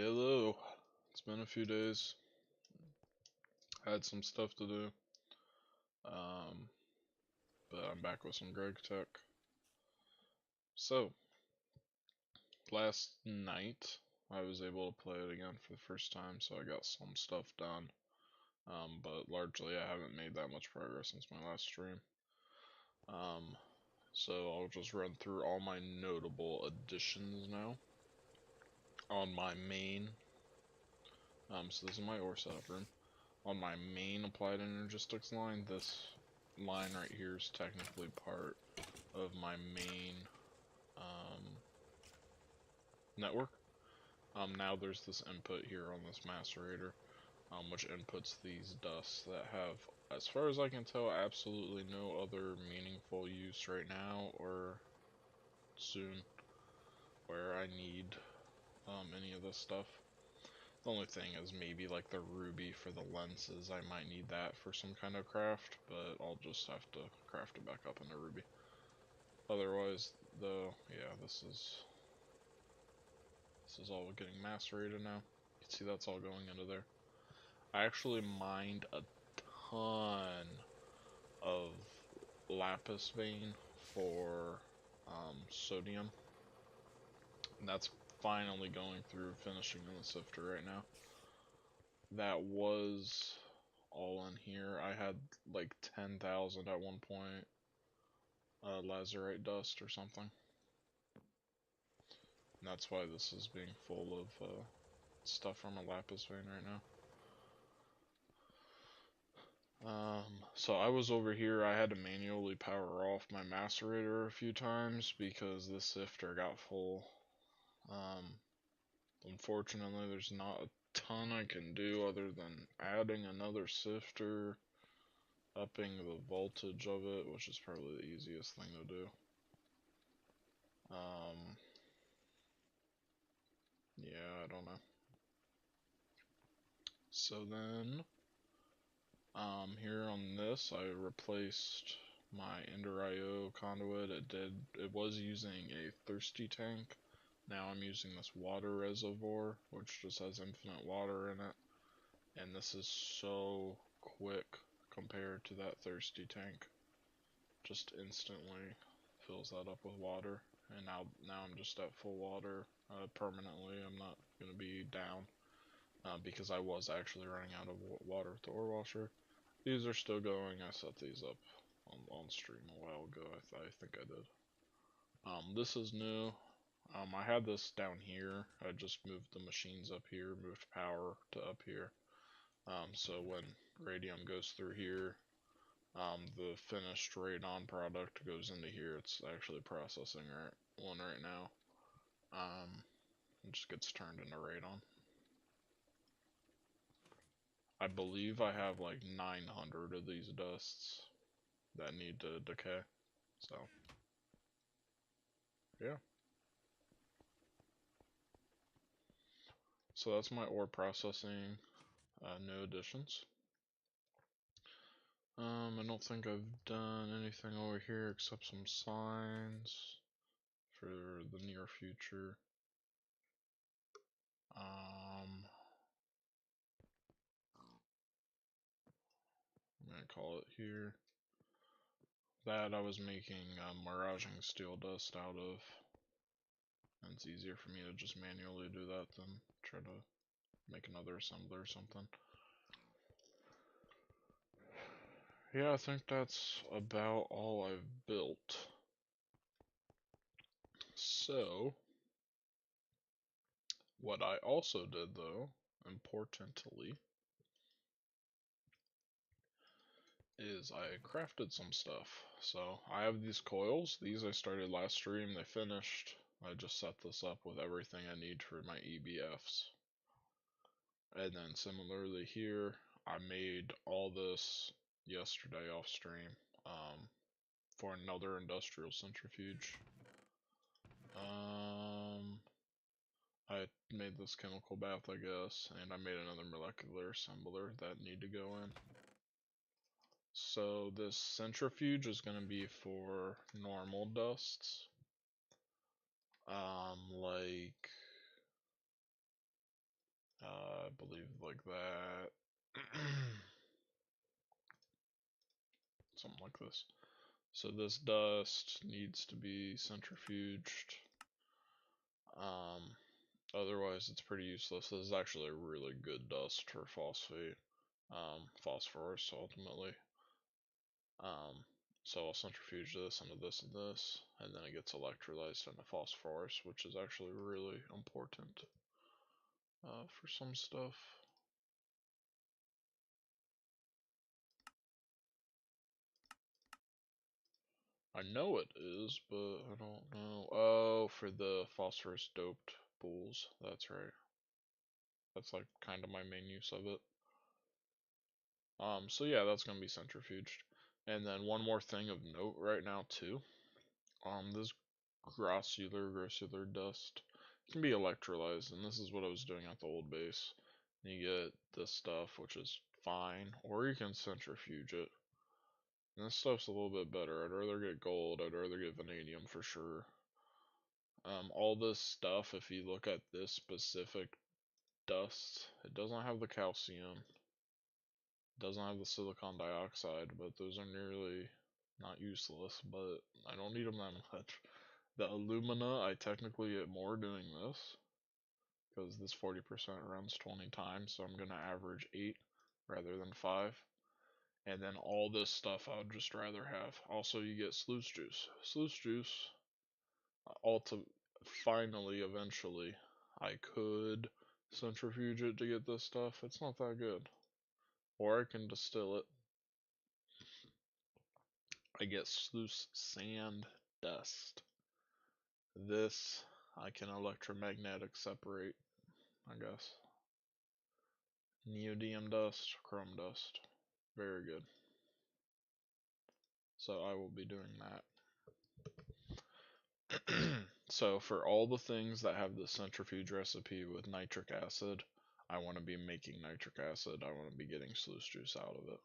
Hello. It's been a few days. Had some stuff to do. Um, but I'm back with some Greg Tech. So, last night I was able to play it again for the first time, so I got some stuff done. But largely I haven't made that much progress since my last stream. So I'll just run through all my notable additions now on my main. So this is my ore setup room. On my main applied energistics line, this line right here is technically part of my main network. Now there's this input here on this macerator, which inputs these dusts that have, as far as I can tell, absolutely no other meaningful use right now or soon where I need any of this stuff. The only thing is maybe like the ruby for the lenses. I might need that for some kind of craft, but I'll just have to craft it back up into ruby. Otherwise, though, yeah, this is all getting macerated now. You can see that's all going into there. I actually mined a ton of lapis vein for sodium. And that's finally going through finishing in the sifter right now. That was all in here. I had like 10,000 at one point. Lazurite dust or something. And that's why this is being full of stuff from a lapis vein right now. So I was over here, I had to manually power off my macerator a few times because the sifter got full. Unfortunately, there's not a ton I can do other than adding another sifter, upping the voltage of it, which is probably the easiest thing to do. Yeah, I don't know. So then, here on this, I replaced my Ender IO conduit. It was using a thirsty tank. Now I'm using this water reservoir, which just has infinite water in it. And this is so quick compared to that thirsty tank. Just instantly fills that up with water. And now I'm just at full water permanently. I'm not going to be down because I was actually running out of water with the ore washer. These are still going. I set these up on stream a while ago. I think I did. This is new. I had this down here. I just moved the machines up here, moved power to up here. So when radium goes through here, the finished radon product goes into here. It's actually processing one right now. It just gets turned into radon. I believe I have like 900 of these dusts that need to decay. So, yeah. So that's my ore processing, no additions. I don't think I've done anything over here except some signs for the near future. I'm gonna call it here. That I was making miraging steel dust out of. And it's easier for me to just manually do that than try to make another assembler or something. Yeah, I think that's about all I've built. So, what I also did though, importantly, is I crafted some stuff. So, I have these coils. These I started last stream, they finished. I just set this up with everything I need for my EBFs. And then similarly here, I made all this yesterday off stream for another industrial centrifuge. I made this chemical bath, I guess, and I made another molecular assembler that need to go in. So this centrifuge is going to be for normal dusts. Like believe like that. Something like this. So this dust needs to be centrifuged. Otherwise it's pretty useless. This is actually a really good dust for phosphate. Phosphorus ultimately. So I'll centrifuge this into this and this, and then it gets electrolyzed into phosphorus, which is actually really important for some stuff. I know it is, but I don't know. Oh, for the phosphorus doped bulls. That's right. That's like kind of my main use of it. So yeah, that's gonna be centrifuged. And then one more thing of note right now too. This grossular dust can be electrolyzed, and this is what I was doing at the old base. You get this stuff, which is fine, or you can centrifuge it. And this stuff's a little bit better. I'd rather get gold. I'd rather get vanadium for sure. All this stuff, if you look at this specific dust, it doesn't have the calcium, it doesn't have the silicon dioxide, but those are nearly not useless, but I don't need them that much. The alumina, I technically get more doing this, because this 40% runs 20 times, so I'm going to average 8 rather than 5. And then all this stuff I would just rather have. Also, you get sluice juice. Sluice juice, finally, eventually, I could centrifuge it to get this stuff. It's not that good. Or I can distill it. I get sluice sand dust. This I can electromagnetic separate, I guess. Neodymium dust, chrome dust. Very good. So I will be doing that. So for all the things that have the centrifuge recipe with nitric acid, I want to be making nitric acid. I want to be getting sluice juice out of it.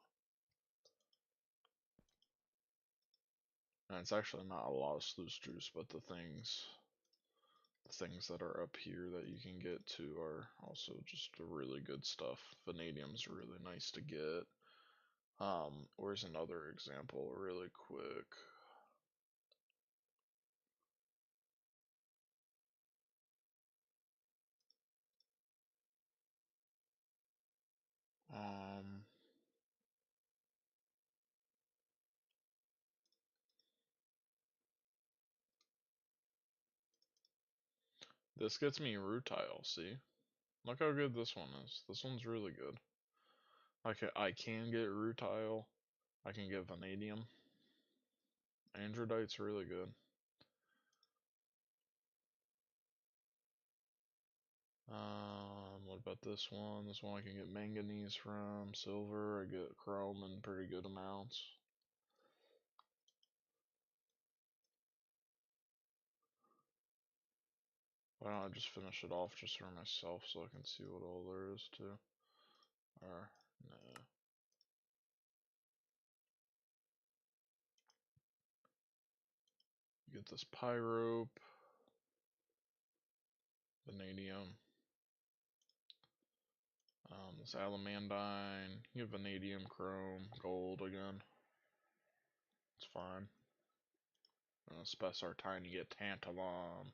And it's actually not a lot of sluice juice, but the things that are up here that you can get to are also just really good stuff. Vanadium's really nice to get. Where's another example really quick? Um, this gets me rutile, see? Look how good this one is. This one's really good. I can get rutile. I can get vanadium. Androdite's really good. What about this one? This one I can get manganese from. Silver, I get chrome in pretty good amounts. Why don't I just finish it off just for myself so I can see what all there is too? Or, nah. You get this pyrope, vanadium, this alamandine, you have vanadium, chrome, gold again. It's fine. Spessartine, you get tantalum.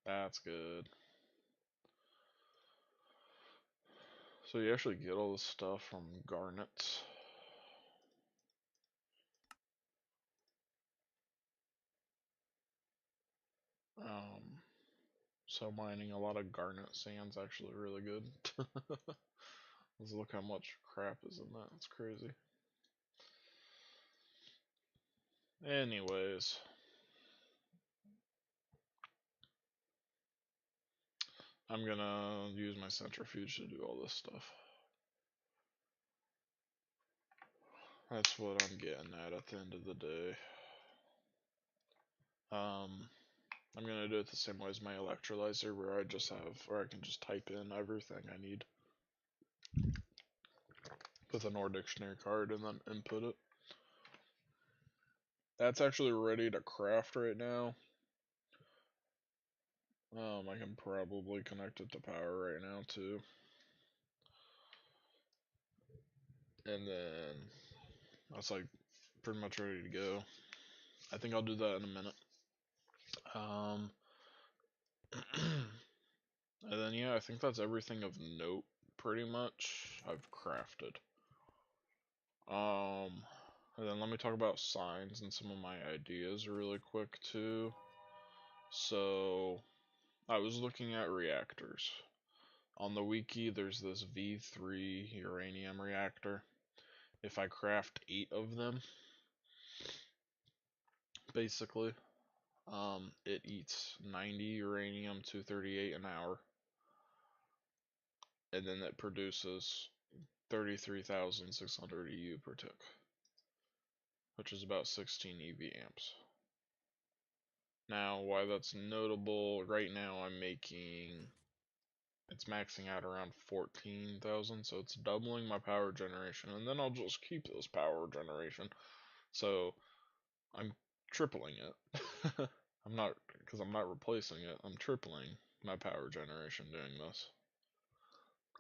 That's good. So you actually get all this stuff from garnets. So mining a lot of garnet sand's actually really good. Let's look how much crap is in that. It's crazy. Anyways. I'm gonna use my centrifuge to do all this stuff. That's what I'm getting at the end of the day. I'm gonna do it the same way as my electrolyzer, where I can just type in everything I need with an OR dictionary card and then input it. That's actually ready to craft right now. I can probably connect it to power right now too. and then that's like pretty much ready to go. I think I'll do that in a minute. Um, and then yeah, I think that's everything of note pretty much I've crafted. Um, and then let me talk about signs and some of my ideas really quick too. So I was looking at reactors. On the wiki, there's this V3 uranium reactor. If I craft 8 of them, basically, it eats 90 uranium 238 an hour, and then it produces 33,600 EU per tick, which is about 16 EV amps. Now, why that's notable, right now I'm making, it's maxing out around 14,000, so it's doubling my power generation, and then I'll just keep this power generation. So I'm tripling it. Because I'm not replacing it, I'm tripling my power generation doing this.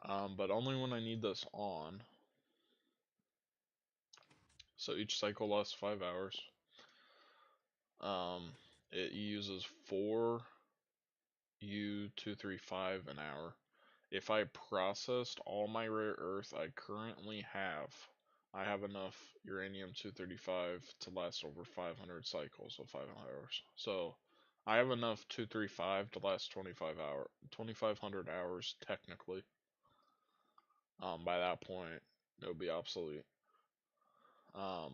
But only when I need this on. So each cycle lasts 5 hours. Um, it uses 4 U235 an hour. If I processed all my rare earth I currently have, I have enough uranium 235 to last over 500 cycles of 5 hours. So I have enough 235 to last 2500 hours technically. By that point, it would be obsolete. Um,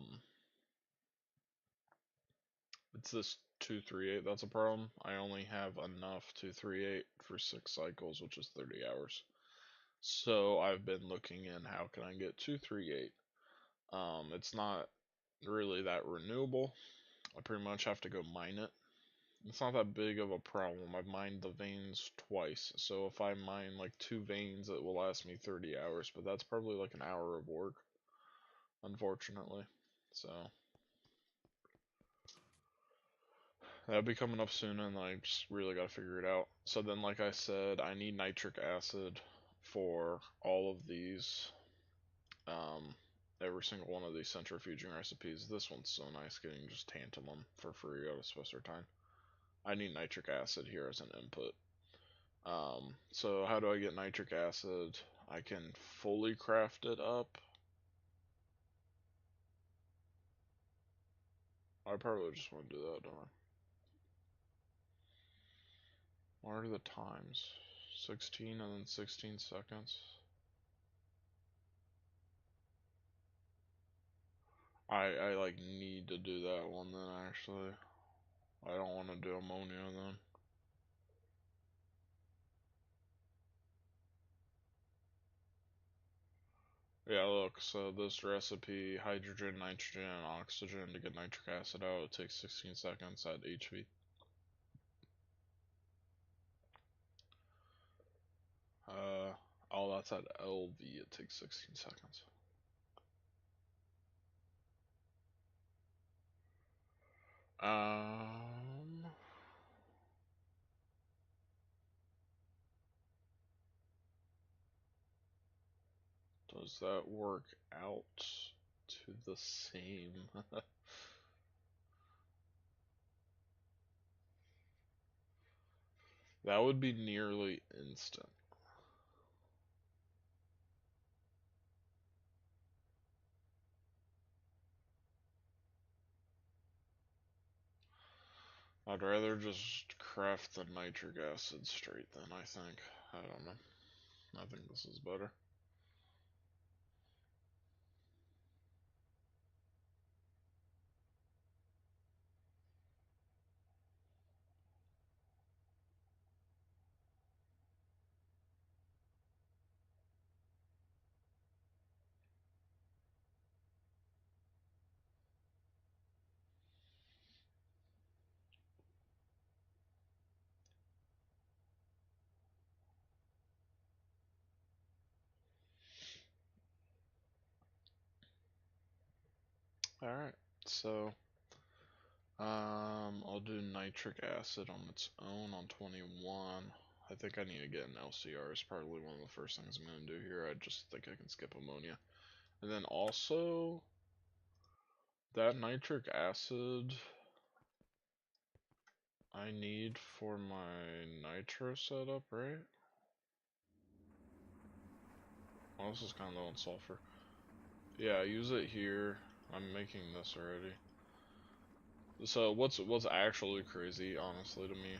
it's this 238 that's a problem. I only have enough 238 for 6 cycles, which is 30 hours. So I've been looking in how can I get 238. It's not really that renewable. I pretty much have to go mine it. It's not that big of a problem. I've mined the veins twice, so if I mine like 2 veins, it will last me 30 hours, but that's probably like an hour of work, unfortunately. So that'll be coming up soon, and I just really gotta figure it out. So then, like I said, I need nitric acid for all of these. Um, every single one of these centrifuging recipes. This one's so nice, getting just tantalum for free out of Spessartine. I need nitric acid here as an input. So how do I get nitric acid? I can fully craft it up. I probably just want to do that, don't I? What are the times? 16 and then 16 seconds. I like need to do that one then actually. I don't want to do ammonia then. Yeah, look, so this recipe, hydrogen, nitrogen, and oxygen to get nitric acid out, it takes 16 seconds at HV. Uh, oh, that's at LV, it takes 16 seconds. Um, does that work out to the same? That would be nearly instant. I'd rather just craft the nitric acid straight then, I think. I don't know. I think this is better. Alright, so I'll do nitric acid on its own on 21. I think I need to get an LCR. It's probably one of the first things I'm gonna do here. I just think I can skip ammonia. And then also, that nitric acid I need for my nitro setup, right? Oh, this is kind of low on sulfur. Yeah, use it here. I'm making this already. So what's actually crazy, honestly, to me,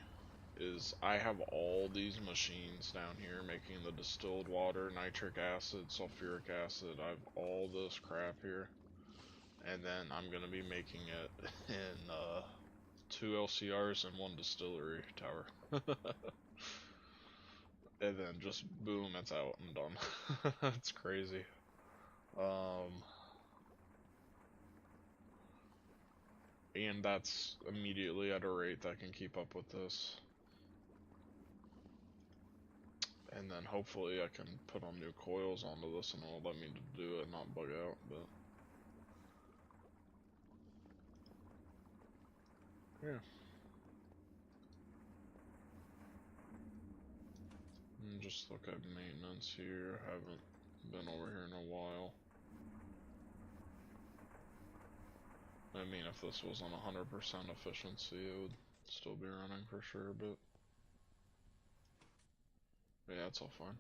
is I have all these machines down here making the distilled water, nitric acid, sulfuric acid. I have all this crap here, and then I'm gonna be making it in 2 LCRs and 1 distillery tower. And then just boom, it's out. I'm done. It's crazy. Um, and that's immediately at a rate that can keep up with this. And then hopefully I can put on new coils onto this and it'll let me do it, not bug out, but yeah. And just look at maintenance here. Haven't been over here in a while. I mean, if this was on 100% efficiency, it would still be running for sure, but yeah, it's all fine.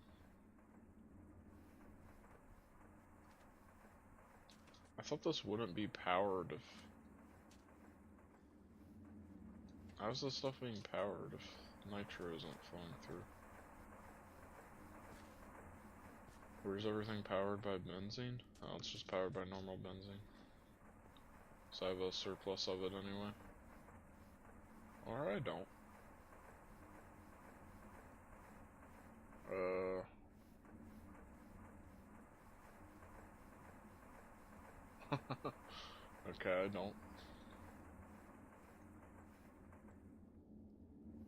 I thought this wouldn't be powered if... How's this stuff being powered if nitro isn't flowing through? Or is everything powered by benzene? Oh, it's just powered by normal benzene. So I have a surplus of it anyway. Or I don't. Okay, I don't.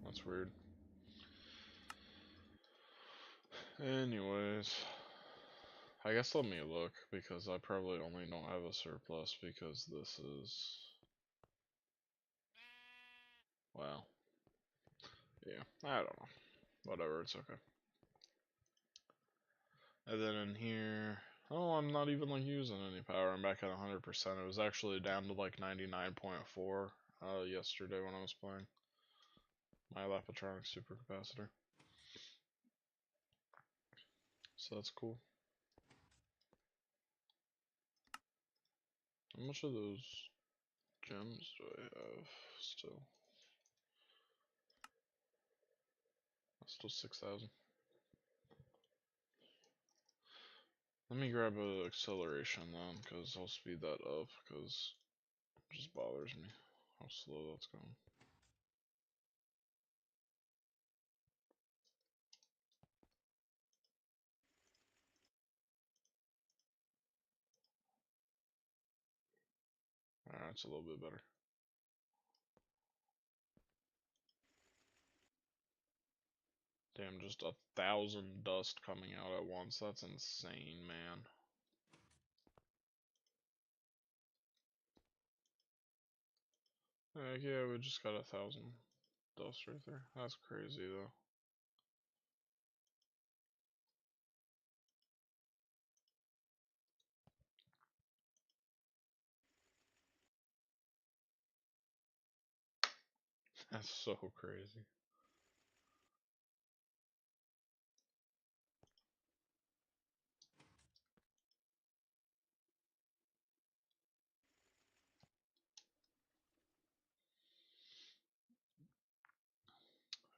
That's weird. Anyways, I guess let me look, because I probably only don't have a surplus because this is... Well, yeah, I don't know. Whatever, it's okay. And then in here... Oh, I'm not even like using any power. I'm back at 100%. It was actually down to like 99.4 yesterday when I was playing my Lapatronic supercapacitor. So that's cool. How much of those gems do I have still? Still 6,000. Let me grab an acceleration then, because I'll speed that up, because it just bothers me how slow that's going. Alright, it's a little bit better. Damn, just 1,000 dust coming out at once. That's insane, man. Heck yeah, we just got 1,000 dust right there. That's crazy, though. That's so crazy.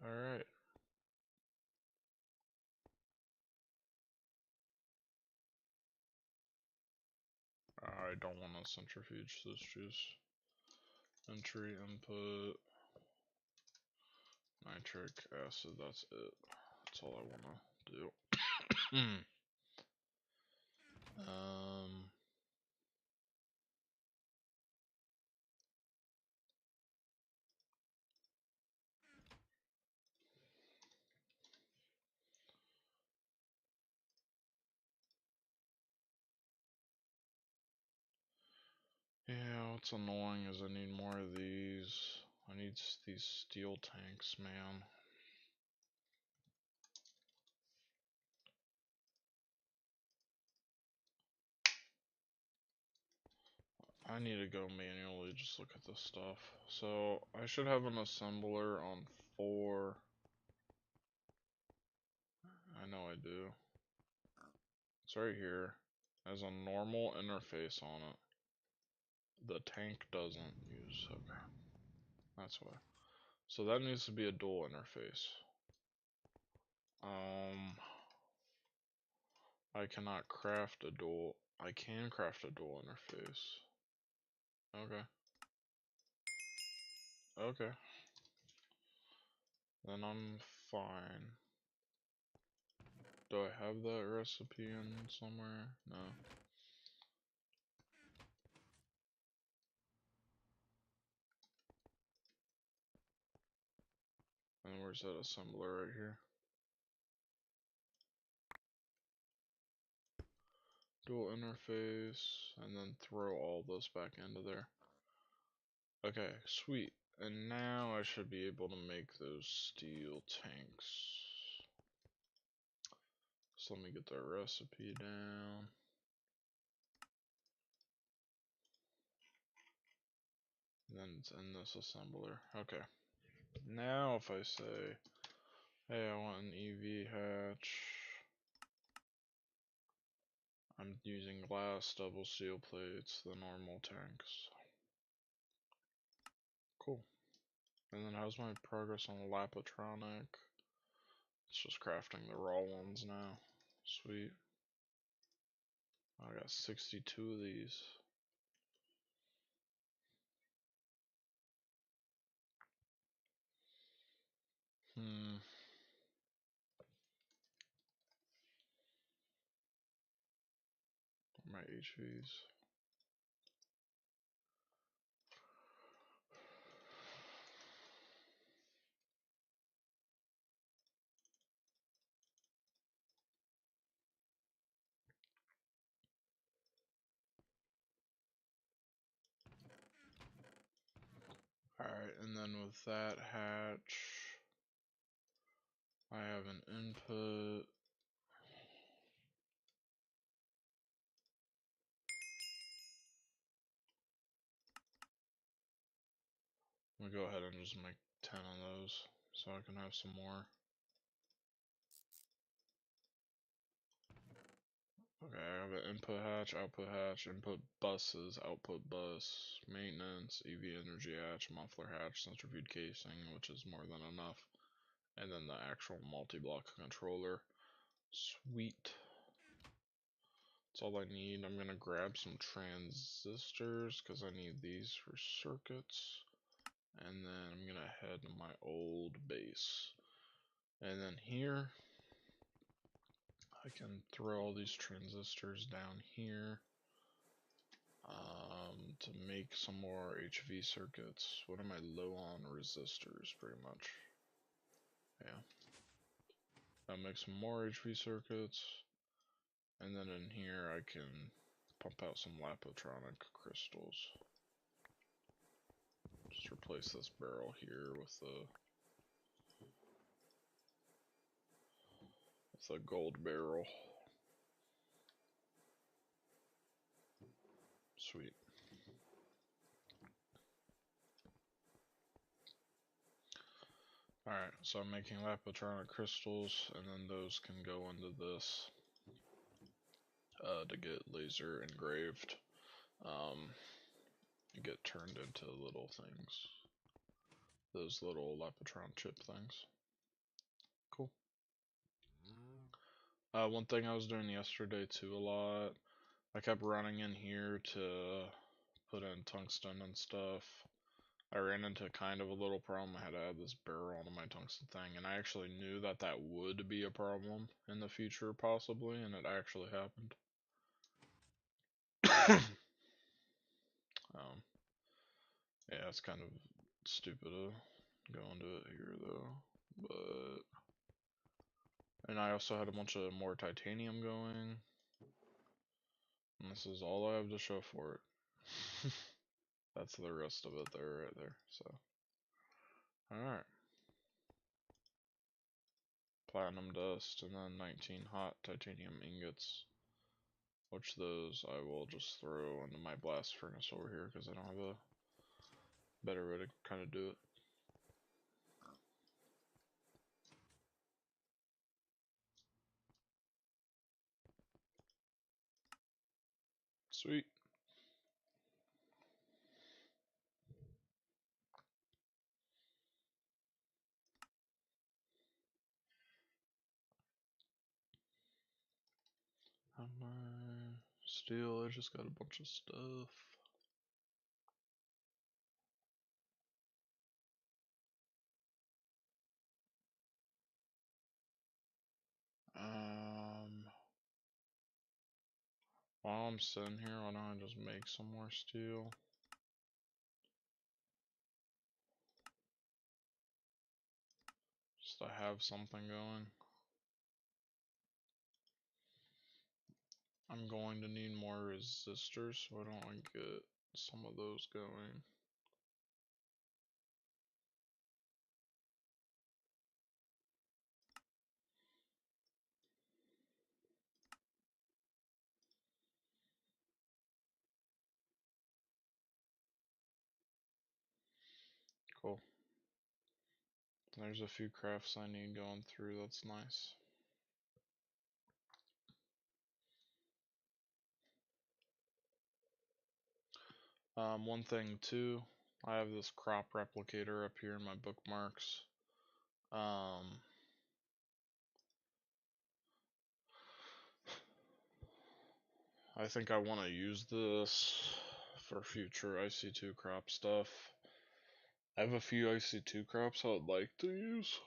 Alright. I don't want to centrifuge this juice. Entry input. Nitric acid, that's it. That's all I want to do. um, yeah, what's annoying is I need more of these. I need these steel tanks, man. I need to go manually just look at this stuff. So I should have an assembler on 4. I know I do. It's right here. It has a normal interface on it. The tank doesn't use. Okay. That's why. So that needs to be a dual interface. I cannot craft a dual. I can craft a dual interface. Okay. Okay. Then I'm fine. Do I have that recipe in somewhere? No. And where's that assembler right here? Dual interface, and then throw all this back into there. Okay, sweet. And now I should be able to make those steel tanks. So let me get the recipe down. And then it's in this assembler. Okay. Now if I say, hey, I want an EV hatch. I'm using glass double steel plates, the normal tanks. Cool. And then how's my progress on the Lapatronic? It's just crafting the raw ones now. Sweet. I got 62 of these. My HVs. Alright, and then with that hatch, I have an input. I'm gonna go ahead and just make 10 of those so I can have some more. Okay, I have an input hatch, input buses, output bus, maintenance, EV energy hatch, muffler hatch, centrifuge casing, which is more than enough, and then the actual multi-block controller. Sweet. That's all I need. I'm gonna grab some transistors because I need these for circuits, and then I'm gonna head to my old base, and then here I can throw all these transistors down here to make some more HV circuits. What am I low on? Resistors, pretty much. Yeah. I'll make some more HV circuits, and then in here I can pump out some Lapotronic crystals. Just replace this barrel here with the gold barrel. Sweet. Alright, so I'm making Lapotronic crystals, and then those can go into this to get laser engraved. Get turned into little things. Those little Lapotron chip things. Cool. One thing I was doing yesterday too a lot, I kept running in here to put in tungsten and stuff. I ran into kind of a little problem. I had to add this barrel onto my tungsten thing, and I actually knew that that would be a problem in the future possibly, and it actually happened. Yeah, it's kind of stupid to go into it here though, but, and I also had a bunch of more titanium going, and this is all I have to show for it. That's the rest of it there, right there, so. Alright. Platinum dust, and then 19 hot titanium ingots. which those I will just throw into my blast furnace over here because I don't have a better way to kind of do it. Sweet. How my steel? I just got a bunch of stuff. While I'm sitting here, why don't I just make some more steel? Just to have something going. I'm going to need more resistors, so I don't want to get some of those going. Cool. There's a few crafts I need going through, that's nice. One thing too, I have this crop replicator up here in my bookmarks. I think I want to use this for future IC2 crop stuff. I have a few IC2 crops I would like to use.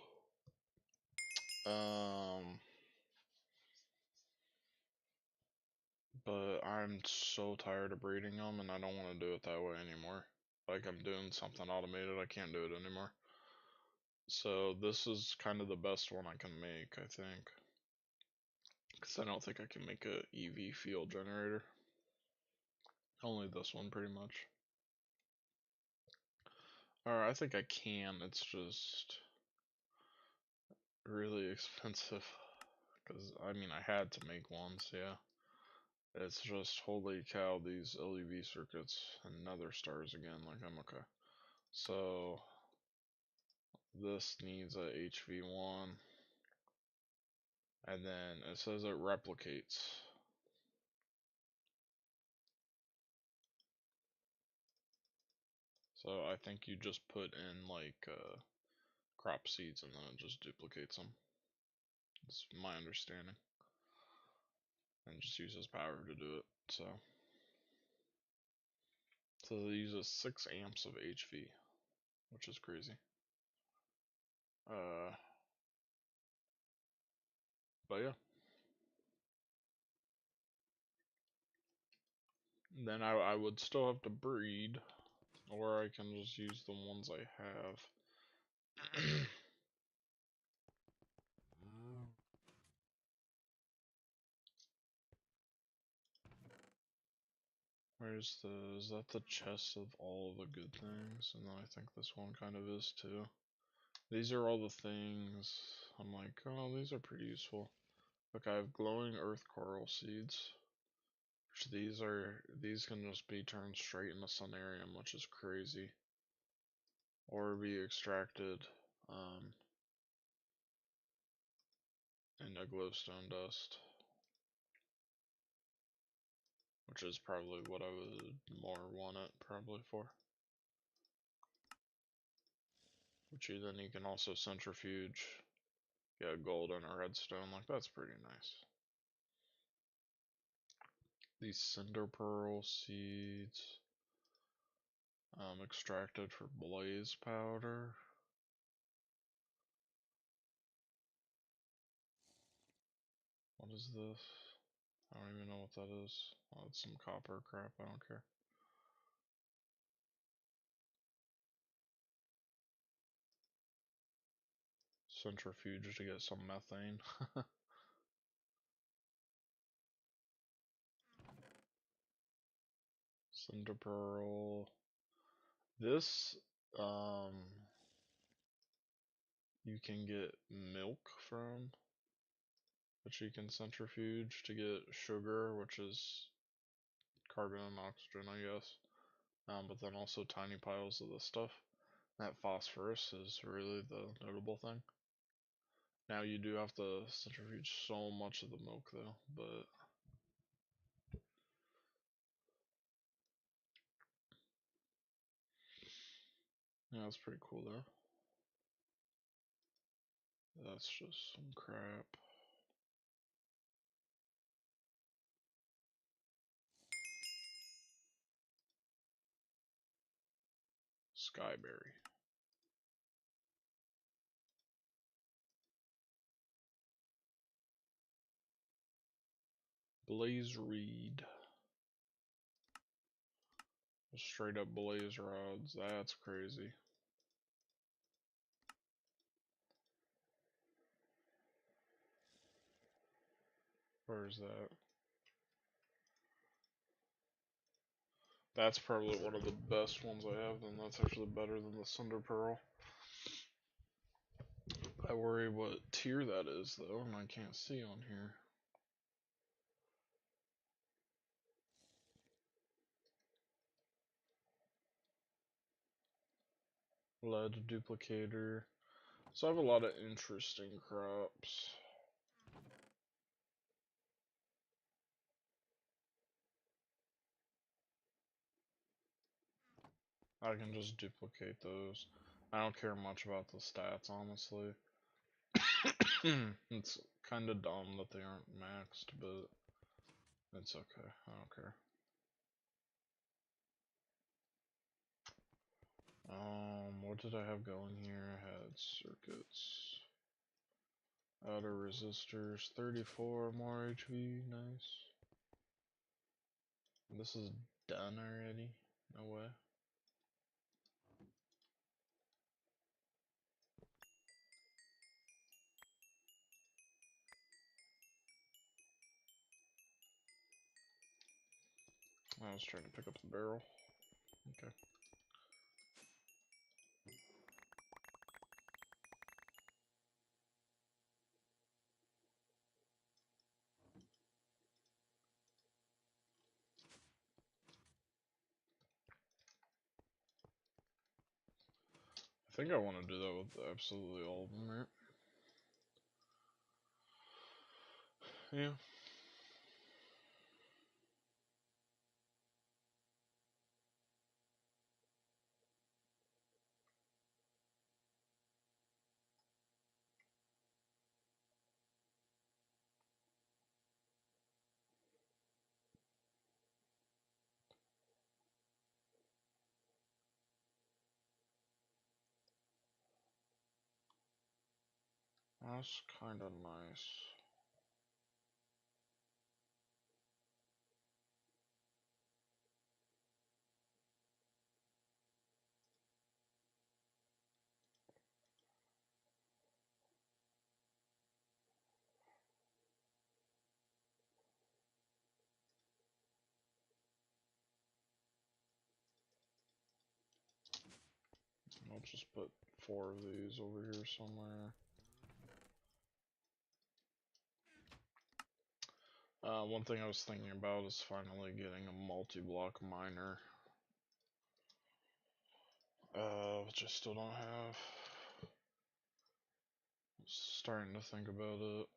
But I'm so tired of breeding them and I don't want to do it that way anymore. Like I'm doing something automated, I can't do it anymore. So this is kind of the best one I can make, I think. Because I don't think I can make a EV field generator. Only this one, pretty much. Or I think I can, it's just really expensive. Because, I mean, I had to make one, so yeah. It's just, holy cow, these LEV circuits and nether stars again, like I'm okay. So, this needs a HV1. And then it says it replicates. So I think you just put in like crop seeds and then it just duplicates them. That's my understanding. And just uses power to do it. So it uses 6 amps of HV, which is crazy. But yeah. Then I would still have to breed, or I can just use the ones I have. Where's the, is that the chest of all the good things? And then I think this one kind of is too. These are all the things, I'm like, oh, these are pretty useful. Look, I have glowing earth coral seeds. Which these can just be turned straight into Sunarium, which is crazy. Or be extracted into glowstone dust. Which is probably what I would more want it probably for. Which then you can also centrifuge, get gold and a redstone, like that's pretty nice. These cinder pearl seeds, extracted for blaze powder. What is this? I don't even know what that is. Oh, it's some copper crap, I don't care. Centrifuge to get some methane. Cinder pearl. This, you can get milk from, that you can centrifuge to get sugar, which is carbon and oxygen, I guess. But then also tiny piles of this stuff. That phosphorus is really the notable thing. Now you do have to centrifuge so much of the milk though, but yeah, that's pretty cool though. That's just some crap. Skyberry. Blaze Reed. Straight up blaze rods. That's crazy. Where is that? That's probably one of the best ones I have, and that's actually better than the Cinder Pearl. I worry what tier that is though, and I can't see on here. Lead duplicator. So I have a lot of interesting crops. I can just duplicate those. I don't care much about the stats, honestly. It's kind of dumb that they aren't maxed, but it's okay. I don't care. What did I have going here? I had circuits. Outer resistors, 34 more HV, nice. This is done already? No way. I was trying to pick up the barrel. Okay. I think I want to do that with absolutely all of them, right? Yeah. That's kind of nice. I'll just put 4 of these over here somewhere. One thing I was thinking about is finally getting a multi-block miner. Which I still don't have. Starting to think about it.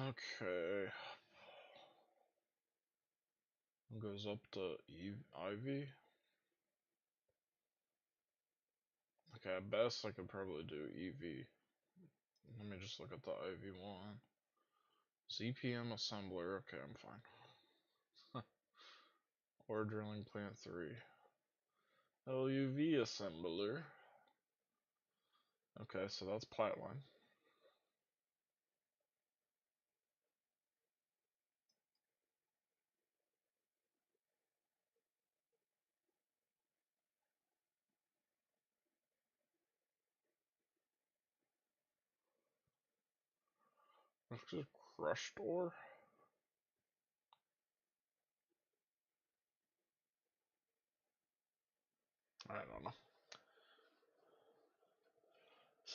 Okay. Goes up to Ivy. Okay, at best I could probably do EV. Let me just look at the Ivy one. ZPM assembler. Okay, I'm fine. Ore drilling plant 3. LUV assembler. Okay, so that's Platline. That's just crushed ore. I don't know.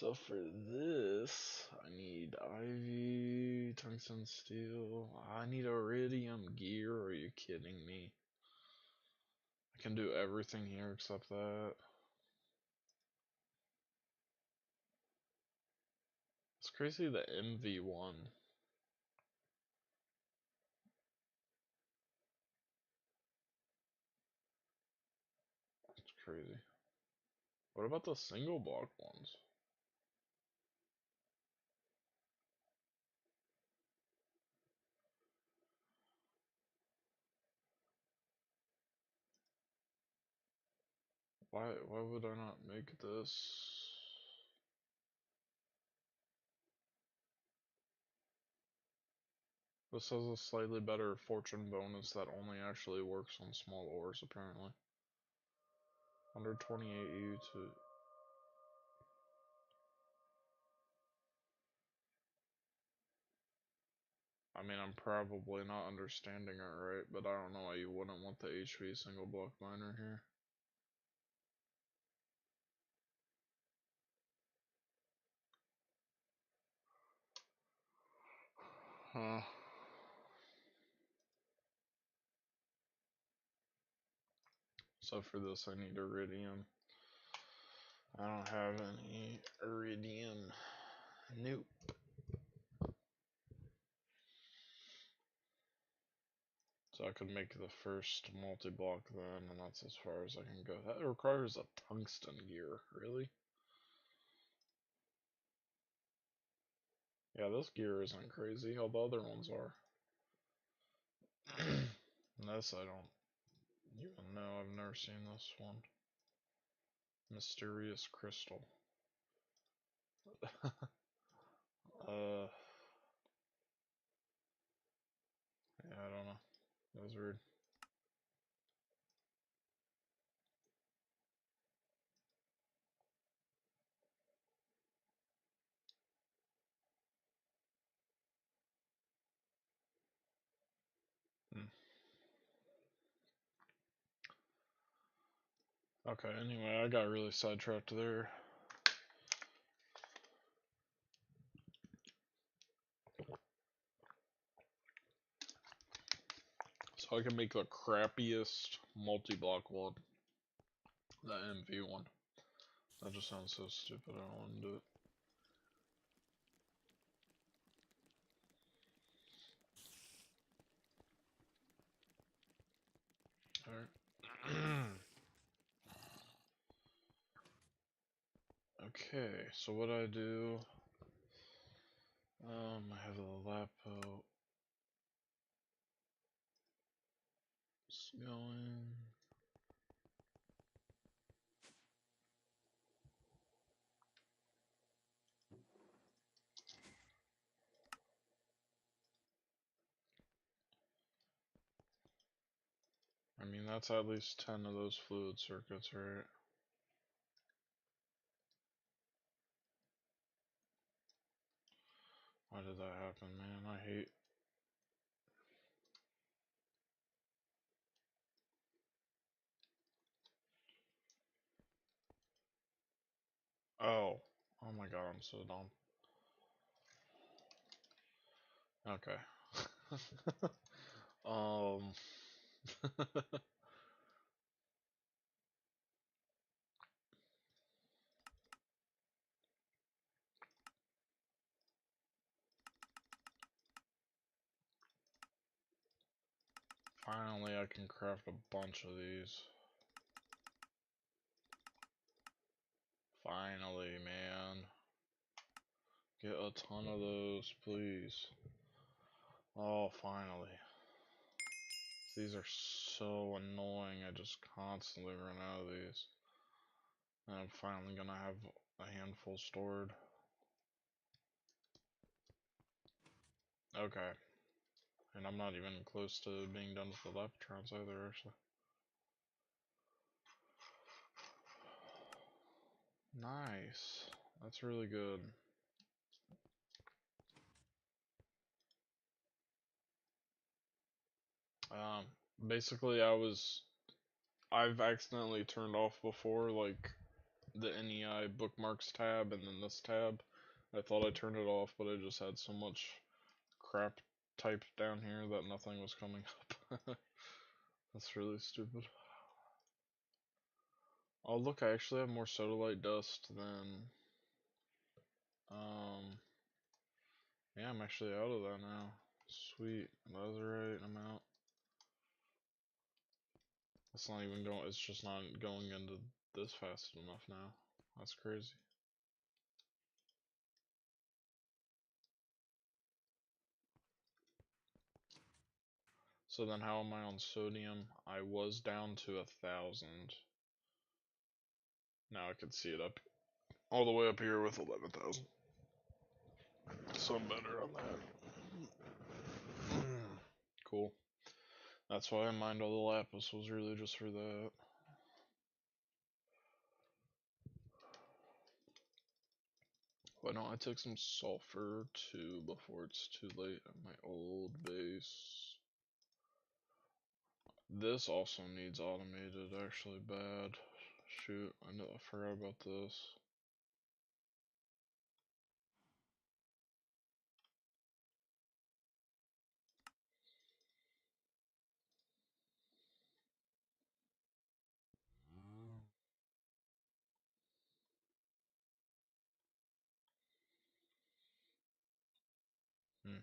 So for this, I need ivy, tungsten steel. I need iridium gear. Are you kidding me? I can do everything here except that. It's crazy the MV1. It's crazy. What about the single block ones? Why would I not make this? This has a slightly better fortune bonus that only actually works on small ores, apparently. 128 AE2. I mean, I'm probably not understanding it right, but I don't know why you wouldn't want the HV single block miner here. Huh. So for this, I need iridium. I don't have any iridium. Nope. So I could make the first multi-block then, and that's as far as I can go. That requires a tungsten gear, really? Yeah, this gear isn't crazy, how the other ones are. This I don't even know, I've never seen this one. Mysterious crystal. uh, yeah, I don't know. That was weird. Hmm. Okay, anyway, I got really sidetracked there. So I can make the crappiest multi-block one. The MV one. That just sounds so stupid, I don't want to do it. Alright. Okay, so what I do, I have the Lapo going. I mean, that's at least 10 of those fluid circuits, right? Why did that happen, man? I hate. Oh. Oh my god, I'm so dumb. Okay. um. Finally, I can craft a bunch of these. Finally, man. Get a ton of those, please. Oh, finally. These are so annoying, I just constantly run out of these. And I'm finally gonna have a handful stored. Okay. And I'm not even close to being done with the Levitrons either, actually. Nice. That's really good. Um, Basically, I've accidentally turned off before, like, the NEI bookmarks tab and then this tab. I thought I turned it off, but I just had so much crap typed down here that nothing was coming up. That's really stupid. Oh look, I actually have more sodalite dust than yeah, I'm actually out of that now. Sweet, lazurite amount. It's not even going, it's just not going into this fast enough now. That's crazy. So then how am I on sodium? I was down to 1,000. Now I can see it up all the way up here with 11,000. So I'm better on that. Cool. That's why I mined all the lapis, was really just for that. Why don't I take some sulfur too before it's too late at my old base? This also needs automated, actually bad. Shoot, I forgot about this. Hmm.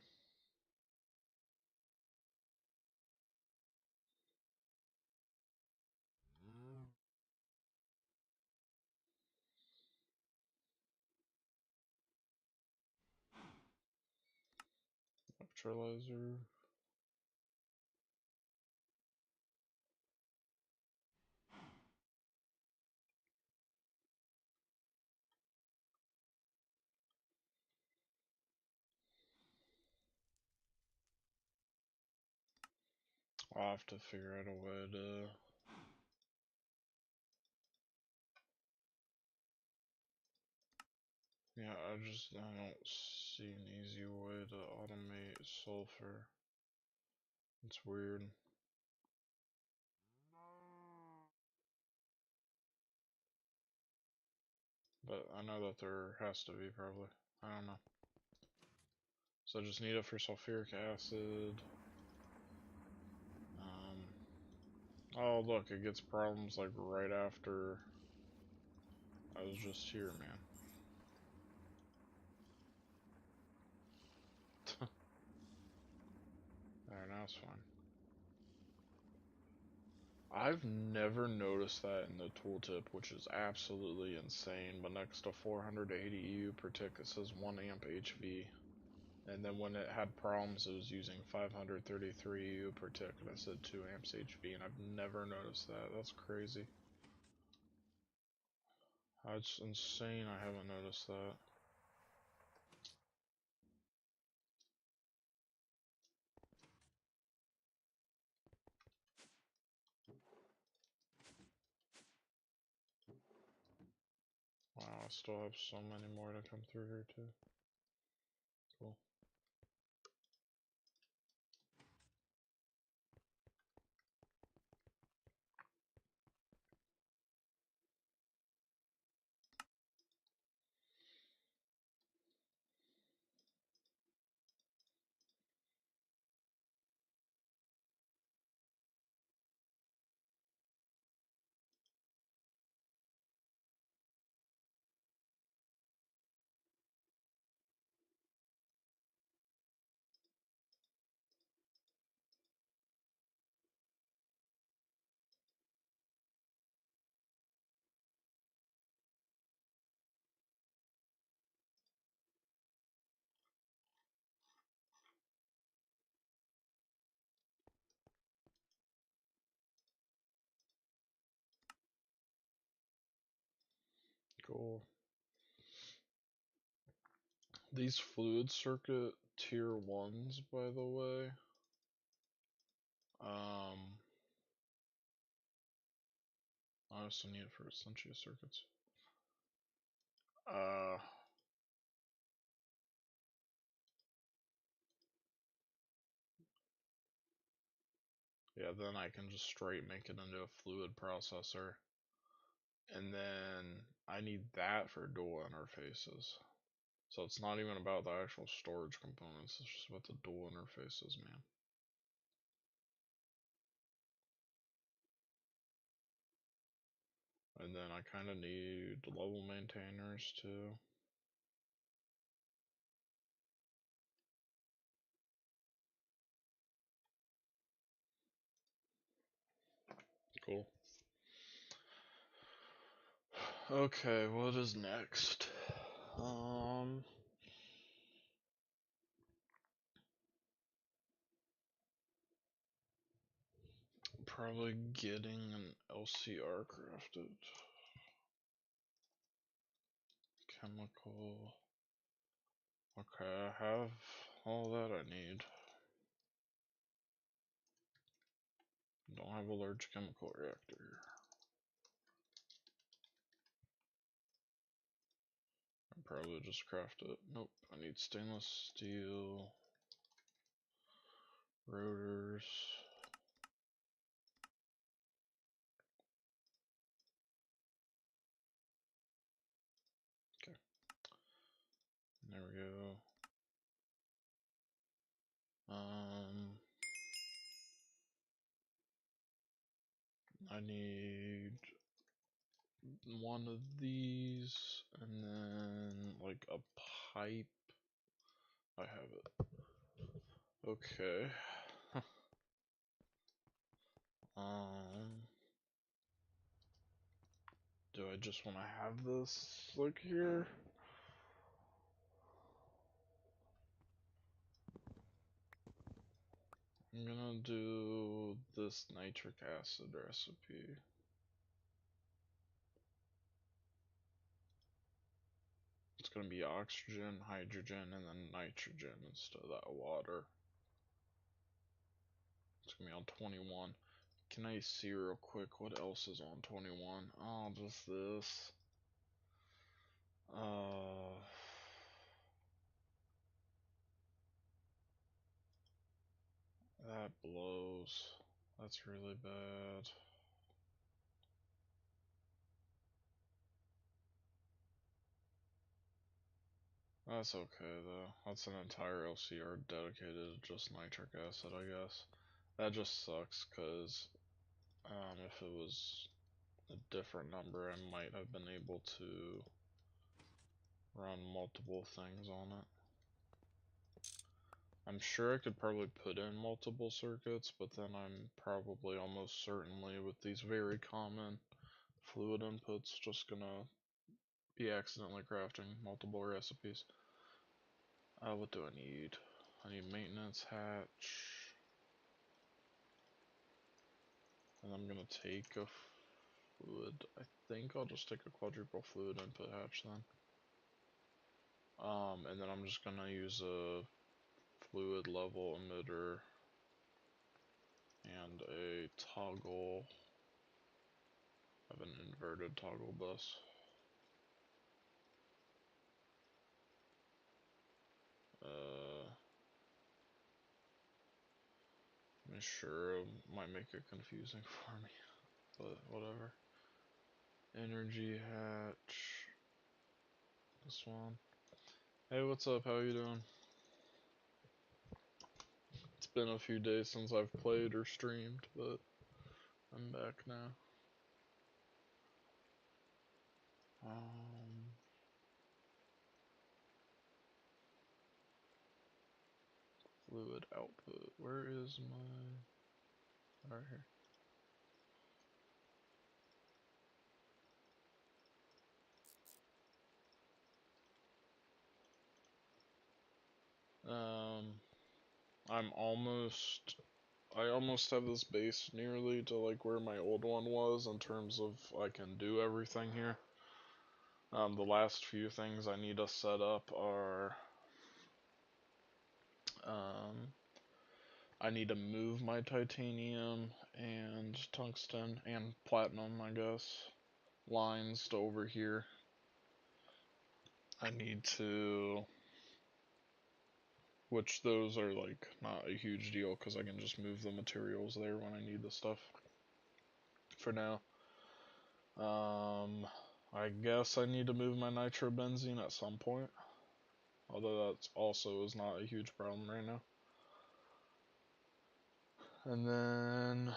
Electrolyzer. I'll have to figure out a way to. Yeah, I don't see an easy way to automate sulfur. It's weird. But I know that there has to be, probably. I don't know. So I just need it for sulfuric acid. Oh look, it gets problems like right after I was just here, man. Alright, now it's fine. I've never noticed that in the tooltip, which is absolutely insane, but next to 480 EU per tick it says 1 amp HV. And then when it had problems it was using 533 EU per tick and it said 2 amps HV, and I've never noticed that. That's crazy. That's insane, I haven't noticed that. Wow, I still have so many more to come through here too. Cool. Cool. These fluid circuit tier 1s, by the way, I also need it for Essentia circuits. Yeah, then I can just straight make it into a fluid processor. And then I need that for dual interfaces. So it's not even about the actual storage components, it's just about the dual interfaces, man. And then I kind of need level maintainers too. Cool. Okay, what is next? Probably getting an LCR crafted. Chemical. Okay, I have all that I need. Don't have a large chemical reactor. I'll probably just craft it. Nope, I need stainless steel. Rotors. Okay. There we go. I need one of these and then like a pipe. I have it. Okay. Do I just want to have this like here? I'm gonna do this nitric acid recipe. It's gonna be oxygen, hydrogen, and then nitrogen instead of that water. It's gonna be on 21. Can I see real quick what else is on 21? Oh, just this. That blows. That's really bad. That's okay though. That's an entire LCR dedicated to just nitric acid, I guess. That just sucks because if it was a different number, I might have been able to run multiple things on it. I'm sure I could probably put in multiple circuits, but then I'm probably almost certainly with these very common fluid inputs just gonna be accidentally crafting multiple recipes. What do I need? I need maintenance hatch. And I'm gonna take a fluid. I think I'll just take a quadruple fluid input hatch then. And then I'm just gonna use a fluid level emitter and a toggle. I have an inverted toggle bus. I'm sure it might make it confusing for me, but whatever. Energy hatch. This one. Hey, what's up? How you doing? It's been a few days since I've played or streamed, but I'm back now. Fluid output. Where is my... Right here. I'm almost... I almost have this base nearly to like where my old one was in terms of I can do everything here. The last few things I need to set up are... I need to move my titanium and tungsten and platinum, I guess, lines to over here. I need to... Which those are like not a huge deal because I can just move the materials there when I need the stuff for now. I guess I need to move my nitrobenzene at some point. Although that also is not a huge problem right now. And then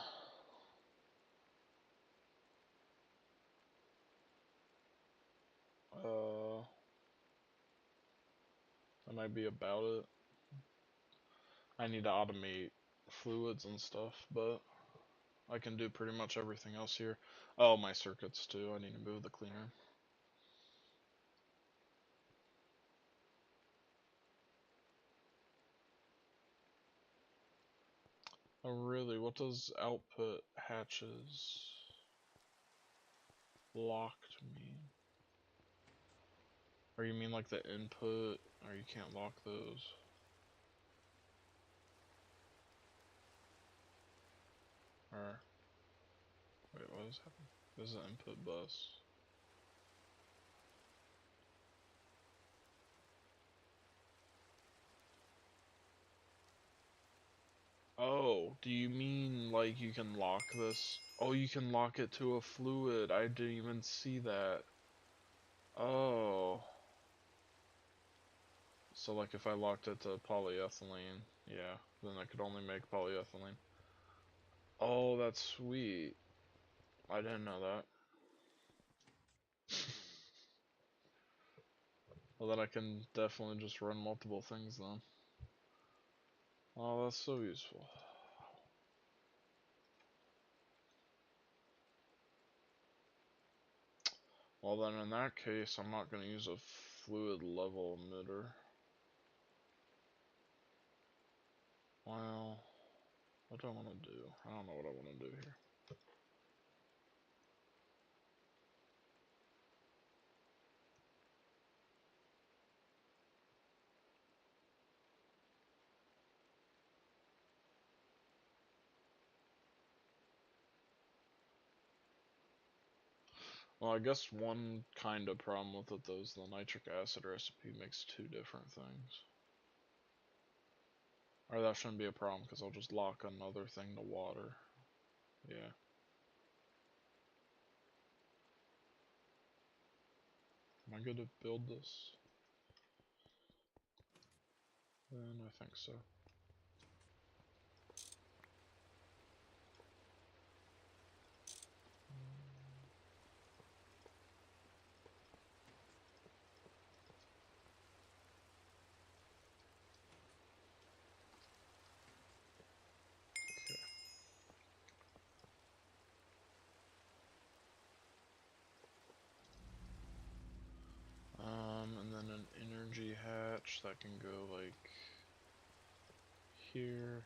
that might be about it. I need to automate fluids and stuff, but I can do pretty much everything else here. Oh, my circuits too. I need to move the cleaner. Oh, really? What does output hatches locked mean? Or you mean like the input, or you can't lock those? Or, wait, what is happening? This is the input bus. Oh, do you mean like you can lock this? Oh, you can lock it to a fluid. I didn't even see that. Oh. So like if I locked it to polyethylene, yeah, then I could only make polyethylene. Oh, that's sweet. I didn't know that. Well, then I can definitely just run multiple things then. Oh, that's so useful. Well then in that case, I'm not going to use a fluid level emitter. Well, what do I want to do? I don't know what I want to do here. Well, I guess one kind of problem with it though is the nitric acid recipe makes two different things. Or that shouldn't be a problem because I'll just lock another thing to water. Yeah. Am I good to build this? Then I think so. And then an energy hatch that can go like here.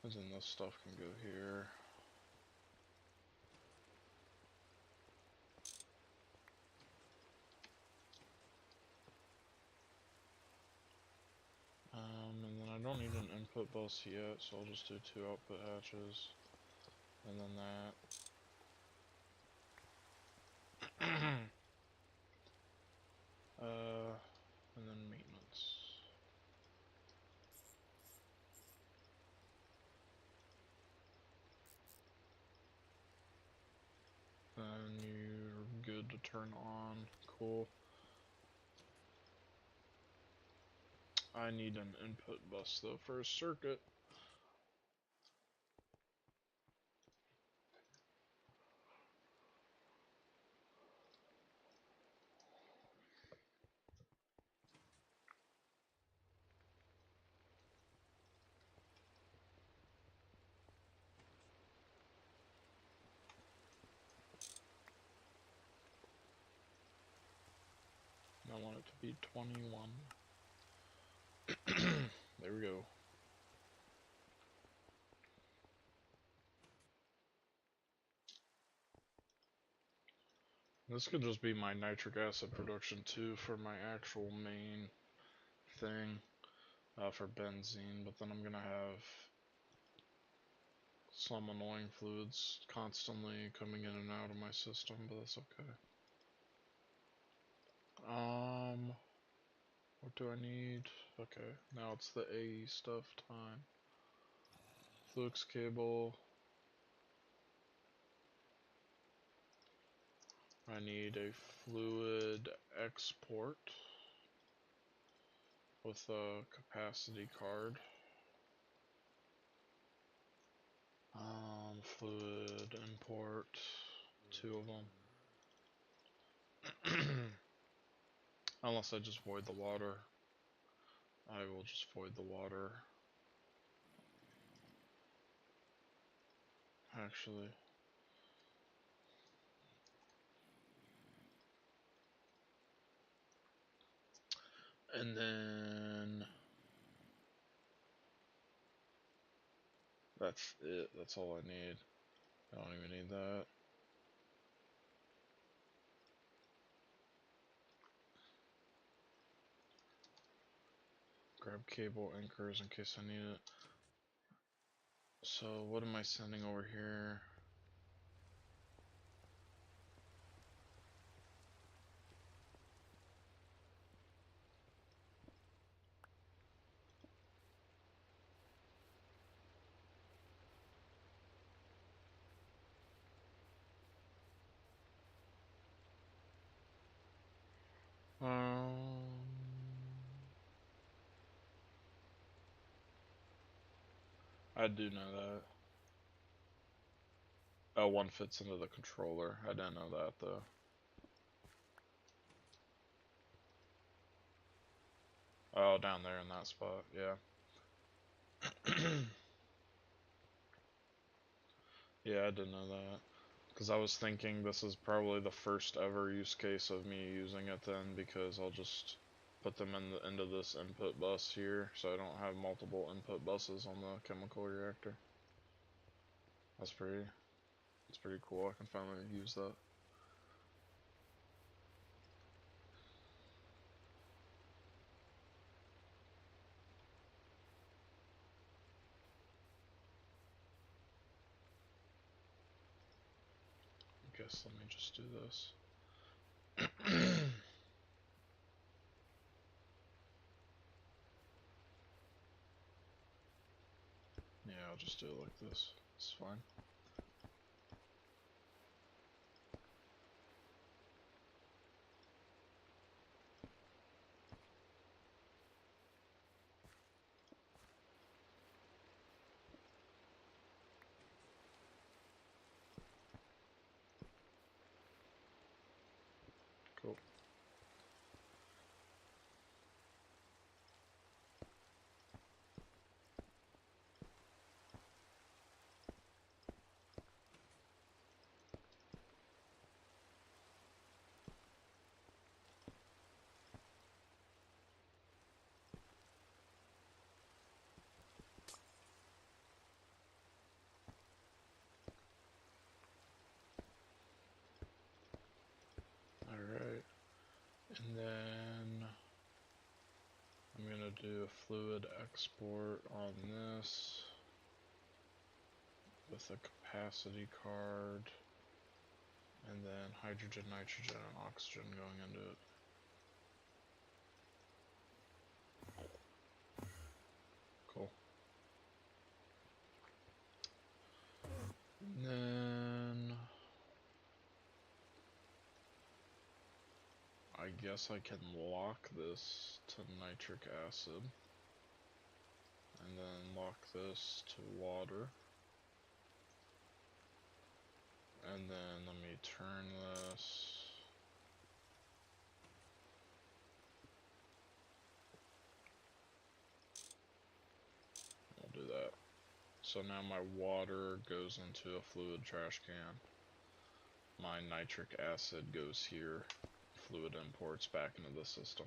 And then this stuff can go here. And then I don't need an input bus yet, so I'll just do two output hatches. And then that. And then maintenance. Then you're good to turn on. Cool. I need an input bus though for a circuit. I want it to be 21. There we go. This could just be my nitric acid production too for my actual main thing for benzene, but then I'm gonna have some annoying fluids constantly coming in and out of my system, but that's okay. What do I need? Okay, now it's the AE stuff time. Flux cable. I need a fluid export with a capacity card. Fluid import, 2 of them. Unless I just void the water. I will just void the water. Actually. And then that's it. That's all I need. I don't even need that. Grab cable anchors in case I need it. So what am I sending over here? I do know that. Oh, one fits into the controller. I didn't know that though. Oh, down there in that spot, yeah. Yeah, I didn't know that. Because I was thinking this is probably the first ever use case of me using it then, because I'll just put them into this input bus here, so I don't have multiple input buses on the chemical reactor. That's pretty cool. I can finally use that. I guess let me just do this. Yeah, I'll just do it like this. It's fine. Cool. Alright. And then I'm gonna do a fluid export on this with a capacity card, and then hydrogen, nitrogen, and oxygen going into it. Cool. And then I guess I can lock this to nitric acid, and then lock this to water, and then let me turn this. I'll do that. So now my water goes into a fluid trash can. My nitric acid goes here. Fluid imports back into the system.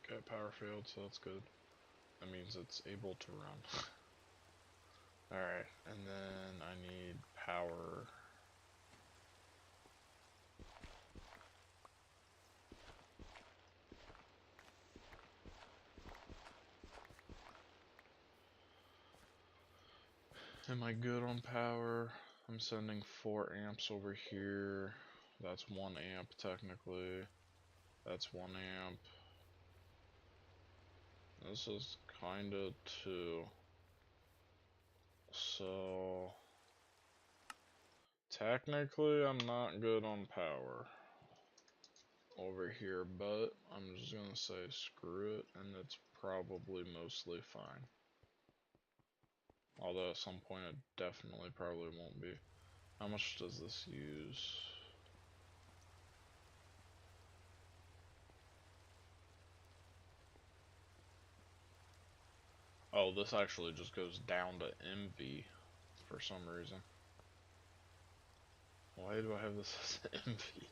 Okay, power failed, so that's good. That means it's able to run. Alright, and then I need power. Am I good on power? I'm sending 4 amps over here. That's 1 amp technically. That's 1 amp. This is kinda 2. So technically I'm not good on power over here, but I'm just gonna say screw it, and it's probably mostly fine. Although at some point it definitely probably won't be. How much does this use? Oh, this actually just goes down to MV for some reason. Why do I have this as MV?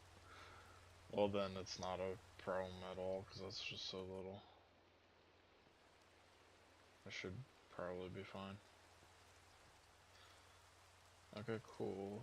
Well then it's not a problem at all, because that's just so little. I should probably be fine. Okay, cool.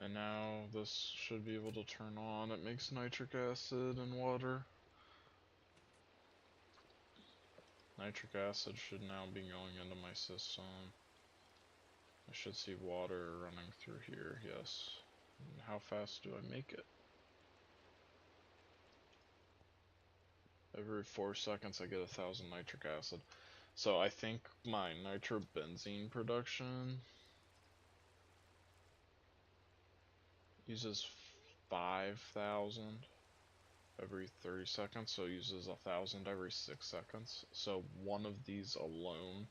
And now this should be able to turn on. It makes nitric acid and water. Nitric acid should now be going into my system. I should see water running through here, yes. And how fast do I make it? Every 4 seconds I get 1,000 nitric acid. So I think my nitrobenzene production uses 5,000 every 30 seconds, so it uses 1,000 every 6 seconds. So one of these alone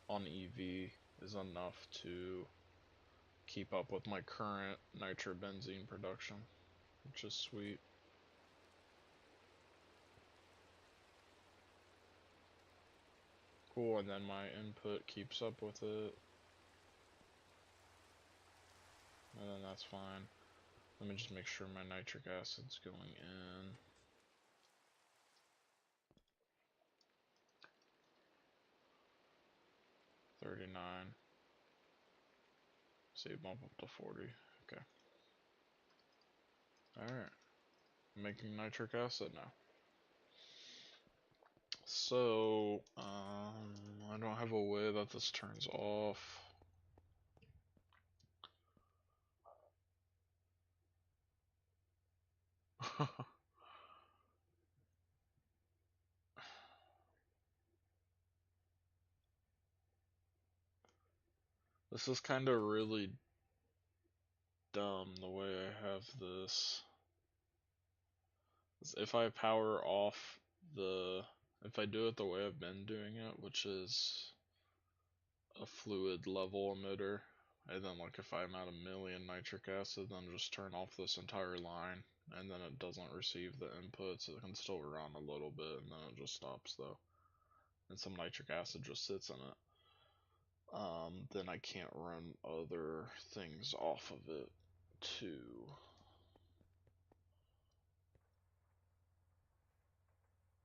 on EV is enough to keep up with my current nitrobenzene production, which is sweet. Cool, and then my input keeps up with it. And then that's fine. Let me just make sure my nitric acid's going in. $39. See, bump up to 40. Okay. Alright. I'm making nitric acid now. So, I don't have a way that this turns off. This is kind of really dumb the way I have this. If I power off if I do it the way I've been doing it, which is a fluid level emitter, and then like if I'm at 1,000,000 nitric acid, then just turn off this entire line, and then it doesn't receive the inputs. It can still run a little bit, and then it just stops though, and some nitric acid just sits in it. Then I can't run other things off of it too.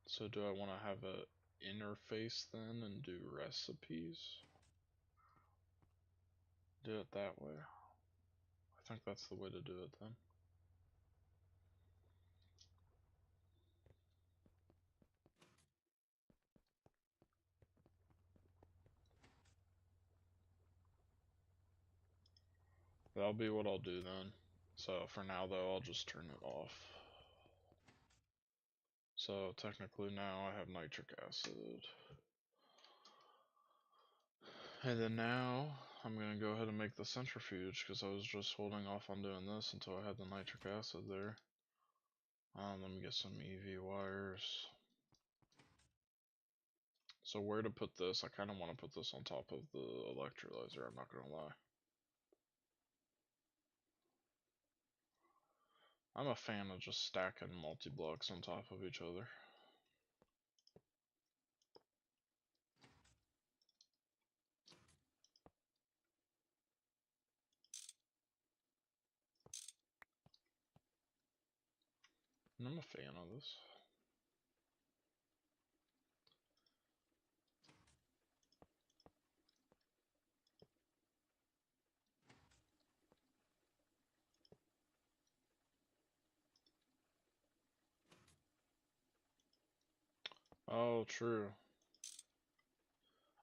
So do I want to have a interface then and do recipes? Do it that way. I think that's the way to do it then. That'll be what I'll do then. So for now though, I'll just turn it off. So technically now I have nitric acid. And then now I'm gonna go ahead and make the centrifuge, because I was just holding off on doing this until I had the nitric acid there. Let me get some EV wires. So where to put this? I kind of want to put this on top of the electrolyzer, I'm not gonna lie. I'm a fan of just stacking multi-blocks on top of each other. And I'm a fan of this. Oh, true.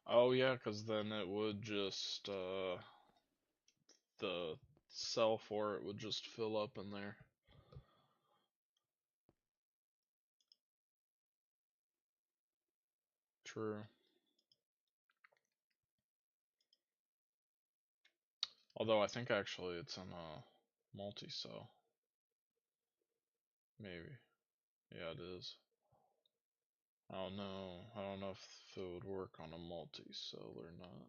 Oh yeah, because then it would just the cell for it would just fill up in there. True. Although I think actually it's in a multi-cell. Maybe. Yeah, it is. I don't know. I don't know if it would work on a multi-cell or not.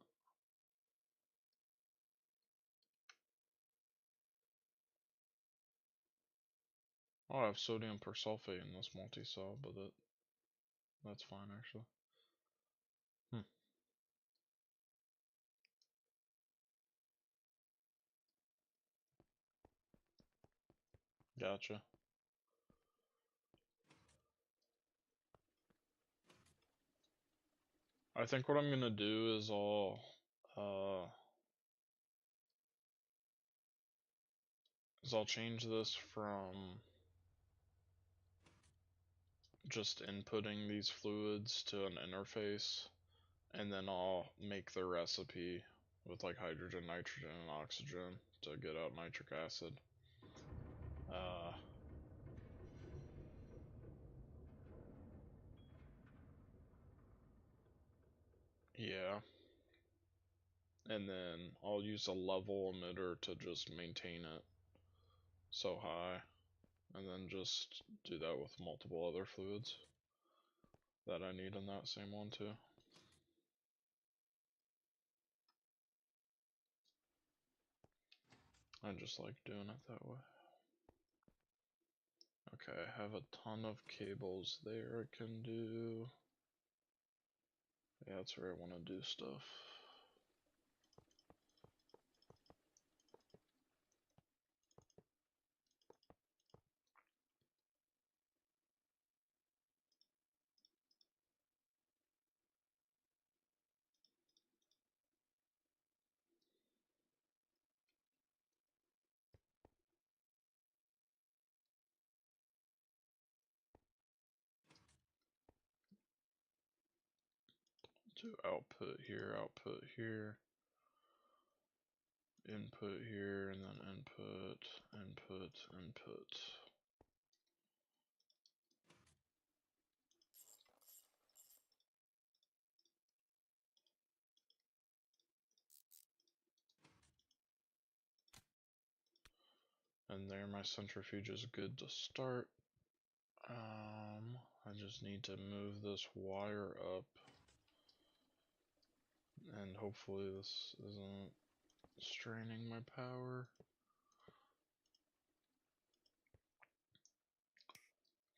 Oh, I have sodium persulfate in this multi-cell, but that's fine actually. Hmm. Gotcha. I think what I'm gonna do is uh I'll change this from just inputting these fluids to an interface, and then I'll make the recipe with like hydrogen, nitrogen, and oxygen to get out nitric acid. Uh, yeah, and then I'll use a level emitter to just maintain it so high, and then just do that with multiple other fluids that I need in that same one too. I just like doing it that way. Okay, I have a ton of cables there I can do. Yeah, that's where I want to do stuff. Do output here, input here, and then input, input, input. And there my centrifuge is good to start. I just need to move this wire up, and hopefully this isn't straining my power.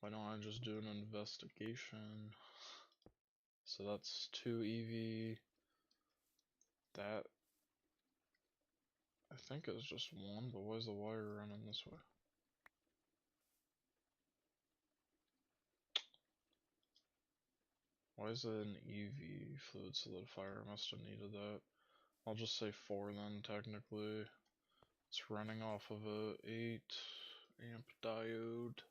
Why don't I just do an investigation? So that's 2 EV. That I think is just one, but why is the wire running this way? Why is it an EV fluid solidifier? I must have needed that. I'll just say 4 then, technically. It's running off of a 8 amp diode.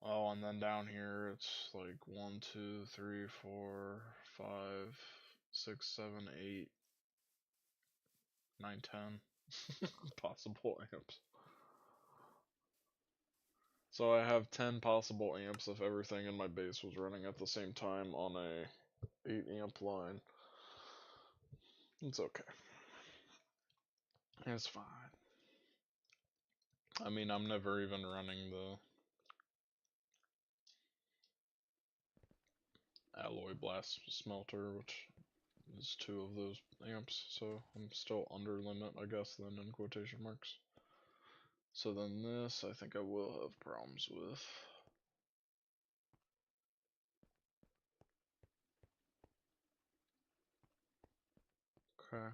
Oh, and then down here it's like 1, 2, 3, 4, 5, 6, 7, 8, 9, 10 possible amps. So I have 10 possible amps if everything in my base was running at the same time on a 8 amp line. It's okay. It's fine. I mean, I'm never even running the alloy blast smelter, which is 2 of those amps, so I'm still under limit, I guess, then in quotation marks. So then this, I think I will have problems with. Okay.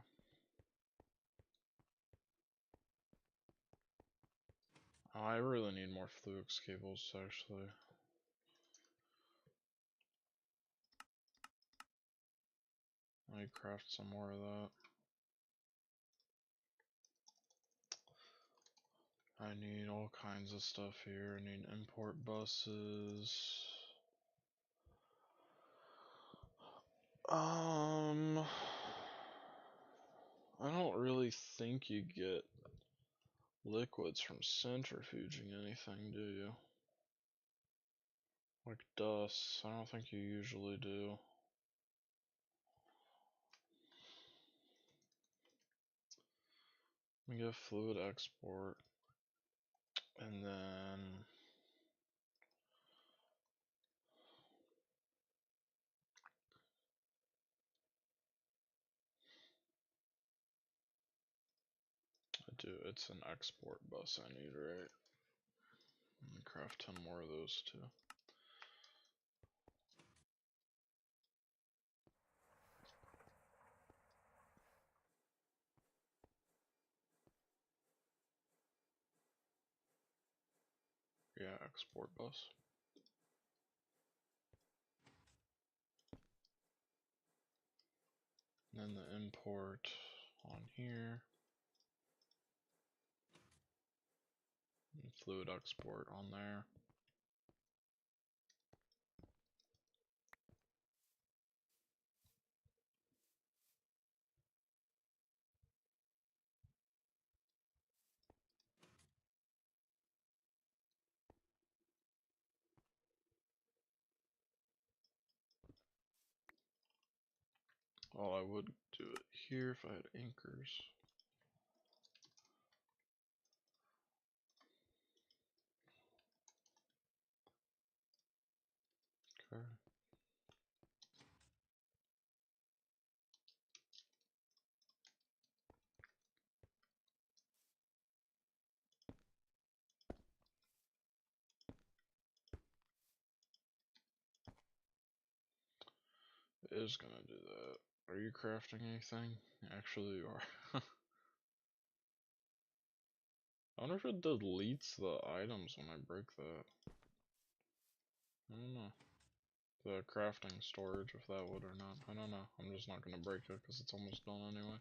I really need more Fluix cables, actually. I craft some more of that. I need all kinds of stuff here. I need import buses. I don't really think you get liquids from centrifuging anything, do you? Like dust, I don't think you usually do. We get fluid export, and then it's an export bus I need, right? Let me craft 10 more of those too. Yeah, export bus. And then the import on here. And fluid export on there. Well, I would do it here if I had anchors. Okay. It is gonna do that. Are you crafting anything? Actually, you are. I wonder if it deletes the items when I break that. I don't know. The crafting storage, if that would or not. I don't know. I'm just not gonna break it because it's almost done anyway.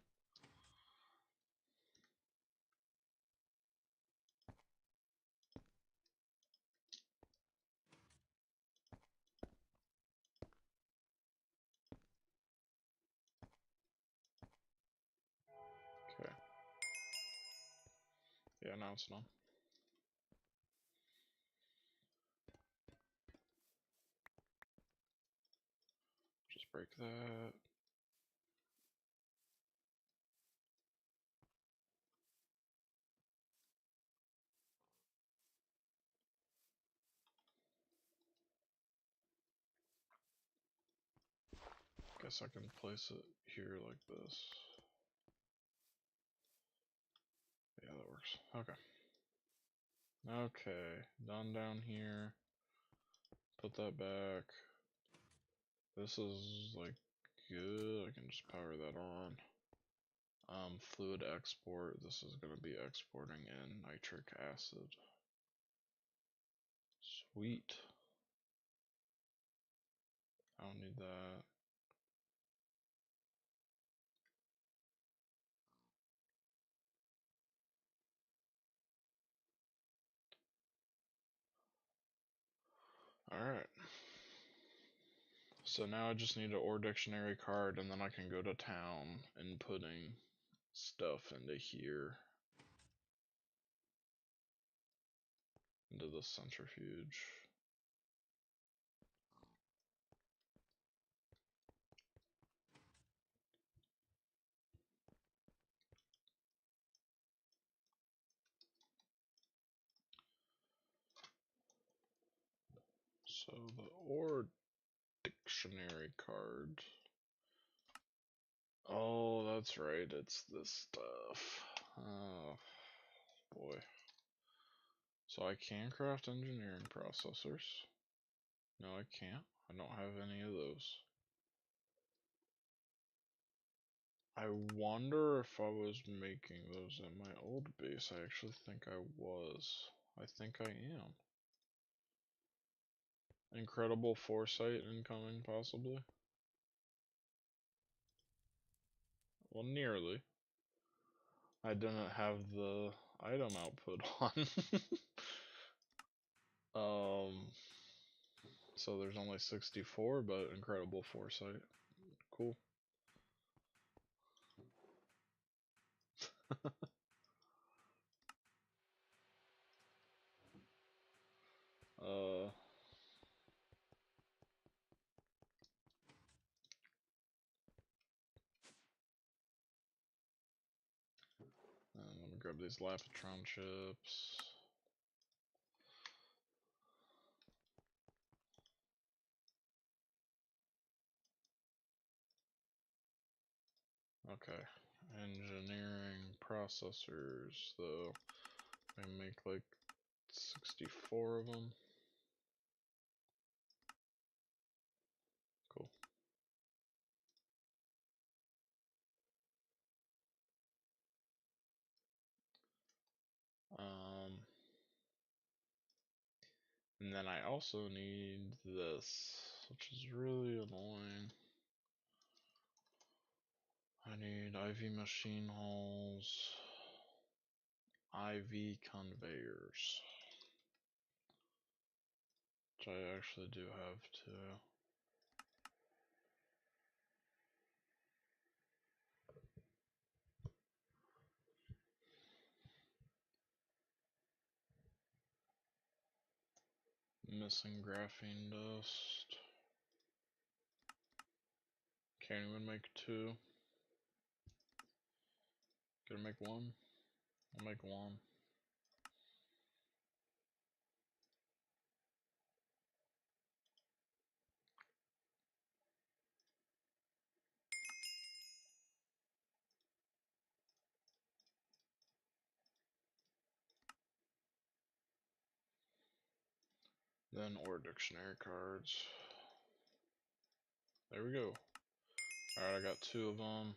Okay. Yeah, now it's done. Just break that. Guess I can place it here like this. Yeah, that works. Okay. Okay, done down here. Put that back. This is like good. I can just power that on. Fluid export. This is gonna be exporting in nitric acid. Sweet. I don't need that. Alright. So now I just need an ore dictionary card and then I can go to town and putting stuff into here. Into the centrifuge. So the ore dictionary card. Oh, that's right, it's this stuff. Oh, boy. So I can craft engineering processors. No, I can't. I don't have any of those. I wonder if I was making those at my old base. I actually think I was. I think I am. Incredible foresight incoming, possibly. Well, nearly. I didn't have the item output on. So there's only 64, but incredible foresight. cool. uh, and let me grab these Lapatron chips. Okay, engineering processors, though. I make like 64 of them. Cool. And then I also need this, which is really annoying. I need IV machine halls, IV conveyors, which I actually do have too. Missing graphene dust. Can't even make 2. Gonna make 1. I'll make 1. Then ore dictionary cards. There we go. Alright, I got 2 of them.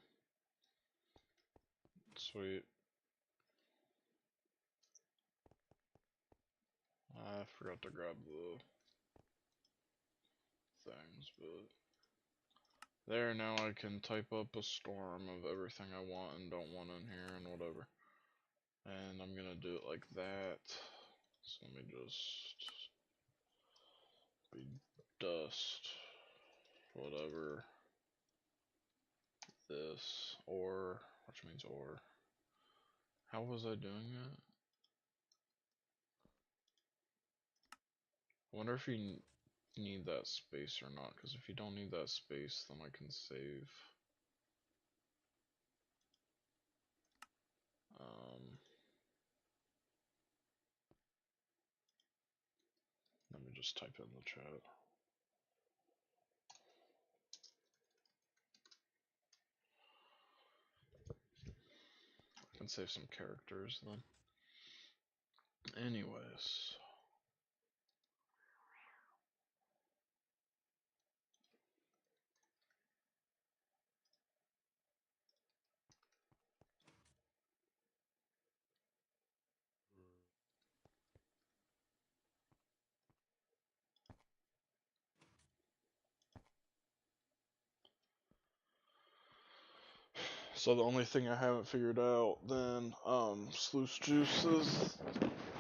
Sweet. I forgot to grab the things, but there, now I can type up a storm of everything I want and don't want in here and whatever. And I'm gonna do it like that. So let me just be dust, whatever, this, or, which means or. How was I doing that? I wonder if you need that space or not, because if you don't need that space, then I can save. Let me just type in the chat. I can save some characters then. Anyways. So the only thing I haven't figured out then, sluice juices,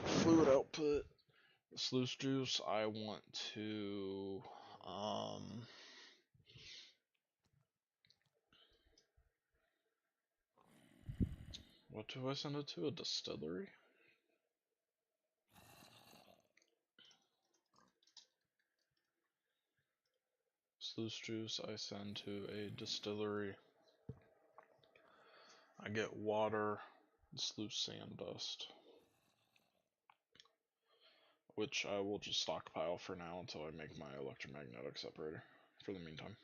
fluid output. Sluice juice, I want to, what do I send it to? A distillery? Sluice juice I send to a distillery. I get water and sluice sand dust, which I will just stockpile for now until I make my electromagnetic separator for the meantime.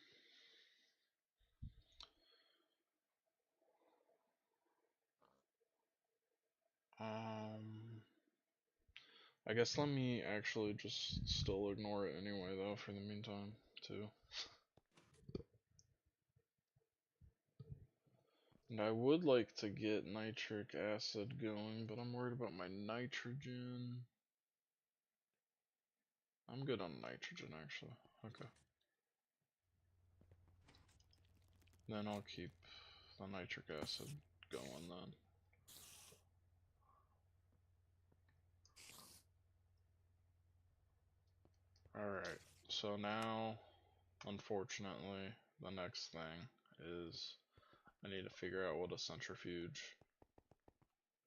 I guess let me actually just still ignore it anyway though for the meantime too. And I would like to get nitric acid going, but I'm worried about my nitrogen. I'm good on nitrogen actually. Okay. Then I'll keep the nitric acid going then. Alright, so now, unfortunately, the next thing is I need to figure out what a centrifuge.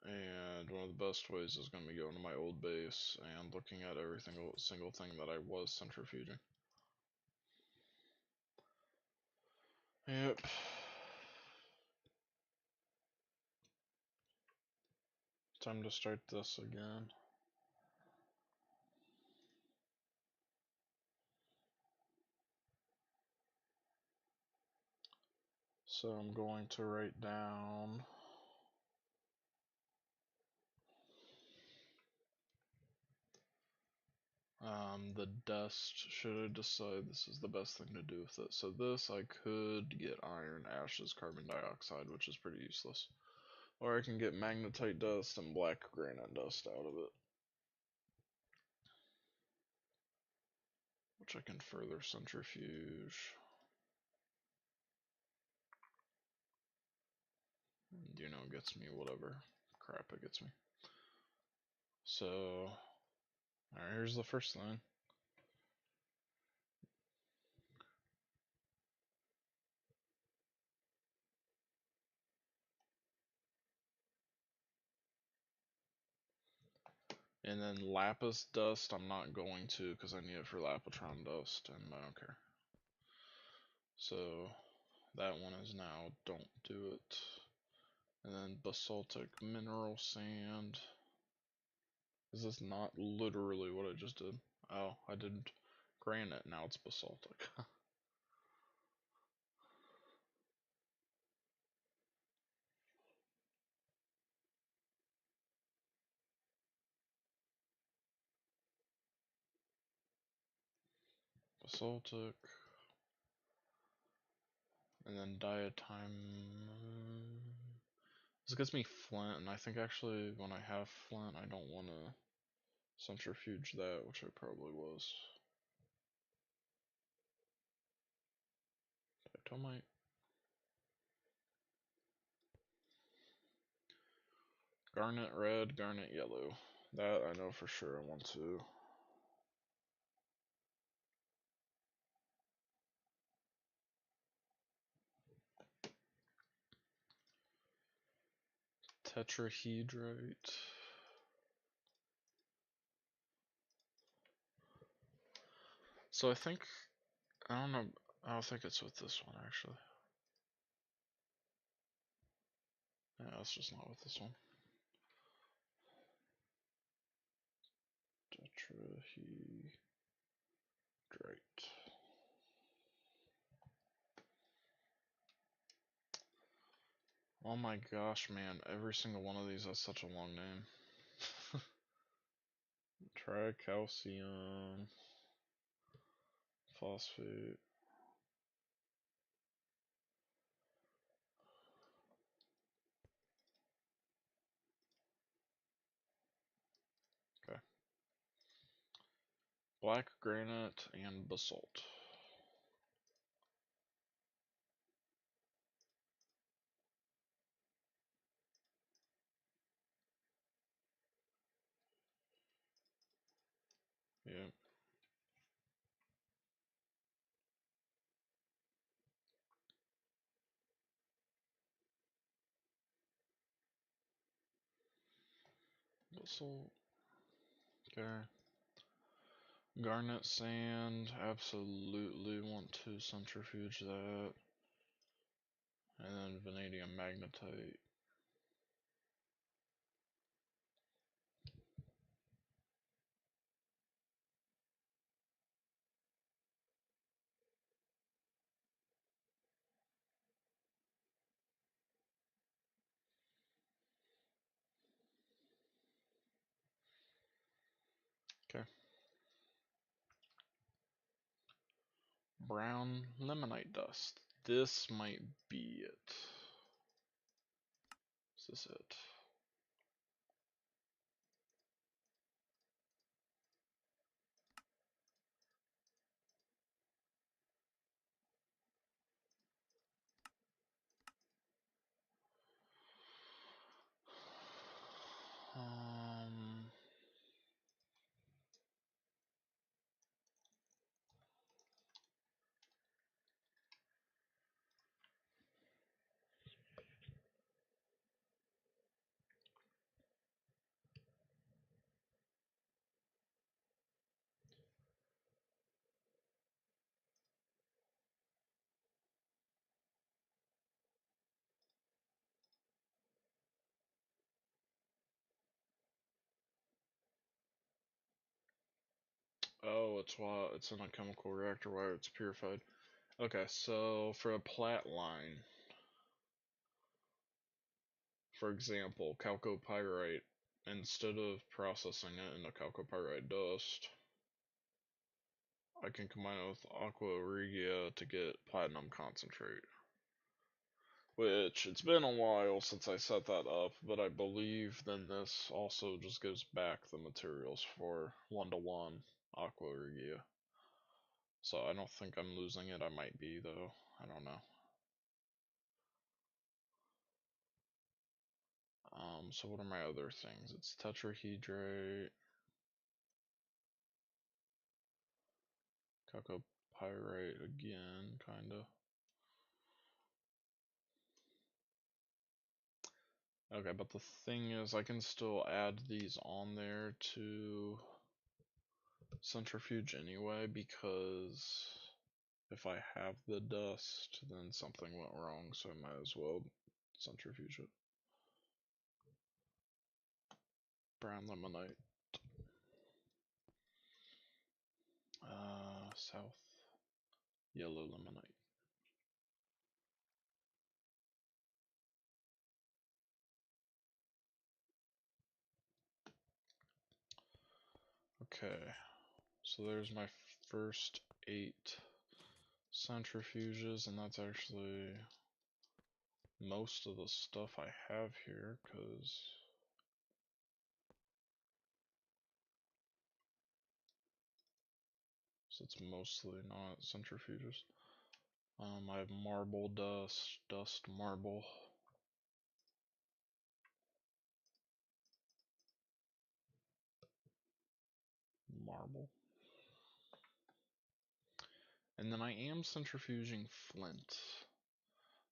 And one of the best ways is going to be going to my old base and looking at every single thing that I was centrifuging. Yep. Time to start this again. So I'm going to write down the dust, should I decide this is the best thing to do with it. So this, I could get iron, ashes, carbon dioxide, which is pretty useless. Or I can get magnetite dust and black granite dust out of it, which I can further centrifuge. And, you know, gets me whatever crap it gets me. So, alright, here's the first line. And then lapis dust, I'm not going to because I need it for lapotron dust, and I don't care. So that one is now don't do it. And then basaltic mineral sand. Is this not literally what I just did? Oh, I did granite, now it's basaltic. Basaltic. And then diatime. This gets me flint, and I think actually when I have flint, I don't want to centrifuge that, which I probably was. Diatomite. Garnet red, garnet yellow. That I know for sure I want to. Tetrahedrite. So I think, I don't know, I don't think it's with this one actually. Yeah, it's just not with this one. Tetrahedrite. Oh my gosh, man, every single one of these has such a long name. Tricalcium. Phosphate. Okay. Black granite and basalt. Yeah. Basalt. Okay. Garnet sand. Absolutely want to centrifuge that. And then vanadium magnetite. Okay. Brown limonite dust. This might be it. Is this it? Um, Oh, it's why it's in a chemical reactor where it's purified. Okay, so for a plat line, for example, chalcopyrite, instead of processing it into chalcopyrite dust, I can combine it with aqua regia to get platinum concentrate. Which, it's been a while since I set that up, but I believe then this also just gives back the materials for 1-to-1 aqua regia. So I don't think I'm losing it. I might be, though. I don't know. So what are my other things? It's tetrahydrate, chalcopyrite again, kinda. Okay, but the thing is, I can still add these on there to centrifuge anyway, because if I have the dust, then something went wrong, so I might as well centrifuge it. Brown limonite. South yellow limonite. Okay, so there's my first 8 centrifuges, and that's actually most of the stuff I have here, because so it's mostly not centrifuges. I have marble dust, marble. Marble. And then I am centrifuging flint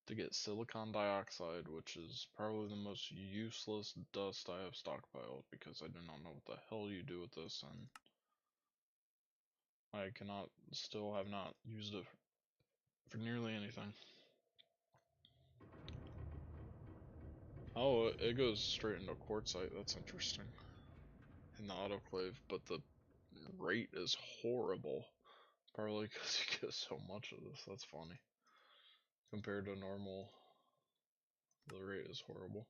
to get silicon dioxide, which is probably the most useless dust I have stockpiled, because I do not know what the hell you do with this, and I still have not used it for nearly anything. Oh, it goes straight into quartzite. That's interesting. In the autoclave, but the rate is horrible. Probably because you get so much of this. That's funny. Compared to normal, the rate is horrible.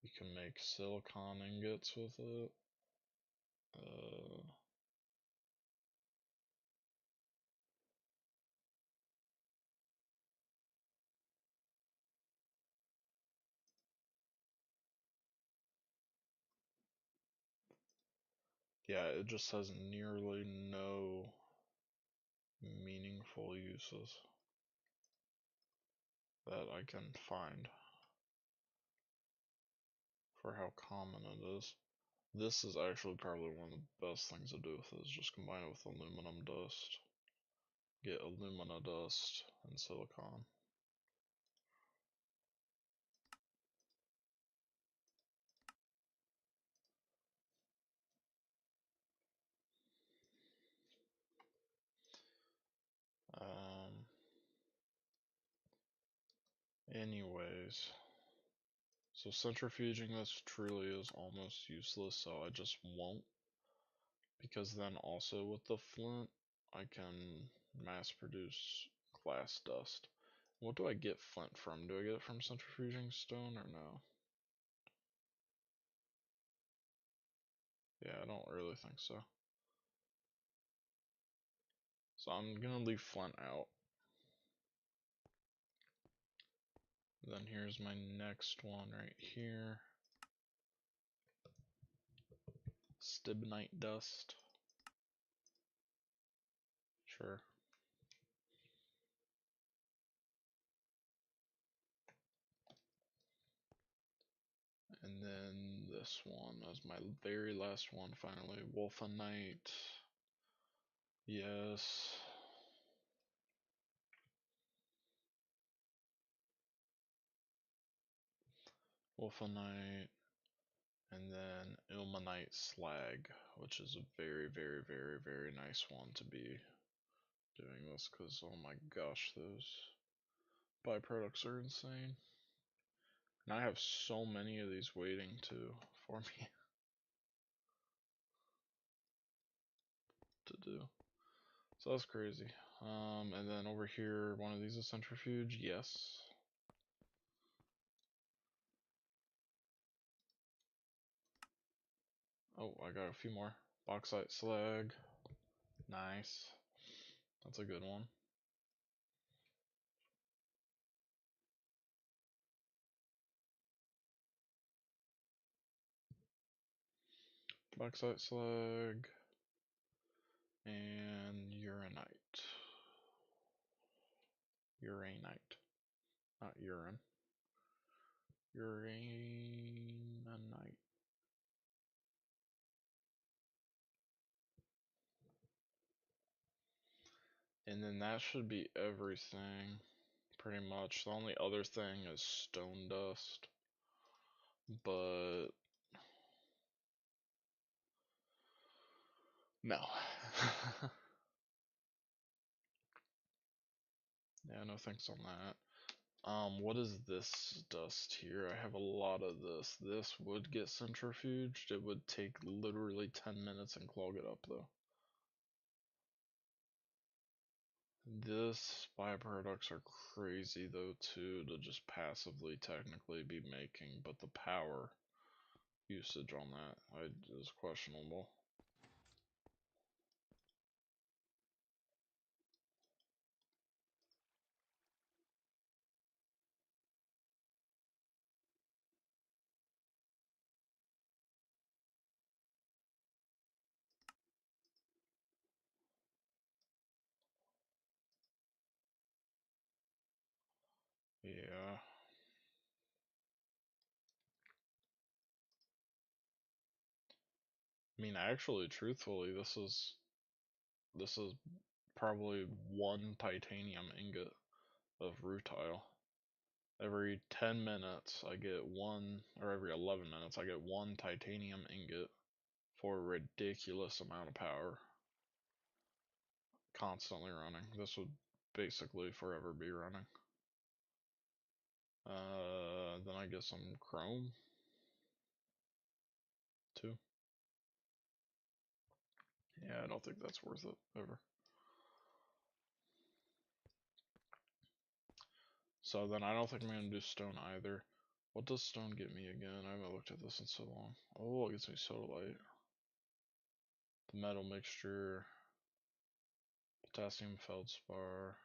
You can make silicon ingots with it. Yeah, it just has nearly no meaningful uses that I can find for how common it is. This is actually probably one of the best things to do with it, is just combine it with aluminum dust. Get alumina dust and silicon. Anyways, so centrifuging this truly is almost useless, so I just won't, because then also with the flint, I can mass produce glass dust. What do I get flint from? Do I get it from centrifuging stone or no? Yeah, I don't really think so. So I'm gonna leave flint out. Then here's my next one right here. Stibnite dust. Sure. And then this one is my very last one finally. Wolfenite. Yes. Wolfenite. And then ilmenite slag, which is a very, very, very, very nice one to be doing this, because oh my gosh, those byproducts are insane. And I have so many of these waiting for me to do. So that's crazy. And then over here, one of these is centrifuge, yes. Oh, I got a few more. Bauxite slag, nice. That's a good one. Bauxite slag and uranite. Uranite, not urine. Uranite. And then that should be everything, pretty much. The only other thing is stone dust, but no. Yeah, no thanks on that. What is this dust here? I have a lot of this. This would get centrifuged. It would take literally 10 minutes and clog it up though. This byproducts are crazy though too to just passively technically be making, but the power usage on that is questionable. Yeah. I mean, actually, truthfully, this is probably one titanium ingot of rutile. Every 10 minutes, I get one, or every 11 minutes, I get one titanium ingot for a ridiculous amount of power. Constantly running. This would basically forever be running. Then I get some chrome too. Yeah, I don't think that's worth it ever. So then I don't think I'm gonna do stone either. What does stone get me again? I haven't looked at this in so long. Oh, it gets me sodalite. The metal mixture, potassium feldspar.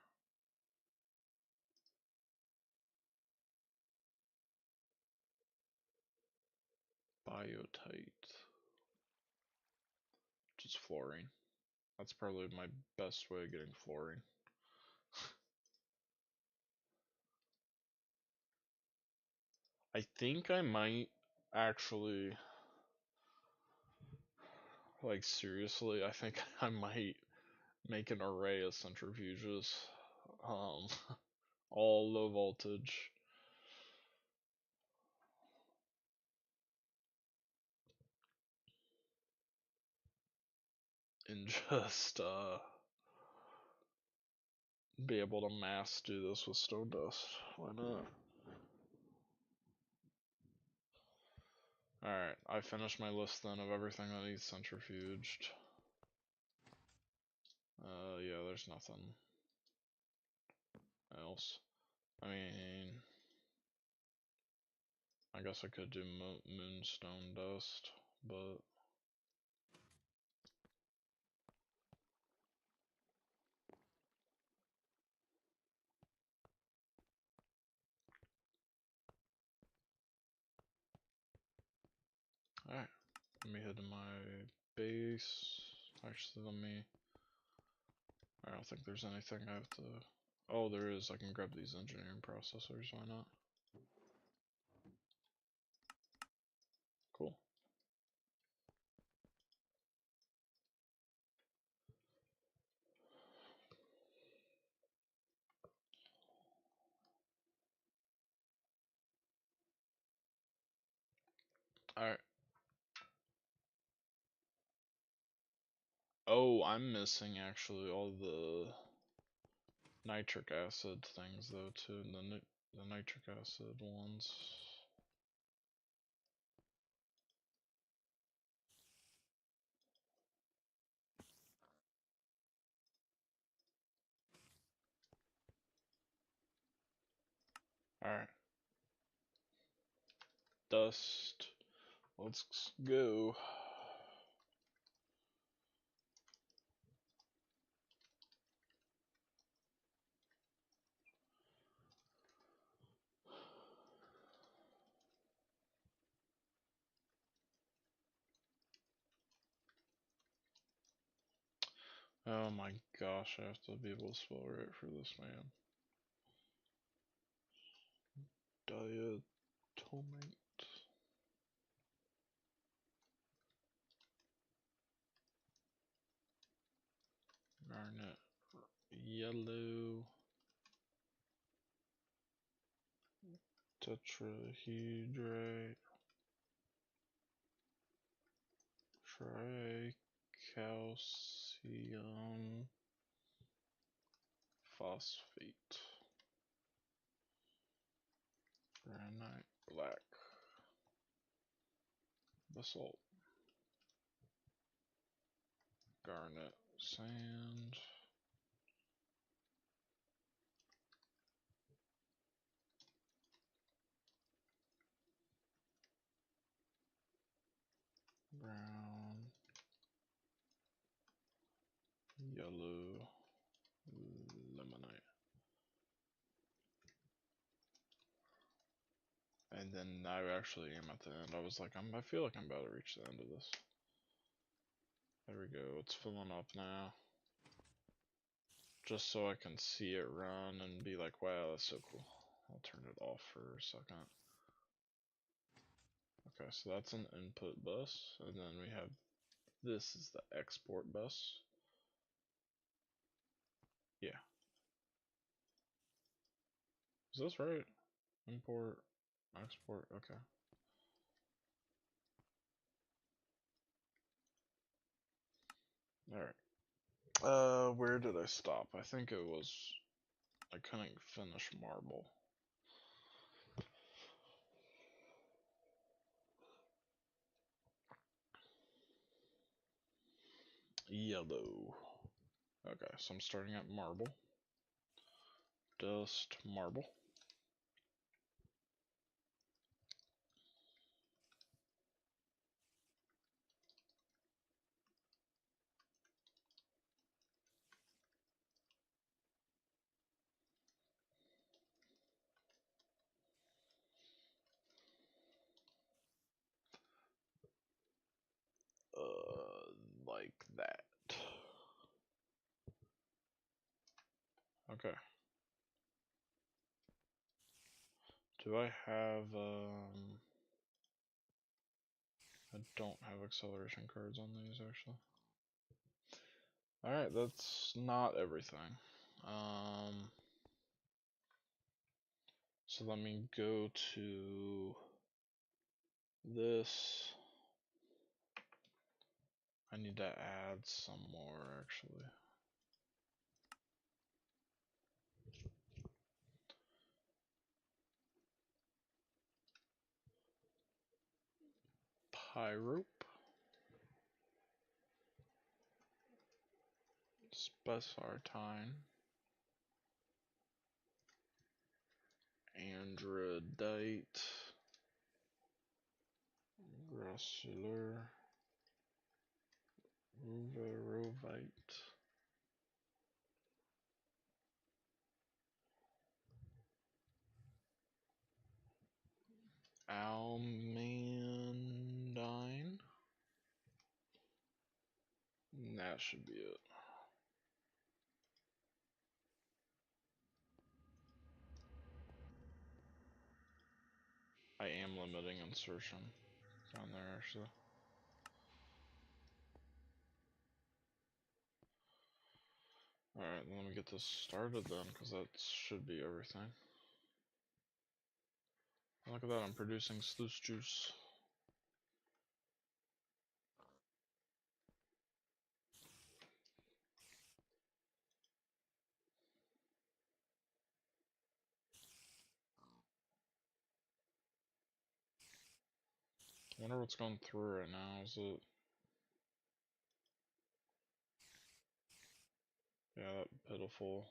Biotite, which is fluorine. That's probably my best way of getting fluorine. I think I might actually, like seriously, I think I might make an array of centrifuges. Um, all low voltage. And just be able to mass do this with stone dust. Why not? Alright, I finished my list then of everything that needs centrifuged. Yeah, there's nothing else. I mean, I guess I could do moonstone dust, but alright, let me head to my base. Actually, I don't think there's anything I have to. Oh, there is. I can grab these engineering processors. Why not? Cool. Alright. Oh, I'm missing actually all the nitric acid things though too. The nitric acid ones. Alright. Dust. Let's go. Oh my gosh, I have to be able to spell right for this man. Diatomate. Garnet. Yellow. Tetrahedrite. Tricalcium phosphate. Granite black. Basalt. Garnet sand. Brown. Yellow. Limonite. And then I actually am at the end. I was like, I feel like I'm about to reach the end of this. There we go. It's filling up now. Just so I can see it run and be like, wow, that's so cool. I'll turn it off for a second. Okay, so that's an input bus. And then we have, this is the export bus. Yeah. Is this right? Import, export, okay. Alright. Where did I stop? I think it was, I couldn't finish marble. Yellow. Okay, so I'm starting at marble. Dust, marble. Like that. Okay. Do I have, I don't have acceleration cards on these, actually. Alright, that's not everything. So let me go to this. I need to add some more, actually. Pyrope. Spessartine. Androdite. Grossular. Ruverovite. Almandine. And that should be it. I am limiting insertion down there, actually. Alright, let me get this started then, because that should be everything. Look at that, I'm producing sluice juice. I wonder what's going through right now. Is it... Yeah, that pitiful.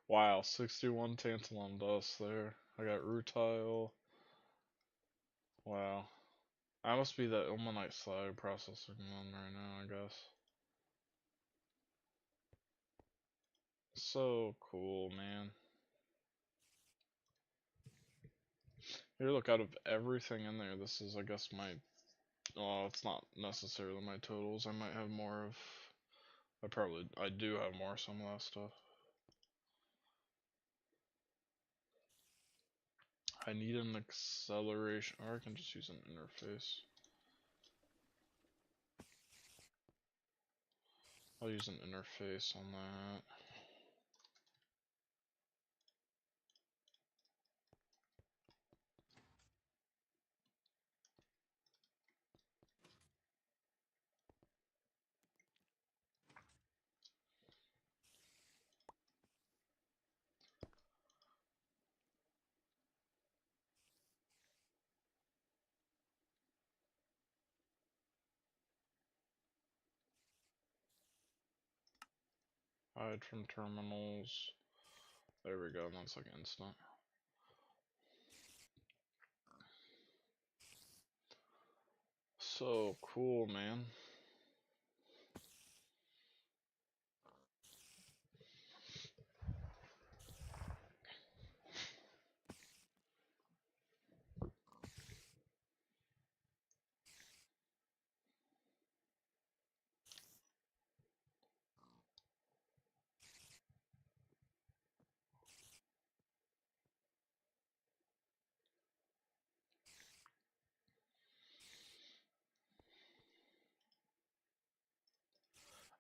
Wow, 61 tantalum dust there. I got rutile. Wow. I must be that ilmenite slag processing one right now, I guess. So cool, man. Here, look, out of everything in there, this is, I guess, my... Oh, it's not necessarily my totals. I might have more of... I do have more of some of that stuff. I need an acceleration, or I can just use an interface. I'll use an interface on that. Hide from terminals. There we go, that's like instant. So cool, man.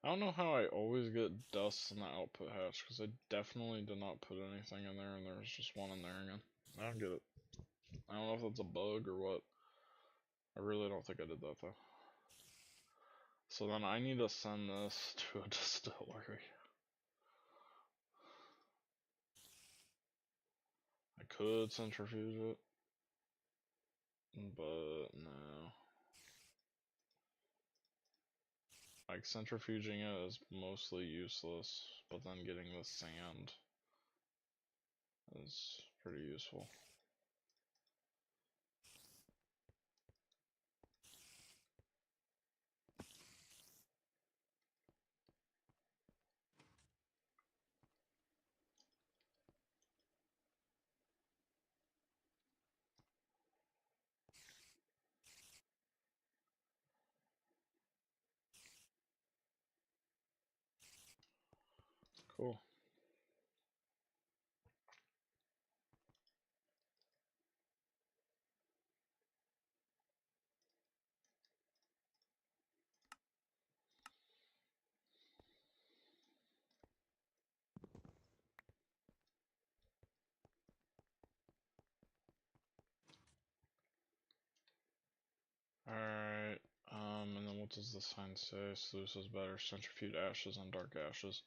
I don't know how I always get dust in the output hatch, because I definitely did not put anything in there, and there's just one in there again. I don't get it. I don't know if that's a bug or what. I really don't think I did that, though. So then I need to send this to a distillery. I could centrifuge it, but no. Like, centrifuging it is mostly useless, but then getting the sand is pretty useful. Cool. Alright, and then what does the sign say? Sluice is better, centrifuge ashes and dark ashes.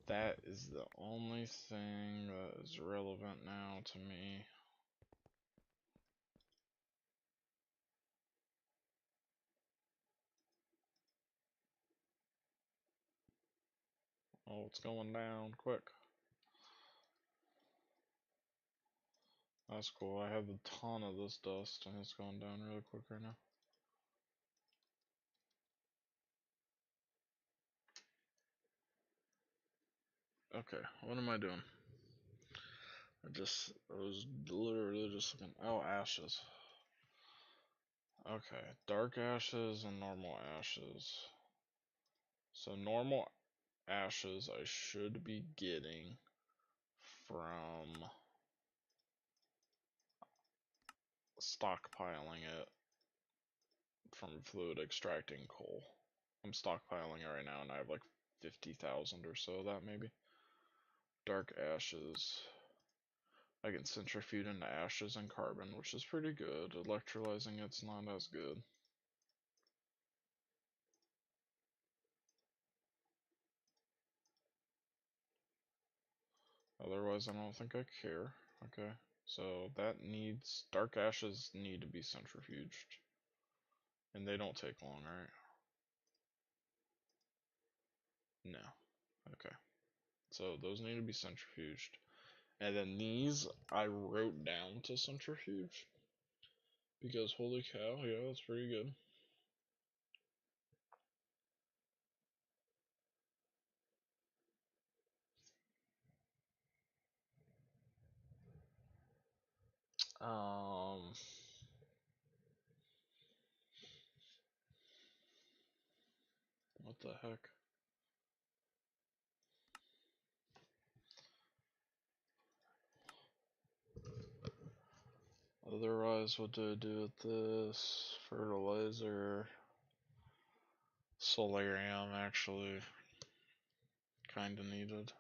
That is the only thing that is relevant now to me. Oh, it's going down, quick. That's cool, I have a ton of this dust and it's going down really quick right now. Okay, what am I doing? I was literally just looking, oh, ashes. Okay, dark ashes and normal ashes. So normal ashes I should be getting from stockpiling it from fluid extracting coal. I'm stockpiling it right now and I have like 50,000 or so of that maybe. Dark ashes. I can centrifuge into ashes and carbon, which is pretty good. Electrolyzing it's not as good. Otherwise I don't think I care. Okay. So that needs, dark ashes need to be centrifuged. And they don't take long, right? No. Okay. So those need to be centrifuged. And then these I wrote down to centrifuge because holy cow, yeah, that's pretty good. Um, what the heck? Otherwise, what do I do with this? Fertilizer. Solarium, actually. Kinda needed.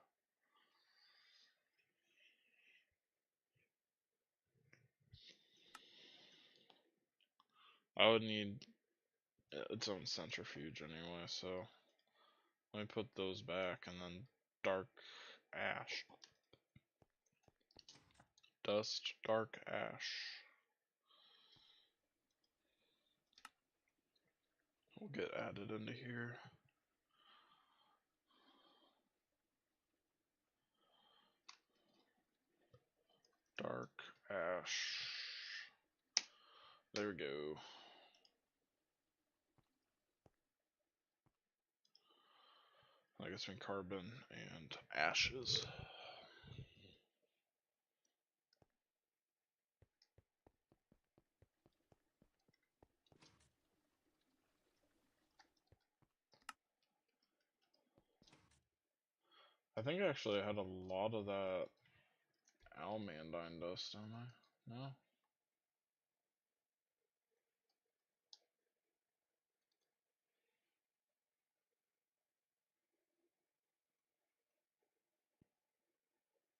I would need its own centrifuge anyway, so let me put those back, and then dark ash. Dust, dark ash. Will get added into here. Dark ash. There we go. I guess between carbon and ashes. I think actually I had a lot of that almandine dust, don't I? No?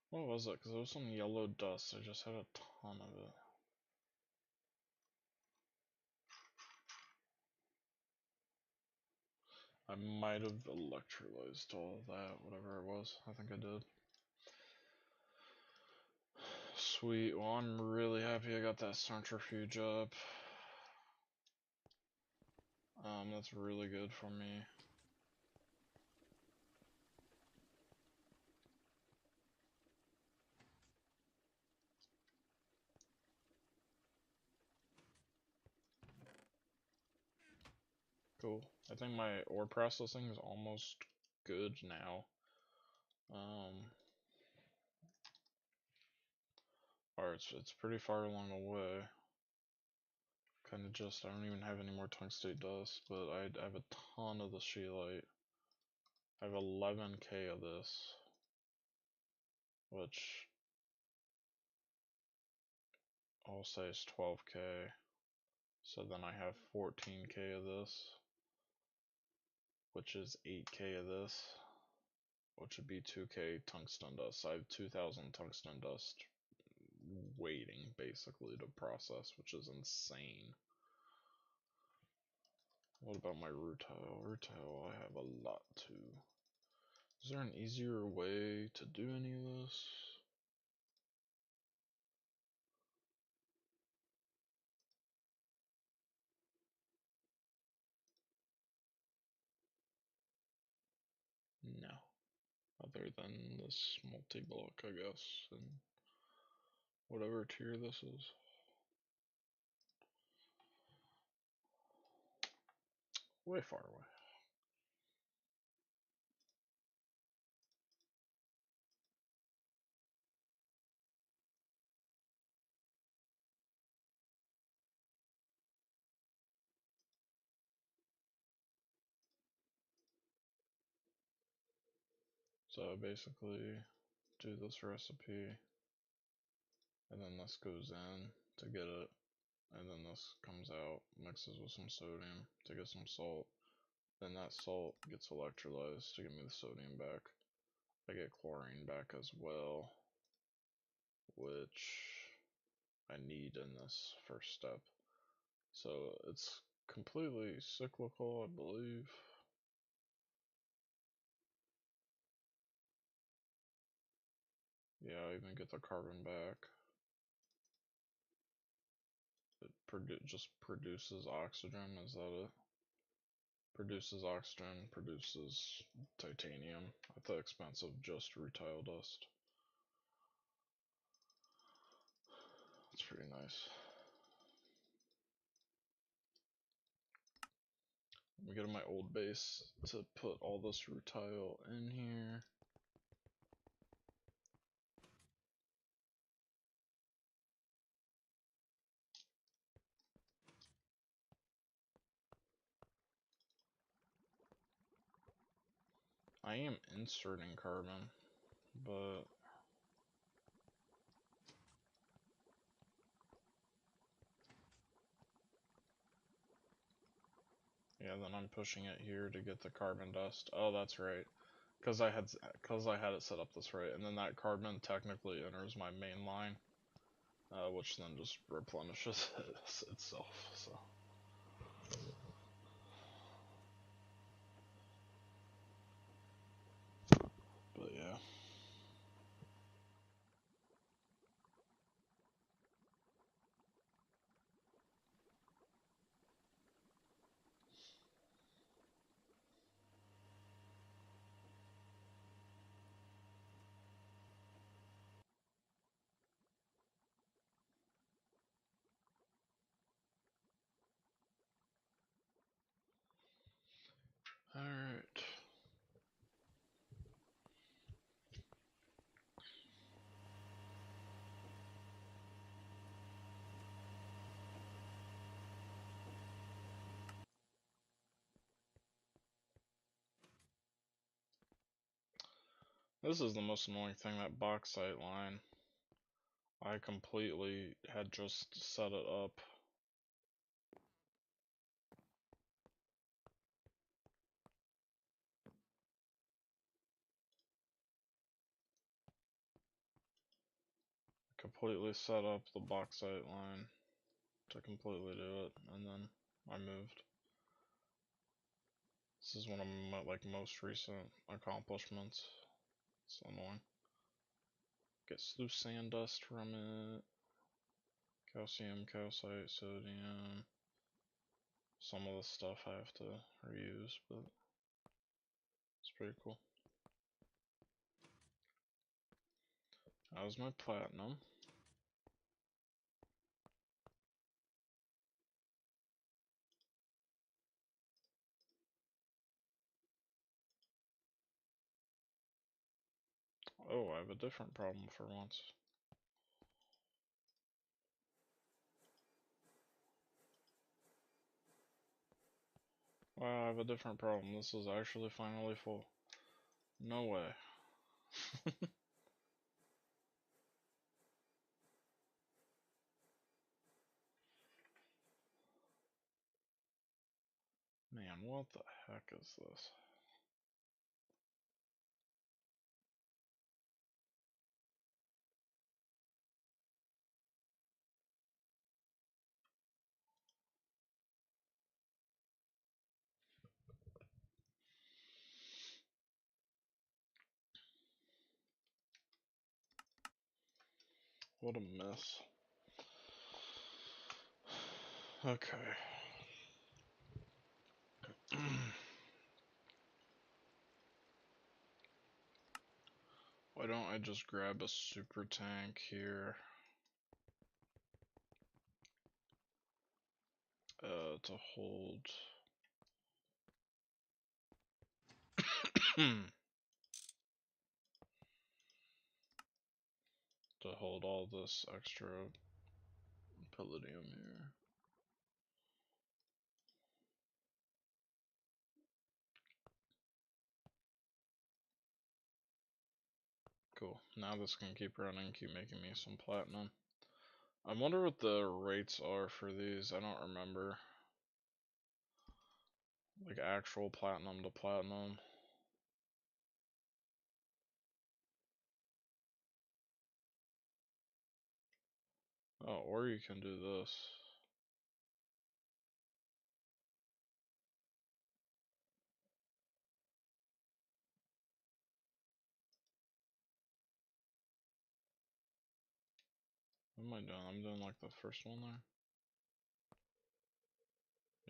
What was it? Because there was some yellow dust. I just had a ton of it. I might have electrolyzed all of that, whatever it was. I think I did. Sweet. Well, I'm really happy I got that centrifuge up. That's really good for me. Cool. I think my ore processing is almost good now. Or it's pretty far along the way. Kind of just, I don't even have any more tungstate dust, but I have a ton of the scheelite. I have 11k of this, which I'll say is 12k. So then I have 14k of this, which is 8k of this, which would be 2k tungsten dust. So I have 2000 tungsten dust waiting basically to process, which is insane. What about my rutile? Rutile, I have a lot too. Is there an easier way to do any of this? No. Other than this multi-block, I guess, and whatever tier this is. Way far away. So I basically do this recipe, and then this goes in to get it, and then this comes out, mixes with some sodium to get some salt, then that salt gets electrolyzed to give me the sodium back. I get chlorine back as well, which I need in this first step. So it's completely cyclical, I believe. Yeah, I even get the carbon back. It just produces oxygen, is that it? Produces oxygen, produces titanium at the expense of just rutile dust. It's pretty nice. Let me go to my old base to put all this rutile in here. I am inserting carbon, but yeah, then I'm pushing it here to get the carbon dust. Oh, that's right. Because I had it set up this way, and then that carbon technically enters my main line, which then just replenishes itself. So, but yeah. All right. This is the most annoying thing, that bauxite line. I completely had just set it up. Completely set up the bauxite line to completely do it, and then I moved. This is one of my most recent accomplishments. It's annoying. Gets loose sand dust from it. Calcium, calcite, sodium. Some of the stuff I have to reuse, but it's pretty cool. That was my platinum. Oh, I have a different problem for once. Wow, I have a different problem. This is actually finally full. No way. Man, what the heck is this? What a mess. Okay. Why don't I just grab a super tank here to hold to hold all this extra palladium here. Cool. Now this can keep running, keep making me some platinum. I wonder what the rates are for these. I don't remember. Like actual platinum to platinum. Oh, or you can do this. What am I doing? I'm doing like the first one there.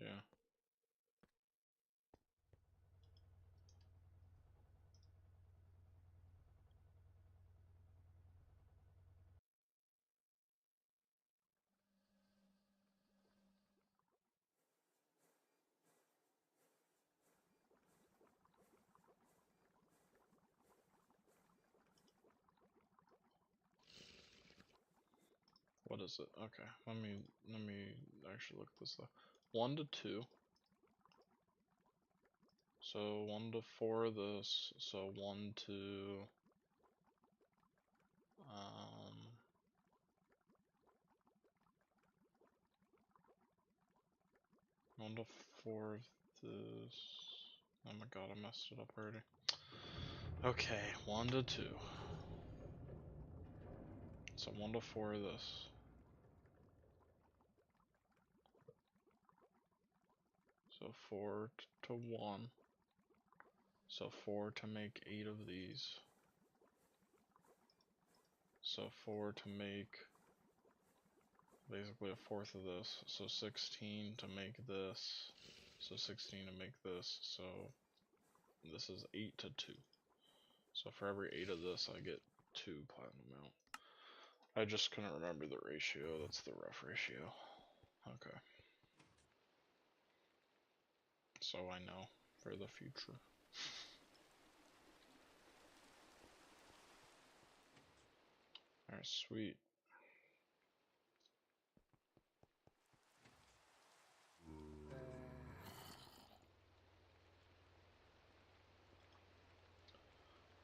Yeah. what is it? Okay, let me actually look this up. 1 to 2. So 1 to 4 of this. So 1 to 1 to 4 of this. Oh my god, I messed it up already. Okay, 1 to 2. So 1 to 4 of this. So 4 to 1. So 4 to make 8 of these. So 4 to make basically a fourth of this. So 16 to make this. So 16 to make this. So this is 8 to 2. So for every 8 of this, I get 2 platinum out. I just couldn't remember the ratio. That's the rough ratio. Okay. So I know for the future. Alright, sweet.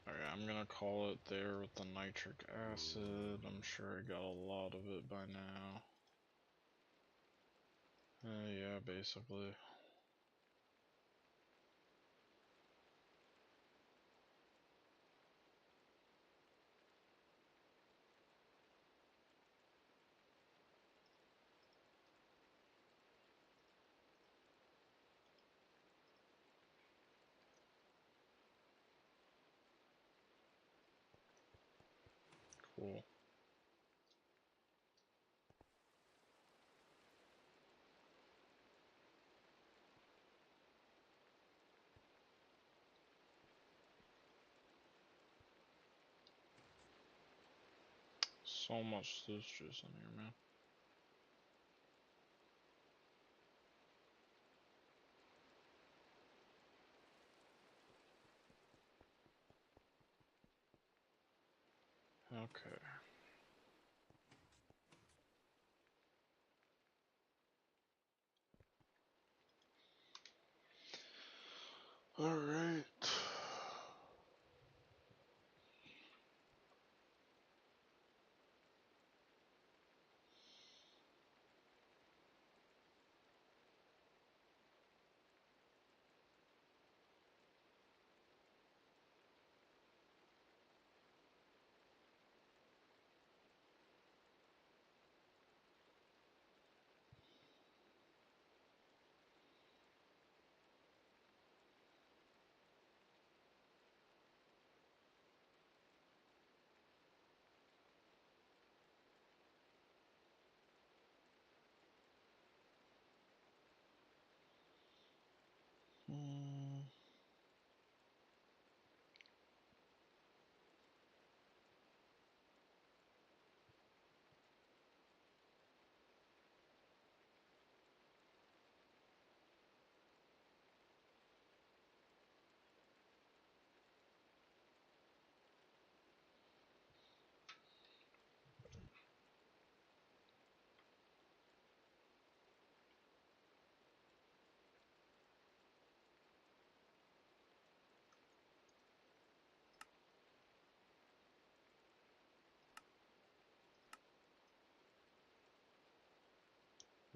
Alright, I'm gonna call it there with the nitric acid. I'm sure I got a lot of it by now. Yeah, basically. Cool. So much loose juice in here, man. Okay. Alright.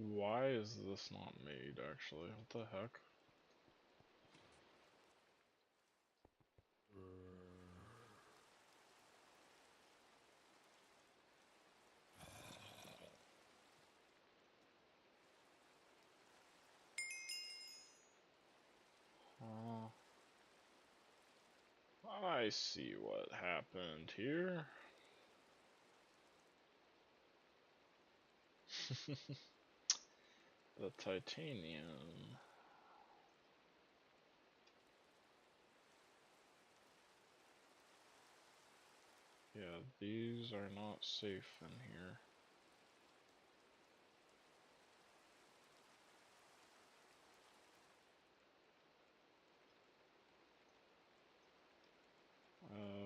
Why is this not made, actually? What the heck? I see what happened here. The titanium. Yeah, these are not safe in here.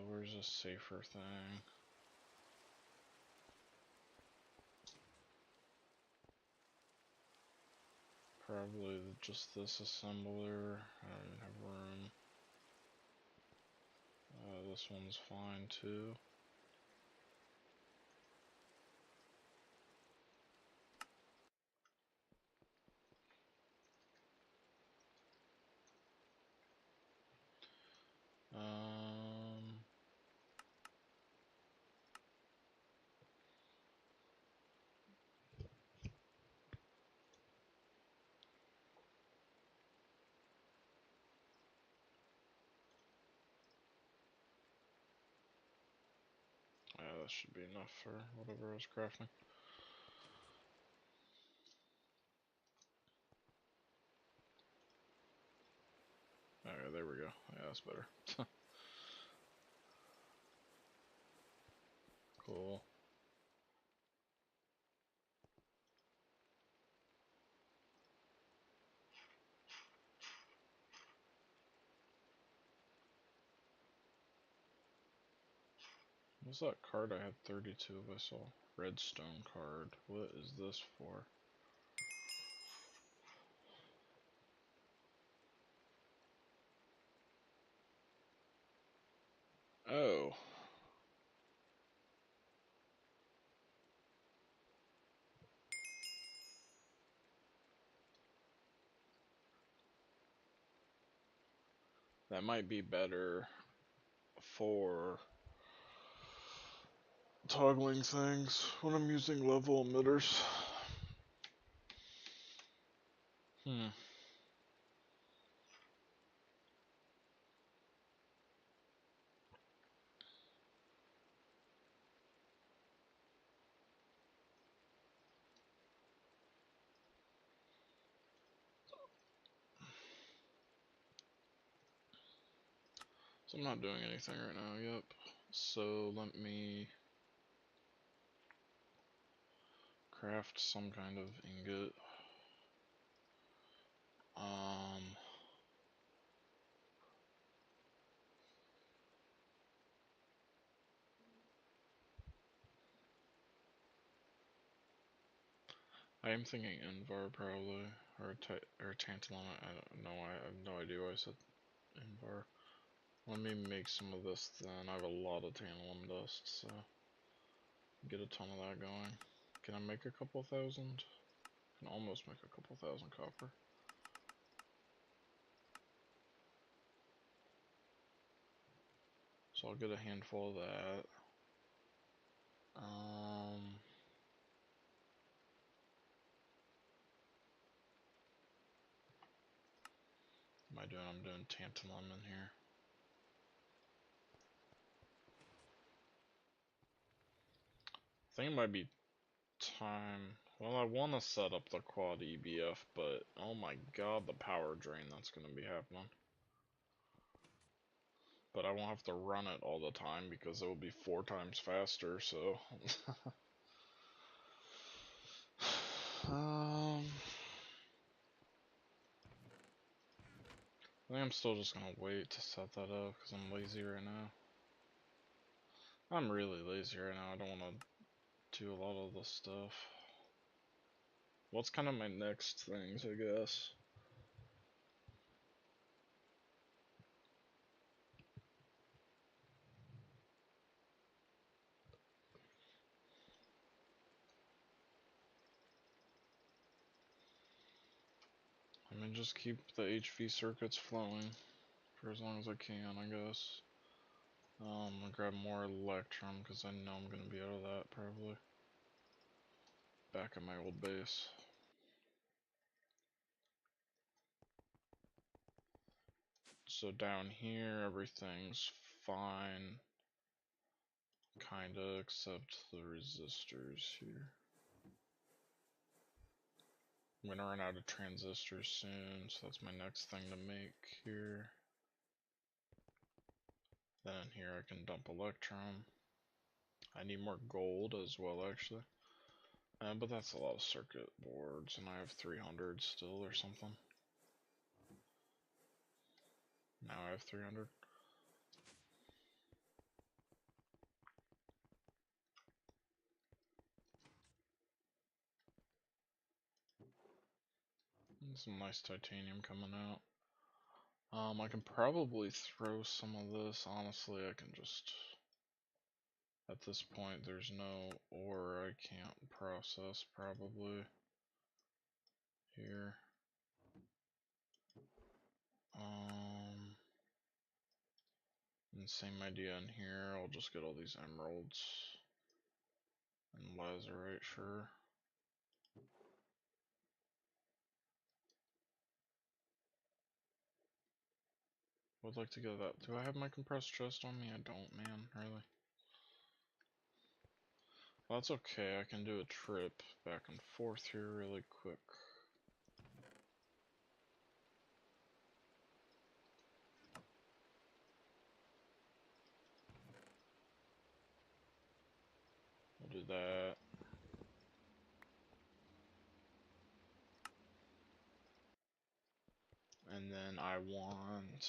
Where's a safer thing? Probably just this assembler. I don't even have room. This one's fine too. Yeah, that should be enough for whatever I was crafting. Okay, there we go. Yeah, that's better. Cool. What's that card I had 32 of? I saw redstone card. What is this for? Oh. That might be better for toggling things when I'm using level emitters. So I'm not doing anything right now, yep. So let me craft some kind of ingot. I am thinking Invar probably, or Tantalum. I don't know. I have no idea why I said Invar. Let me make some of this then. I have a lot of tantalum dust, so get a ton of that going. Can I make a couple thousand? Can almost make a couple thousand copper. So I'll get a handful of that. What am I doing? I'm doing tantalum in here. I think it might be time. Well, I want to set up the quad EBF, but oh my god, the power drain that's going to be happening. But I won't have to run it all the time because it will be 4 times faster, so. I think I'm still just gonna wait to set that up because I'm lazy right now. I'm really lazy right now. I don't want to do a lot of this stuff. What's kind of my next things, I guess? I mean, just keep the HV circuits flowing for as long as I can, I guess. I'm gonna grab more Electrum because I know I'm gonna be out of that probably. Back at my old base. So down here, everything's fine. Kinda, except the resistors here. I'm gonna run out of transistors soon, so that's my next thing to make here. Then here I can dump Electrum. I need more gold as well, actually. But that's a lot of circuit boards, and I have 300 still or something. Now I have 300. Some nice titanium coming out. I can probably throw some of this. Honestly, I can just... At this point, there's no ore I can't process, probably. Here. And same idea in here. I'll just get all these emeralds. And lazurite, sure. Would like to get that. Do I have my compressed chest on me? I don't, man. Really? Well, that's okay. I can do a trip back and forth here really quick. We'll do that. And then I want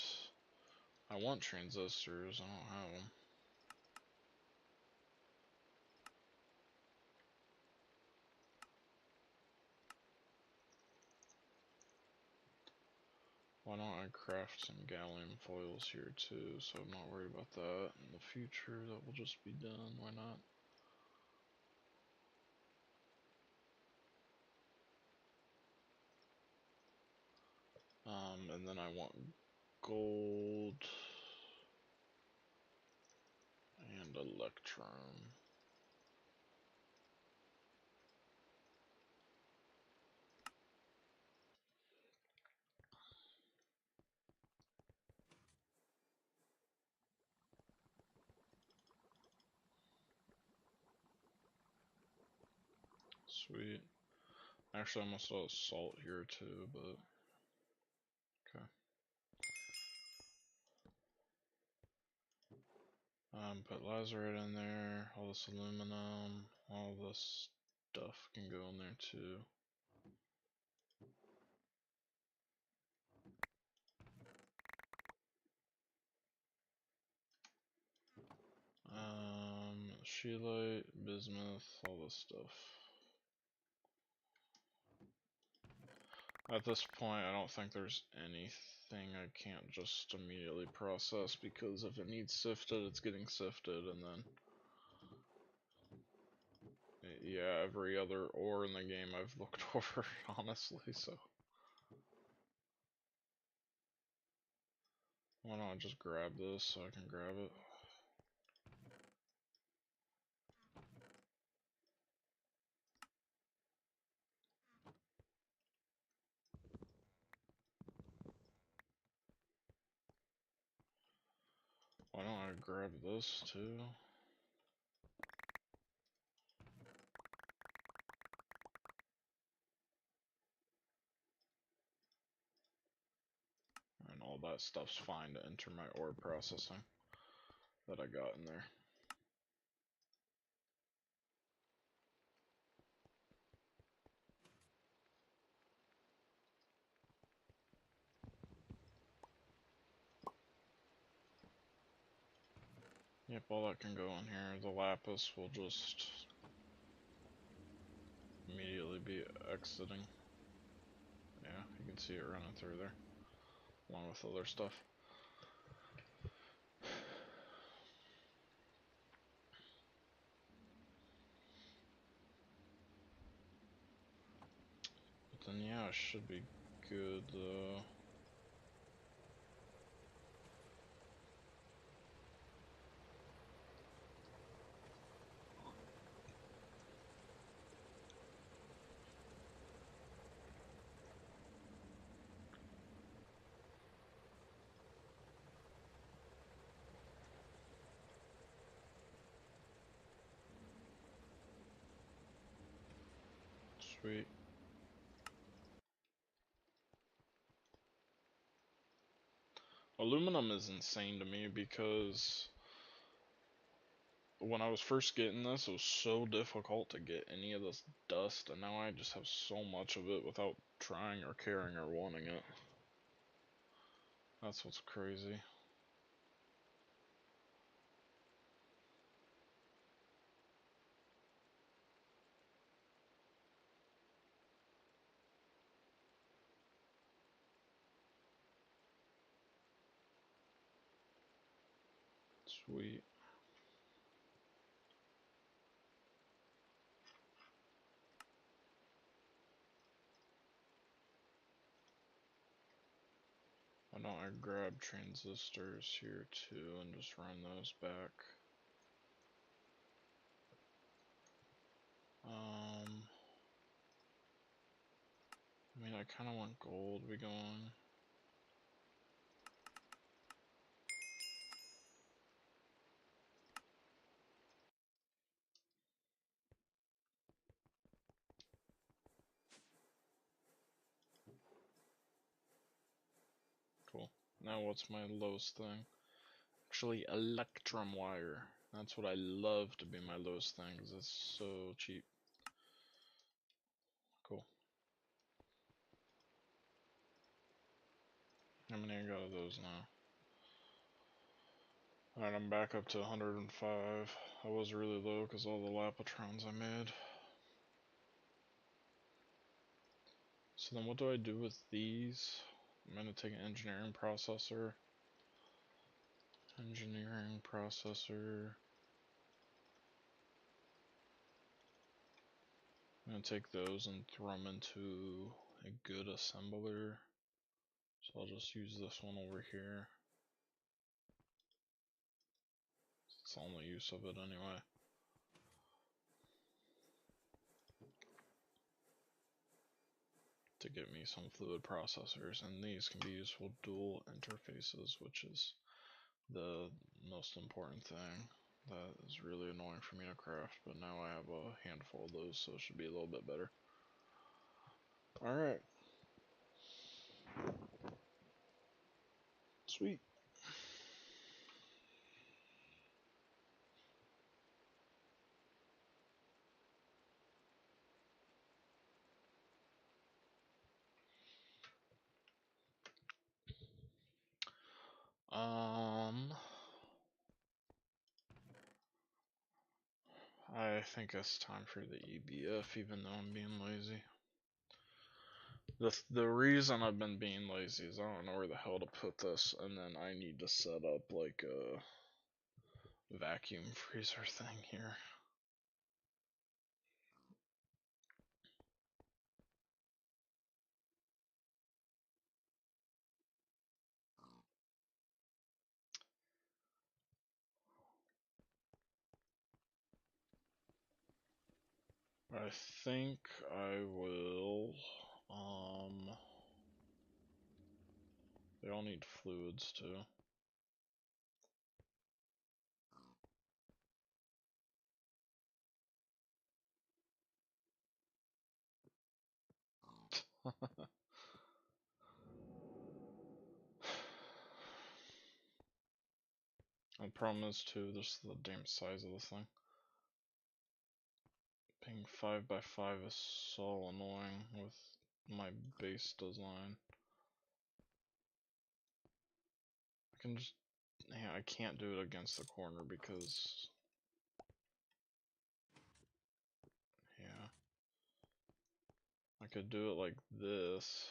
transistors. I don't have them. Why don't I craft some gallium foils here too, so I'm not worried about that in the future. That will just be done. Why not? And then I want gold and electrum. Sweet. Actually, I must have salt here too, but okay. Put lazurite in there. All this aluminum, all this stuff can go in there too. Scheelite, bismuth, all this stuff. At this point, I don't think there's anything I can't just immediately process, because if it needs sifted, it's getting sifted, and then... Yeah, every other ore in the game I've looked over, honestly, so... Why don't I just grab this so I can grab it? Why don't I grab this too? And all that stuff's fine to enter my ore processing that I got in there. Yep, all that can go in here. The lapis will just immediately be exiting. Yeah, you can see it running through there, along with other stuff. But then, yeah, it should be good. Sweet. Aluminum is insane to me because when I was first getting this, it was so difficult to get any of this dust, and now I just have so much of it without trying or caring or wanting it. That's what's crazy. Sweet. Why don't I grab transistors here too and just run those back? I mean, I kind of want gold to be going. Cool. Now what's my lowest thing? Actually, electrum wire. That's what I love to be my lowest thing because it's so cheap. Cool. How many I got of those now? Alright, I'm back up to 105. I was really low because all the Lapatrons I made. So then what do I do with these? I'm going to take an engineering processor. Engineering processor. I'm going to take those and throw them into a good assembler. So I'll just use this one over here. It's the only use of it anyway. To get me some fluid processors, and these can be used for dual interfaces, which is the most important thing. That is really annoying for me to craft, but now I have a handful of those, so it should be a little bit better. Alright. Sweet. I think it's time for the EBF, even though I'm being lazy. The reason I've been being lazy is I don't know where the hell to put this, and then I need to set up like a vacuum freezer thing here. I think I will, they all need fluids too. The problem is too, this is the damn size of this thing. Being 5x5 is so annoying with my base design. I can just, yeah, I can't do it against the corner because, yeah. I could do it like this.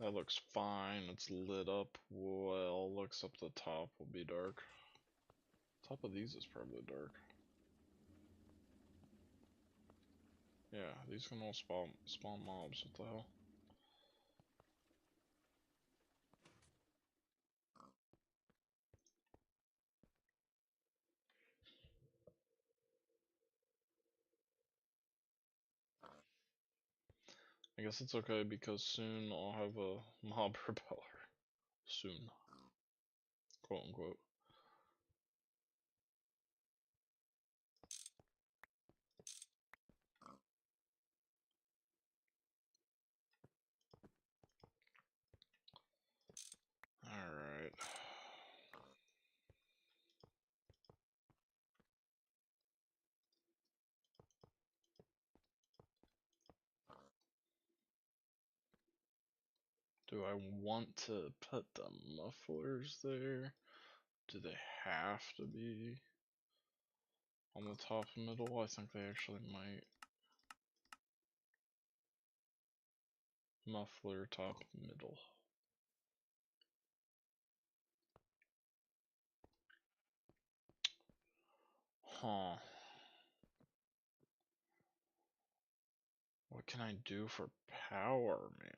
That looks fine, it's lit up well, looks up the top will be dark. Top of these is probably dark. Yeah, these can all spawn mobs, what the hell? I guess it's okay because soon I'll have a mob repeller. Soon. Quote unquote. Alright. Do I want to put the mufflers there? Do they have to be on the top and middle? I think they actually might. Muffler, top, middle. Huh. What can I do for power, man?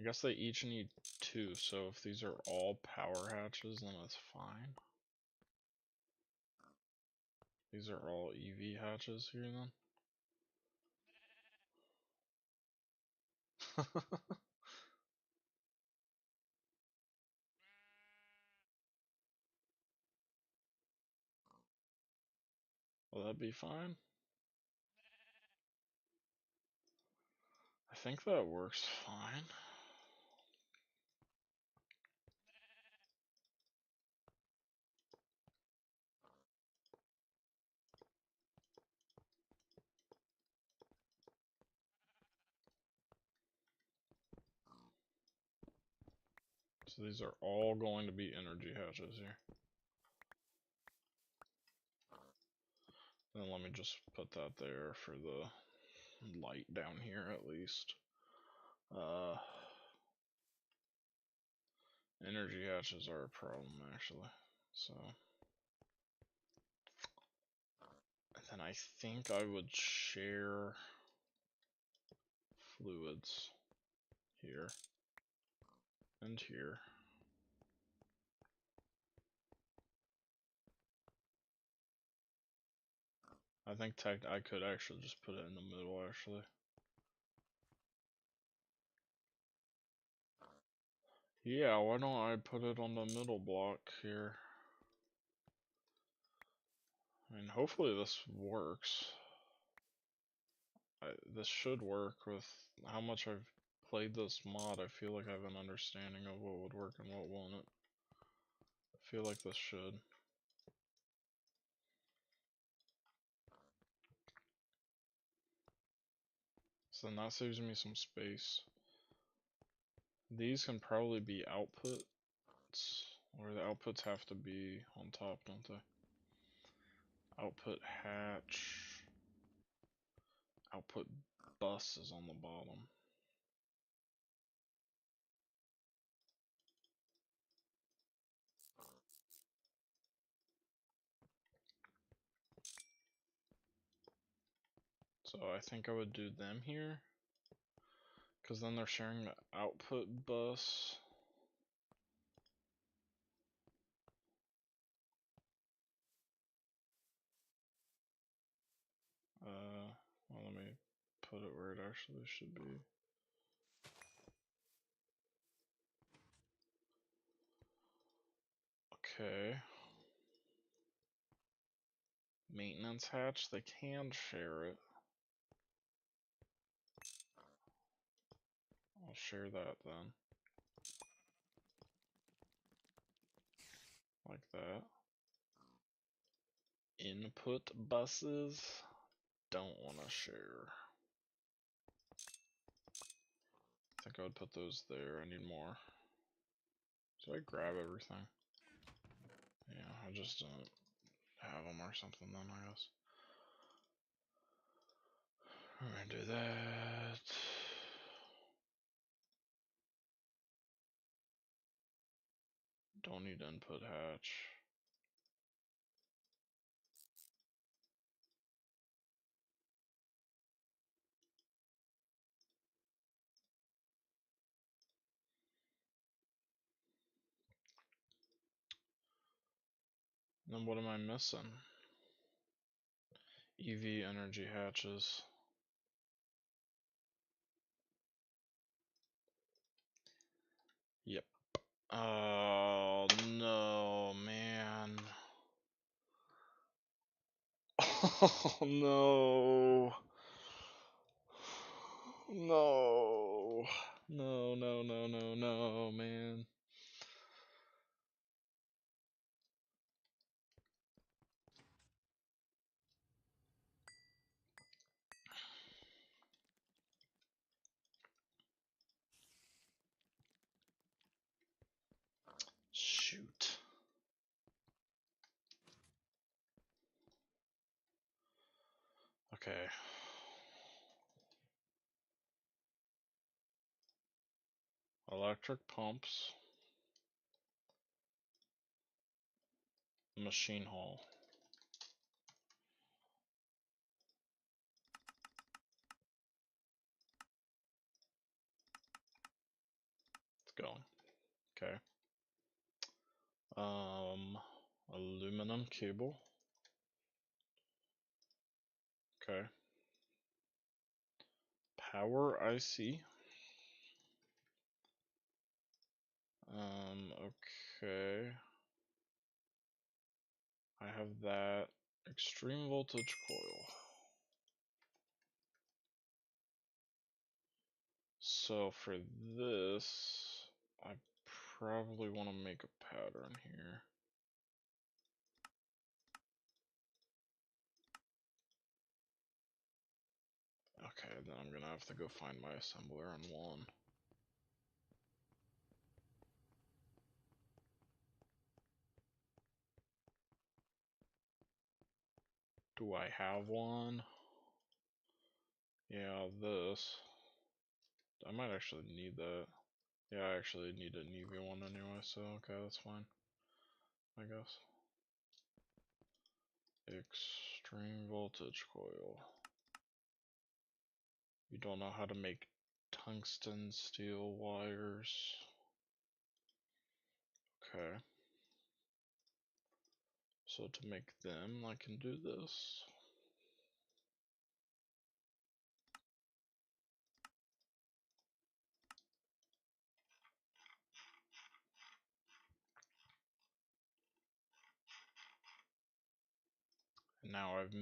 I guess they each need 2, so if these are all power hatches, then it's fine. These are all EV hatches here, then. Will that be fine? I think that works fine. So these are all going to be energy hatches here. Then let me just put that there for the light down here at least. Energy hatches are a problem actually. So and then I think I would share fluids here and here. I think I could actually just put it in the middle actually. Yeah, why don't I put it on the middle block here? I mean, hopefully this works. This should work with how much I've played this mod. I feel like I have an understanding of what would work and what won't. I feel like this should. So then that saves me some space. These can probably be outputs, or the outputs have to be on top, don't they? Output hatch. Output bus is on the bottom. So I think I would do them here, because then they're sharing the output bus. Well, let me put it where it actually should be. Okay. Maintenance hatch, they can share it. I'll share that then. Like that. Input buses, don't want to share. I think I would put those there. I need more. Did I grab everything? Yeah, I just didn't have them or something then, I guess. We're gonna do that. Don't need input hatch. Then what am I missing? EV energy hatches. Yep. Oh no, man. Oh no. No. No, no, no, no, no, man. Shoot. Okay. Electric pumps. Machine hall. It's going. Okay. Aluminum cable. Okay. Power IC. Okay. I have that. Extreme voltage coil. So for this, I probably want to make a pattern here. Okay, then I'm gonna have to go find my assembler on one. Do I have one? Yeah, this. I might actually need that. Yeah, I actually need an EV one anyway, so okay, that's fine. I guess. Extreme voltage coil. You don't know how to make tungsten steel wires. Okay. So to make them, I can do this. Now I've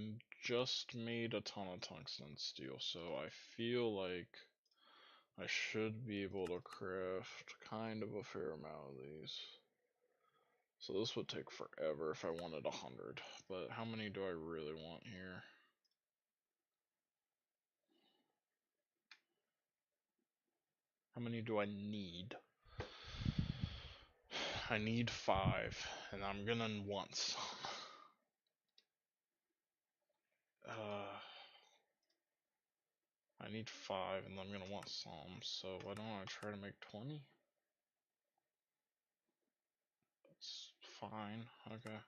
just made a ton of tungsten steel, so I feel like I should be able to craft kind of a fair amount of these. So this would take forever if I wanted 100, but how many do I really want here? How many do I need? I need 5, and I'm gonna want some. I need 5, and I'm gonna want some, so why don't I try to make 20? That's fine, okay.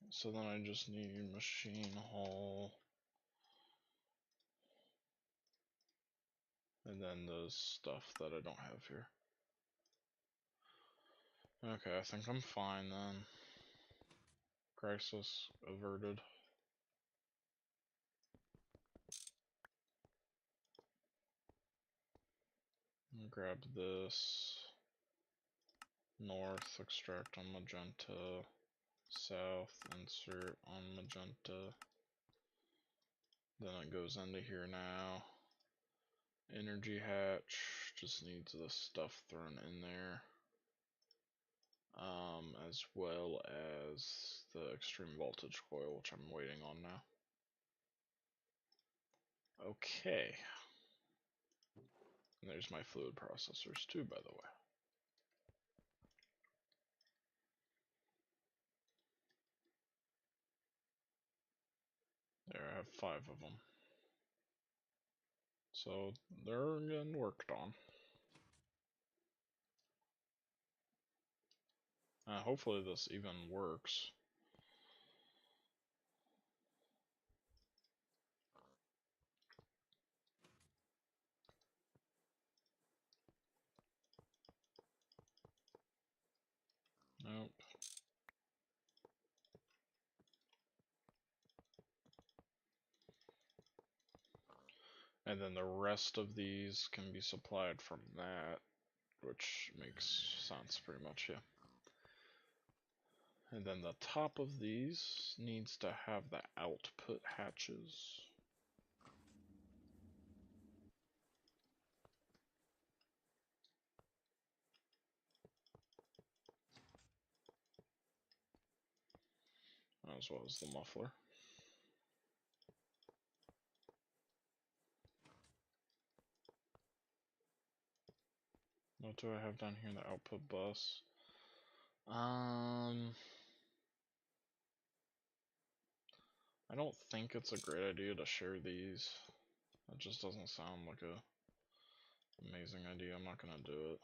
So then I just need machine hall. And then the stuff that I don't have here. Okay, I think I'm fine then. Crisis averted. Grab this. North, extract on magenta. South, insert on magenta. Then it goes into here now. Energy hatch just needs the stuff thrown in there. As well as the extreme voltage coil, which I'm waiting on now. Okay. And there's my fluid processors too, by the way. There, I have 5 of them. So they're getting worked on. Hopefully this even works. Nope. And then the rest of these can be supplied from that, which makes sense pretty much, yeah. And then the top of these needs to have the output hatches. As well as the muffler. What do I have down here in the output bus? I don't think it's a great idea to share these. That just doesn't sound like a amazing idea. I'm not gonna do it.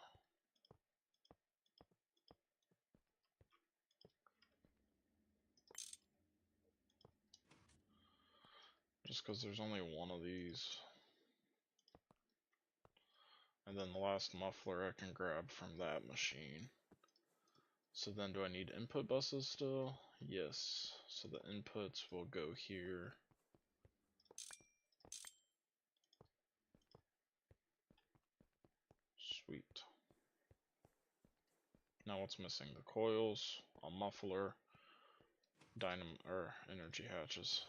Just because there's only one of these. And then the last muffler I can grab from that machine. So then do I need input buses still? Yes. So the inputs will go here. Sweet. Now what's missing? The coils, a muffler, dynamo or energy hatches.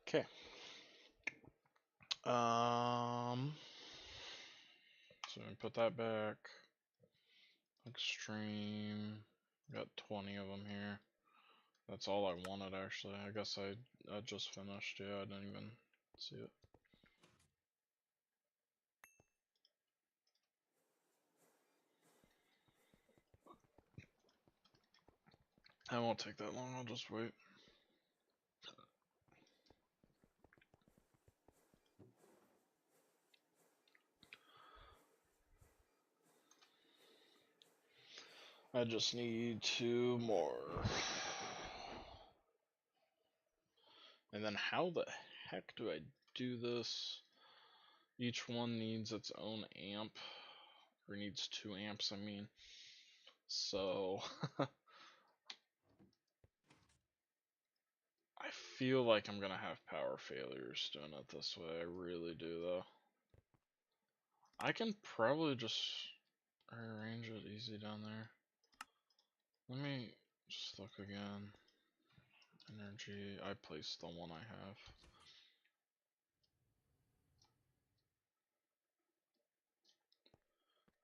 Okay. So we put that back. Extreme. Got 20 of them here. That's all I wanted actually. I guess I just finished. Yeah, I didn't even see it. I won't take that long. I'll just wait. I just need 2 more. And then how the heck do I do this? Each one needs its own amp. Or needs 2 amps, I mean. So I feel like I'm gonna have power failures doing it this way. I really do though. I can probably just rearrange it easy down there. Let me just look again. Energy, I placed the one I have.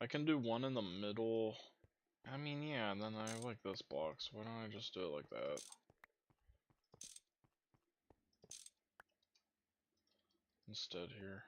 I can do one in the middle. I mean, yeah, and then I have like this block, so why don't I just do it like that? Instead here.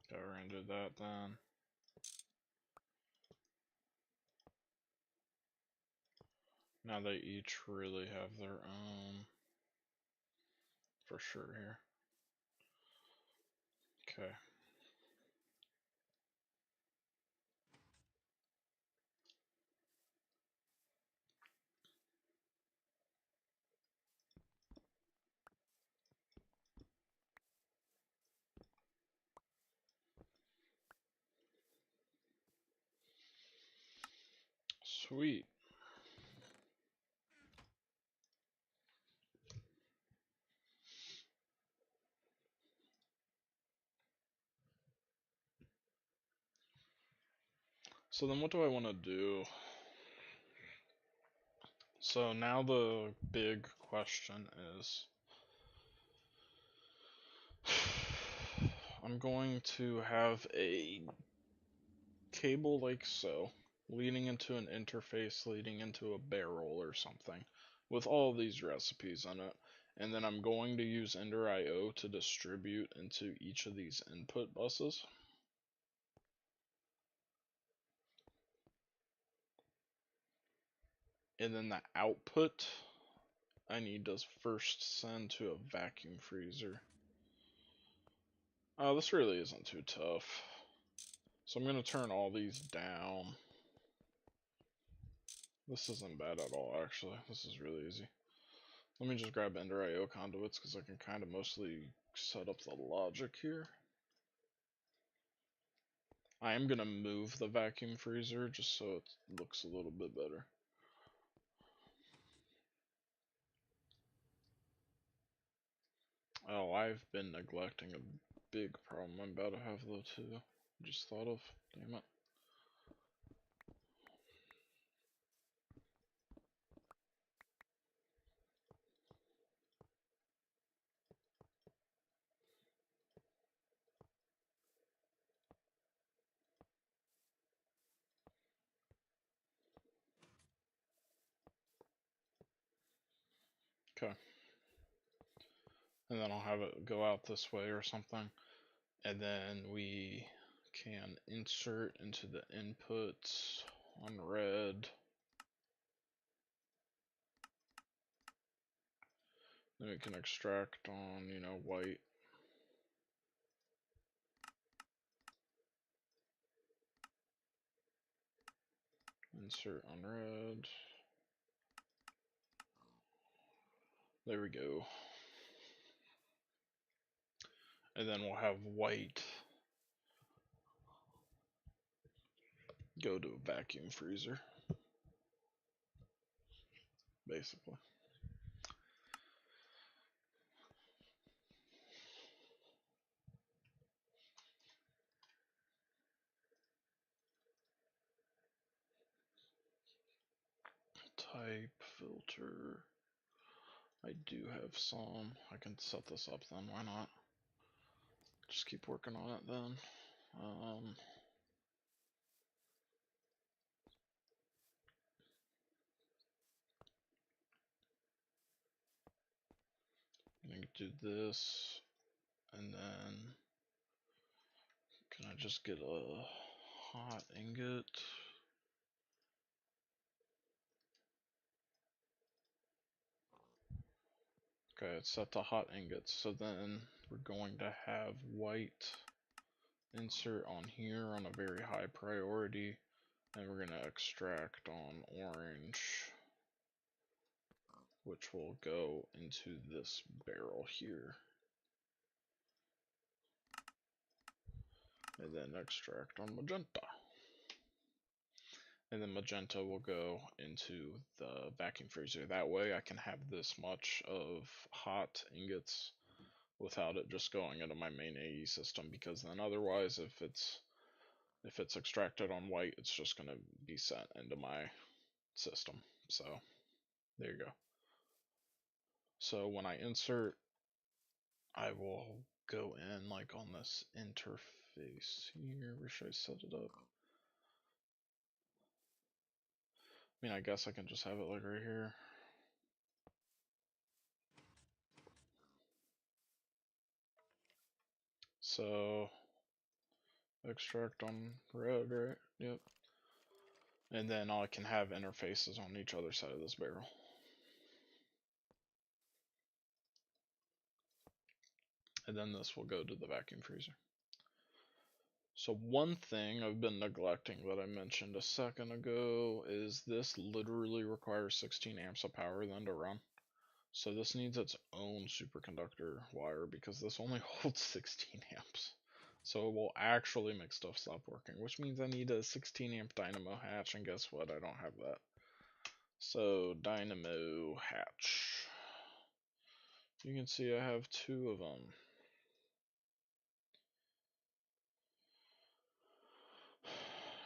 Go ahead and do that then. Now they each really have their own for sure here. Okay. Sweet. So then what do I want to do? So now the big question is I'm going to have a cable like so, leading into an interface, leading into a barrel or something, with all these recipes in it. And then I'm going to use Ender IO to distribute into each of these input buses. And then the output I need to first send to a vacuum freezer. Oh, this really isn't too tough. So I'm going to turn all these down. This isn't bad at all, actually. This is really easy. Let me just grab Ender IO conduits because I can kind of mostly set up the logic here. I am going to move the vacuum freezer just so it looks a little bit better. Oh, I've been neglecting a big problem I'm about to have though too. Just thought of. Damn it. Okay. And then I'll have it go out this way or something. And then we can insert into the inputs on red. Then we can extract on, white. Insert on red. There we go. And then we'll have white go to a vacuum freezer, basically. Type filter. I do have some. I can set this up then, why not? Just keep working on it then. I'm gonna do this, and then can I just get a hot ingot? Okay, it's set to hot ingots, so then we're going to have white insert on here on a very high priority, and we're going to extract on orange, which will go into this barrel here. And then extract on magenta. And then magenta will go into the vacuum freezer. That way I can have this much of hot ingots without it just going into my main AE system, because then otherwise if it's extracted on white, it's just going to be sent into my system. So there you go. So when I insert, I will go in like on this interface here. Where should I set it up? I mean, I guess I can just have it like right here. So extract on red, right? Yep. And then I can have interfaces on each other side of this barrel. And then this will go to the vacuum freezer. So one thing I've been neglecting that I mentioned a second ago is this literally requires 16 amps of power then to run. So this needs its own superconductor wire because this only holds 16 amps. So it will actually make stuff stop working, which means I need a 16 amp dynamo hatch, and guess what? I don't have that. So dynamo hatch. You can see I have two of them.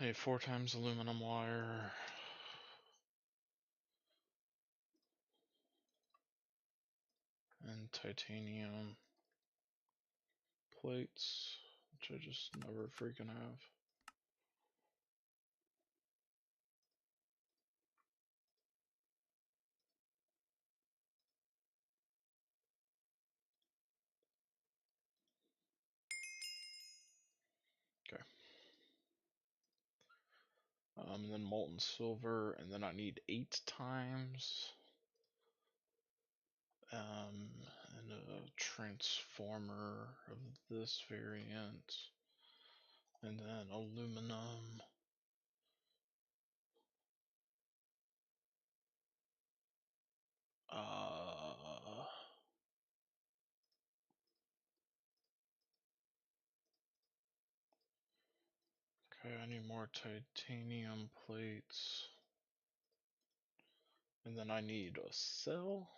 A 4 times aluminum wire. And titanium plates, which I just never freaking have. Okay. And then molten silver, and then I need 8 times. And a transformer of this variant. And then aluminum. Okay, I need more titanium plates. And then I need a cell.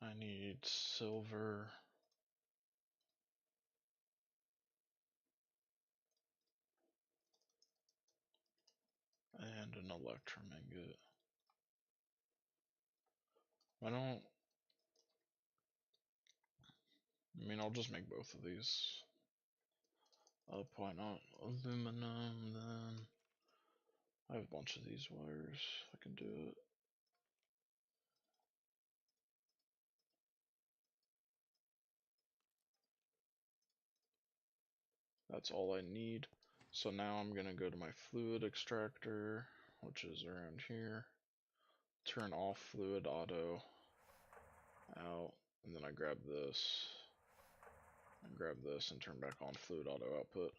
I need silver. And an electrum ingot. I mean, I'll just make both of these up. Why not? Aluminum, then. I have a bunch of these wires. I can do it. That's all I need. So now I'm gonna go to my fluid extractor, which is around here. Turn off fluid auto out, and then I grab this and grab this and turn back on fluid auto output.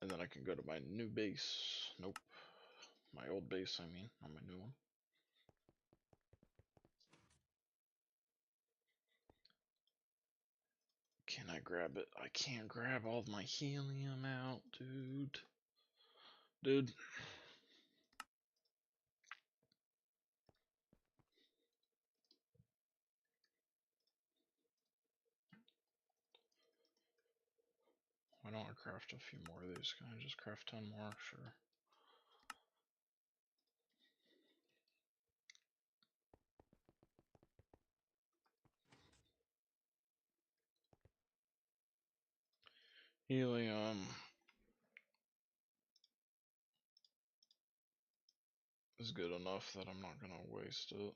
And then I can go to my new base. Nope. My old base, I mean, not my new one. Can I grab it? I can't grab all of my helium out, dude. Dude. Why don't I craft a few more of these? Can I just craft 10 more? Sure. Helium is good enough that I'm not gonna waste it.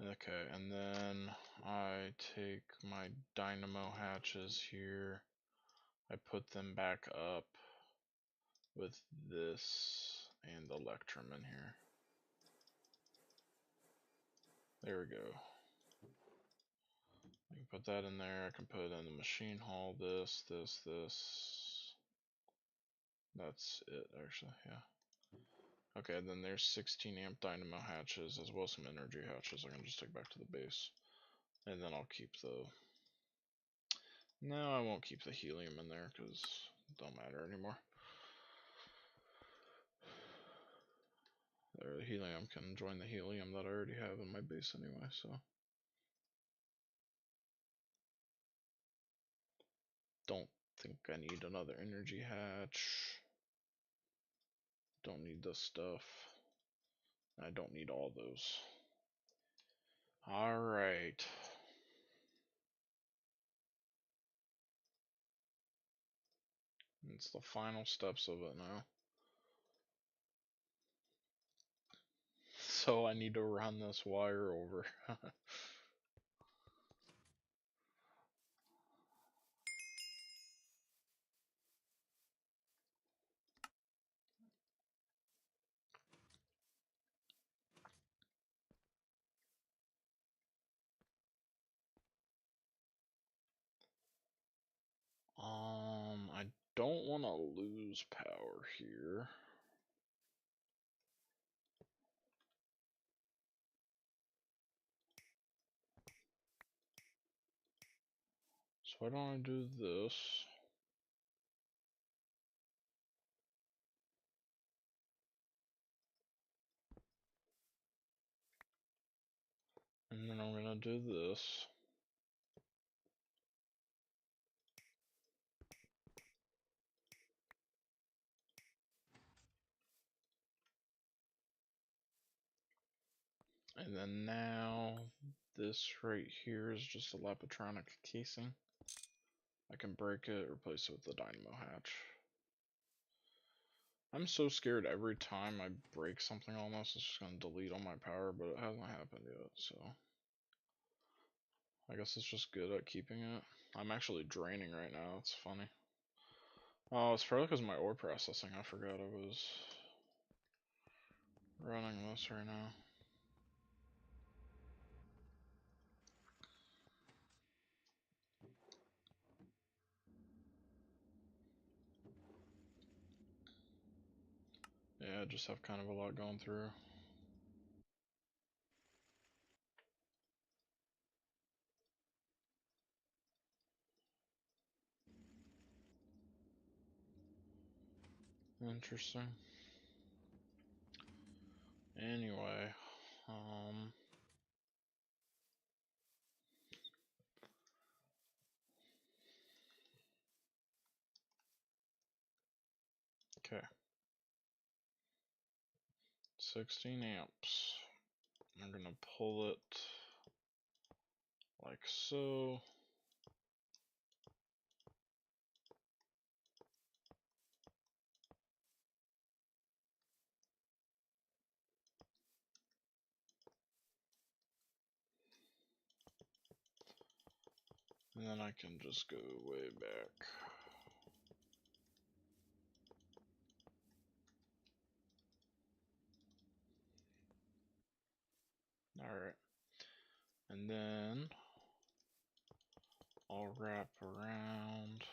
Okay, and then I take my dynamo hatches here, I put them back up with this and the electrum in here. There we go. I can put that in there, I can put it in the machine hall, this. That's it, actually, yeah. Okay, then there's 16 amp dynamo hatches, as well as some energy hatches I can just take back to the base. And then I'll keep the... No, I won't keep the helium in there, because it don't matter anymore. There, the helium can join the helium that I already have in my base anyway, so... Don't think I need another energy hatch. Don't need this stuff. I don't need all those. Alright. It's the final steps of it now. So I need to run this wire over. I don't want to lose power here. So why don't I do this? And then I'm gonna do this. And then now, this right here is just a Lapatronic casing. I can break it, replace it with the dynamo hatch. I'm so scared every time I break something almost, it's just gonna delete all my power, but it hasn't happened yet, so... I guess it's just good at keeping it. I'm actually draining right now, it's funny. Oh, it's probably because of my ore processing, I forgot I was running this right now. Yeah, I just have kind of a lot going through. Interesting. Anyway, okay. 16 amps. I'm gonna pull it like so. And then I can just go way back. Alright. And then I'll wrap around.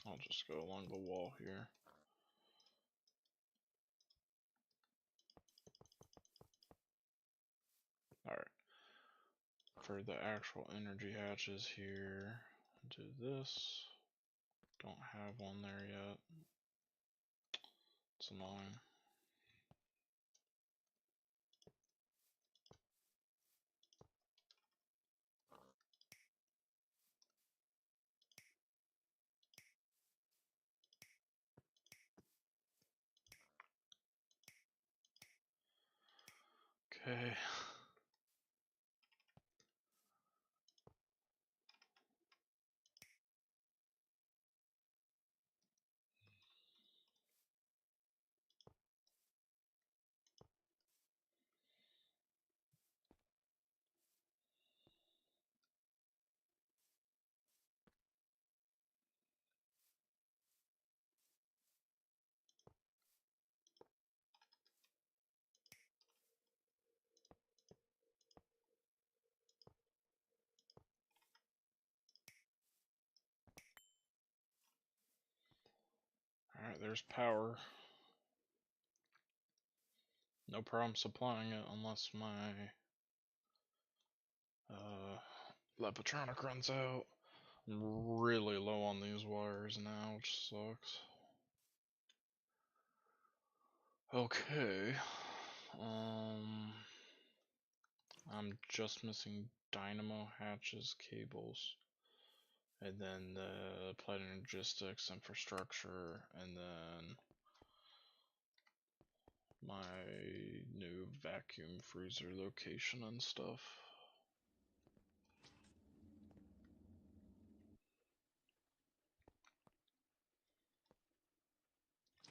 I'll just go along the wall here. Alright. For the actual energy hatches here, do this. Don't have one there yet. It's annoying. Okay. Alright, there's power. No problem supplying it unless my Lepatronic runs out. I'm really low on these wires now, which sucks. Okay. I'm just missing dynamo hatches, cables, and then the applied logistics infrastructure, and then my new vacuum freezer location and stuff.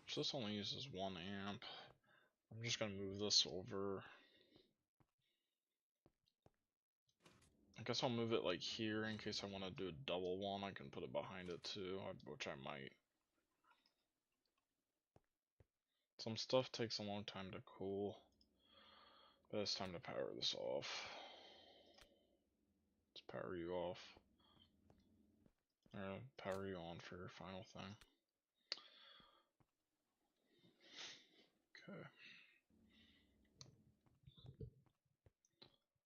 So this only uses 1 amp. I'm just gonna move this over. I guess I'll move it like here in case I want to do a double one. I can put it behind it too, which I might. Some stuff takes a long time to cool, but it's time to power this off. Let's power you off. Or power you on for your final thing. Okay.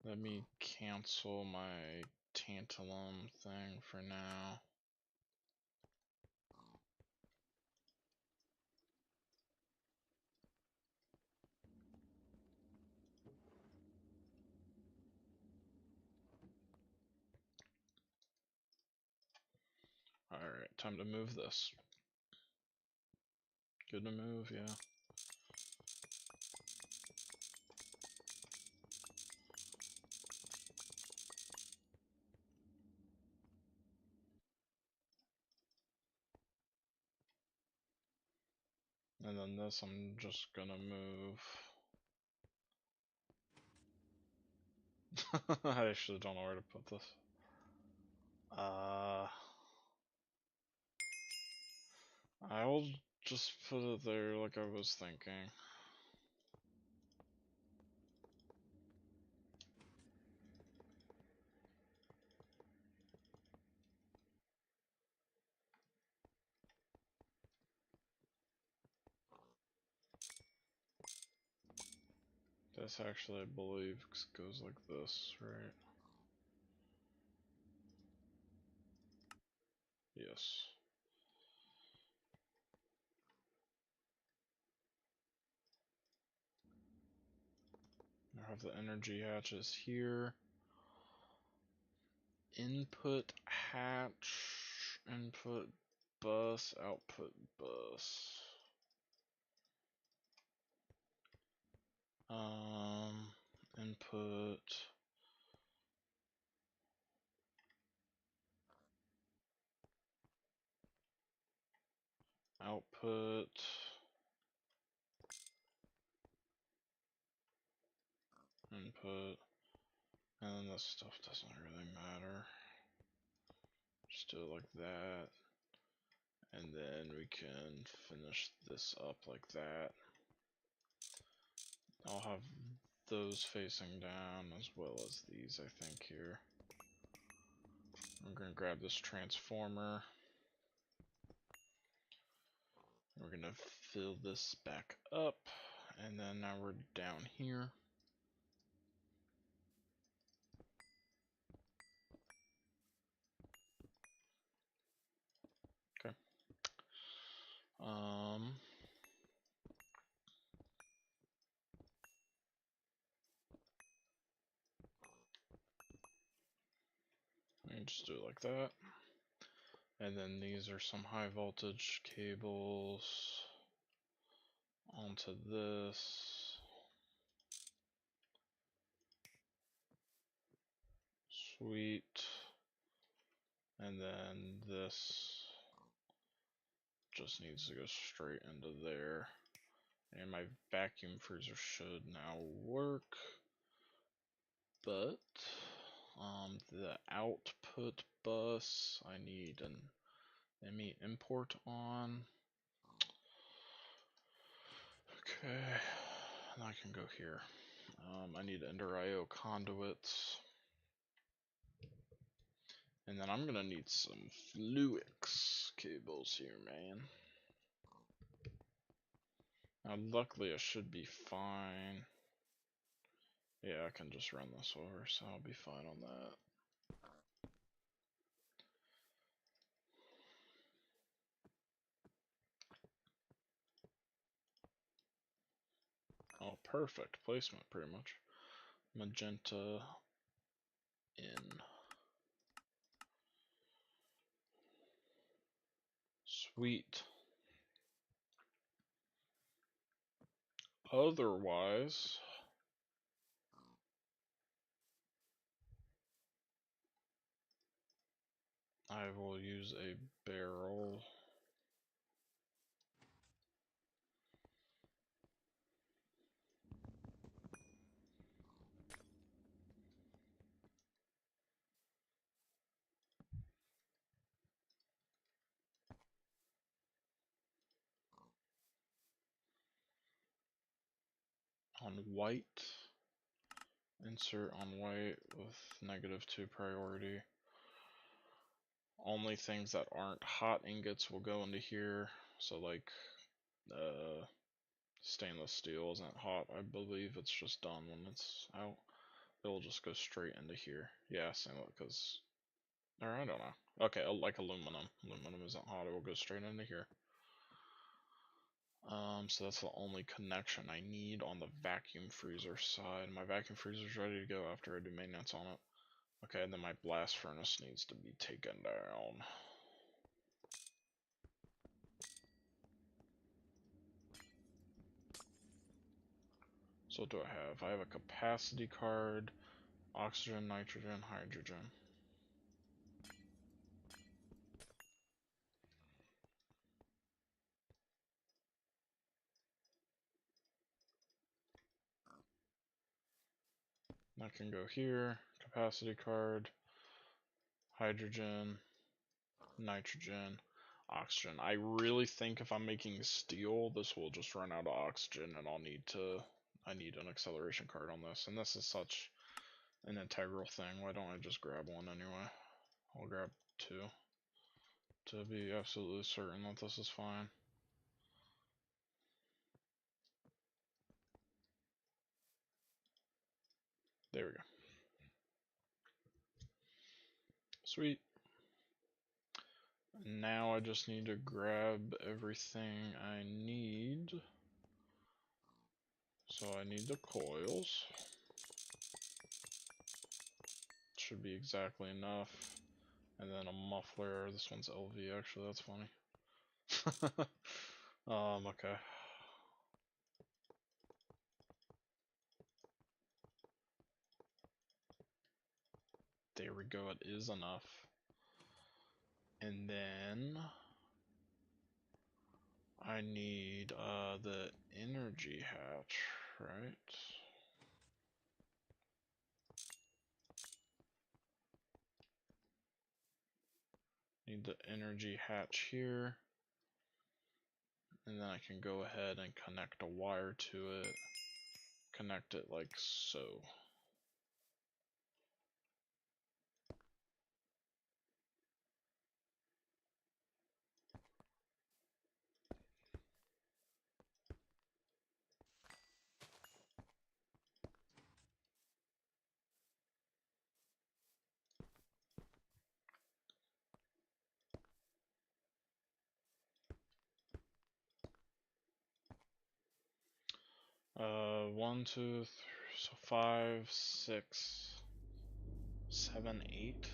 Let me cancel my tantalum thing for now. Alright, time to move this. Good to move, yeah. And then this I'm just gonna move. I actually don't know where to put this. I'll just put it there like I was thinking. This actually, I believe, goes like this, right? Yes. I have the energy hatches here. Input hatch, input bus, output bus. Input output input, and then this stuff doesn't really matter. Just do it like that, and then we can finish this up like that. I'll have those facing down as well as these, I think, here. I'm gonna grab this transformer. We're gonna fill this back up, and then now we're down here. Okay. And just do it like that. And then these are some high voltage cables onto this. Sweet. And then this just needs to go straight into there. And my vacuum freezer should now work. But the output bus, I need an ME import on. Okay, and I can go here. I need Ender IO conduits. And then I'm gonna need some Fluix cables here, man. Now, luckily, I should be fine. Yeah, I can just run this over, so I'll be fine on that. Oh, perfect placement, pretty much. Magenta in. Sweet. Otherwise, I will use a barrel. On white. Insert on white with -2 priority. Only things that aren't hot ingots will go into here. So like stainless steel isn't hot. I believe it's just done when it's out. It'll just go straight into here. Yeah, stainless, because, or I don't know. Okay, like aluminum. Aluminum isn't hot. It will go straight into here. So that's the only connection I need on the vacuum freezer side. My vacuum freezer's ready to go after I do maintenance on it. Okay, and then my blast furnace needs to be taken down. So what do I have? I have a capacity card, oxygen, nitrogen, hydrogen. I can go here, capacity card, hydrogen, nitrogen, oxygen. I really think if I'm making steel, this will just run out of oxygen and I need an acceleration card on this. And this is such an integral thing. Why don't I just grab one anyway? I'll grab 2 to be absolutely certain that this is fine. There we go. Sweet. Now I just need to grab everything I need. So I need the coils. Should be exactly enough. And then a muffler. This one's LV actually, that's funny. Okay. There we go, it is enough. And then I need the energy hatch, right? Need the energy hatch here. And then I can go ahead and connect a wire to it. Connect it like so. One, two, three, so 5, 6, 7, 8.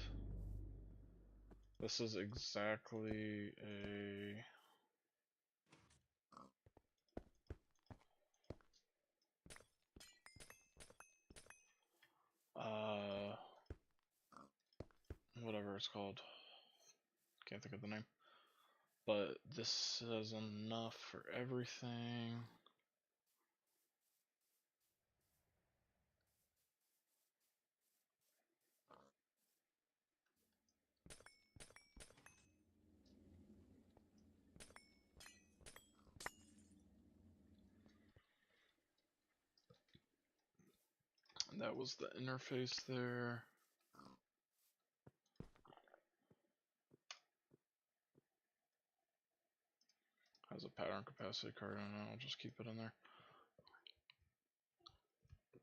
This is exactly a whatever it's called. Can't think of the name. But this is enough for everything. And that was the interface there. Has a pattern capacity card in it, I'll just keep it in there.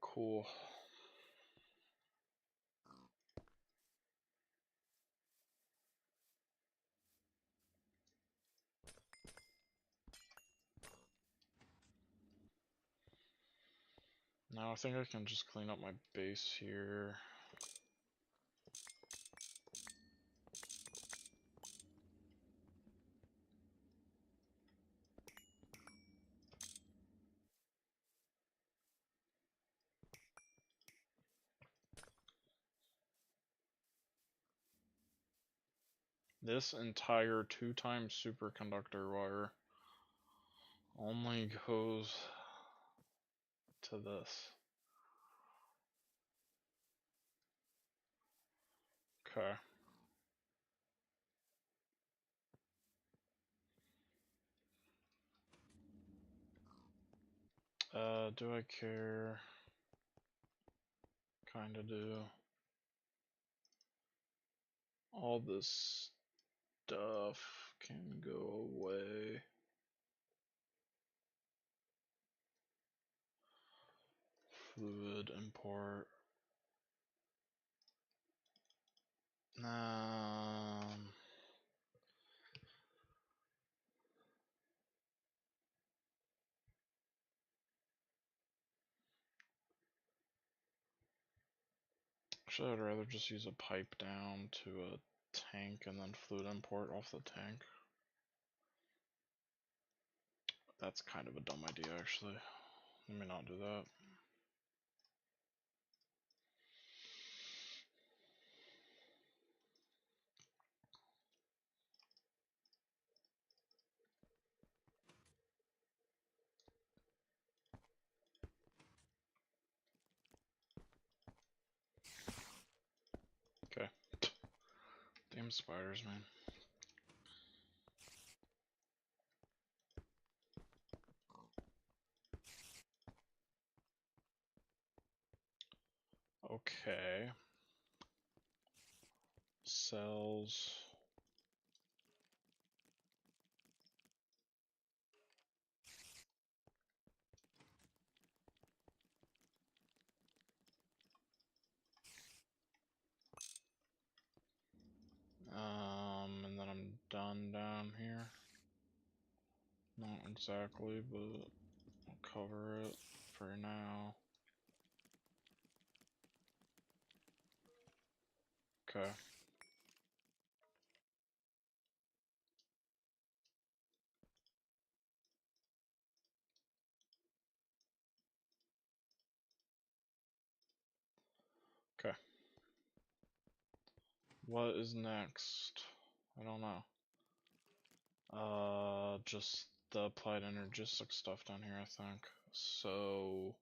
Cool. Now I think I can just clean up my base here. This entire 2-time superconductor wire only goes to this. Okay. Do I care? Kinda do. All this stuff can go away. Fluid import. Actually, I'd rather just use a pipe down to a tank and then fluid import off the tank. That's kind of a dumb idea, actually. Let me not do that. Okay. Damn spiders, man. Okay. Cells. Not exactly, but I'll cover it for now. Okay. Okay. What is next? I don't know. Just the applied energistic stuff down here, I think. So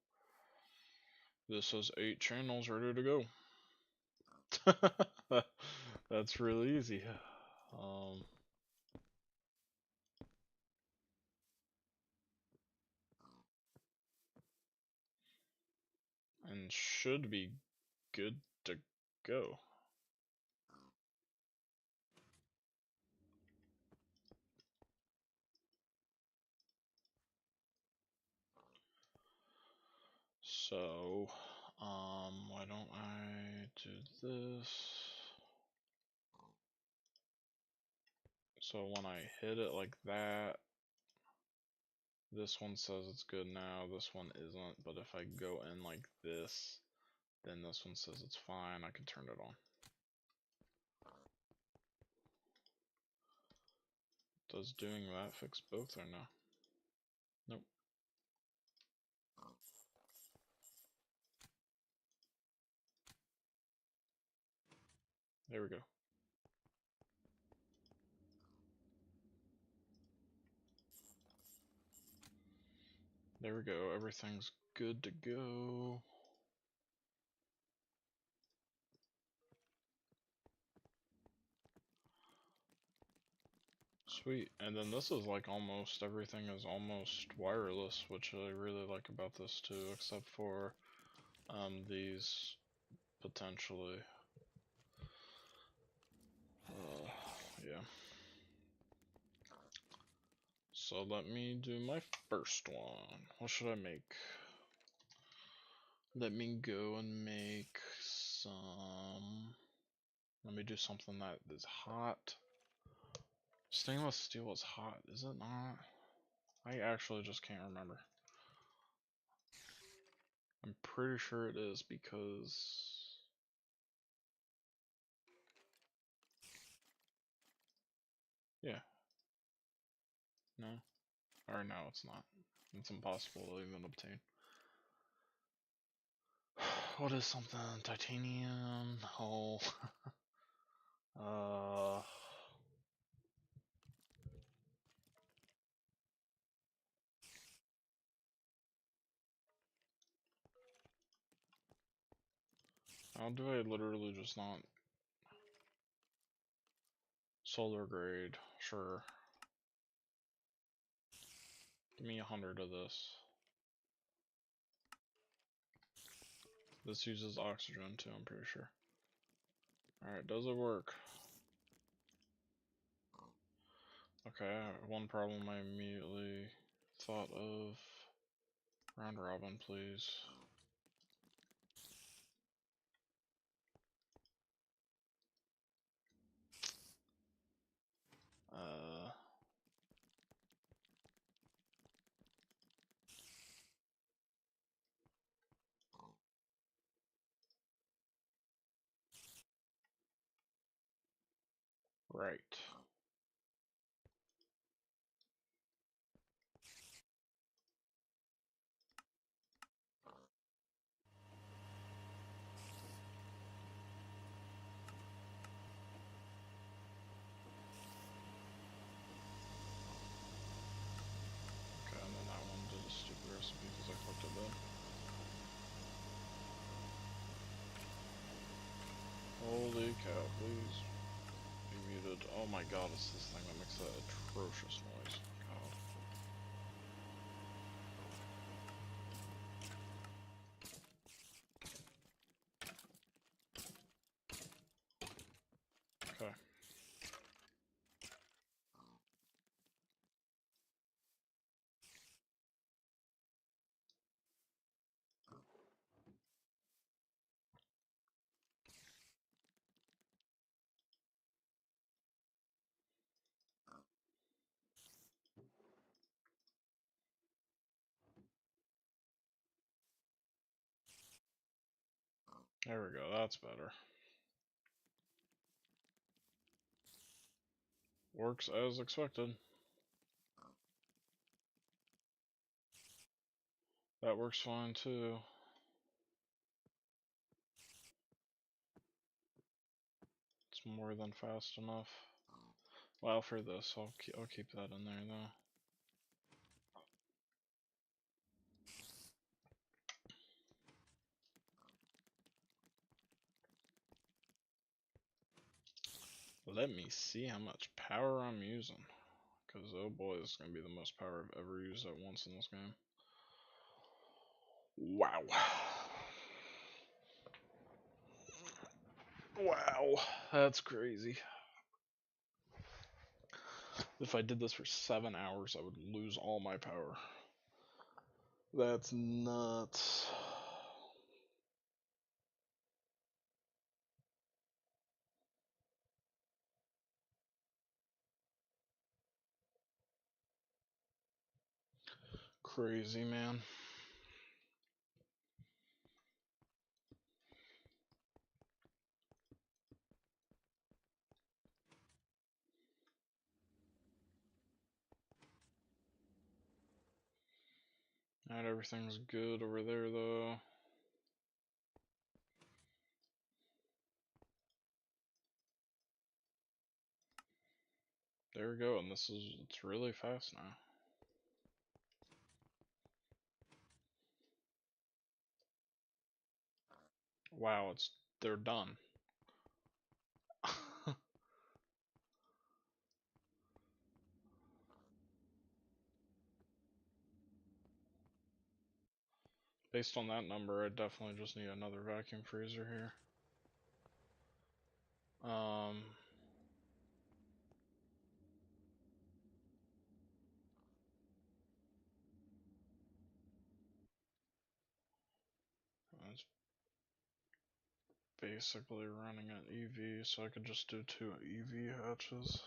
this has 8 channels ready to go. That's really easy. Um, and should be good to go. So, why don't I do this? So when I hit it like that, this one says it's good now, this one isn't, but if I go in like this, then this one says it's fine, I can turn it on. Does doing that fix both or no? Nope. There we go. There we go, everything's good to go. Sweet, and then this is like almost everything is almost wireless, which I really like about this too, except for these potentially. Yeah. So let me do my first one. What should I make? Let me go and make some. Let me do something that is hot. Stainless steel is hot, is it not? I actually just can't remember. I'm pretty sure it is because. Yeah. No? Or no, it's not. It's impossible to even obtain. What is something? Titanium? Oh. How do I literally just not? Solar grade, sure. Give me 100 of this. This uses oxygen too, I'm pretty sure. Alright, does it work? Okay, one problem I immediately thought of. Round robin, please. Uh, right. Okay, and then that one did a stupid recipe because I clicked it then. Holy cow, please be muted. Oh my god, it's this thing that makes that atrocious noise. God. Okay. There we go, that's better. Works as expected. That works fine too. It's more than fast enough. Well, for this, I'll keep that in there though. Let me see how much power I'm using. Because, oh boy, this is going to be the most power I've ever used at once in this game. Wow. Wow. That's crazy. If I did this for 7 hours, I would lose all my power. That's nuts. Crazy, man. Not everything's good over there, though. There we go, and it's really fast now. Wow, they're done. Based on that number, I definitely just need another vacuum freezer here. That's basically running an EV, so I could just do 2 EV hatches.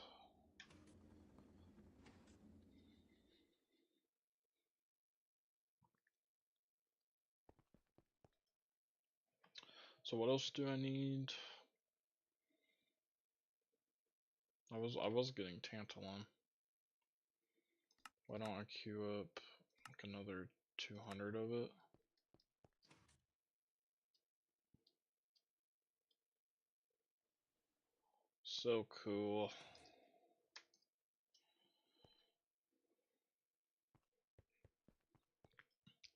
So what else do I need? I was getting tantalum. Why don't I queue up like another 200 of it? So cool.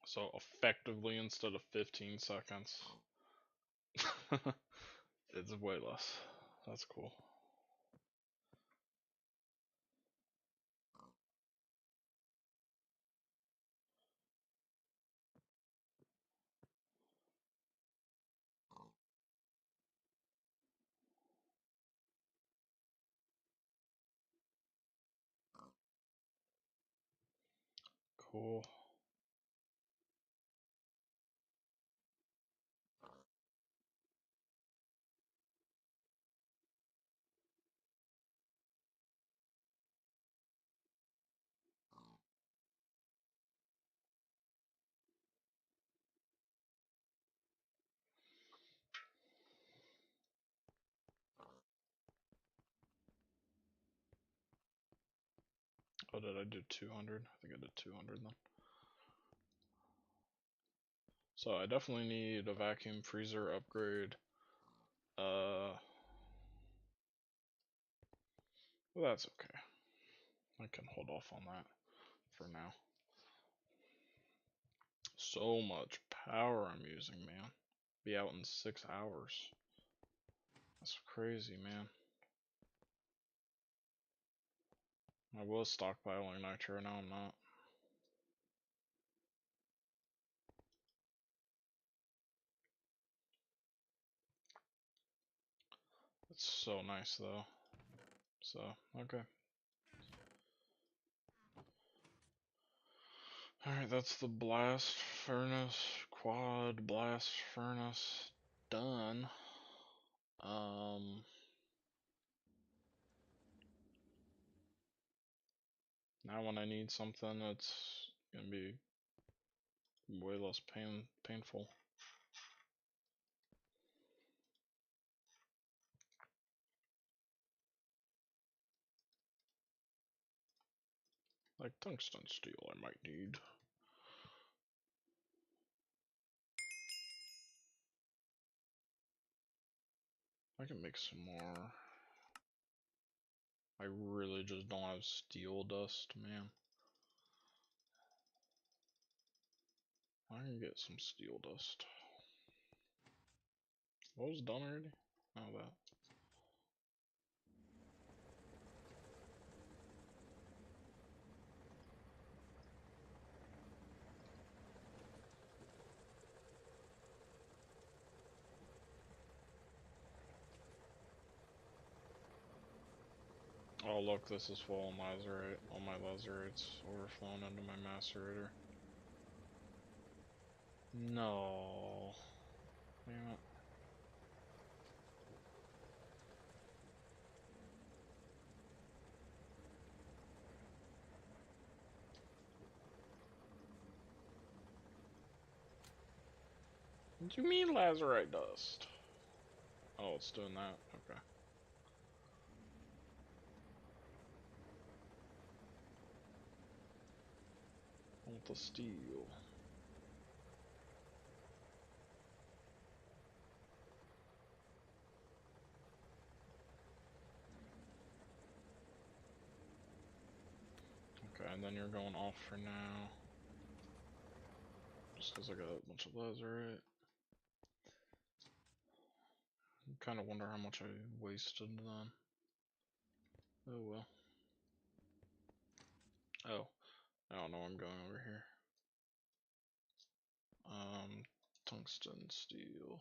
So effectively, instead of 15 seconds, it's way less. That's cool. Cool. Oh, did I do 200? I think I did 200 then. So I definitely need a vacuum freezer upgrade. Well, that's okay. I can hold off on that for now. So much power I'm using, man. Be out in 6 hours. That's crazy, man. I was stockpiling nitro, now I'm not. It's so nice though. So, okay. Alright, that's the blast furnace, quad blast furnace done. Now when I need something that's gonna be way less painful. Like tungsten steel I might need. I can make some more. I really just don't have steel dust, man. I can get some steel dust. What was done already? Oh, that. Oh look, this is full of lazurite. All my lazurites overflowing into my macerator. No. Damn it. What do you mean lazurite dust? Oh, it's doing that? Okay. I want the steel. Okay, and then you're going off for now. Just because I got a bunch of lazurite. Kind of wonder how much I wasted then. Oh well. Oh, I don't know. I'm going over here. Tungsten steel.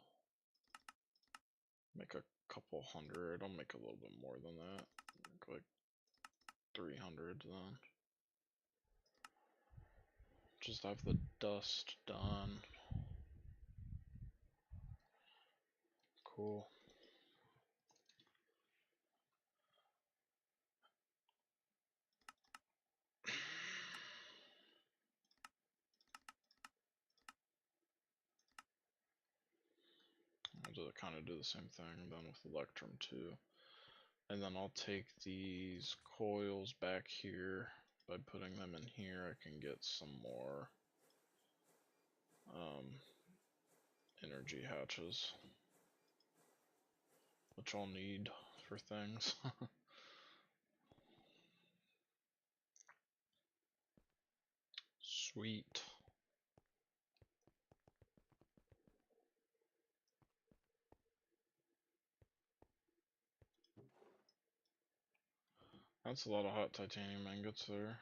Make a couple hundred. I'll make a little bit more than that. Like 300 then. Just have the dust done. Cool. I'll just kind of do the same thing then with Electrum too. And then I'll take these coils back here. By putting them in here, I can get some more energy hatches, which I'll need for things. Sweet. That's a lot of hot titanium ingots there.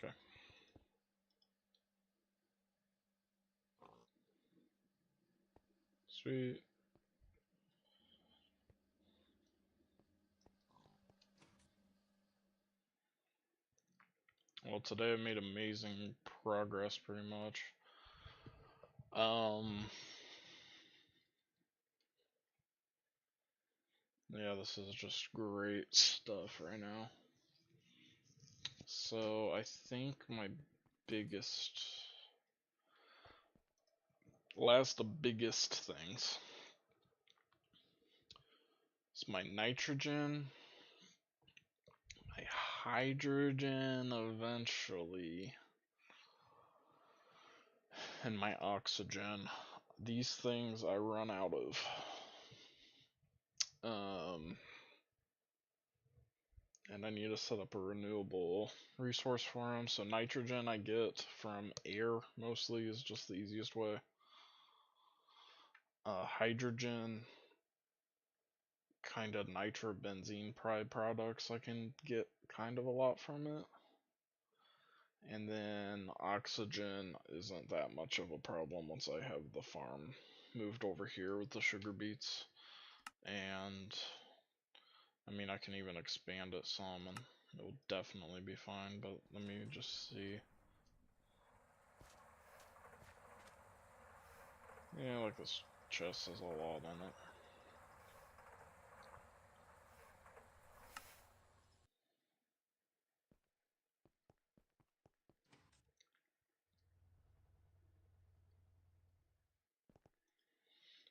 Okay. Sweet. Well, today I made amazing progress pretty much. Yeah, this is just great stuff right now. So I think my biggest, the biggest things is my nitrogen, my hydrogen eventually, and my oxygen. These things I run out of. And I need to set up a renewable resource for them. So nitrogen I get from air mostly is just the easiest way. Hydrogen, kind of nitrobenzene products I can get kind of a lot from it. And then oxygen isn't that much of a problem once I have the farm moved over here with the sugar beets. And I mean, I can even expand it some and it will definitely be fine, but let me just see. Yeah, like this chest has a lot on it.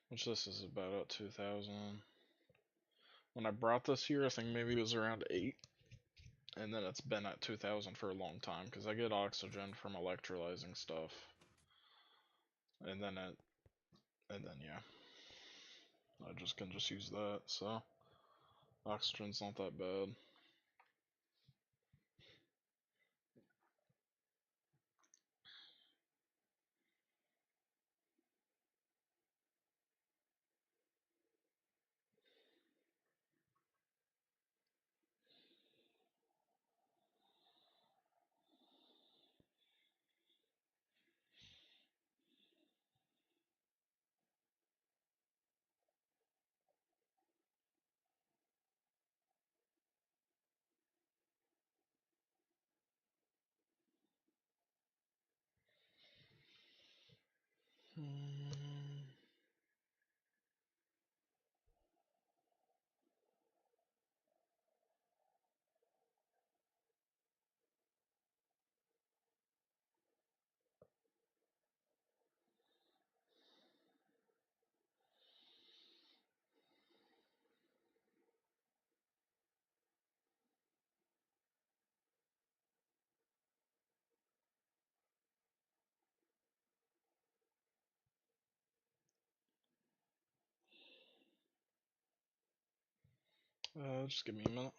Which this is about at 2,000. When I brought this here, I think maybe it was around 8. And then it's been at 2,000 for a long time, because I get oxygen from electrolyzing stuff. And then yeah. I can just use that, so oxygen's not that bad. Just give me a minute.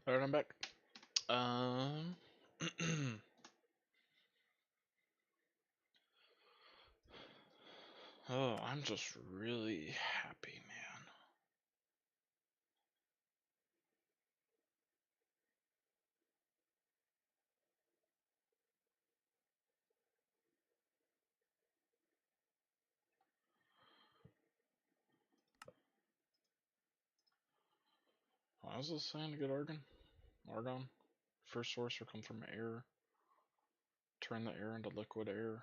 Alright, I'm back. Oh, I'm just really happy, man. Why was this saying to get argon? Argon? First source will come from air. Turn the air into liquid air.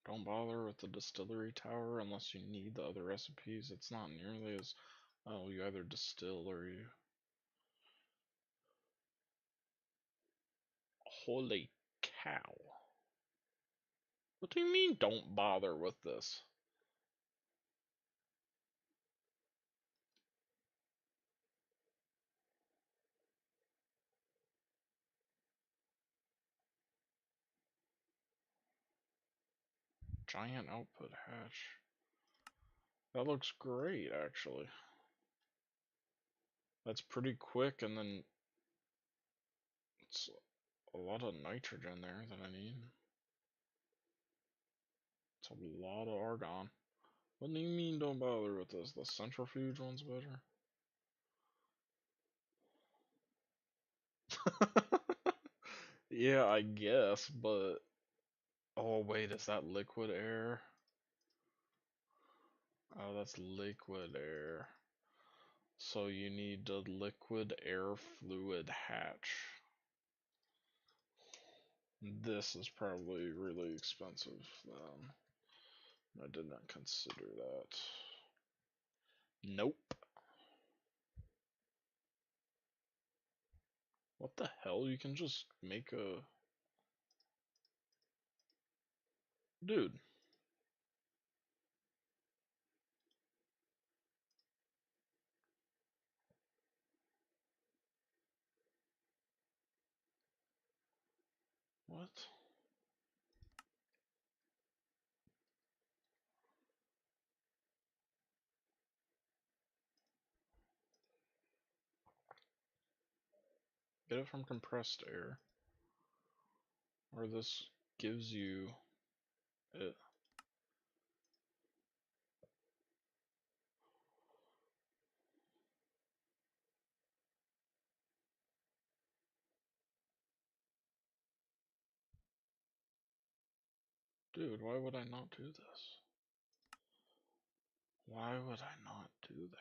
Don't bother with the distillery tower unless you need the other recipes. It's not nearly as... Oh, you either distill or you... Holy cow. What do you mean don't bother with this? Giant output hatch. That looks great, actually. That's pretty quick, and then it's a lot of nitrogen there that I need. It's a lot of argon. What do you mean don't bother with this? The centrifuge one's better? Yeah, I guess, but... Oh, wait, is that liquid air? Oh, that's liquid air. So you need a liquid air fluid hatch. This is probably really expensive, I did not consider that. Nope. What the hell? You can just make a... Dude. What? Get it from compressed air. Or this gives you it. Dude, why would I not do this? Why would I not do that?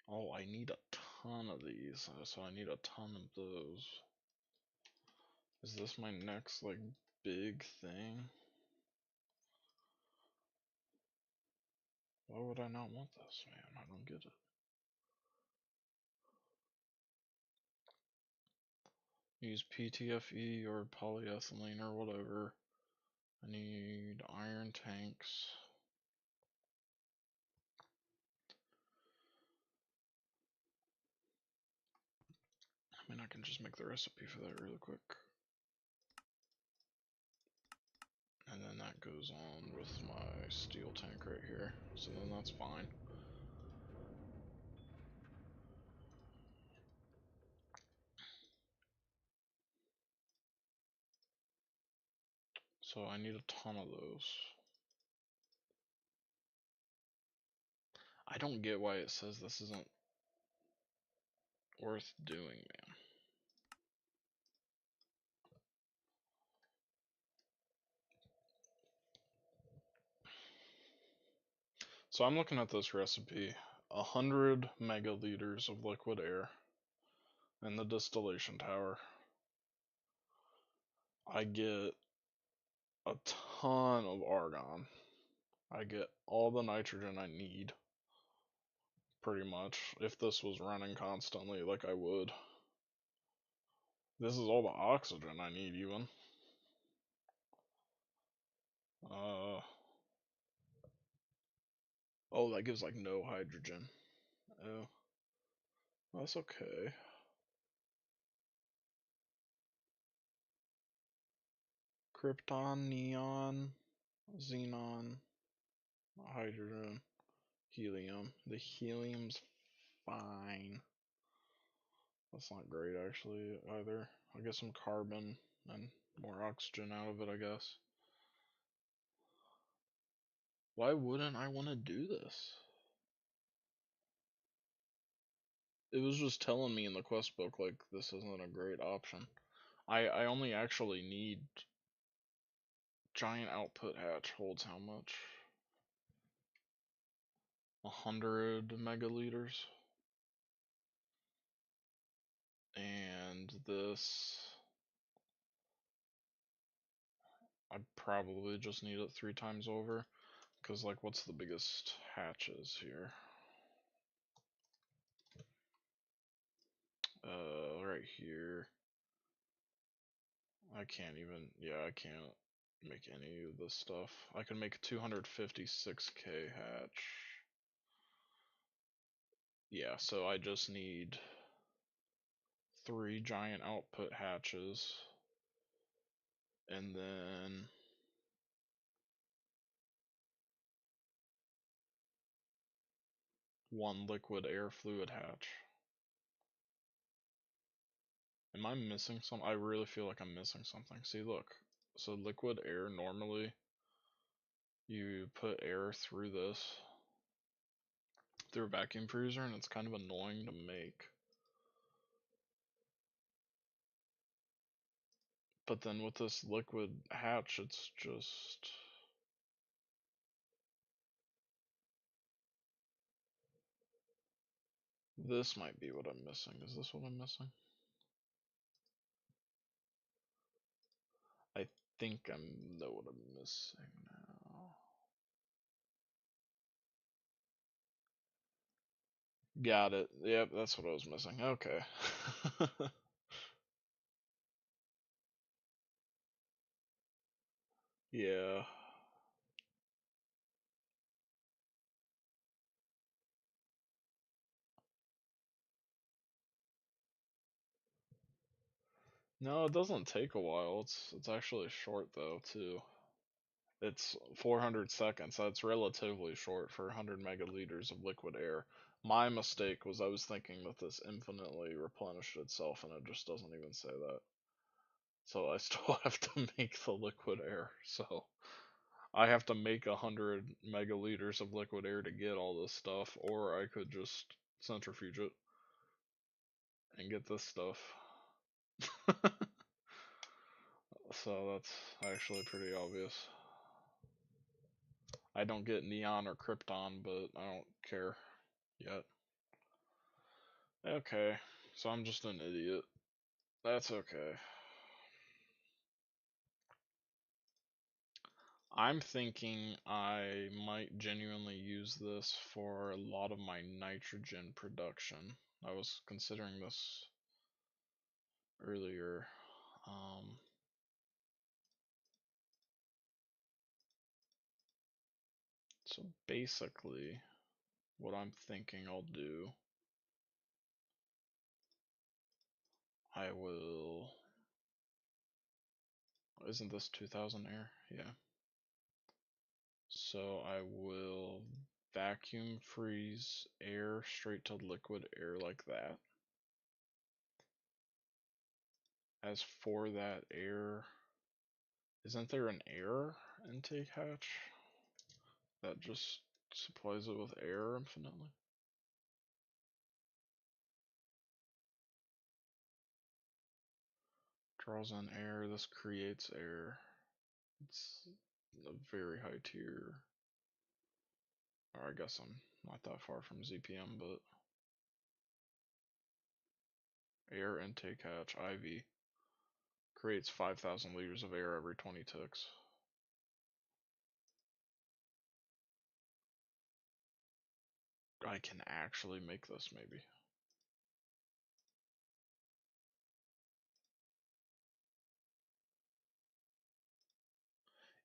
Oh, I need a ton of these, so I need a ton of those. Is this my next, like, big thing? Why would I not want this, man? I don't get it. Use PTFE or polyethylene or whatever. I need iron tanks. I mean, I can just make the recipe for that really quick. And then that goes on with my steel tank right here. So then that's fine. So I need a ton of those. I don't get why it says this isn't worth doing, man. So I'm looking at this recipe. 100 megaliters of liquid air in the distillation tower. I get a ton of argon. I get all the nitrogen I need, pretty much, if this was running constantly like I would. This is all the oxygen I need, even. Oh, that gives like no hydrogen. Oh, that's okay. Krypton, neon, xenon, hydrogen, helium. The helium's fine. That's not great, actually, either. I'll get some carbon and more oxygen out of it, I guess. Why wouldn't I want to do this? It was just telling me in the quest book, like, this isn't a great option. I only actually need... Giant output hatch holds how much? 100 megaliters. And this... I probably just need it 3 times over. Because, like, what's the biggest hatches here? Right here. I can't even, yeah, I can't make any of this stuff. I can make a 256k hatch. Yeah, so I just need 3 giant output hatches. and then one liquid air fluid hatch. Am I missing something? I really feel like I'm missing something. See, look. So liquid air, normally you put air through this, through a vacuum freezer, and it's kind of annoying to make. But then with this liquid hatch, it's just... This might be what I'm missing. Is this what I'm missing? I think I know what I'm missing now. Got it. Yep, that's what I was missing. Okay. Yeah. No, it doesn't take a while. It's actually short though too. It's 400 seconds. That's relatively short for 100 megaliters of liquid air. My mistake was I was thinking that this infinitely replenished itself, and it just doesn't even say that. So I still have to make the liquid air. So I have to make 100 megaliters of liquid air to get all this stuff, or I could just centrifuge it and get this stuff. So that's actually pretty obvious. I don't get neon or krypton, but I don't care yet. Okay, so I'm just an idiot. That's okay. I'm thinking I might genuinely use this for a lot of my nitrogen production. I was considering this earlier. Um, so basically, what I'm thinking I'll do, I will. Isn't this 2000 air? Yeah. So I will vacuum freeze air straight to liquid air like that. As for that air, isn't there an air intake hatch that just supplies it with air infinitely? Draws in air, this creates air. It's a very high tier. Or I guess I'm not that far from ZPM, but air intake hatch, IV. Creates 5,000 liters of air every 20 ticks. I can actually make this, maybe.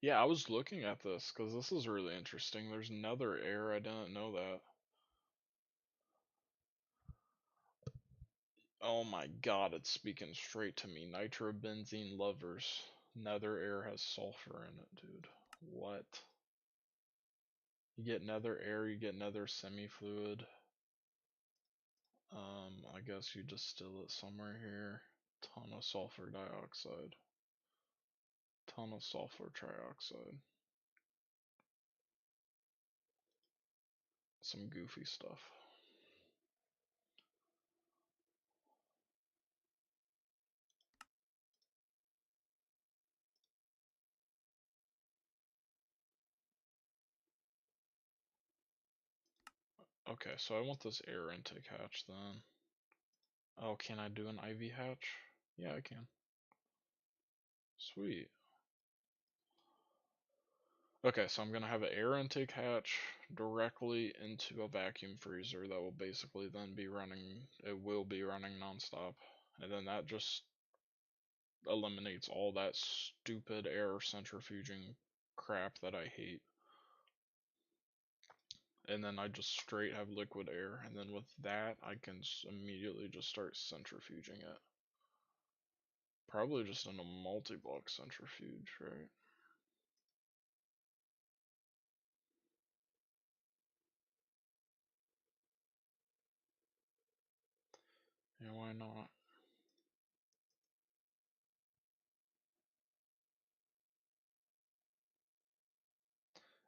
Yeah, I was looking at this because this is really interesting. There's another air, I didn't know that. Oh my god, it's speaking straight to me. Nitrobenzene lovers. Nether air has sulfur in it, dude. What? You get nether air, you get nether semi-fluid. I guess you distill it somewhere here. Ton of sulfur dioxide. Ton of sulfur trioxide. Some goofy stuff. Okay, so I want this air intake hatch then. Oh, can I do an IV hatch? Yeah, I can. Sweet. Okay, so I'm gonna have an air intake hatch directly into a vacuum freezer that will basically then be running, it will be running nonstop. And then that just eliminates all that stupid air centrifuging crap that I hate. And then I just straight have liquid air, and then with that I can immediately just start centrifuging it. Probably just in a multi-block centrifuge, right? Yeah, why not?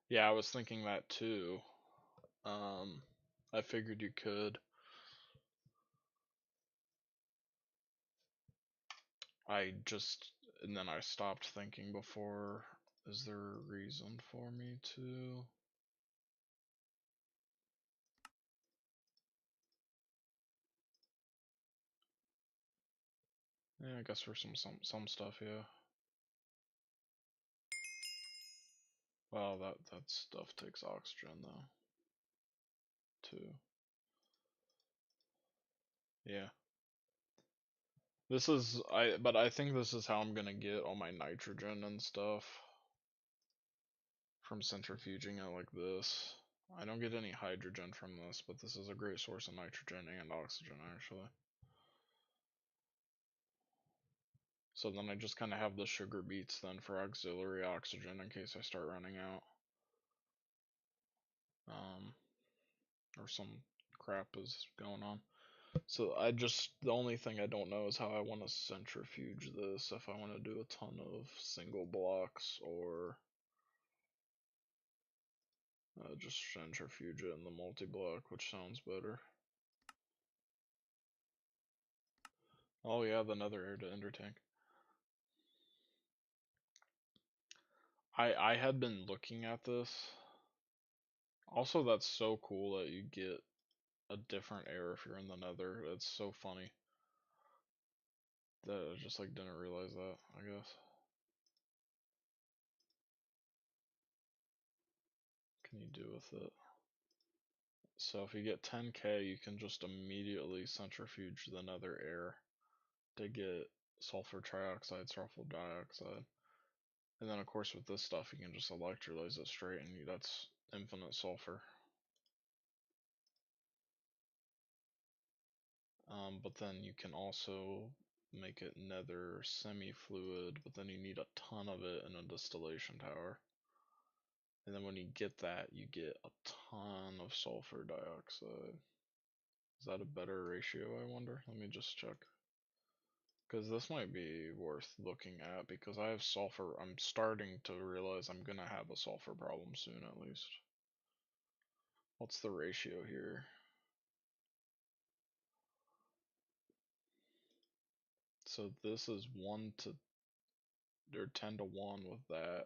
Yeah, I was thinking that too. I figured you could. And then I stopped thinking before. Is there a reason for me to? Yeah, I guess for some stuff, yeah. Well, that stuff takes oxygen though, too. Yeah. But I think this is how I'm gonna get all my nitrogen and stuff from centrifuging it like this. I don't get any hydrogen from this, but this is a great source of nitrogen and oxygen actually. So then I just kind of have the sugar beets then for auxiliary oxygen in case I start running out. Or some crap is going on. So the only thing I don't know is how I want to centrifuge this, if I want to do a ton of single blocks or just centrifuge it in the multi-block, which sounds better. Oh yeah, the nether air to ender tank. I had been looking at this. Also, that's so cool that you get a different air if you're in the nether. It's so funny. That I just like didn't realize that, I guess. Can you do with it? So if you get 10k, you can just immediately centrifuge the nether air to get sulfur trioxide, sulfur dioxide. And then of course with this stuff you can just electrolyze it straight and that's infinite sulfur. But then you can also make it nether semi-fluid, but then you need a ton of it in a distillation tower. And then when you get that, you get a ton of sulfur dioxide. Is that a better ratio, I wonder? Let me just check. Because this might be worth looking at because I have sulfur. I'm starting to realize I'm gonna have a sulfur problem soon at least. What's the ratio here? So this is 1 to, or 10 to 1 with that.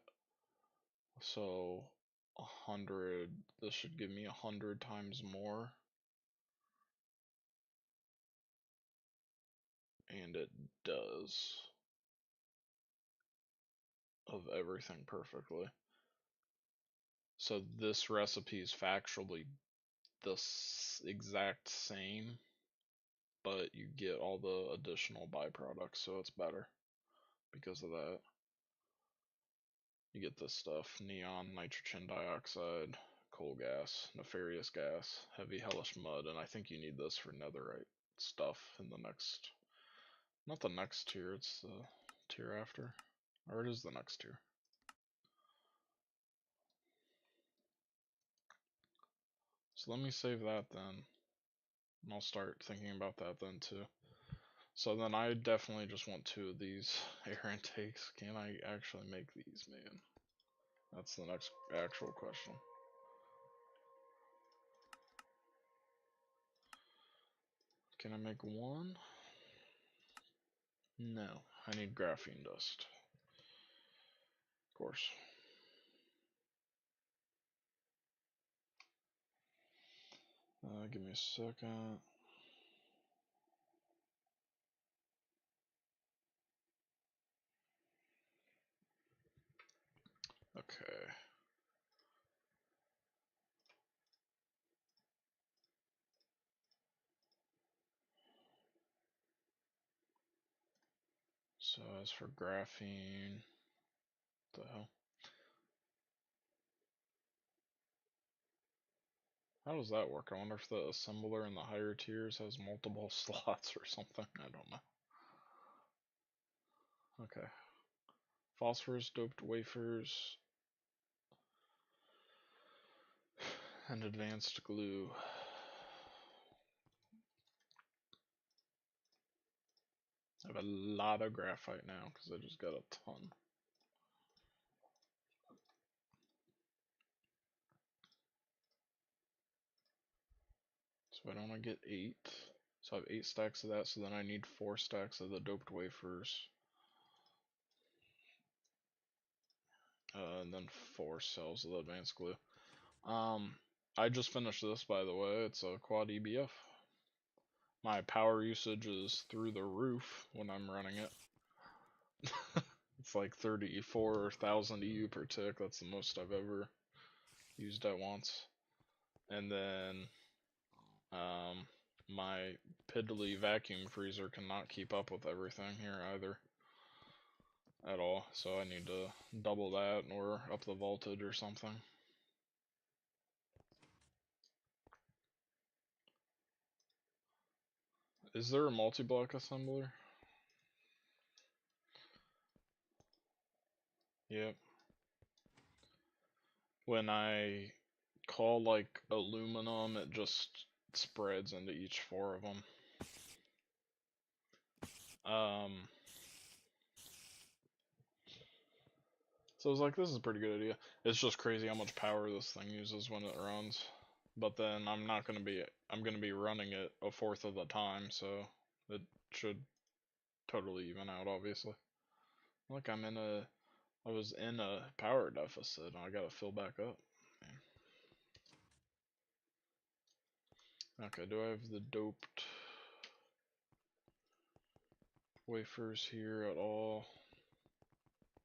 So 100, this should give me 100 times more. And it does. Of everything perfectly. So this recipe is factually the exact same, but you get all the additional byproducts, so it's better because of that. You get this stuff: neon, nitrogen dioxide, coal gas, nefarious gas, heavy hellish mud, and I think you need this for netherite stuff in the next, not the next tier, it's the tier after, or it is the next tier. So let me save that then, and I'll start thinking about that then too. So then I definitely just want 2 of these air intakes. Can I actually make these, man? That's the next actual question. Can I make 1? No, I need graphene dust. Of course. Give me a second. Okay. So as for graphene, what the hell? How does that work? I wonder if the assembler in the higher tiers has multiple slots or something. I don't know. Okay. Phosphorus doped wafers and advanced glue. I have a lot of graphite now because I just got a ton. So I don't want to get 8. So I have 8 stacks of that, so then I need 4 stacks of the doped wafers. And then 4 cells of the advanced glue. I just finished this, by the way. It's a quad EBF. My power usage is through the roof when I'm running it. It's like 34,000 EU per tick. That's the most I've ever used at once. And then my piddly vacuum freezer cannot keep up with everything here either at all, so I need to double that or up the voltage or something. Is there a multi-block assembler? Yep. When I call like aluminum, it just spreads into each 4 of them. So I was like, this is a pretty good idea. It's just crazy how much power this thing uses when it runs. But then I'm gonna be running it a fourth of the time, so it should totally even out, obviously. Look, I was in a power deficit, and I gotta fill back up. Man. Okay, do I have the doped wafers here at all?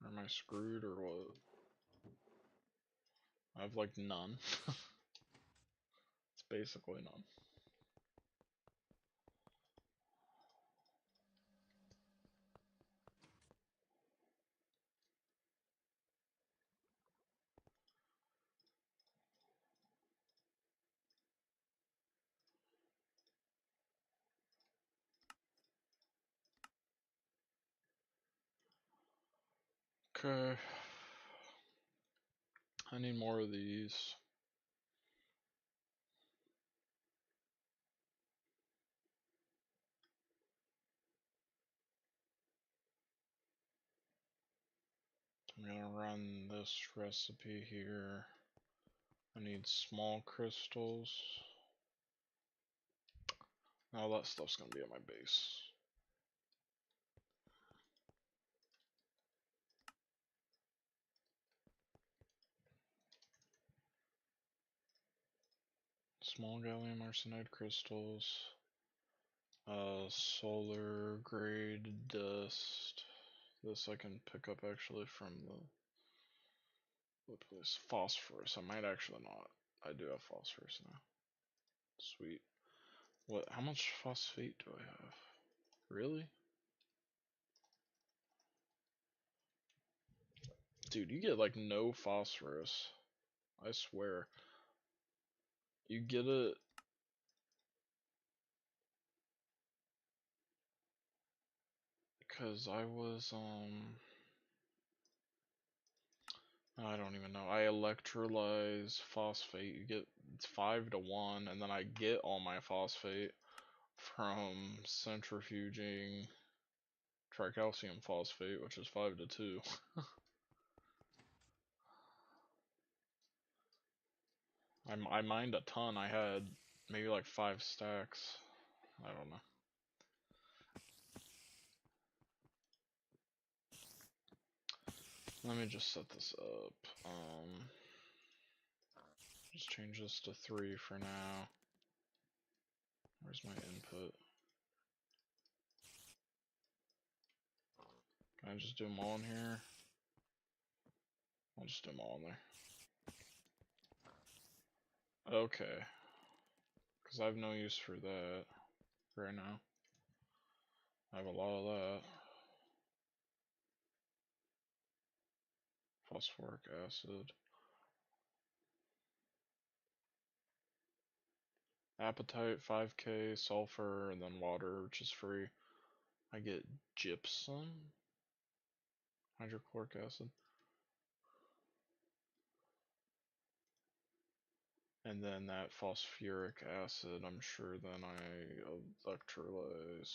Or am I screwed, or what? I have like none. It's basically none. Okay. I need more of these. I'm gonna run this recipe here. I need small crystals. All that stuff's gonna be at my base. Small gallium arsenide crystals. Solar grade dust. This I can pick up actually from what place? Phosphorus. I might actually not. I do have phosphorus now. Sweet. What? How much phosphate do I have? Really? Dude, you get like no phosphorus. I swear. You get it. Because I was, I don't even know. I electrolyze phosphate. You get, it's 5 to 1, and then I get all my phosphate from centrifuging tricalcium phosphate, which is 5 to 2. I mined a ton. I had maybe like 5 stacks. I don't know. Let me just set this up. Just change this to 3 for now. Where's my input? Can I just do them all in here? I'll just do them all in there. Okay. Because I have no use for that right now. I have a lot of that. Phosphoric acid. Apatite, 5k, sulfur, and then water, which is free. I get gypsum. hydrochloric acid. And then that phosphoric acid, I'm sure then I electrolyze.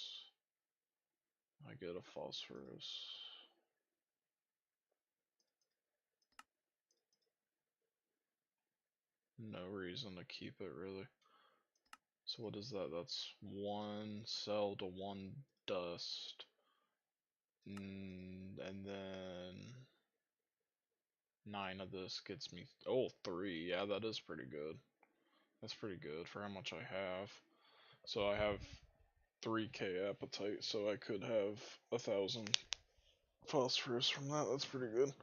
I get a phosphorus. No reason to keep it really. So what is that? That's 1 cell to 1 dust. And then 9 of this gets me, oh, 3. Yeah, that is pretty good. That's pretty good for how much I have. So I have 3k appetite, so I could have 1,000 phosphorus from that. That's pretty good.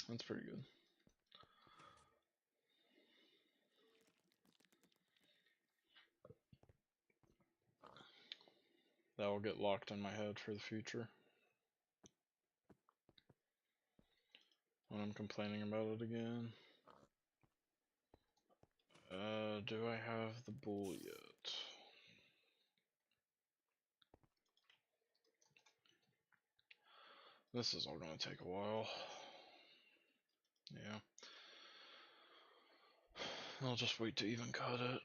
That's pretty good. That will get locked in my head for the future when I'm complaining about it again. Do I have the bull yet? This is all gonna take a while. Yeah. I'll just wait to even cut it.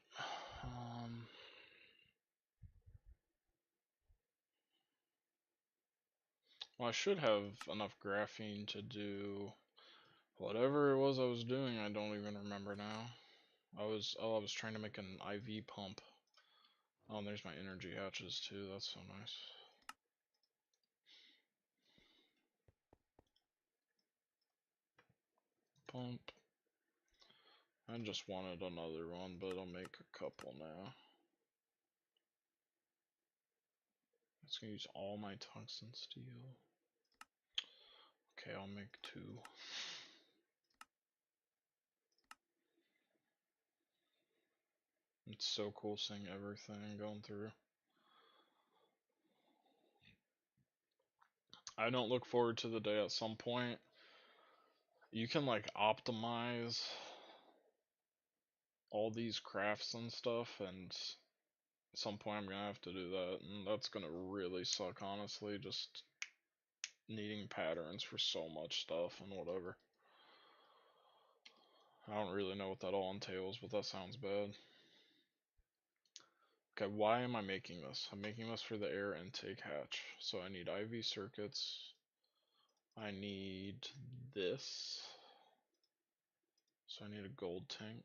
Well, I should have enough graphene to do whatever it was I was doing. I don't even remember now. I was trying to make an IV pump. Oh, and there's my energy hatches too. That's so nice. Pump. I just wanted another one, but I'll make a couple now. It's gonna use all my tungsten steel. Okay, I'll make 2. It's so cool seeing everything going through. I don't look forward to the day at some point you can like optimize all these crafts and stuff, and at some point I'm gonna have to do that, and that's gonna really suck, honestly, just needing patterns for so much stuff and whatever. I don't really know what that all entails, but that sounds bad. Okay, why am I making this? I'm making this for the air intake hatch. So I need IV circuits. I need this. So I need a gold tank.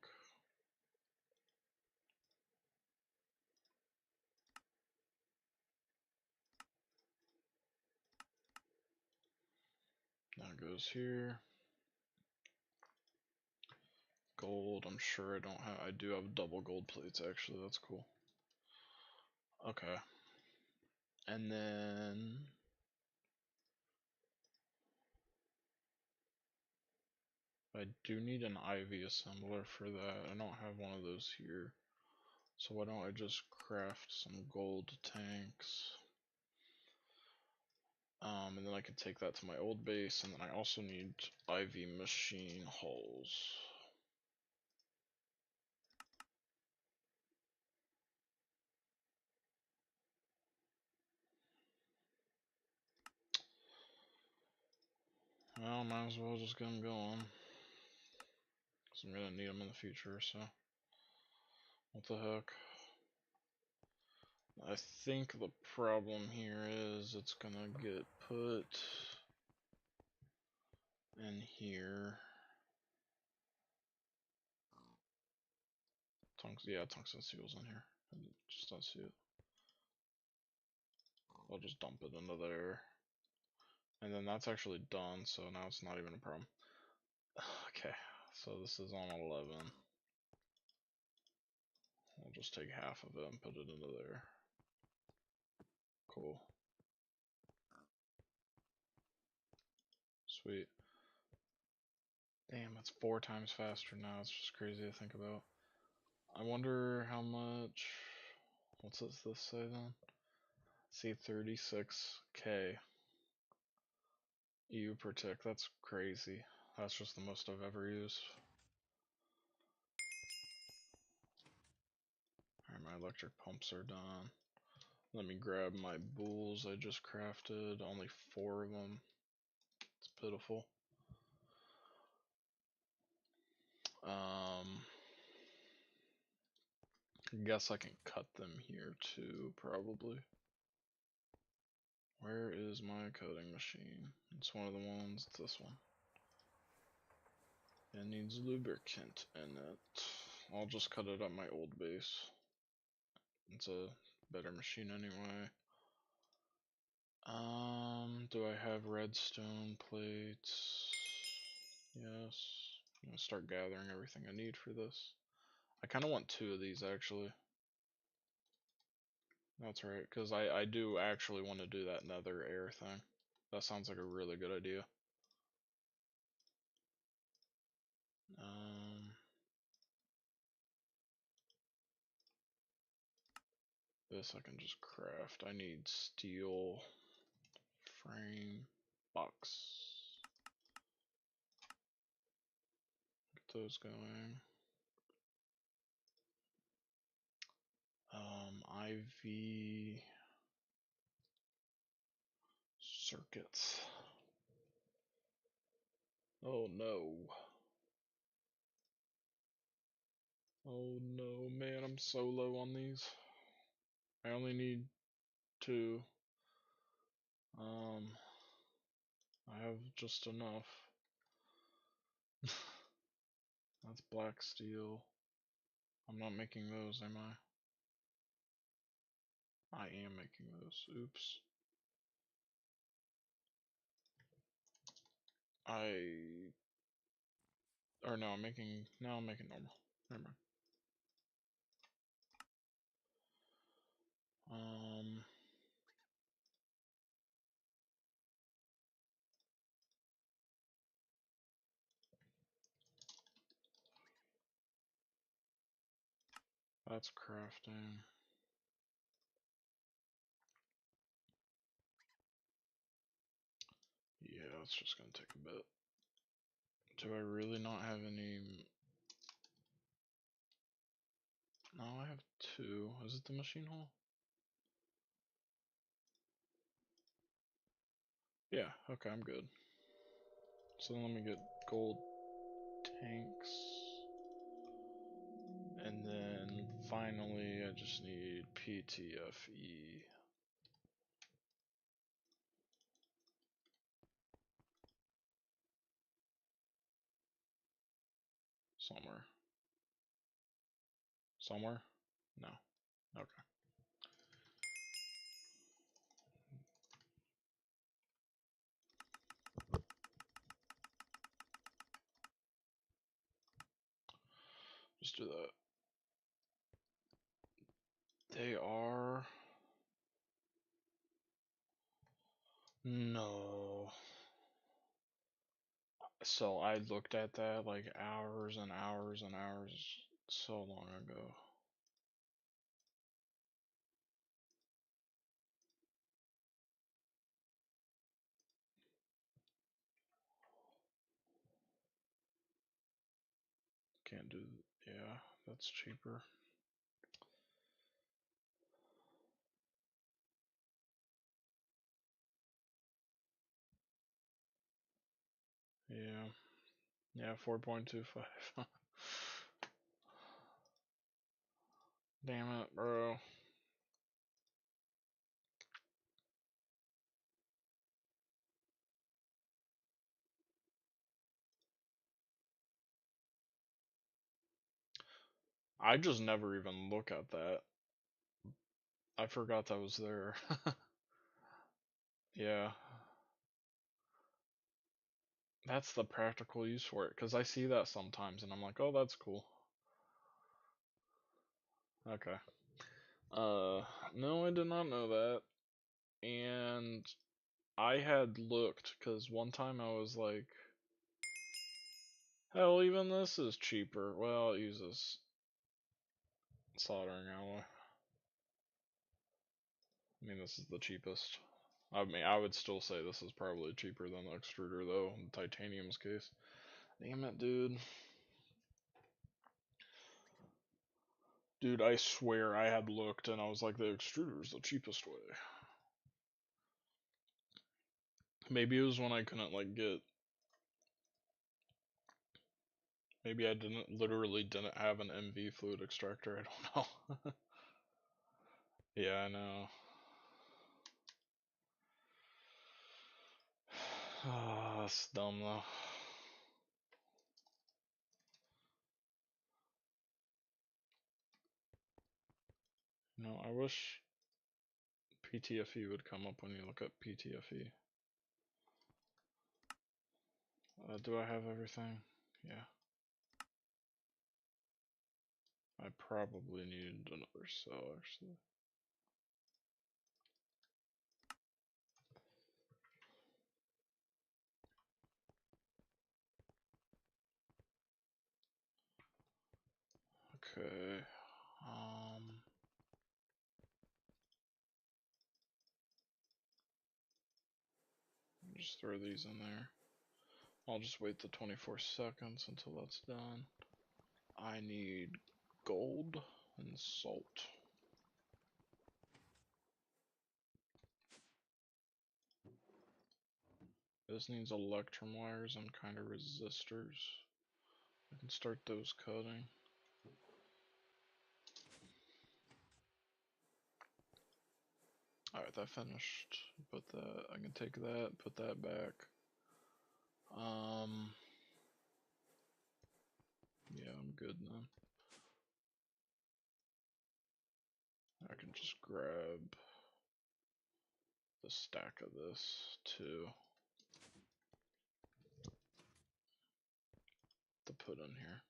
That goes here. Gold, I'm sure I don't have, I do have double gold plates actually, that's cool. Okay. And then I do need an IV assembler for that. I don't have one of those here. So why don't I just craft some gold tanks? And then I can take that to my old base, and then I also need IV machine hulls. Well, might as well just get them going. Because I'm gonna need them in the future, so. What the heck? I think the problem here is it's gonna get put in here. Yeah, tungsten steel's in here. I just don't see it. I'll just dump it into there. And then that's actually done, so now it's not even a problem. Okay, so this is on 11. I'll just take half of it and put it into there. Cool. Sweet. Damn, it's 4 times faster now. It's just crazy to think about. I wonder how much. What's this say then? See, 36k EU per tick. That's crazy. That's just the most I've ever used. Alright, my electric pumps are done. Let me grab my bulls I just crafted. Only 4 of them. It's pitiful. I guess I can cut them here too, probably. Where is my cutting machine? It's one of the ones, it's this one. It needs lubricant in it. I'll just cut it at my old base. It's a better machine anyway. Do I have redstone plates? Yes. I'm gonna start gathering everything I need for this. I kind of want 2 of these actually. That's right, because I do actually want to do that nether air thing. That sounds like a really good idea. This I can just craft. I need steel frame box. Get those going. IV circuits. Oh no. Oh no, man, I'm so low on these. I only need 2. I have just enough. That's black steel. I'm not making those, am I? I am making those. Oops. Or no, I'm making normal. Never mind. That's crafting. Yeah, it's just gonna take a bit. Do I really not have any? No, I have 2. Is it the machine hole? Yeah, okay, I'm good. So let me get gold tanks. And then finally, I just need PTFE. Somewhere. Somewhere? No. Okay. Just do that. They are... No. So I looked at that like hours and hours and hours so long ago. Can't do... Yeah, that's cheaper. Yeah. Yeah, 4.25. Damn it, bro. I just never even look at that. I forgot that was there. Yeah. That's the practical use for it, because I see that sometimes and I'm like, oh, that's cool. Okay. No, I did not know that. And I had looked, because one time I was like, hell, even this is cheaper. Well, it uses soldering alloy. I mean, this is the cheapest. I mean, I would still say this is probably cheaper than the extruder, though, in titanium's case. Damn it, dude. Dude, I swear I had looked and I was like, the extruder's the cheapest way. Maybe it was when I couldn't like get. Maybe I literally didn't have an MV fluid extractor. I don't know. Yeah, I know. Ah, that's dumb though. No, I wish PTFE would come up when you look up PTFE. Do I have everything? Yeah. I probably need another cell actually. Okay. Just throw these in there. I'll just wait the 24 seconds until that's done. I need gold and salt. This needs electrum wires and kind of resistors. I can start those cutting. Alright, that finished. Put that, I can take that, put that back. Yeah, I'm good now. I can just grab the stack of this too to put in here.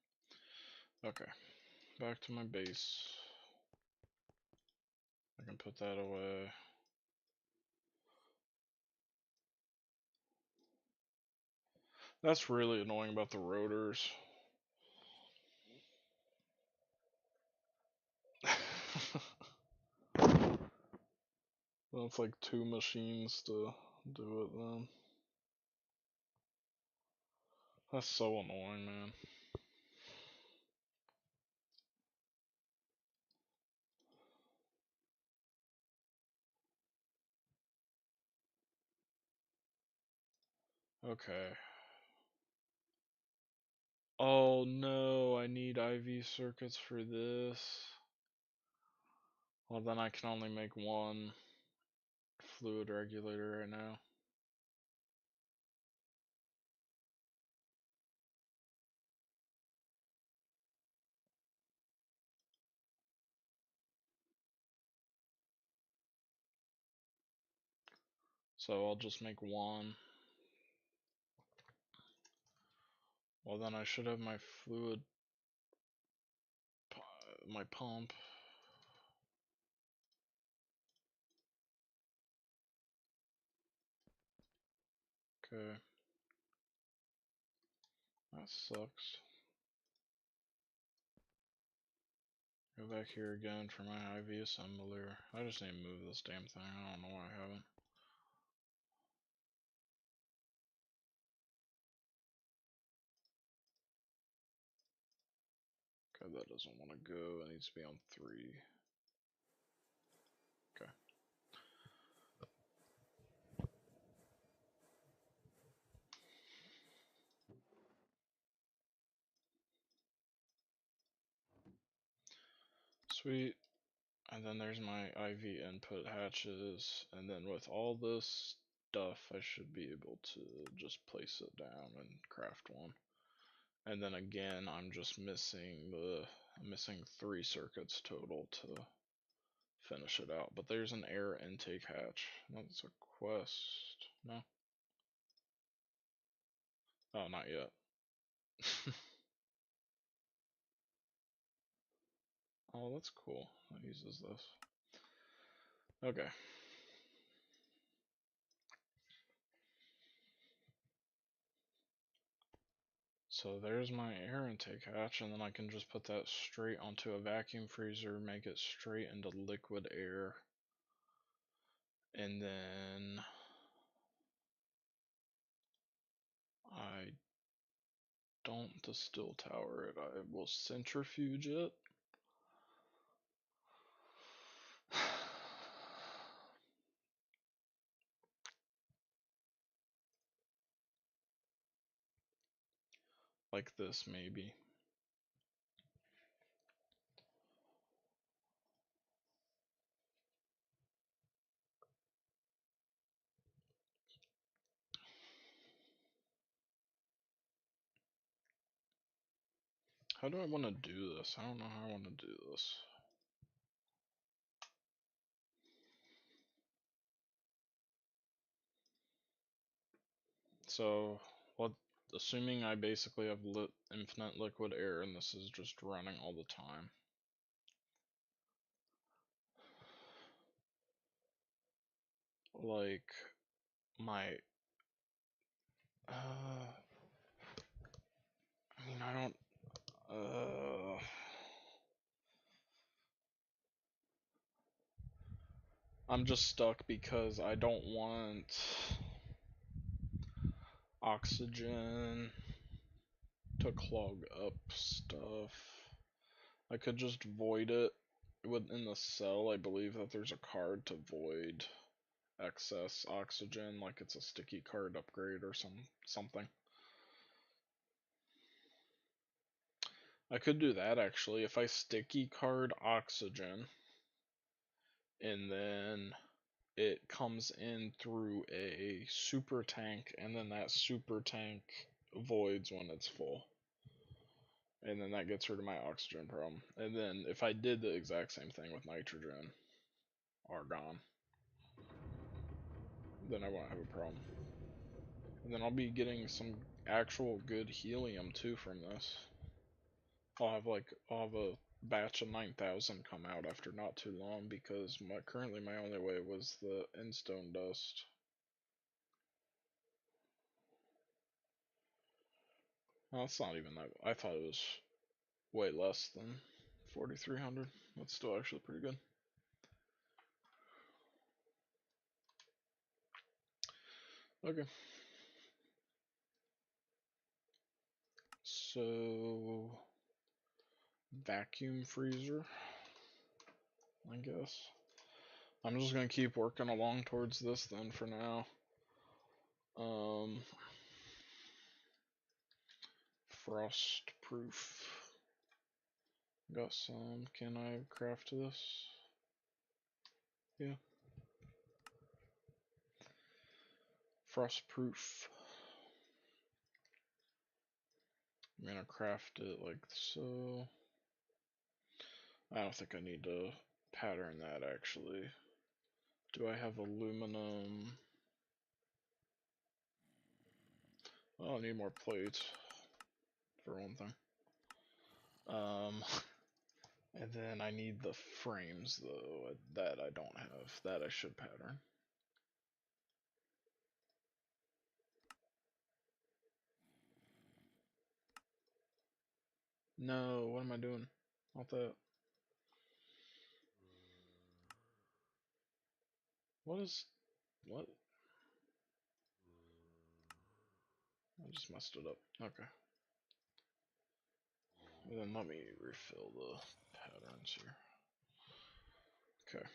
Okay, back to my base. I can put that away. That's really annoying about the rotors. Well, it's like 2 machines to do it then. That's so annoying, man. Okay. Oh no, I need IV circuits for this. Well, then I can only make one fluid regulator right now. So I'll just make one. Well, then I should have my fluid, my pump. Okay. That sucks. Go back here again for my IV assembler. I just need to move this damn thing. I don't know why I haven't. Okay, that doesn't want to go. It needs to be on 3. Okay. Sweet. And then there's my IV input hatches. And then with all this stuff, I should be able to just place it down and craft one. And then again, I'm just missing I'm missing 3 circuits total to finish it out. But there's an air intake hatch. That's a quest. No? Oh, not yet. Oh, that's cool. It uses this. Okay. So there's my air intake hatch, and then I can just put that straight onto a vacuum freezer, make it straight into liquid air. And then I don't distill tower it, I will centrifuge it. Like this, maybe. How do I want to do this? I don't know how I want to do this. So, what? Assuming I basically have infinite liquid air and this is just running all the time. Like, my... I mean, I don't... I'm just stuck because I don't want oxygen to clog up stuff. I could just void it within the cell. I believe that there's a card to void excess oxygen, like it's a sticky card upgrade or something. I could do that actually. If I sticky card oxygen and then it comes in through a super tank and then that super tank voids when it's full. And then that gets rid of my oxygen problem. And then if I did the exact same thing with nitrogen, argon, then I won't have a problem. And then I'll be getting some actual good helium too from this. I'll have a batch of 9,000 come out after not too long because currently my only way was the endstone dust. Well, it's not even that. I thought it was way less than 4,300. That's still actually pretty good. Okay. So, vacuum freezer, I guess. I'm just gonna keep working along towards this then for now. Frost proof. Got some. Can I craft this? Yeah. Frost proof. I'm gonna craft it like so. I don't think I need to pattern that actually. Do I have aluminum? Oh, I need more plates for one thing. And then I need the frames though. That I don't have. That I should pattern. No, what am I doing? Not that. What is... What? I just messed it up. Okay. And then let me refill the patterns here. Okay.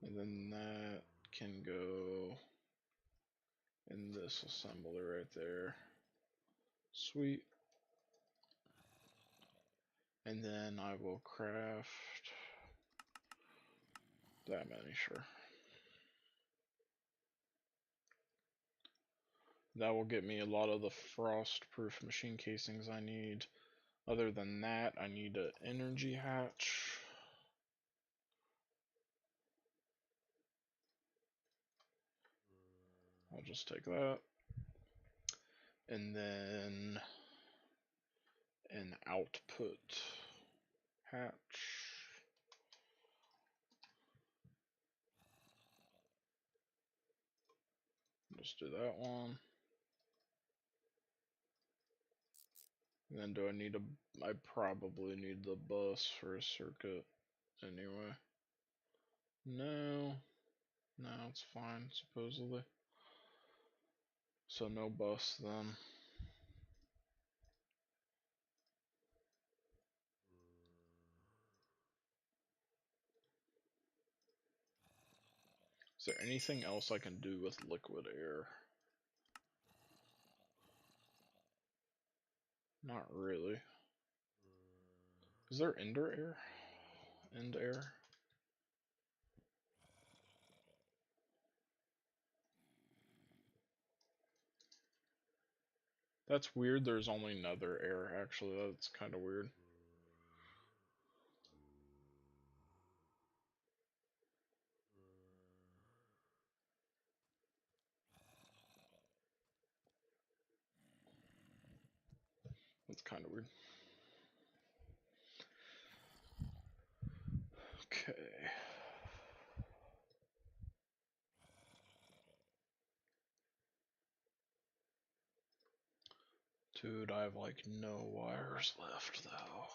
And then that can go in this assembly right there. Sweet. And then I will craft that many, sure. That will get me a lot of the frost-proof machine casings I need. Other than that, I need an energy hatch. I'll just take that. And then an output hatch. Just do that one. And then do I need I probably need the bus for a circuit anyway. No. No, it's fine, supposedly. So no bus then. there anything else I can do with liquid air? Not really. Is there ender air? End air? That's weird, there's only nether air, actually. That's kind of weird. That's kind of weird. Okay. Dude, I have like no wires left though.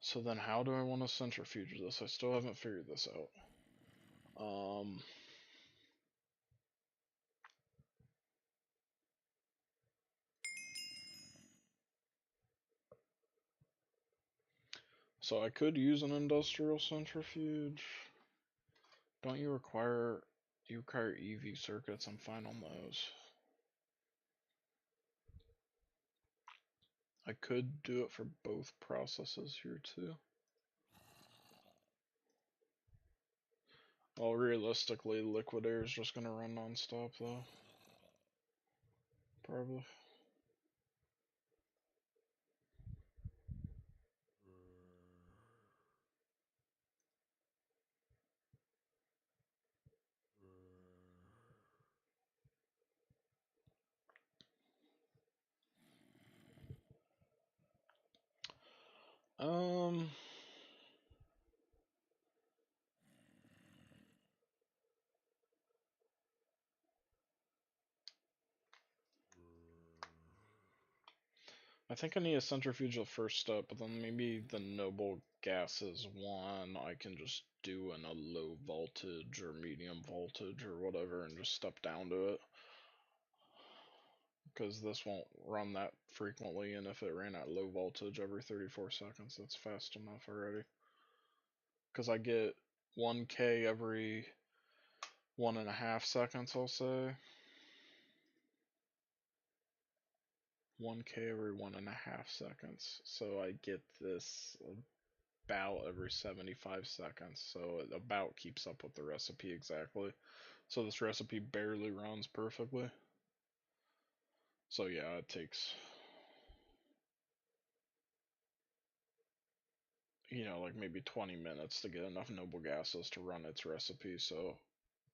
So then how do I want to centrifuge this? I still haven't figured this out. So I could use an industrial centrifuge. Don't you require EV circuits? I'm fine on those. I could do it for both processes here too. Well, realistically, liquid air is just gonna run non-stop though. Probably. Um, I think I need a centrifuge the first step, but then maybe the noble gases one I can just do in a low voltage or medium voltage or whatever and just step down to it. Because this won't run that frequently, and if it ran at low voltage every 34 seconds, that's fast enough already. Because I get 1K every 1.5 seconds, I'll say. 1K every 1.5 seconds. So I get this about every 75 seconds. So it about keeps up with the recipe exactly. So this recipe barely runs perfectly. So yeah, it takes, like maybe 20 minutes to get enough noble gases to run its recipe. So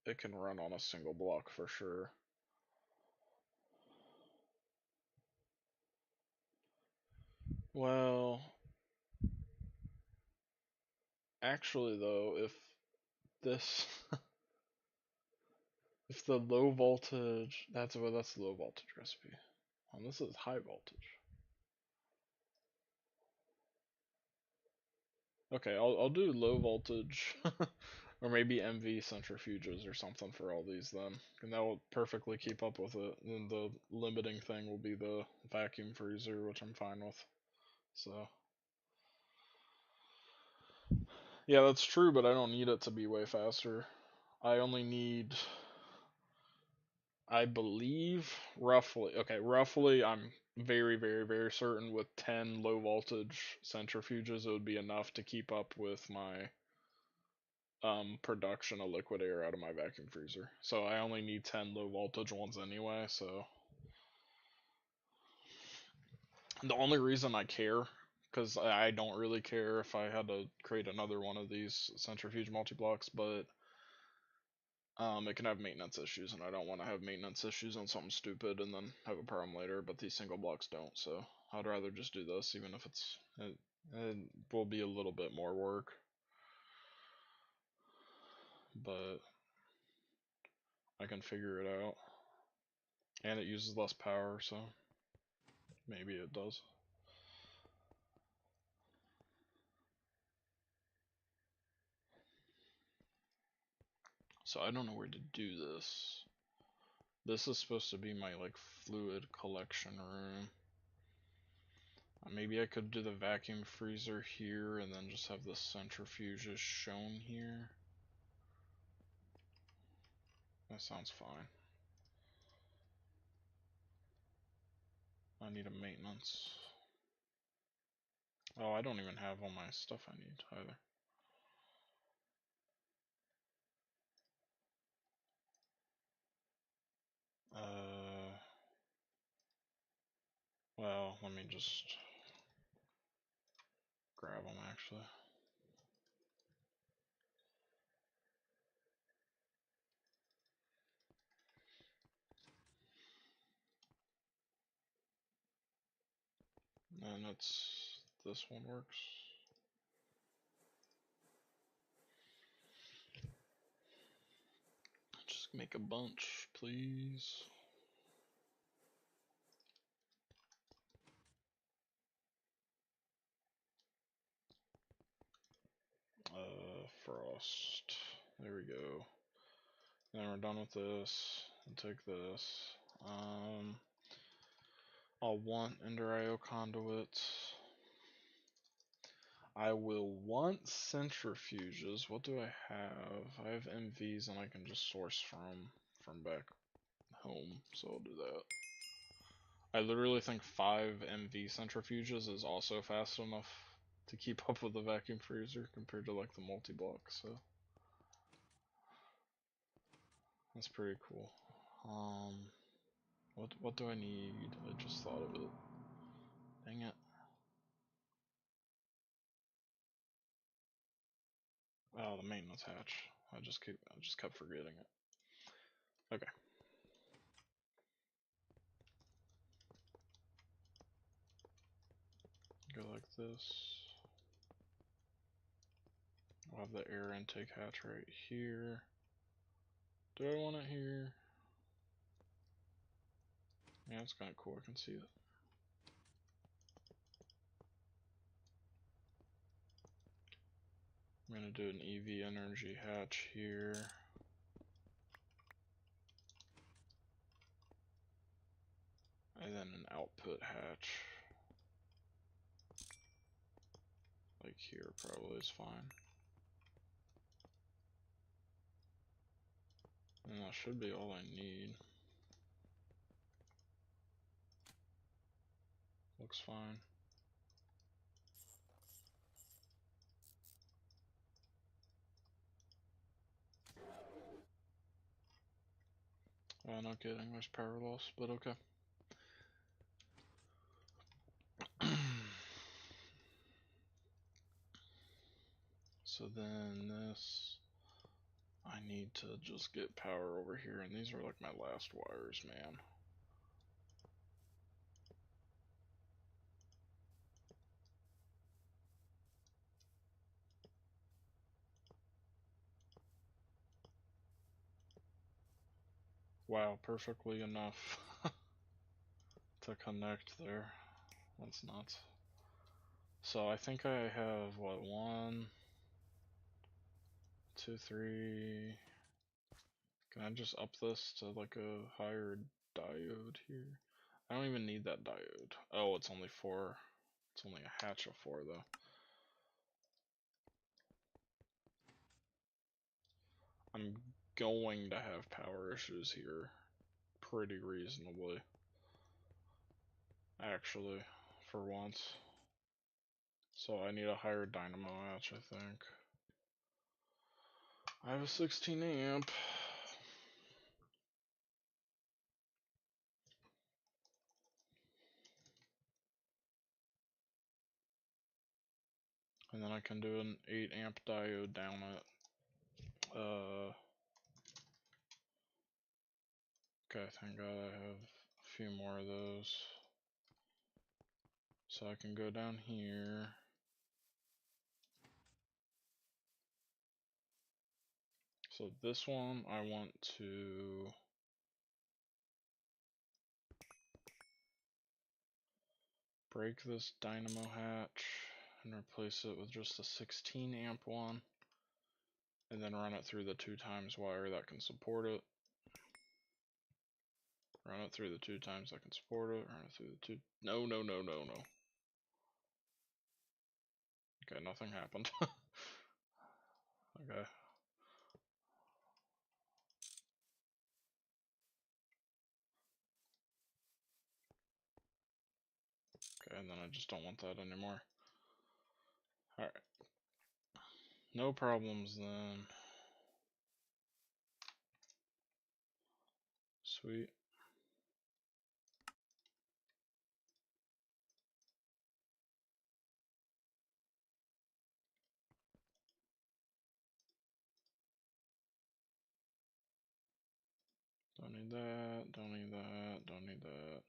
it can run on a single block for sure. Well, actually though, if this if the low voltage, that's the low voltage recipe. And this is high voltage. Okay, I'll do low voltage or maybe MV centrifuges or something for all these then. And that will perfectly keep up with it. And the limiting thing will be the vacuum freezer, which I'm fine with. So yeah, that's true, but I don't need it to be way faster. I only need, I believe, roughly, I'm very, very, very certain with 10 low voltage centrifuges, it would be enough to keep up with my production of liquid air out of my vacuum freezer. So I only need 10 low voltage ones anyway, so the only reason I care, because I don't really care if I had to create another one of these centrifuge multi-blocks, but it can have maintenance issues, and I don't want to have maintenance issues on something stupid and then have a problem later, but these single blocks don't, so I'd rather just do this, even if it will be a little bit more work. But I can figure it out. And it uses less power, so maybe it does. So I don't know where to do this. This is supposed to be my like fluid collection room. Maybe I could do the vacuum freezer here and then just have the centrifuges shown here. That sounds fine. I need a maintenance. Oh, I don't even have all my stuff I need either. Well, let me just grab them actually. And this one works. Just make a bunch, please. Frost. There we go. Then we're done with this. And take this. I'll want Ender IO conduits. I will want centrifuges. What do I have? I have MVs and I can just source from back home, so I'll do that. I literally think 5 MV centrifuges is also fast enough to keep up with the vacuum freezer compared to like the multi-block, so that's pretty cool. What do I need? I just thought of it. Dang it. Oh, the maintenance hatch. I just kept forgetting it. Okay. Go like this. I'll have the air intake hatch right here. Do I want it here? Yeah, it's kind of cool. I can see it. I'm gonna do an EV energy hatch here. And then an output hatch. Like here probably is fine. And that should be all I need. Looks fine. No kidding, there's power loss, but okay. So then this, I need to just get power over here, and these are like my last wires, man. Wow, perfectly enough to connect there. That's nuts. So I think I have, what, 1, 2, 3. Can I just up this to like a higher diode here? I don't even need that diode. Oh, it's only 4. It's only a hatch of 4 though. I'm going to have power issues here pretty reasonably. Actually, for once. So I need a higher dynamo hatch, I think. I have a 16 amp. And then I can do an 8 amp diode down it. Okay, thank God I have a few more of those. So I can go down here. So this one I want to break this dynamo hatch and replace it with just a 16 amp one, and then run it through the 2 times wire that can support it. Run it through the 2 times that can support it. Run it through the 2. No. Okay, nothing happened. Okay. and then I just don't want that anymore. Alright. No problems then. Sweet. Don't need that, don't need that, don't need that.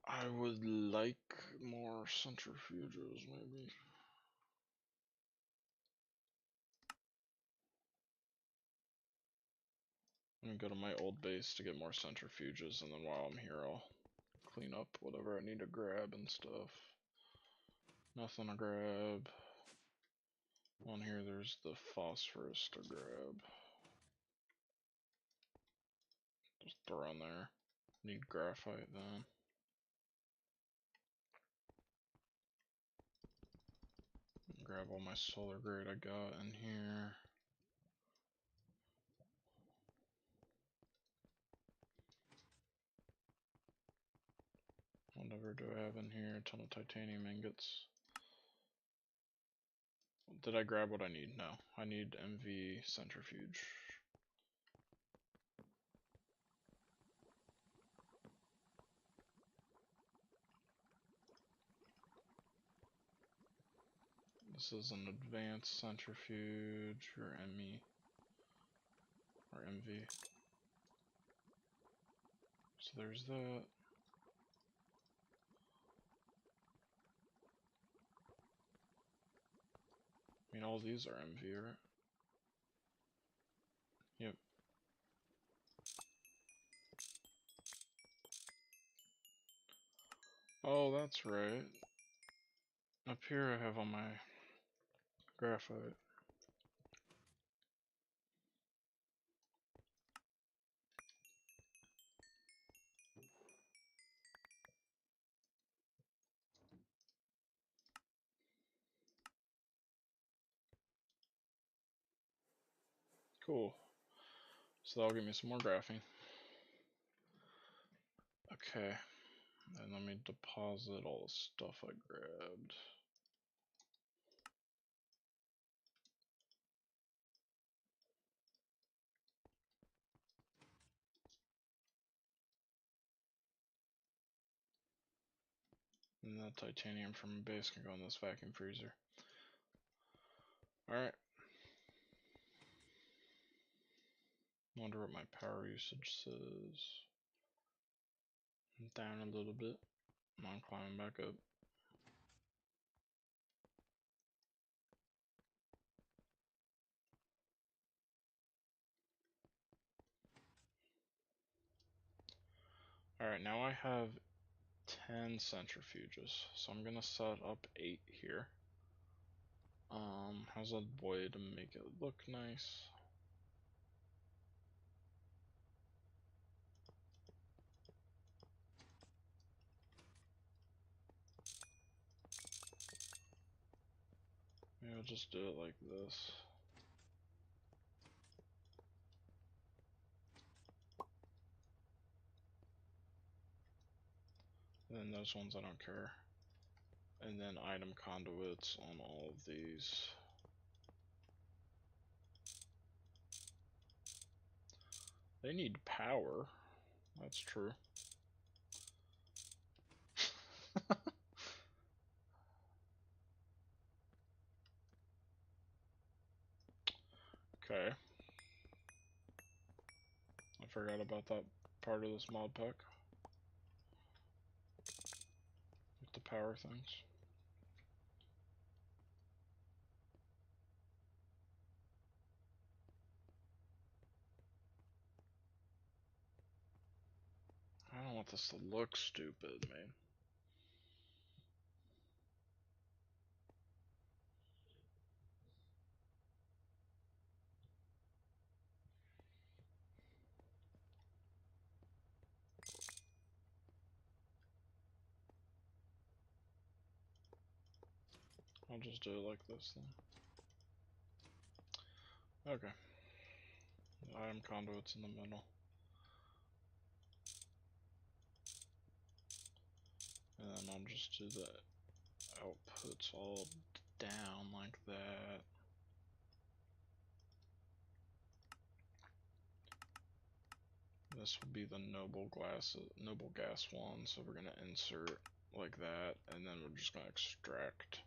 I would like more centrifuges, maybe. I'm gonna go to my old base to get more centrifuges, and then while I'm here, I'll clean up whatever I need to grab and stuff. Nothing to grab. On here, there's the phosphorus to grab. Just throw in there. Need graphite then. Grab all my solar grade I got in here. Whatever do I have in here? A ton of titanium ingots. Did I grab what I need? No. I need MV centrifuge. This is an advanced centrifuge, or ME, or MV. So there's that. I mean, all these are MV, right? Yep. Oh, that's right. Up here I have all my graphite. Cool. So that'll give me some more graphene. Okay. And let me deposit all the stuff I grabbed. And that titanium from base can go in this vacuum freezer. Alright. Wonder what my power usage says. Down a little bit. I'm climbing back up. Alright, now I have 10 centrifuges, so I'm gonna set up 8 here. How's a way to make it look nice? Maybe I'll just do it like this. And then those ones I don't care. And then item conduits on all of these. They need power. That's true. Okay. I forgot about that part of this mod pack. With the power things. I don't want this to look stupid, man. I'll just do it like this then. Okay. The item conduits in the middle. And then I'll just do the outputs all down like that. This will be the noble gas one, so we're gonna insert like that, and then we're just gonna extract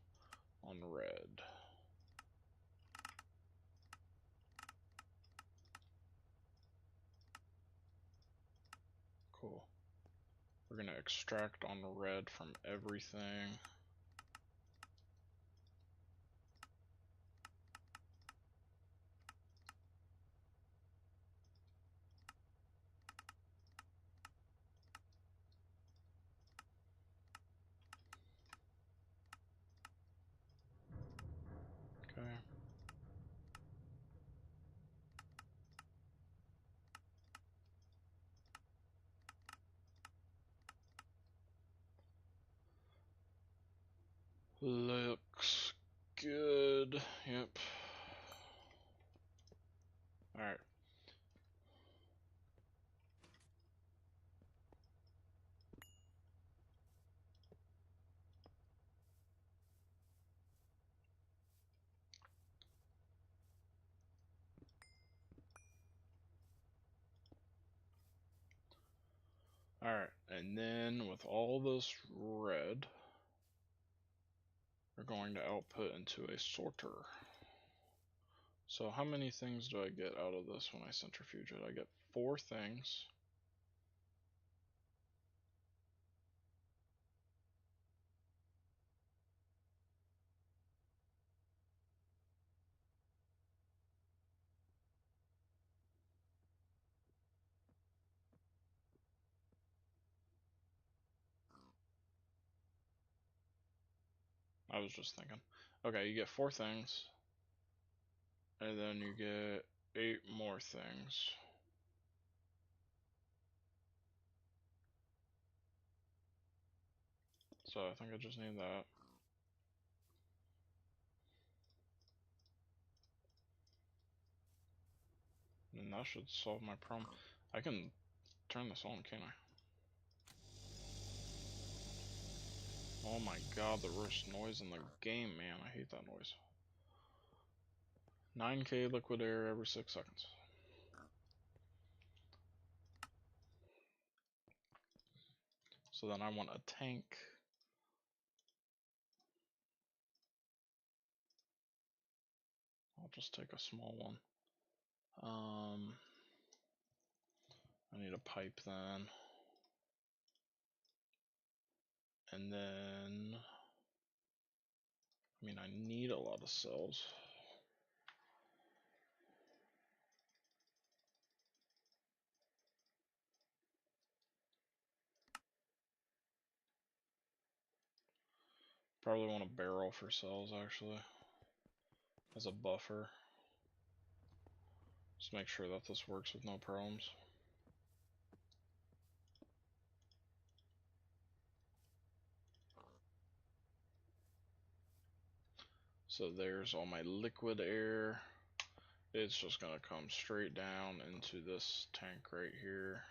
on red. Cool. We're gonna extract on red from everything. Okay. Looks good. Yep. Alright. Alright, and then with all this red, we're going to output into a sorter. So how many things do I get out of this when I centrifuge it? I get 4 things. I was just thinking. Okay, you get 4 things, and then you get 8 more things. So I think I just need that. And that should solve my problem. I can turn this on, can't I? Oh my god, the worst noise in the game, man. I hate that noise. 9k liquid air every 6 seconds. So then I want a tank. I'll just take a small one. I need a pipe then. And then, I mean, I need a lot of cells. Probably want a barrel for cells actually, as a buffer. Just make sure that this works with no problems. So there's all my liquid air. It's just gonna come straight down into this tank right here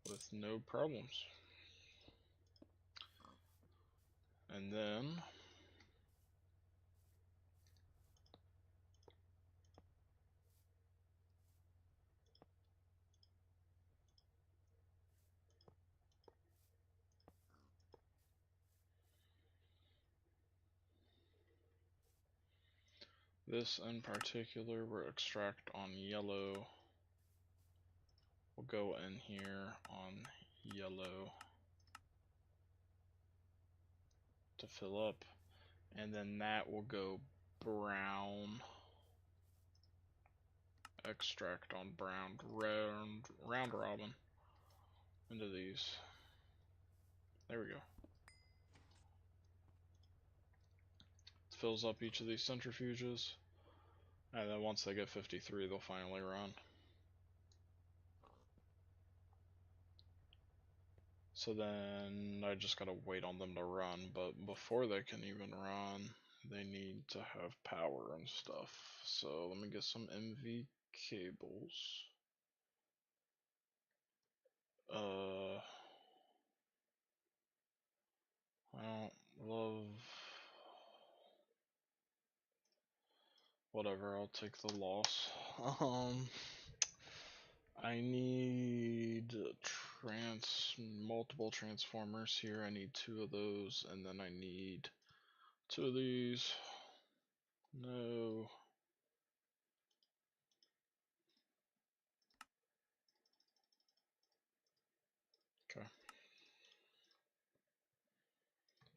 with no problems. And then this in particular will extract on yellow. We'll go in here on yellow to fill up, and then that will go brown. Extract on brown, round robin into these. There we go. It fills up each of these centrifuges, and then once they get 53, they'll finally run. So then I just gotta wait on them to run, but before they can even run, they need to have power and stuff. So let me get some MV cables. I don't love... Whatever, I'll take the loss. I need multiple transformers here. I need 2 of those, and then I need 2 of these. No. Okay.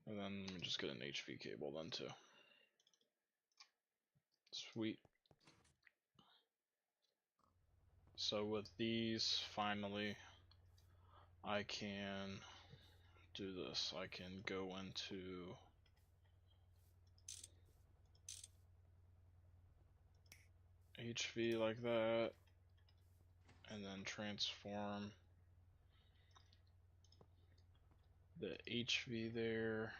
And then let me just get an HV cable then too. Sweet. So with these, finally, I can do this. I can go into HV like that, and then transform the HV there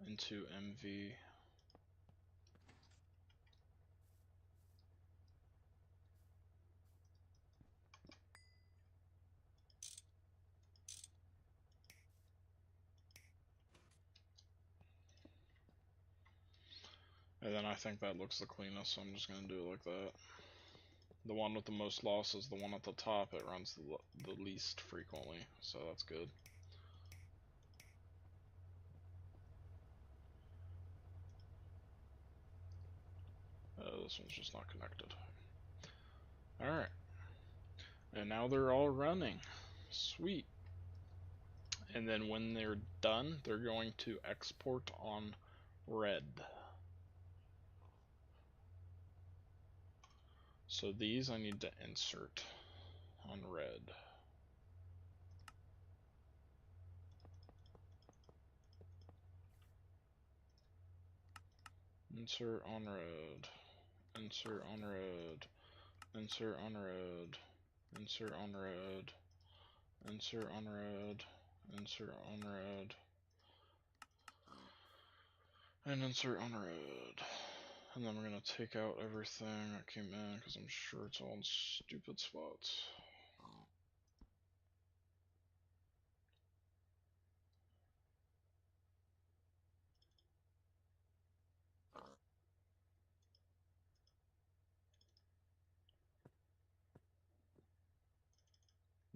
into MV. And then I think that looks the cleanest, so I'm just going to do it like that. The one with the most loss is the one at the top. It runs the least frequently, so that's good. This one's just not connected. Alright. And now they're all running. Sweet. And then when they're done, they're going to export on red. So these I need to insert on red. Insert on red. Insert on red. Insert on red. Insert on red. Insert on red. Insert on red. And insert on red. And then we're going to take out everything that came in because I'm sure it's all in stupid spots.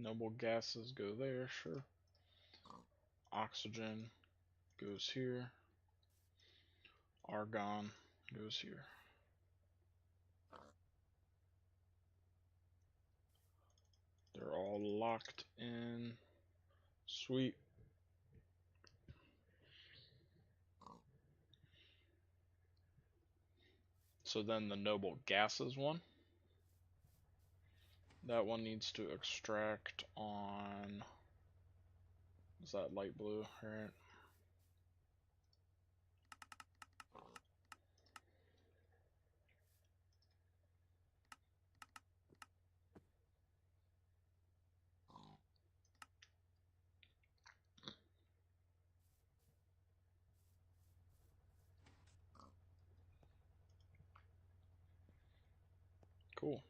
Noble gases go there, sure. Oxygen goes here. Argon goes here. They're all locked in. Sweet. So then the noble gases one. That one needs to extract on... Is that light blue? Right. Cool.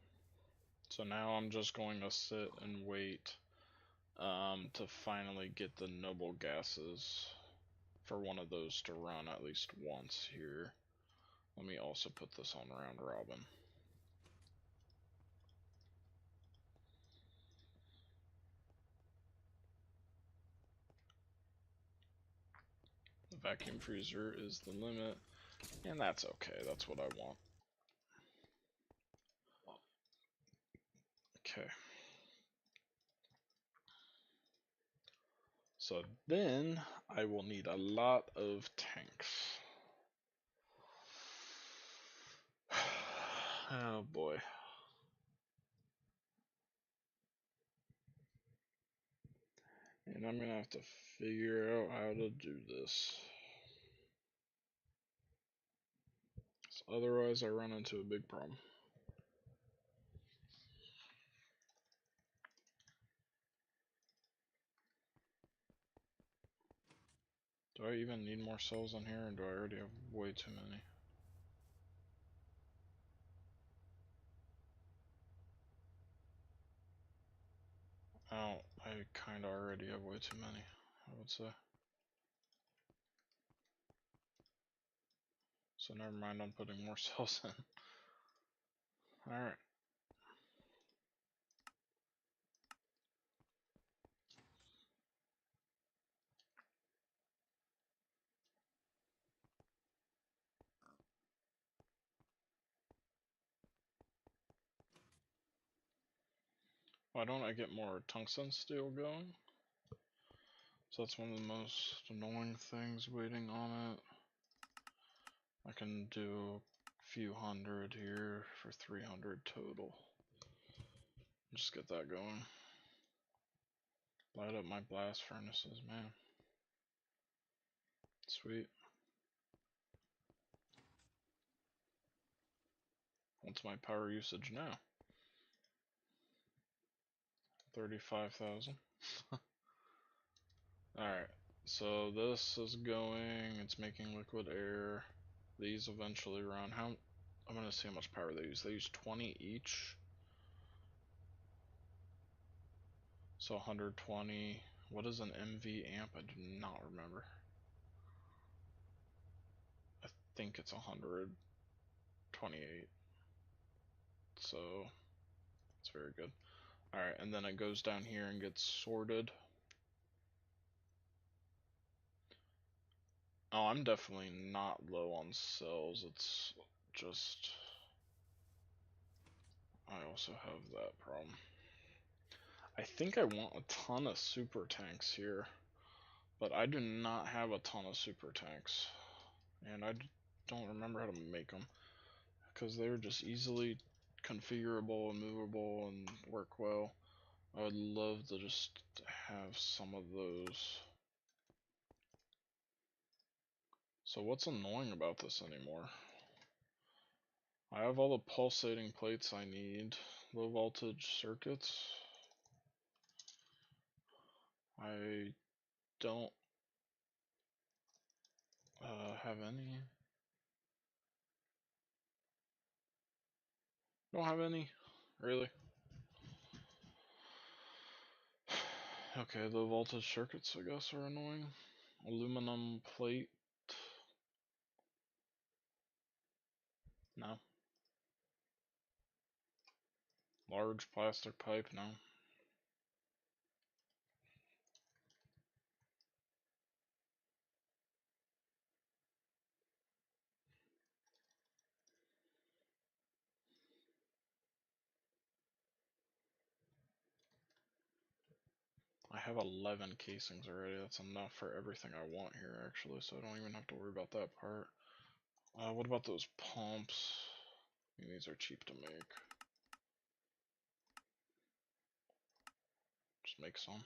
So now I'm just going to sit and wait to finally get the noble gases for one of those to run at least once here. Let me also put this on round robin. The vacuum freezer is the limit, and that's okay. That's what I want. Okay. So then I will need a lot of tanks. Oh boy. And I'm gonna have to figure out how to do this. So otherwise I run into a big problem. Do I even need more cells in here, or do I already have way too many? kinda already have way too many, I would say. So never mind on putting more cells in. Alright. Why don't I get more tungsten steel going? So that's one of the most annoying things waiting on it. I can do a few hundred here for 300 total. Just get that going. Light up my blast furnaces, man. Sweet. What's my power usage now? 35,000. Alright, so this is going, it's making liquid air. These eventually run. I'm gonna see how much power they use. They use 20 each. So 120. What is an MV amp? I do not remember. I think it's 128. So it's very good. Alright, and then it goes down here and gets sorted. Oh, I'm definitely not low on cells. It's just I also have that problem. I think I want a ton of super tanks here, but I do not have a ton of super tanks, and I don't remember how to make them because they're just easily configurable and movable and work well. I would love to just have some of those. So what's annoying about this anymore? I have all the pulsating plates I need, low voltage circuits. I don't have any. Don't have any, really. Okay, low voltage circuits I guess are annoying. Aluminum plate. No. Large plastic pipe, no. I have 11 casings already. That's enough for everything I want here, actually, so I don't even have to worry about that part. What about those pumps? I mean, these are cheap to make. Just make some.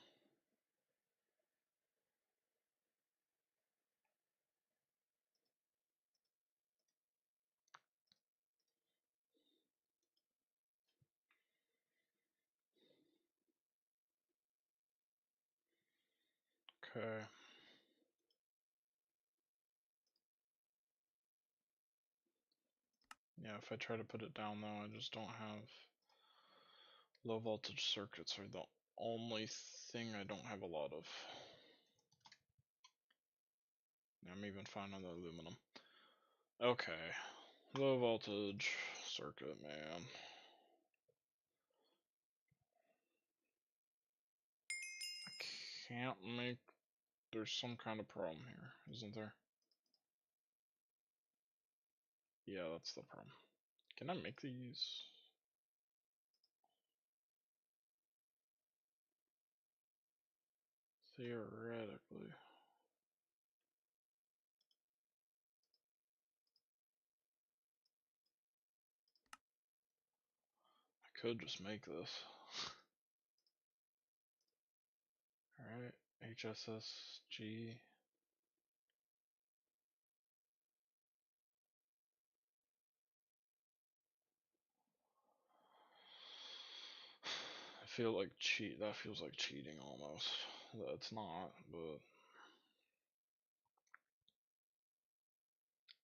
Okay. Yeah, if I try to put it down though, I just don't have low voltage circuits are the only thing I don't have a lot of. I'm even fine on the aluminum. Okay. Low voltage circuit, man. I can't make. There's some kind of problem here, isn't there? Yeah, that's the problem. Can I make these? Theoretically. I could just make this. Alright, HSSG. I feel like that feels like cheating almost. That's not, but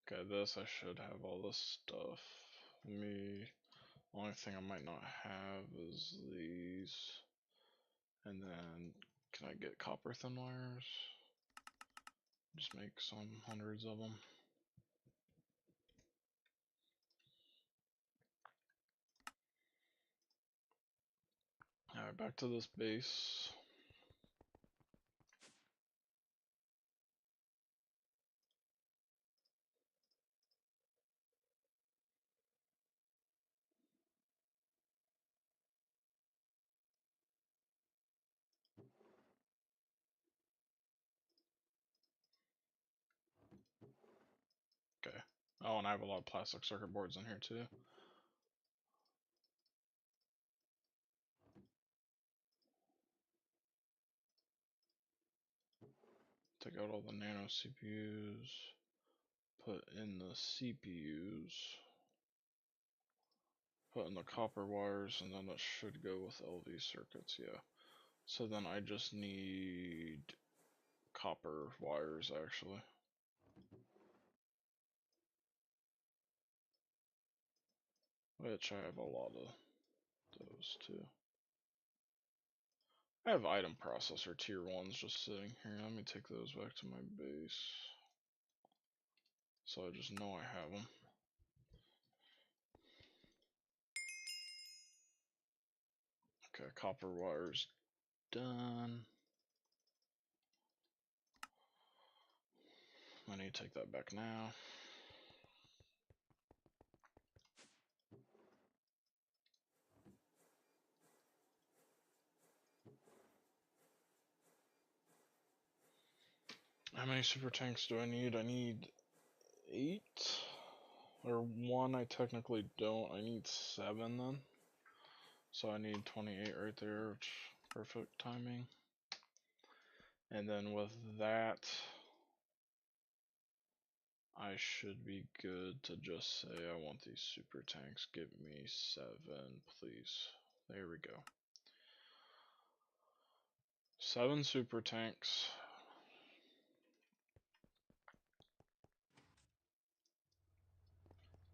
okay, this I should have all this stuff. Only thing I might not have is these, and then Can I get copper thin wires? Just make some hundreds of them. Alright, back to this base. Okay. Oh, and I have a lot of plastic circuit boards in here too. Take out all the nano CPUs, put in the CPUs, put in the copper wires, and then it should go with LV circuits, yeah. So then I just need copper wires actually. Which I have a lot of those too. I have item processor tier 1s just sitting here. Let me take those back to my base. So I just know I have them. Okay, copper wires done. I need to take that back now. How many super tanks do I need? I need 8. Or 1 I technically don't. I need 7 then. So I need 28 right there, which perfect timing. And then with that, I should be good to just say I want these super tanks. Give me 7, please. There we go. 7 super tanks.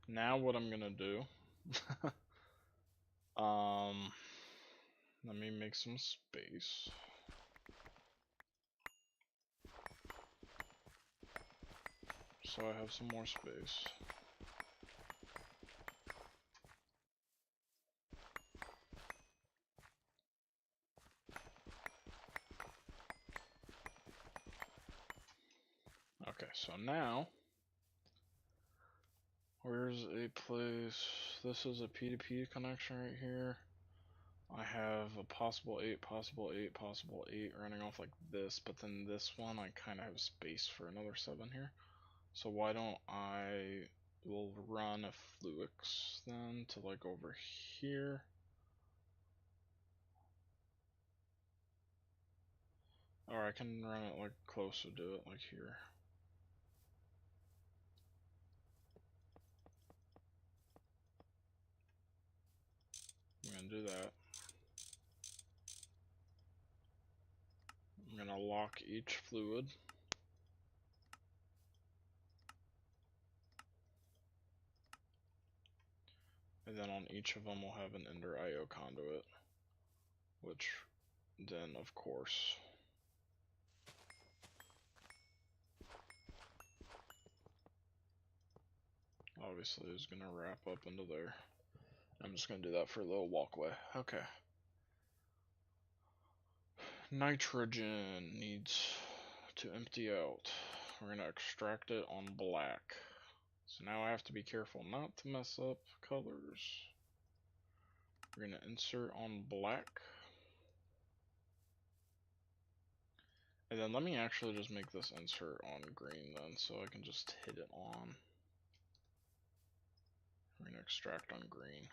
Now what I'm gonna do, let me make some space. So I have some more space. Okay, so now, where's a place? This is a P2P connection right here. I have a possible 8, possible 8, possible 8 running off like this, but then this one I kind of have space for another 7 here. So why don't I will run a Fluix then to like over here. Or I can run it like closer to it, like here. I'm gonna do that. I'm gonna lock each fluid. And then on each of them we'll have an Ender IO conduit. Which then, of course, obviously is gonna wrap up into there. I'm just gonna do that for a little walkway. Okay. Nitrogen needs to empty out. We're gonna extract it on black. So now I have to be careful not to mess up colors. We're gonna insert on black. And then let me actually just make this insert on green then, so I can just hit it on. We're gonna extract on green.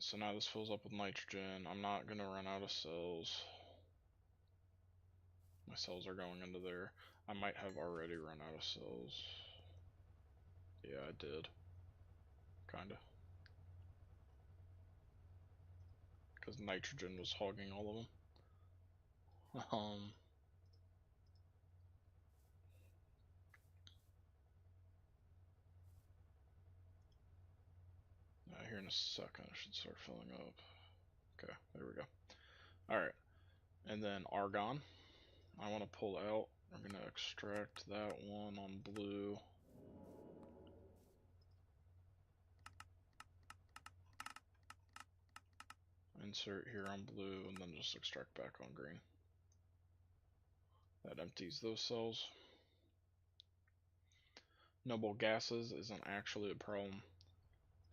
So now this fills up with nitrogen. I'm not gonna run out of cells. My cells are going into there. I might have already run out of cells. Yeah, I did. Kinda. Because nitrogen was hogging all of them. Here in a second, I should start filling up. Okay, there we go. Alright, and then argon. I want to pull out. I'm going to extract that one on blue. Insert here on blue, and then just extract back on green. That empties those cells. Noble gases isn't actually a problem.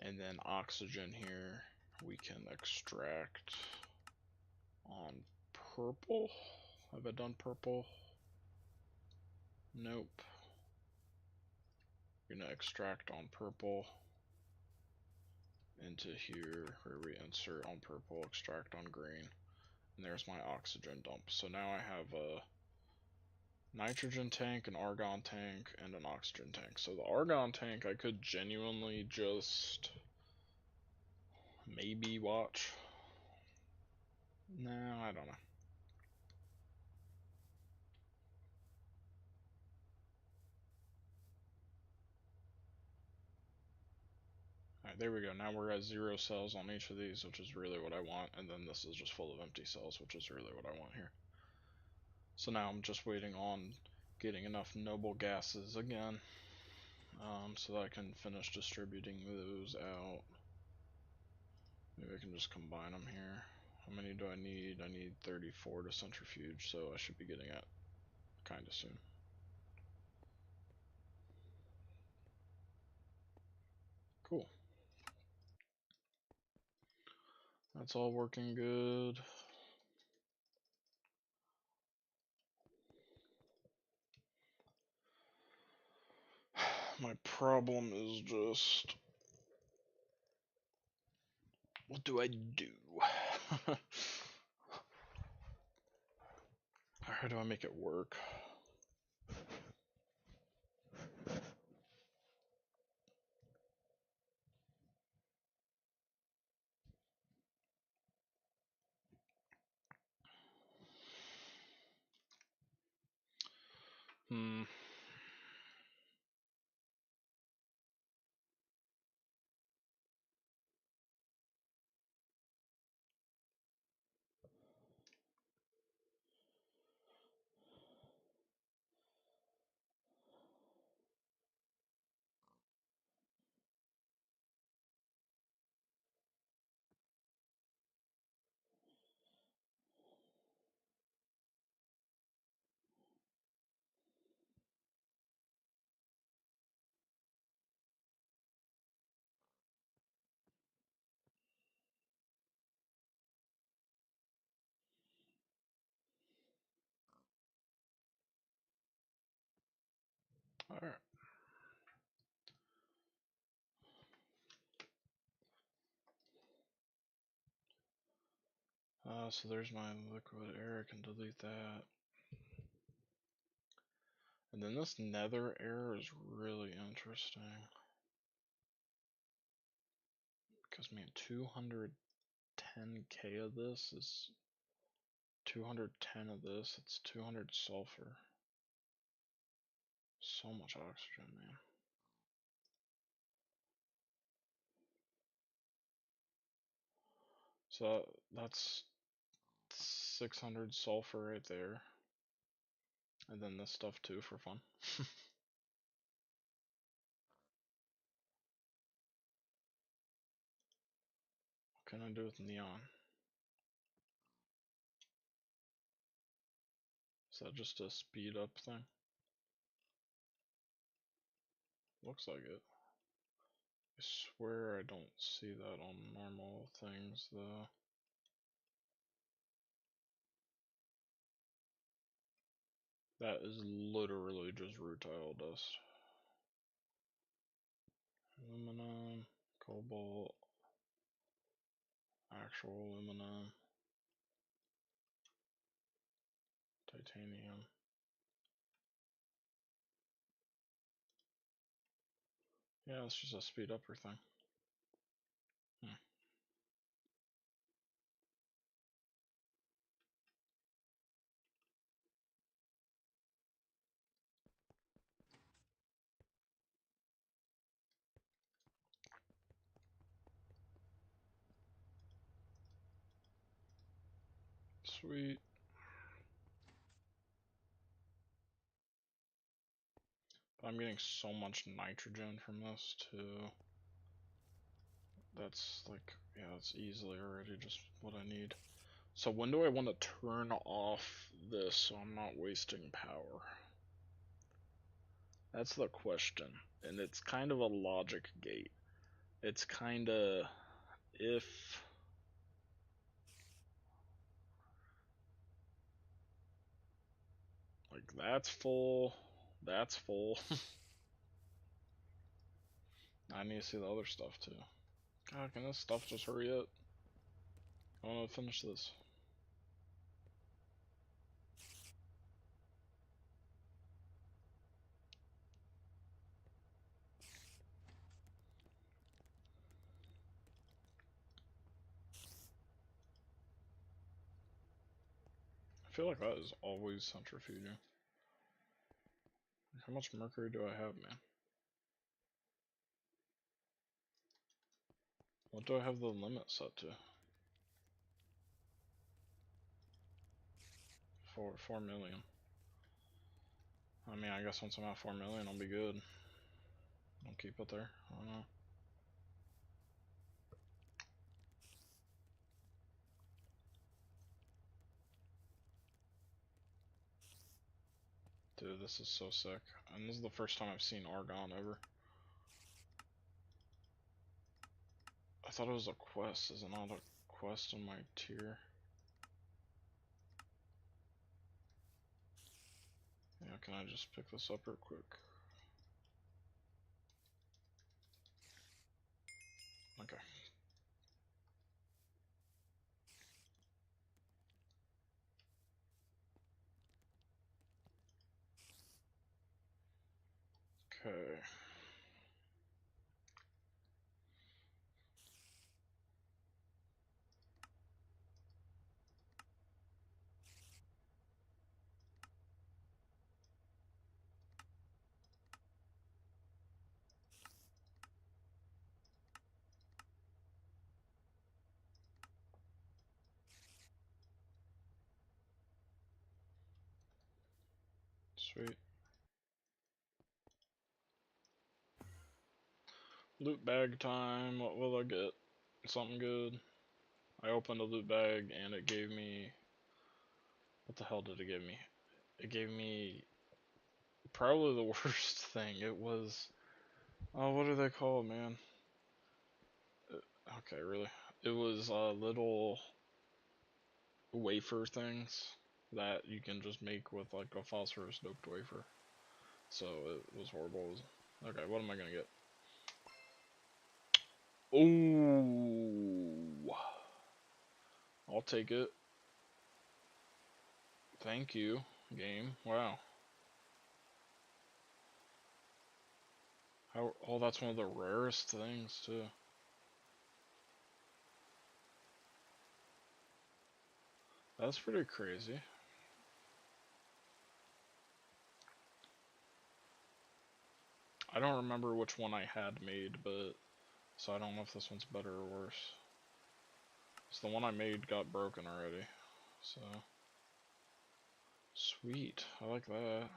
And then oxygen here, we can extract on purple. Have I done purple? Nope. We're gonna extract on purple into here where we insert on purple, extract on green, and there's my oxygen dump. So now I have a nitrogen tank, an argon tank, and an oxygen tank. So the argon tank I could genuinely just maybe watch. No, I don't know. Alright, there we go. Now we're at 0 cells on each of these, which is really what I want, and then this is just full of empty cells, which is really what I want here. So now I'm just waiting on getting enough noble gases again, so that I can finish distributing those out. Maybe I can just combine them here. How many do I need? I need 34 to centrifuge, so I should be getting it kinda soon. Cool. That's all working good. My problem is just, what do I do? How do I make it work? Hmm. Alright. So there's my liquid air. I can delete that. And then this nether air is really interesting. Because, man, 210k of this is 210 of this. It's 200 sulfur. So much oxygen, man. So that's 600 sulfur right there. And then this stuff too for fun. What can I do with neon? Is that just a speed up thing? Looks like it. I swear I don't see that on normal things though. That is literally just rutile dust. Aluminum, cobalt, actual aluminum, titanium. Yeah, it's just a speed upper thing. Sweet. But I'm getting so much nitrogen from this too. That's like, yeah, that's easily already just what I need. So when do I want to turn off this so I'm not wasting power? That's the question. And it's kind of a logic gate. It's kind of if like that's full, that's full. I need to see the other stuff too. God, can this stuff just hurry up? I want to finish this. I feel like that is always centrifuging. How much mercury do I have, man? What do I have the limit set to? 4 million. I mean, I guess once I'm at 4 million, I'll be good. I'll keep it there. I don't know. Dude, this is so sick. And this is the first time I've seen argon ever. I thought it was a quest. Is it not a quest in my tier? Yeah, can I just pick this up real quick? Okay. Okay. Sweet. Loot bag time. What will I get? Something good. I opened a loot bag and it gave me... What the hell did it give me? It gave me probably the worst thing. It was... Oh, what are they called, man? Okay, really? It was little wafer things that you can just make with like a phosphorus doped wafer. So it was horrible. Okay, what am I gonna get? Oh, I'll take it. Thank you, game. Wow. How? Oh, that's one of the rarest things too. That's pretty crazy. I don't remember which one I had made, but so I don't know if this one's better or worse. So the one I made got broken already. So sweet. I like that.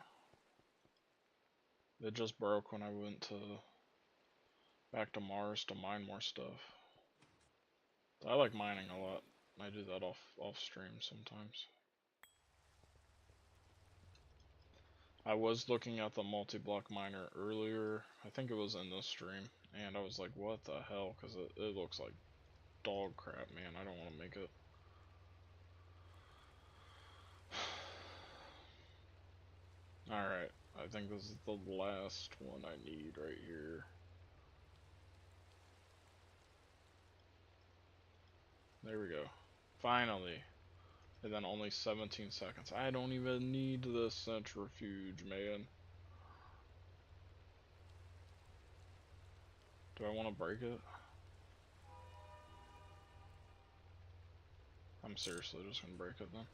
It just broke when I went to back to Mars to mine more stuff. I like mining a lot. I do that off stream sometimes. I was looking at the multi-block miner earlier. I think it was in this stream, and I was like, what the hell? Because it looks like dog crap, man. I don't want to make it. Alright, I think this is the last one I need right here. There we go. Finally. And then only 17 seconds. I don't even need the centrifuge, man. Do I want to break it? I'm seriously just gonna break it then.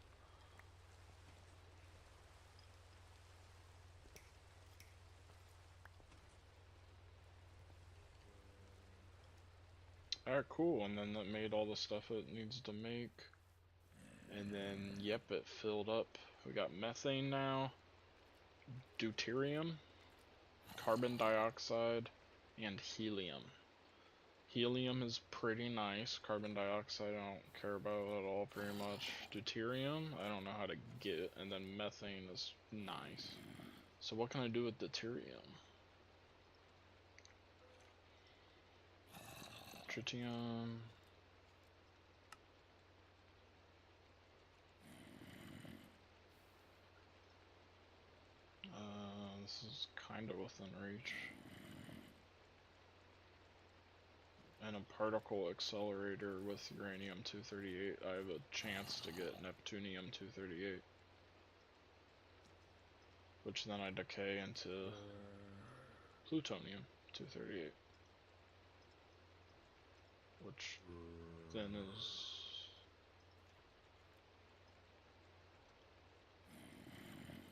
Alright, cool. And then that made all the stuff it needs to make. And then, yep, it filled up. We got methane now, deuterium, carbon dioxide, and helium. Helium is pretty nice. Carbon dioxide I don't care about at all pretty much. Deuterium, I don't know how to get. And then methane is nice. So what can I do with deuterium? Tritium. This is kind of within reach. And a particle accelerator with uranium-238. I have a chance to get neptunium-238. Which then I decay into plutonium-238. Which then is...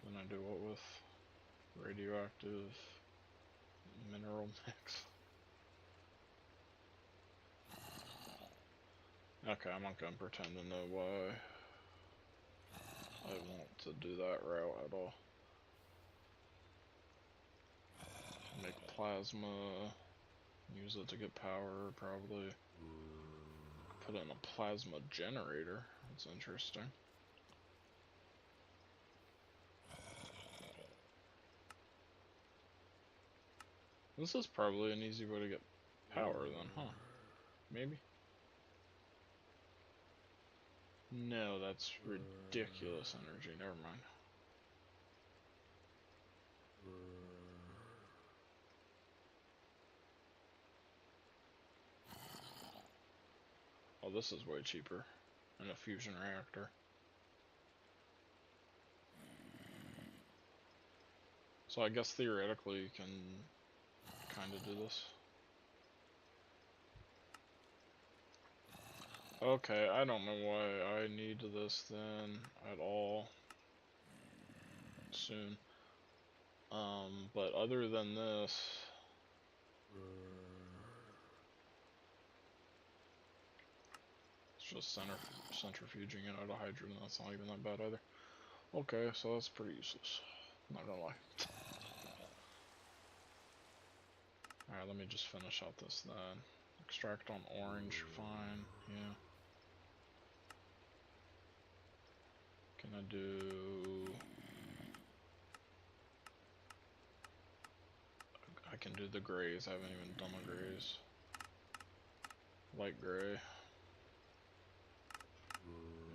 Then I do what with radioactive mineral mix? Okay, I'm not gonna pretend to know why I want to do that route at all. Make plasma, use it to get power, probably. Put it in a plasma generator, that's interesting. This is probably an easy way to get power then, huh? Maybe? No, that's ridiculous energy, never mind. Oh, this is way cheaper than a fusion reactor. So I guess theoretically you can kind of do this. Okay, I don't know why I need this then at all soon. But other than this, it's just centrifuging it out of hydrogen. That's not even that bad either. Okay, so that's pretty useless. Not gonna lie. Alright, let me just finish out this then. Extract on orange, fine, yeah. Can I do... I can do the grays, I haven't even done the grays. Light gray.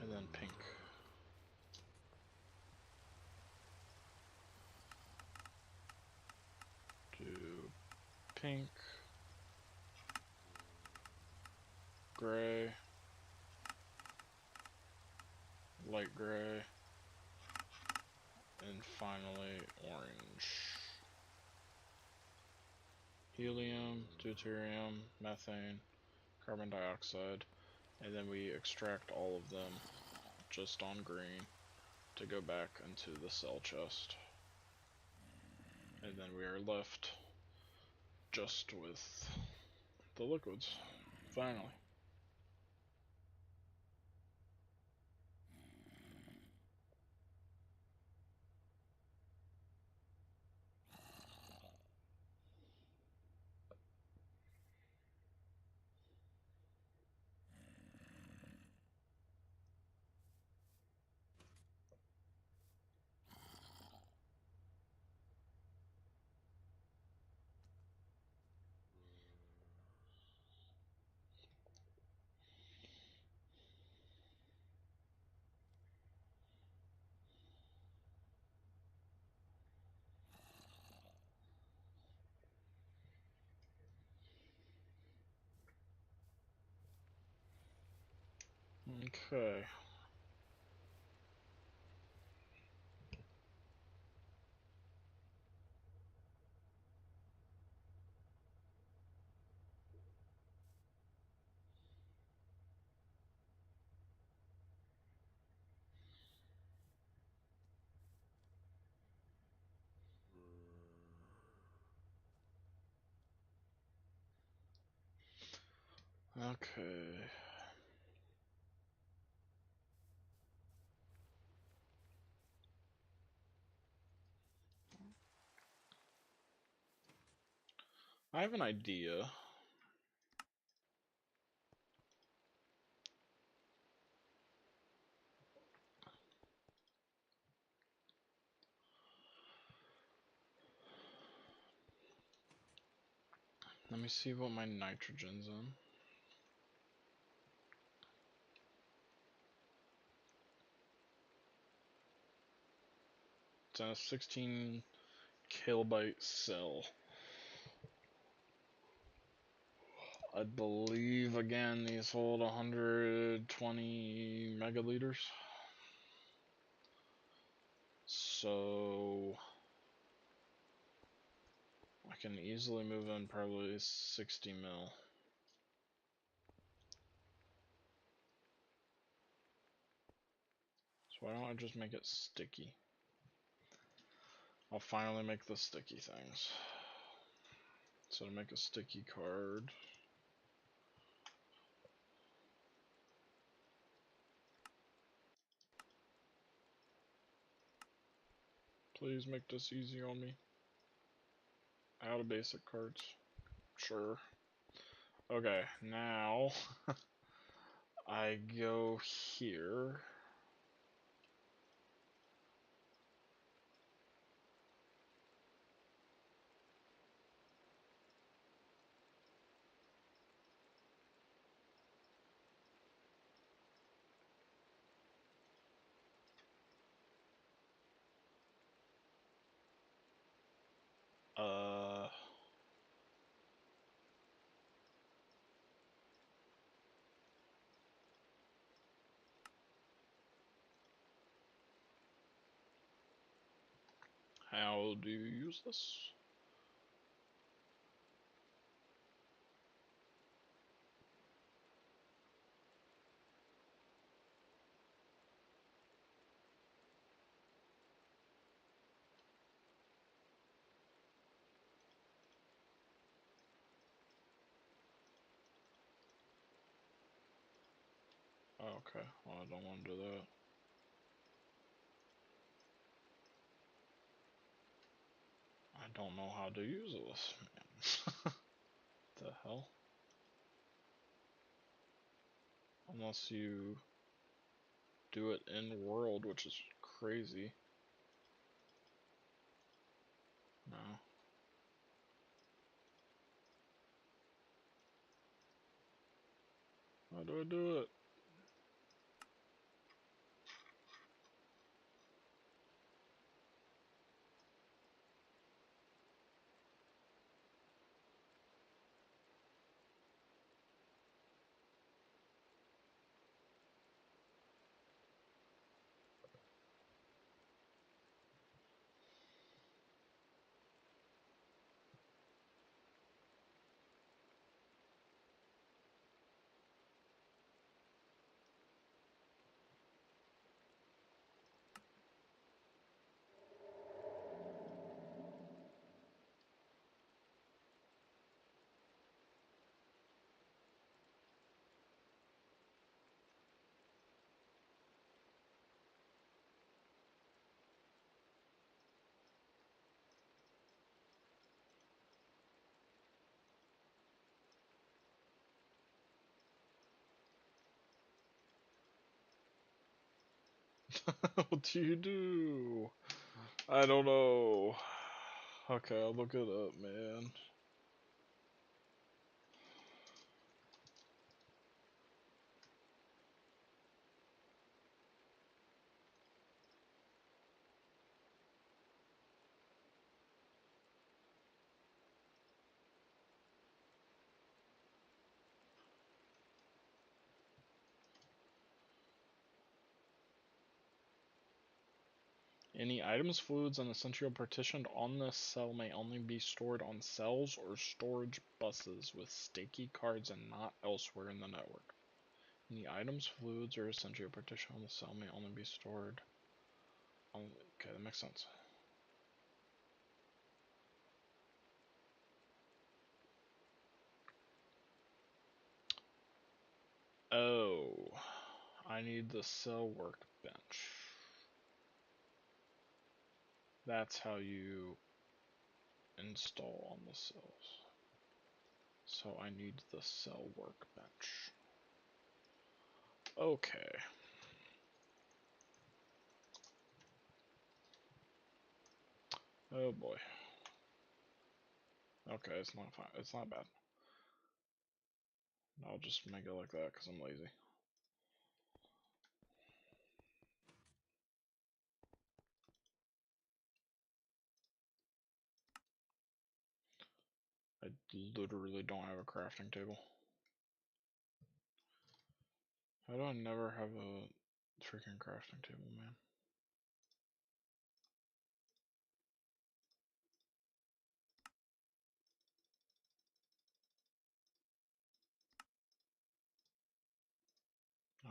And then pink. Do pink. Gray. Light gray. And finally orange. Helium, deuterium, methane, carbon dioxide, and then we extract all of them just on green to go back into the cell chest. And then we are left just with the liquids, finally. Okay. Okay. I have an idea. Let me see what my nitrogen's in. It's in a 16 kilobyte cell. I believe, again, these hold 120 megaliters. So I can easily move in probably 60 mil. So why don't I just make it sticky? I'll finally make the sticky things. So to make a sticky card, please make this easy on me. Out of basic cards. Sure. Okay, now I go here. Uh, how do you use this? Okay, well, I don't want to do that. I don't know how to use this, man. The hell? Unless you do it in world, which is crazy. No. How do I do it? What do you do? I don't know. Okay, I'll look it up, man. Any items, fluids, and essential partitioned on this cell may only be stored on cells or storage buses with sticky cards and not elsewhere in the network. Any items, fluids, or essential partitioned on the cell may only be stored on... Okay, that makes sense. Oh, I need the cell workbench. That's how you install on the cells. So I need the cell workbench. Okay. Oh boy. Okay, it's not fine. It's not bad. I'll just make it like that because I'm lazy. I literally don't have a crafting table. How do I never have a freaking crafting table, man?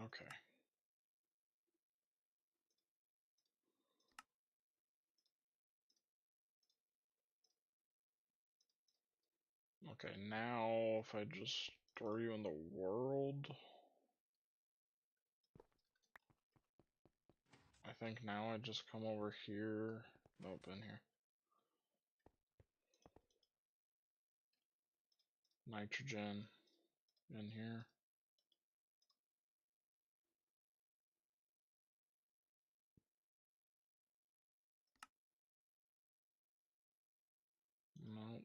Okay. Okay, now if I just throw you in the world, I think now I just come over here. Nope, in here. Nitrogen in here. Nope.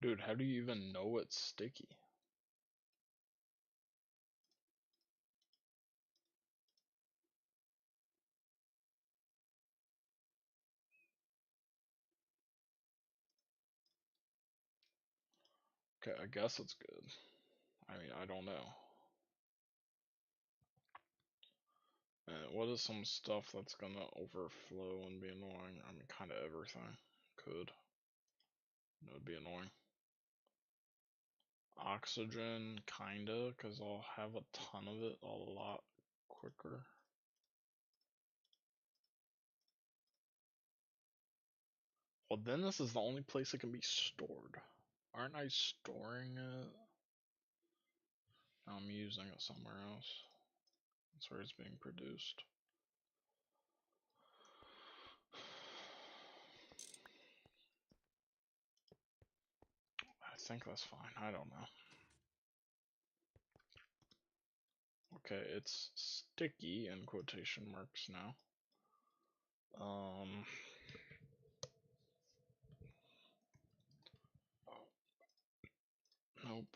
Dude, how do you even know it's sticky? Okay, I guess it's good. I mean, I don't know. What is some stuff that's gonna overflow and be annoying? I mean, kind of everything could. It would be annoying. Oxygen, kinda, because I'll have a ton of it a lot quicker. Well, then this is the only place it can be stored. Aren't I storing it? I'm using it somewhere else. That's where it's being produced. I think that's fine. I don't know. Okay, it's sticky in quotation marks now. Nope.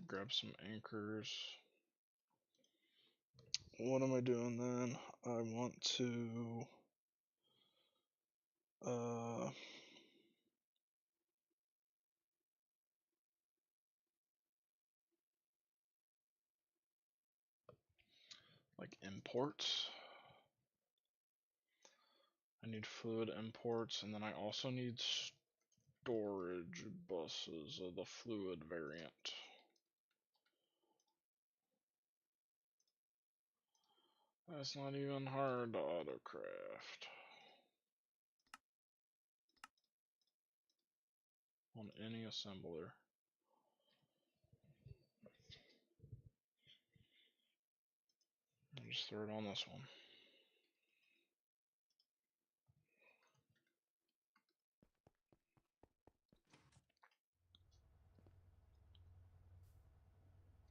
Grab some anchors. What am I doing then? I want to like imports. I need fluid imports, and then I also need storage buses of the fluid variant. That's not even hard to autocraft on any assembler. I'll just throw it on this one.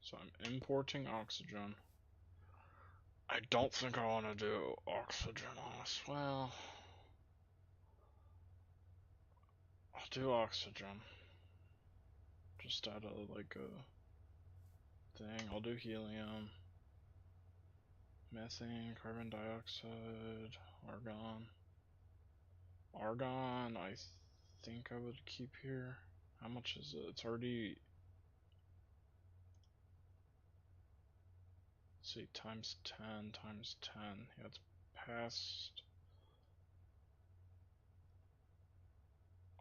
So I'm importing oxygen. I don't think I want to do oxygen on this. Well, I'll do oxygen. Just out of like a thing. I'll do helium, methane, carbon dioxide, argon. Argon, I think I would keep here. How much is it? It's already. Let's see, times 10, times 10. Yeah, it's past.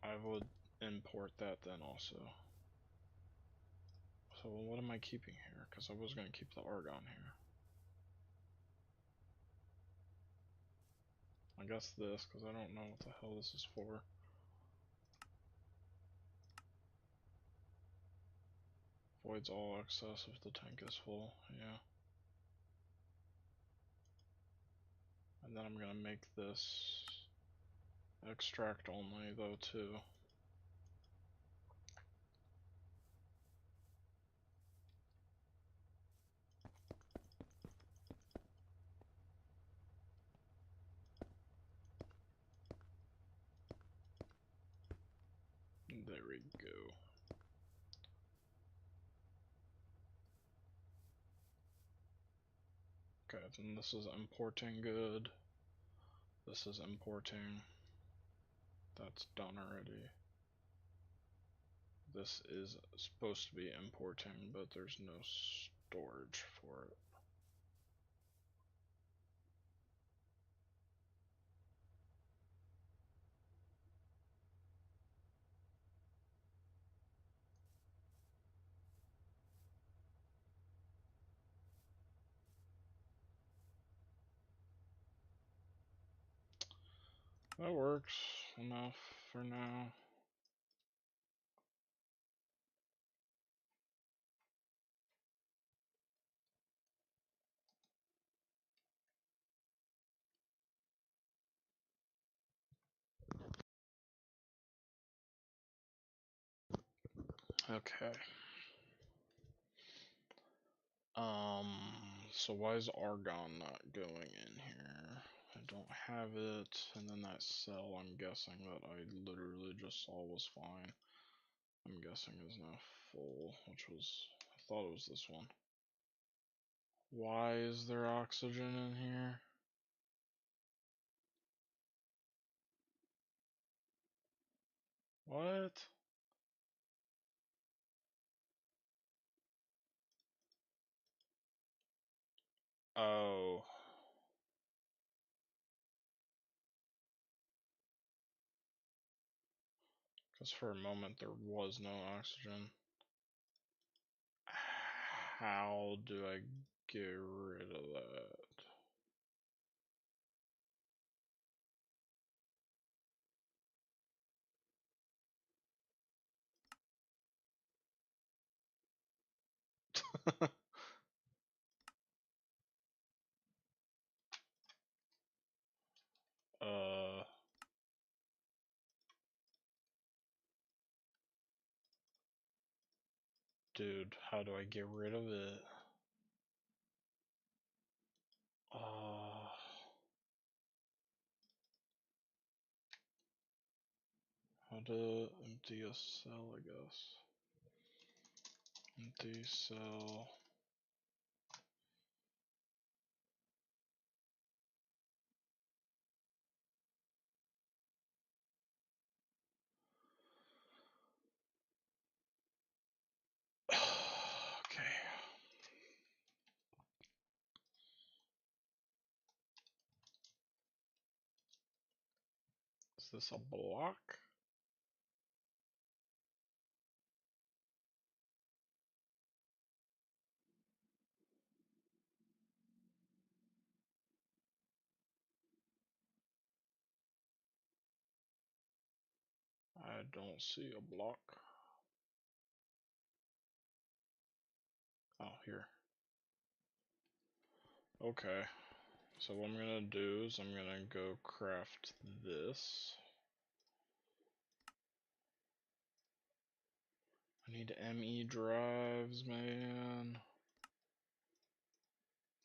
I would import that then also. So what am I keeping here? Because I was going to keep the argon here. I guess this, because I don't know what the hell this is for. voids all excess if the tank is full, yeah. And then I'm gonna make this extract only though too. There we go. Okay, then this is importing good. This is importing. That's done already. This is supposed to be importing, but there's no storage for it. That works enough for now. Okay. So why is argon not going in here? I don't have it, and then that cell I'm guessing that I literally just saw was fine. I'm guessing is now full, which was, I thought it was this one. Why is there oxygen in here? What? Oh. Because for a moment there was no oxygen. How do I get rid of that? Dude, how do I get rid of it? How to empty a cell, I guess. Empty cell. Okay. Is this a block? I don't see a block. Oh, here. Okay. So what I'm gonna do is I'm gonna go craft this. I need ME drives, man.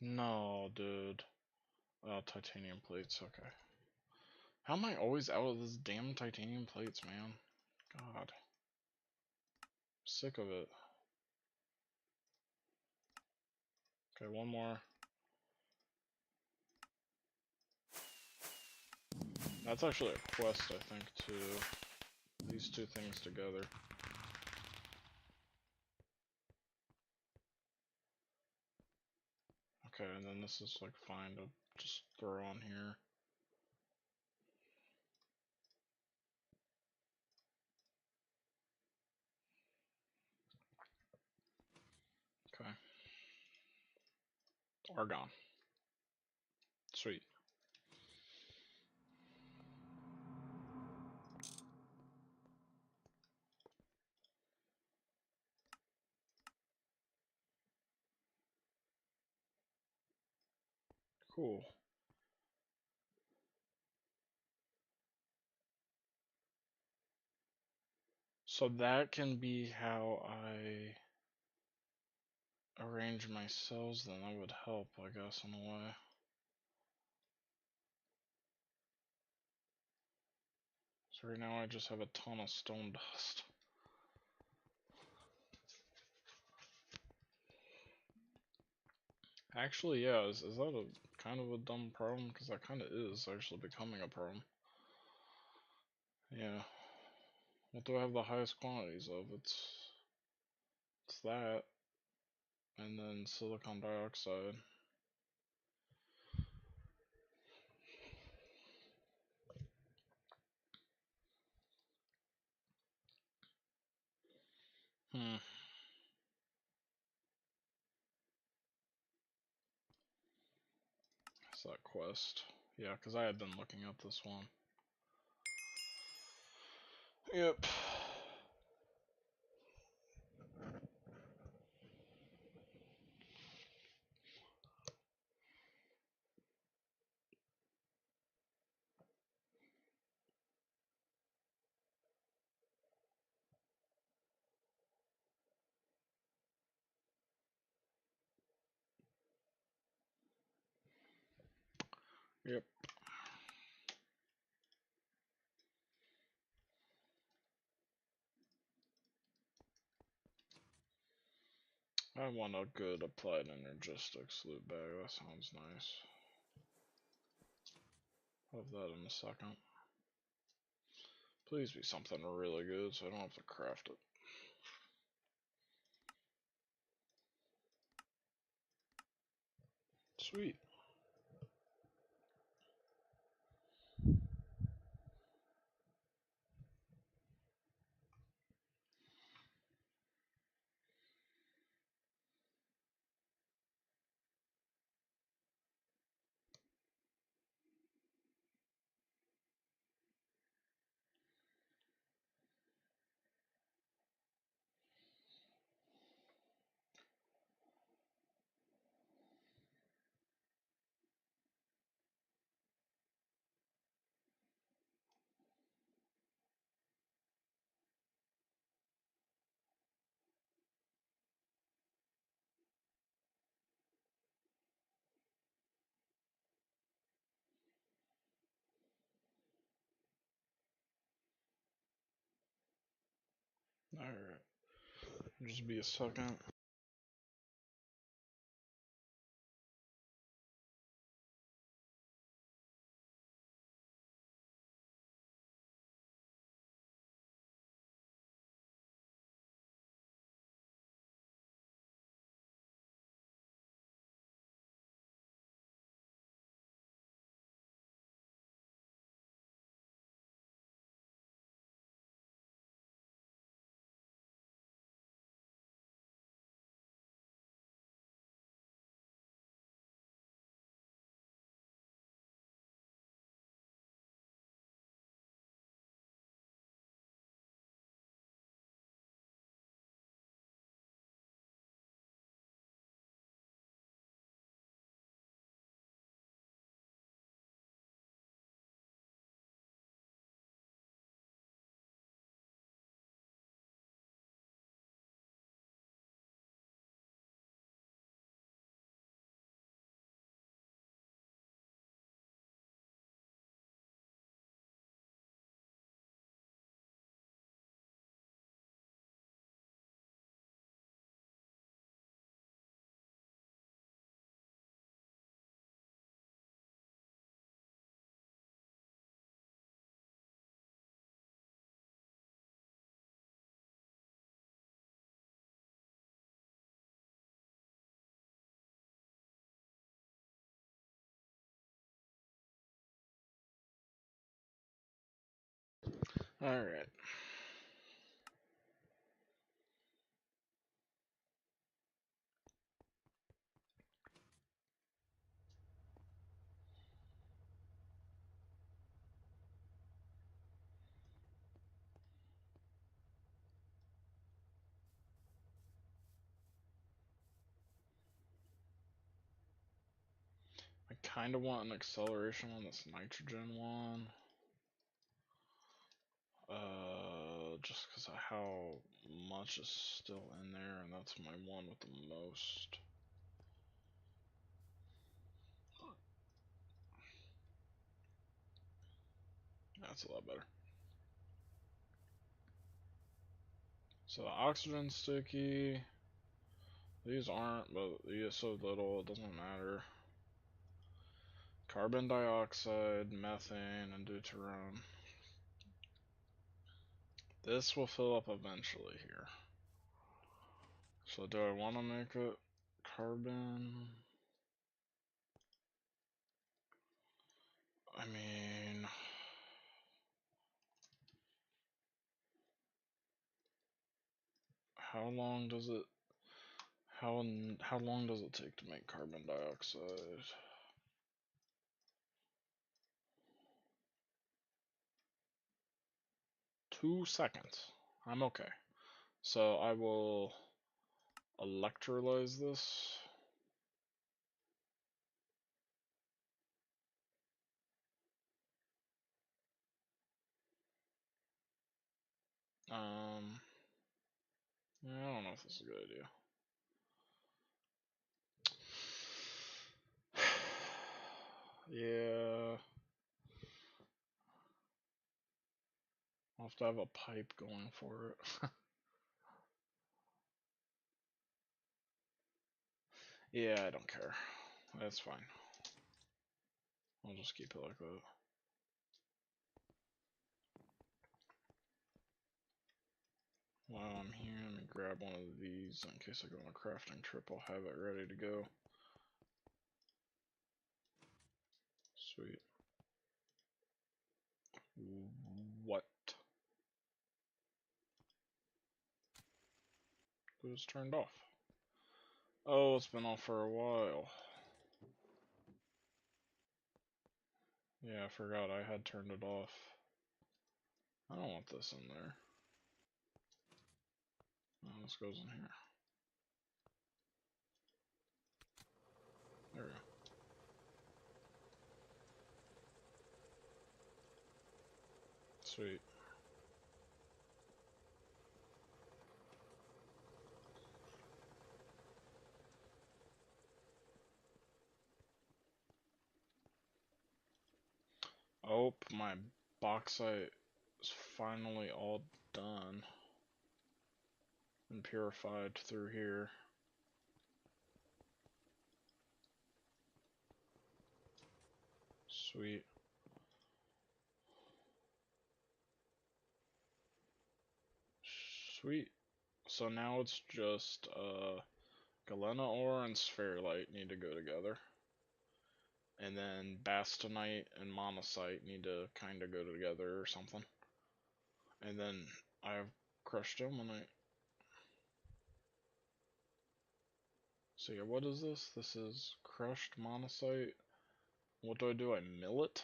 No, dude. Oh, titanium plates, okay. How am I always out of this damn titanium plates, man? God. Sick of it. Okay, one more. That's actually a quest, I think, to these two things together. Okay, and then this is like fine to just throw on here. Okay. Argon. Sweet. Cool. So that can be how I arrange my cells, then that would help, I guess, in a way. So right now I just have a ton of stone dust. Actually, yeah, is that a kind of a dumb problem? Because that kind of is actually becoming a problem. Yeah. What do I have the highest quantities of? It's that, and then silicon dioxide. Hmm. What's that quest? Yeah, because I had been looking at this one. Yep. Yep. I want a good applied energistics loot bag. That sounds nice. I'll have that in a second. Please be something really good so I don't have to craft it. Sweet. Alright. Just be a second. Alright. I kind of want an acceleration on this nitrogen one. Just because of how much is still in there, and that's my one with the most. That's a lot better. So the oxygen sticky. These aren't, but these so little, it doesn't matter. Carbon dioxide, methane, and deuteron. This will fill up eventually here. So do I want to make it carbon? I mean, how long does it take to make carbon dioxide? Two seconds. I'm okay. So I will electrolyze this. Yeah, I don't know if this is a good idea. Yeah. I'll have to have a pipe going for it. Yeah, I don't care. That's fine. I'll just keep it like that. While I'm here, let me grab one of these in case I go on a crafting trip. I'll have it ready to go. Sweet. What? It was turned off. Oh, it's been off for a while. Yeah, I forgot I had turned it off. I don't want this in there. Oh, this goes in here. There we go. Sweet. Oh, my bauxite is finally all done and purified through here. Sweet. Sweet. So now it's just galena ore and spherulite need to go together. And then bastonite and monosite need to kind of go together or something. And then I have crushed ilmenite. So yeah, what is this? This is crushed monosite. What do? I mill it?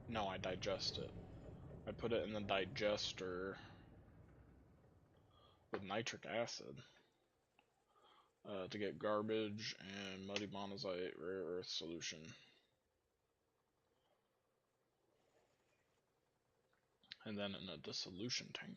No, I digest it. I put it in the digester with nitric acid to get garbage and muddy monazite rare earth solution. And then in a dissolution tank.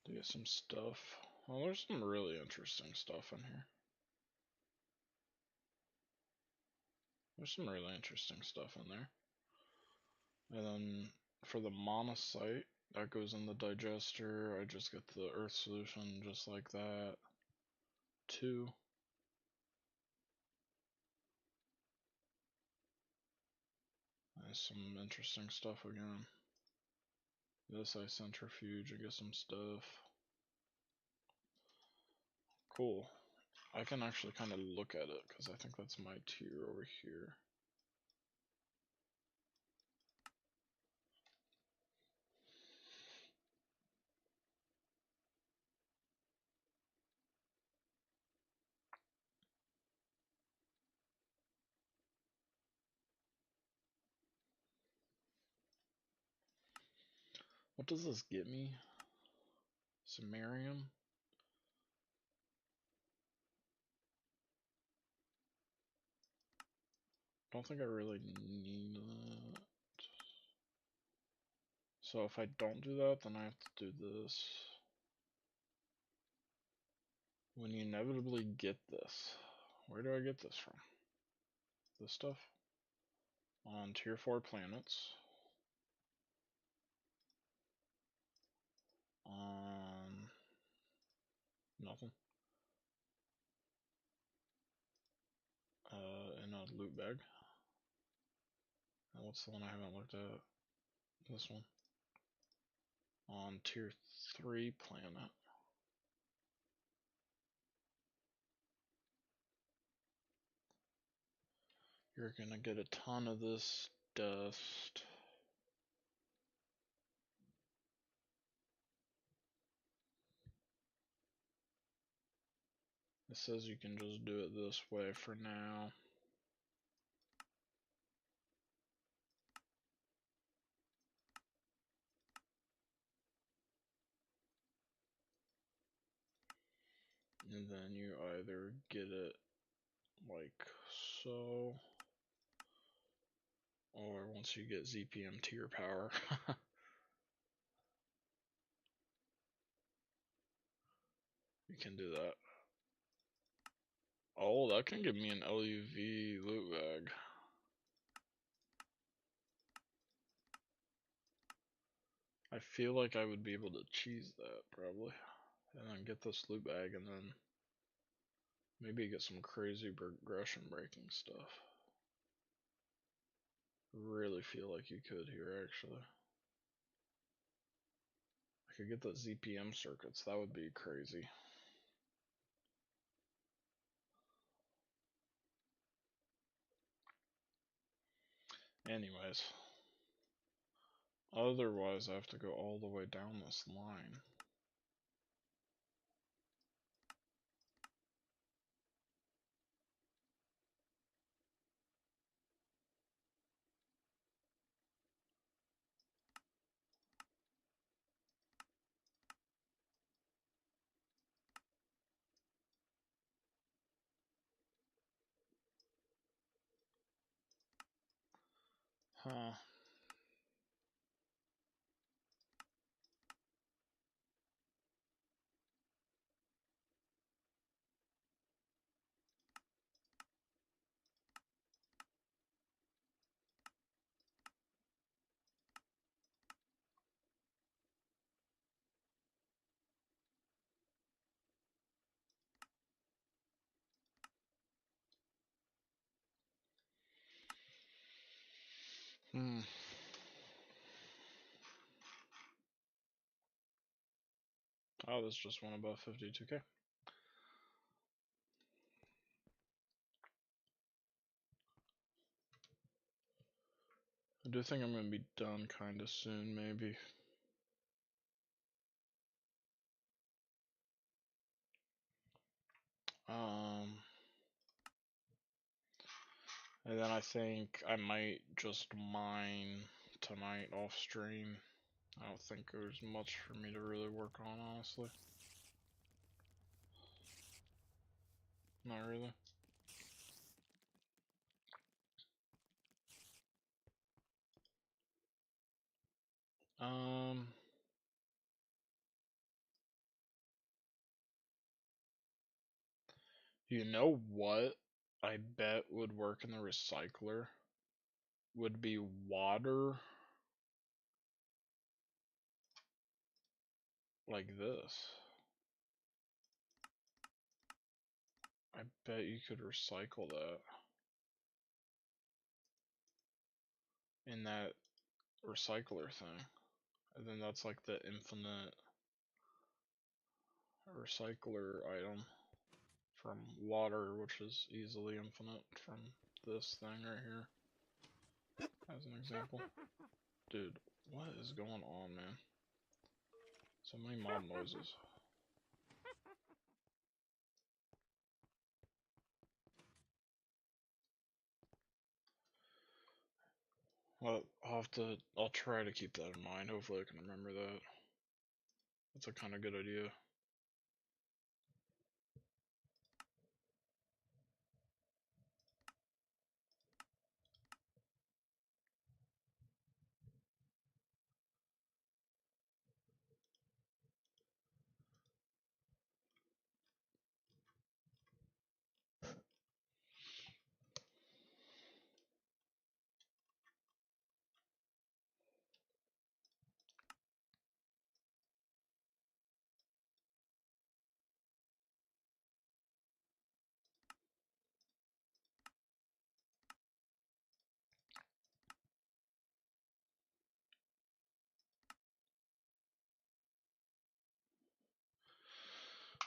To get some stuff. Well, there's some really interesting stuff in here. There's some really interesting stuff in there. And then for the monosite, that goes in the digester. I just get the earth solution just like that. 2. There's some interesting stuff again. This I centrifuge, I get some stuff. Cool. I can actually kind of look at it because I think that's my tier over here. What does this get me? Samarium? Don't think I really need that. So if I don't do that, then I have to do this. When you inevitably get this, where do I get this from? This stuff? On tier 4 planets. On nothing. In a loot bag. And what's the one I haven't looked at? This one. On tier 3 planet. You're gonna get a ton of this dust. It says you can just do it this way for now. And then you either get it like so, or once you get ZPM tier power. You can do that. Oh, that can give me an LUV loot bag. I feel like I would be able to cheese that probably. And then get this loot bag and then maybe get some crazy progression breaking stuff. Really feel like you could here actually. I could get the ZPM circuits, that would be crazy. Anyways. Otherwise I have to go all the way down this line. Huh. Oh, this just went above 52k. I do think I'm gonna be done kinda soon, maybe. And then I think I might just mine tonight off stream. I don't think there's much for me to really work on, honestly. Not really. You know what I bet would work in the recycler? Would be water like this. I bet you could recycle that in that recycler thing. And then that's like the infinite recycler item from water, which is easily infinite from this thing right here, as an example. Dude, what is going on, man? So many mob noises. Well, I'll try to keep that in mind. Hopefully I can remember that. That's a kind of good idea.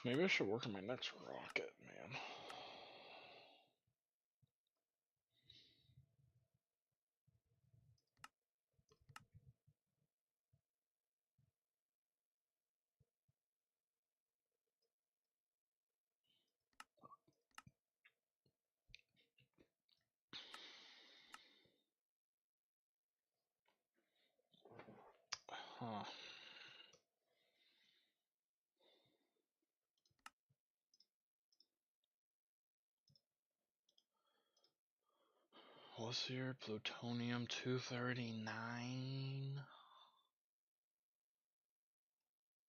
Maybe I should work on my next rocket, man. Huh. What's here? Plutonium 239.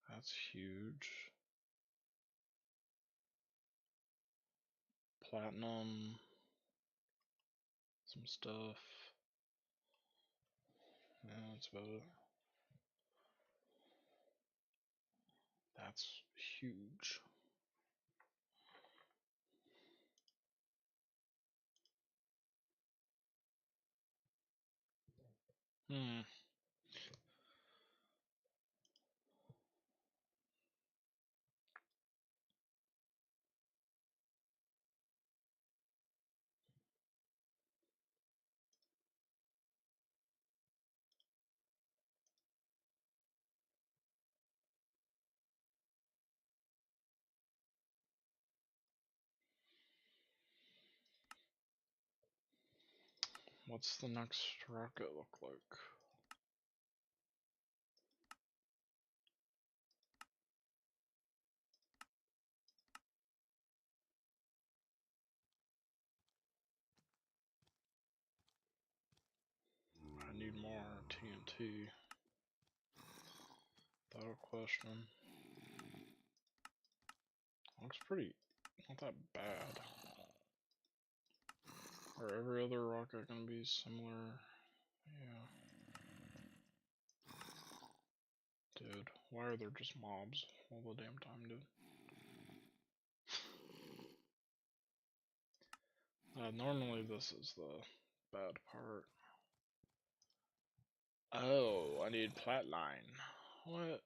That's huge. Platinum. Some stuff. Yeah, that's about it. That's huge. Hmm. What's the next rocket look like? I need more TNT. Without question. Looks pretty, not that bad. Are every other rocket gonna be similar? Yeah. Dude, why are there just mobs all the damn time, dude? Normally this is the bad part. Oh, I need Platline. What?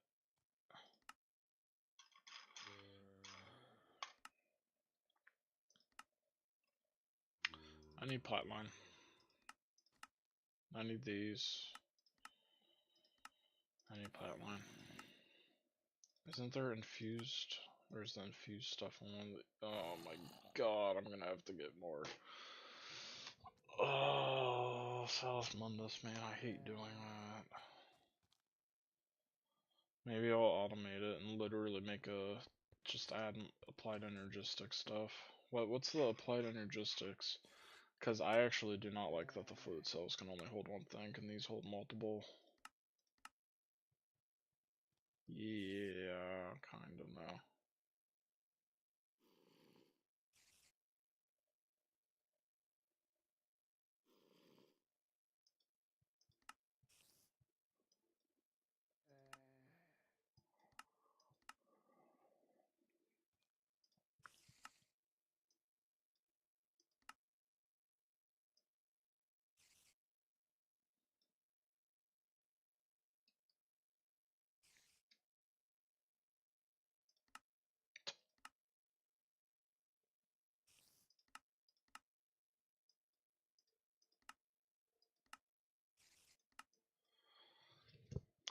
I need Platline. I need these. I need Platline. Isn't there infused? Where's the infused stuff on one? Oh my god, I'm gonna have to get more. Oh, South Mundus, man, I hate doing that. Maybe I'll automate it and literally make a just add applied energistics stuff. What's the applied energistics? Because I actually do not like that the fluid cells can only hold one thing. Can these hold multiple? Yeah, kind of no.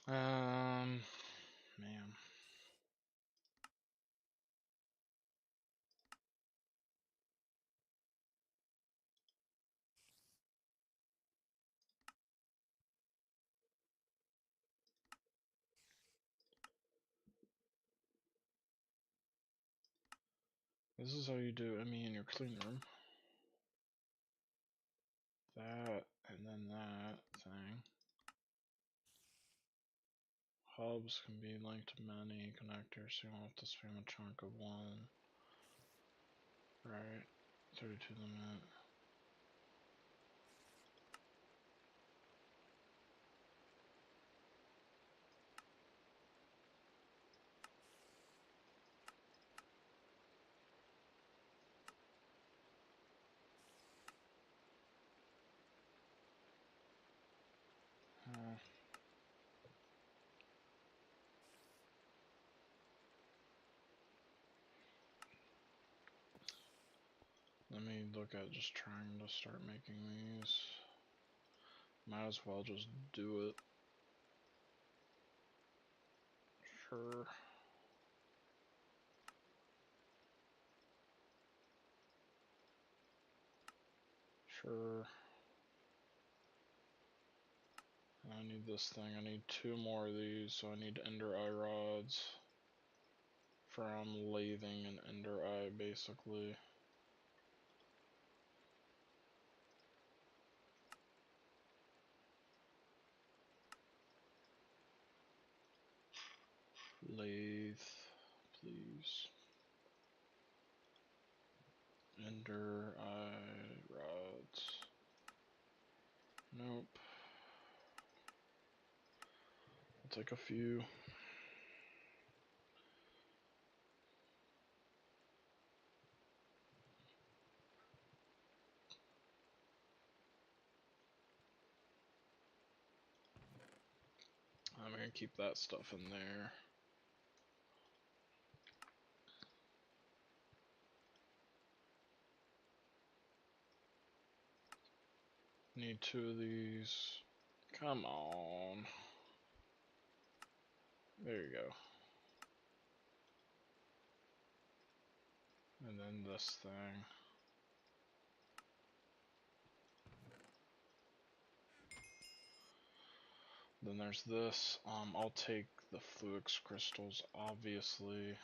Man. This is how you do ME in your clean room. That, and then that thing. Hubs can be linked to many connectors, so you don't have to spam a chunk of one. Right, 32 limit. Let me look at just trying to start making these. Might as well just do it. Sure. Sure. I need this thing. I need 2 more of these, so I need ender eye rods from lathing an ender eye, basically. Lathe, please. Ender eye rods. Nope. I'll take a few. I'm gonna keep that stuff in there. Need 2 of these. Come on. There you go. And then this thing. Then there's this. I'll take the Fluix crystals, obviously.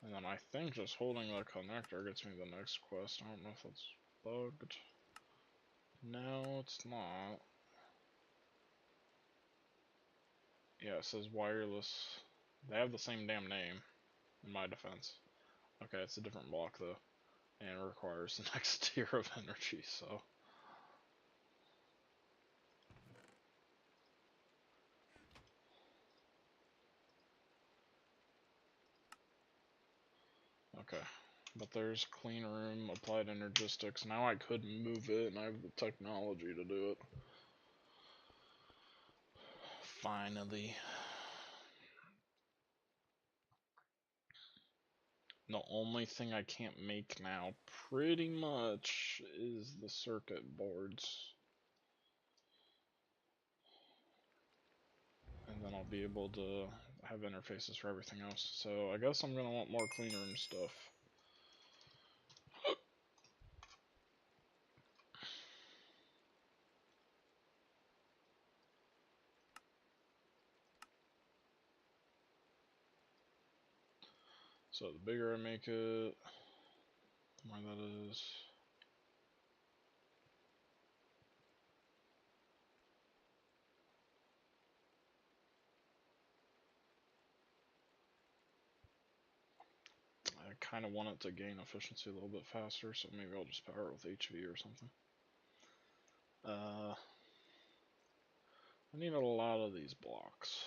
And then I think just holding the connector gets me the next quest. I don't know if that's bugged. No, it's not. Yeah, it says wireless. They have the same damn name, in my defense. Okay, it's a different block though. And it requires the next tier of energy, so. Okay. But there's clean room, applied energistics. Now I could move it, and I have the technology to do it. Finally. The only thing I can't make now, pretty much, is the circuit boards. And then I'll be able to have interfaces for everything else. So I guess I'm going to want more clean room stuff. So the bigger I make it, the more that is. I kind of want it to gain efficiency a little bit faster, so maybe I'll just power it with HV or something. I need a lot of these blocks.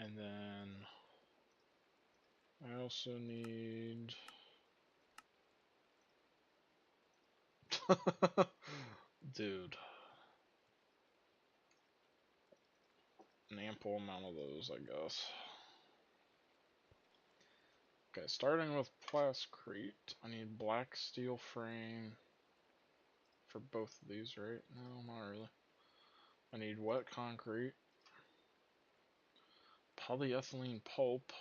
And then I also need dude, an ample amount of those, I guess. Okay, starting with plascrete, I need black steel frame for both of these, right? No, not really. I need wet concrete, polyethylene pulp,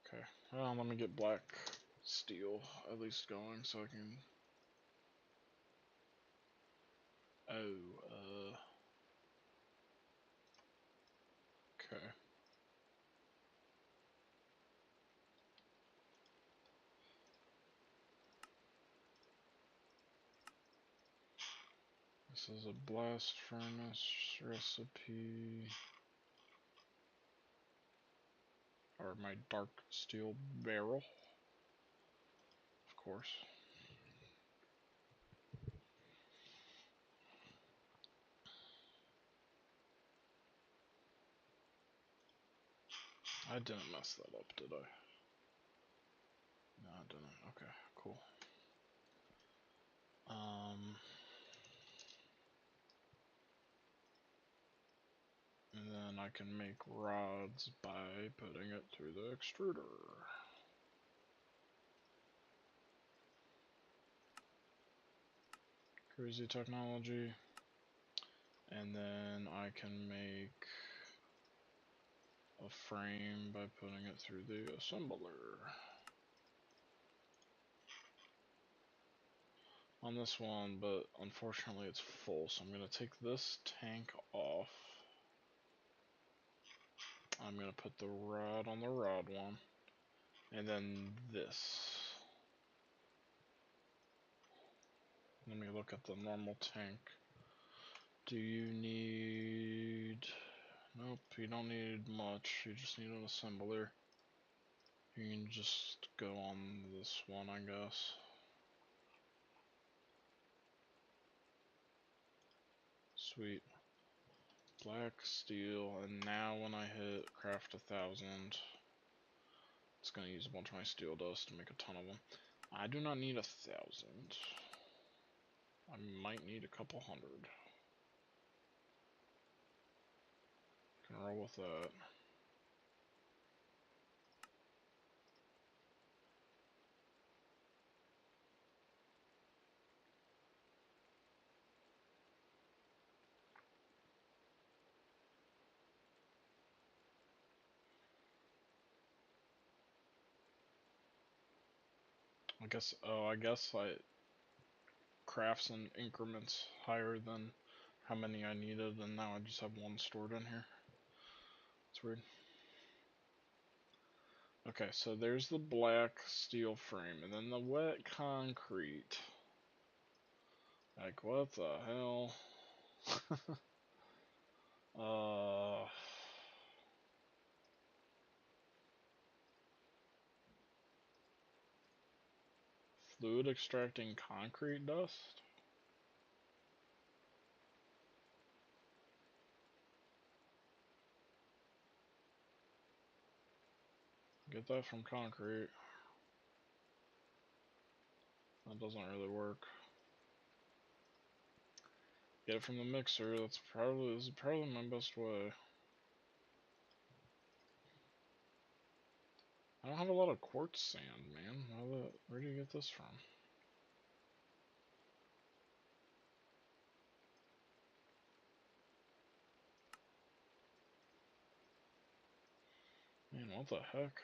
Okay, well, let me get black steel at least going so I can... Oh, okay. This is a blast furnace recipe. Or my dark steel barrel, of course. I didn't mess that up, did I? No, I didn't. Okay, cool. And then I can make rods by putting it through the extruder. Crazy technology. And then I can make a frame by putting it through the assembler. On this one, but unfortunately it's full, so I'm going to take this tank off. I'm going to put the rod on the rod one, and then this. Let me look at the normal tank. Do you need... Nope, you don't need much, you just need an assembler. You can just go on this one, I guess. Sweet. Black steel, and now when I hit craft 1,000, it's gonna use a bunch of my steel dust to make a ton of them. I do not need 1,000. I might need a couple hundred. Can roll with that. I guess I crafts in increments higher than how many I needed, and now I just have one stored in here. It's weird. Okay, so there's the black steel frame, and then the wet concrete. Like, what the hell? uh... Fluid extracting concrete dust? Get that from concrete. That doesn't really work. Get it from the mixer. This is probably my best way. I don't have a lot of quartz sand, man. Where do you get this from? Man, what the heck?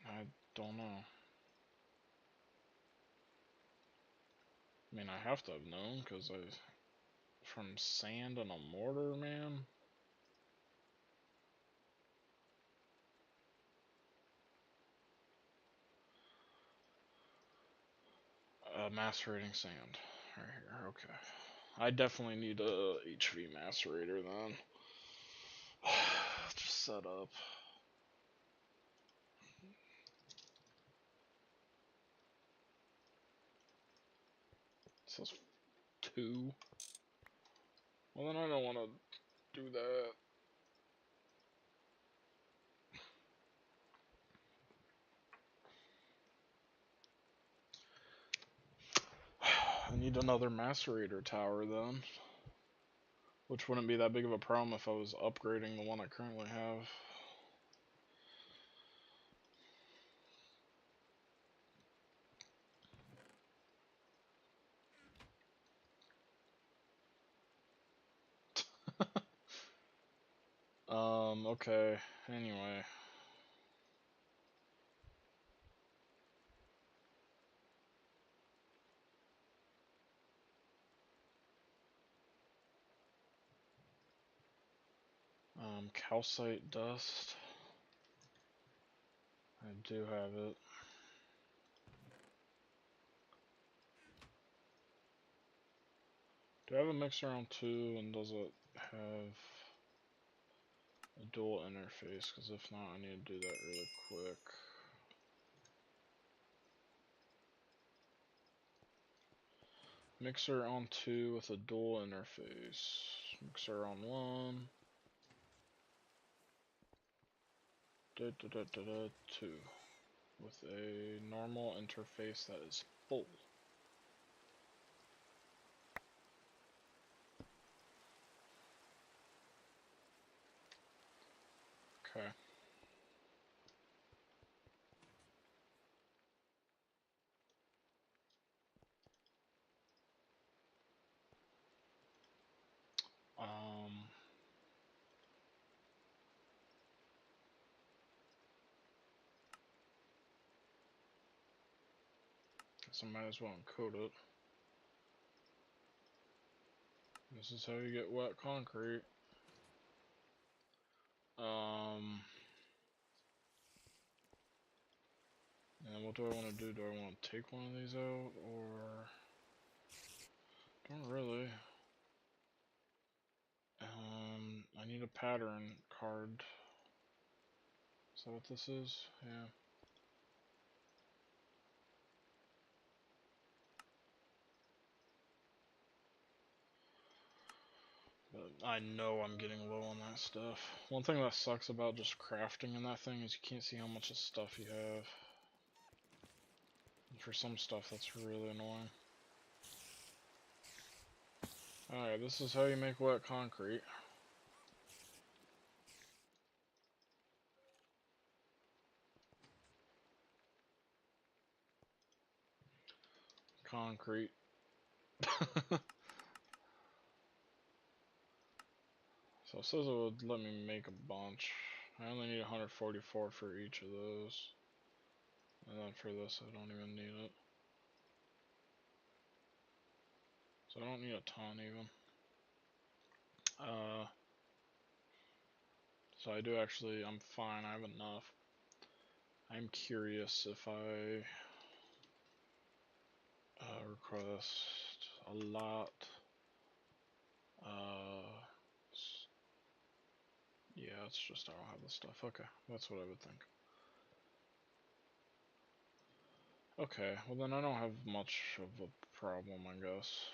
I don't know. I mean, I have to have known, because from sand and a mortar, man. Macerating sand. Right here, okay. I definitely need a HV macerator then. Just set up. It says 2. Well, then I don't want to do that. I need another macerator tower then. Which wouldn't be that big of a problem if I was upgrading the one I currently have. Okay, anyway. Calcite dust. I do have it. Do I have a mixer on 2, and does it have a dual interface? Because if not, I need to do that really quick. Mixer on 2 with a dual interface. Mixer on 1. 2. With a normal interface that is full. Okay. Um, guess I might as well encode it. This is how you get wet concrete. And what do I want to do? Do I want to take one of these out, or don't really? I need a pattern card. Is that what this is? Yeah. But I know I'm getting low on that stuff. One thing that sucks about just crafting in that thing is you can't see how much stuff you have. And for some stuff, that's really annoying. Alright, this is how you make wet concrete. Concrete. So it says it would let me make a bunch. I only need 144 for each of those. And then for this, I don't even need it. So I don't need a ton even. So I do actually, I'm fine, I have enough. I'm curious if I request a lot. Yeah, it's just I don't have the stuff. Okay, that's what I would think. Okay, well then I don't have much of a problem, I guess.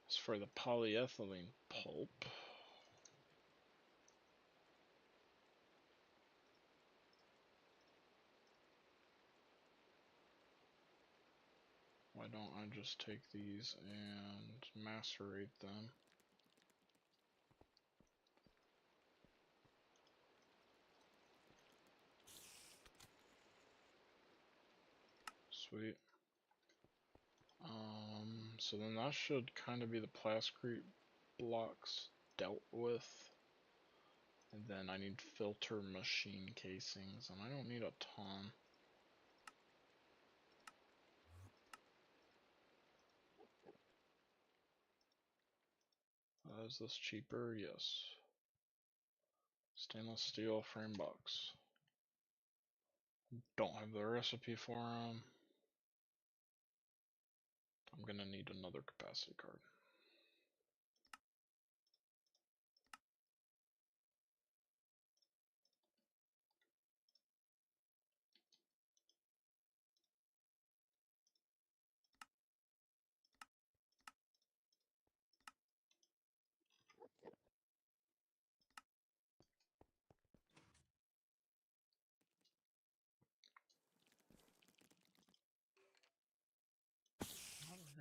As for the polyethylene pulp, why don't I just take these and macerate them? Sweet. So then that should kind of be the plasticrete blocks dealt with. And then I need filter machine casings, and I don't need a ton. Is this cheaper? Yes. Stainless steel frame box. Don't have the recipe for them. I'm gonna need another capacity card.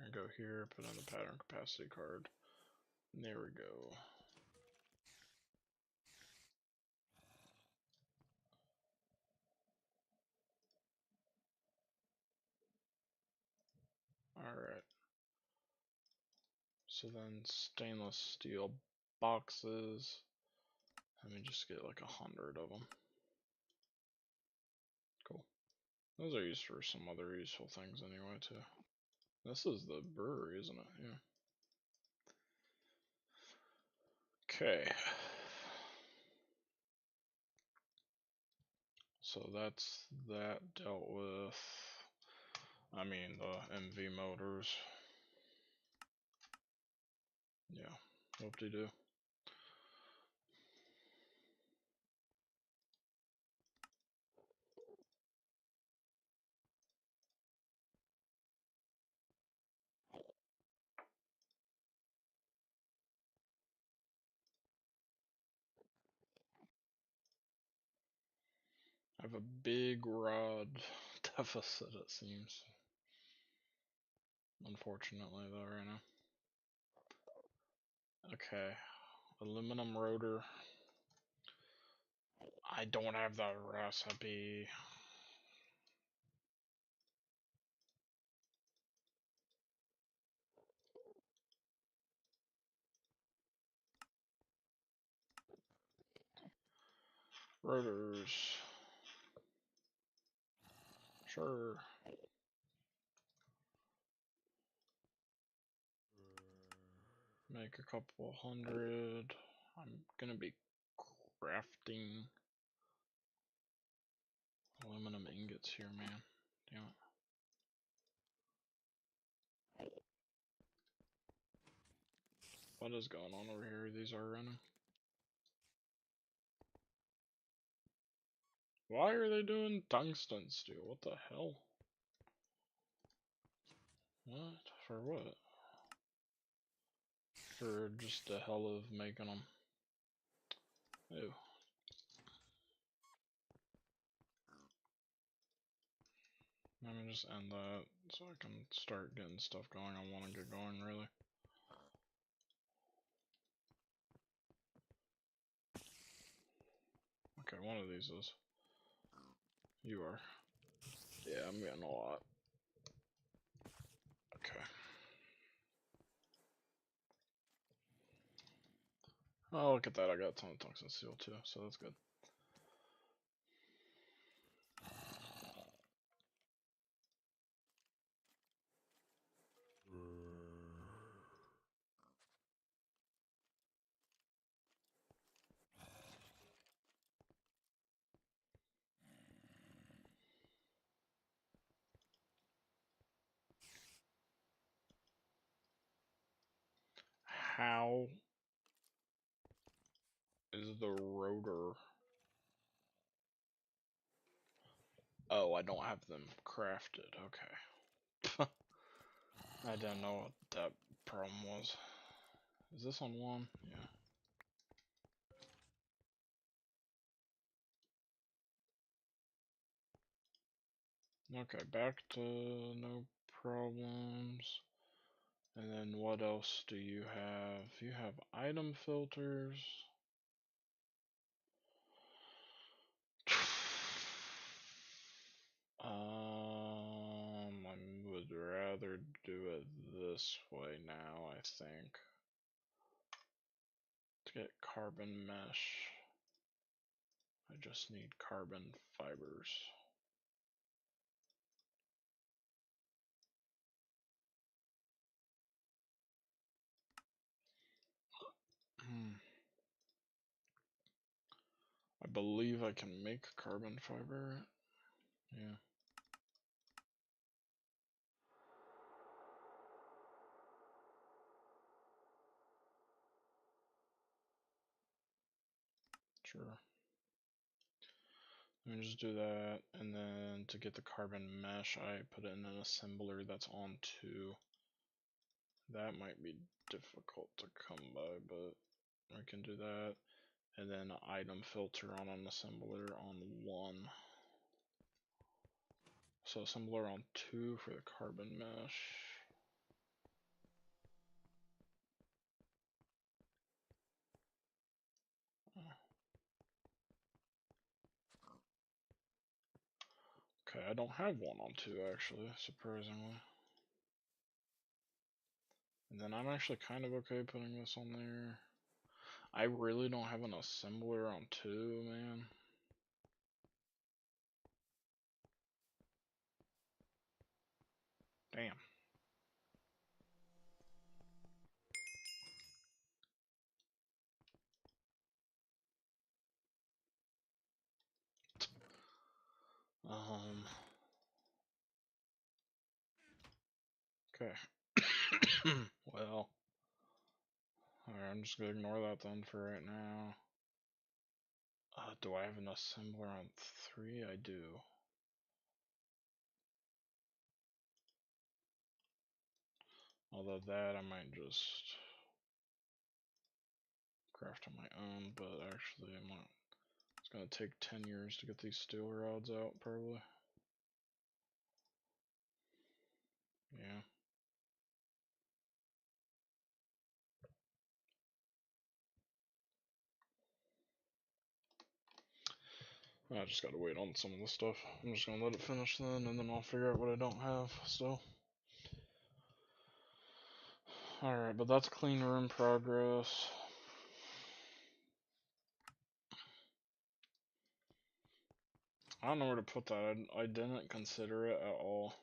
I'm gonna go here, put in the pattern capacity card. There we go. So then stainless steel boxes. Let me just get like 100 of them. Cool. Those are used for some other useful things anyway too. This is the brewery, isn't it? Yeah. Okay. So that's that dealt with, I mean, the MV motors. Yeah, whoop-de-doo. I have a big rod deficit, it seems. Unfortunately, though, right now. Okay, aluminum rotor. I don't have the recipe. Rotors. Sure. Make a couple hundred. I'm gonna be crafting aluminum ingots here, man. Damn it. What is going on over here? These are running. Why are they doing tungsten steel? What the hell? What? For what? For just the hell of making them. Ew. Let me just end that so I can start getting stuff going. I want to get going, really. Okay, one of these is. You are. Yeah, I'm getting a lot. Okay. Oh, look at that. I got a ton of tungsten steel too, so that's good. How is the rotor? Oh, I don't have them crafted. Okay. I didn't know what that problem was. Is this on one? Yeah. Okay, back to no problems. And then what else do you have? You have item filters. I would rather do it this way now, I think. To get carbon mesh, I just need carbon fibers. I believe I can make carbon fiber. Yeah. Sure. Let me just do that, and then to get the carbon mesh, I put it in an assembler that's on 2. That might be difficult to come by, but I can do that. And then item filter on an assembler on 1. So assembler on 2 for the carbon mesh. Okay, I don't have one on 2 actually, surprisingly. And then I'm actually kind of okay putting this on there. I really don't have an assembler on 2, man. Damn. Okay. Well. Alright, I'm just gonna ignore that then for right now. Do I have an assembler on 3? I do. Although that I might just craft on my own, but actually I'm not. It's gonna take 10 years to get these steel rods out, probably. Yeah. I just gotta wait on some of this stuff. I'm just gonna let it finish then, and then I'll figure out what I don't have still. Alright, but that's clean room progress. I don't know where to put that. I didn't consider it at all.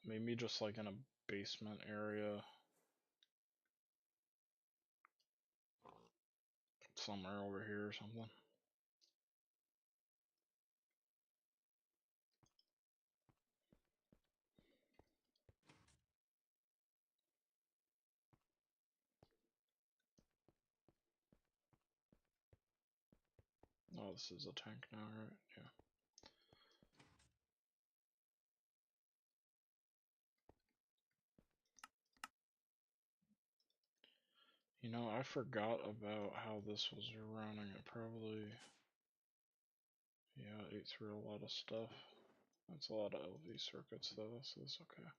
Maybe just like in a basement area. Somewhere over here or something. Oh, this is a tank now, right? Yeah. You know, I forgot about how this was running. It probably... Yeah, it ate through a lot of stuff. That's a lot of LV circuits though, so it's okay.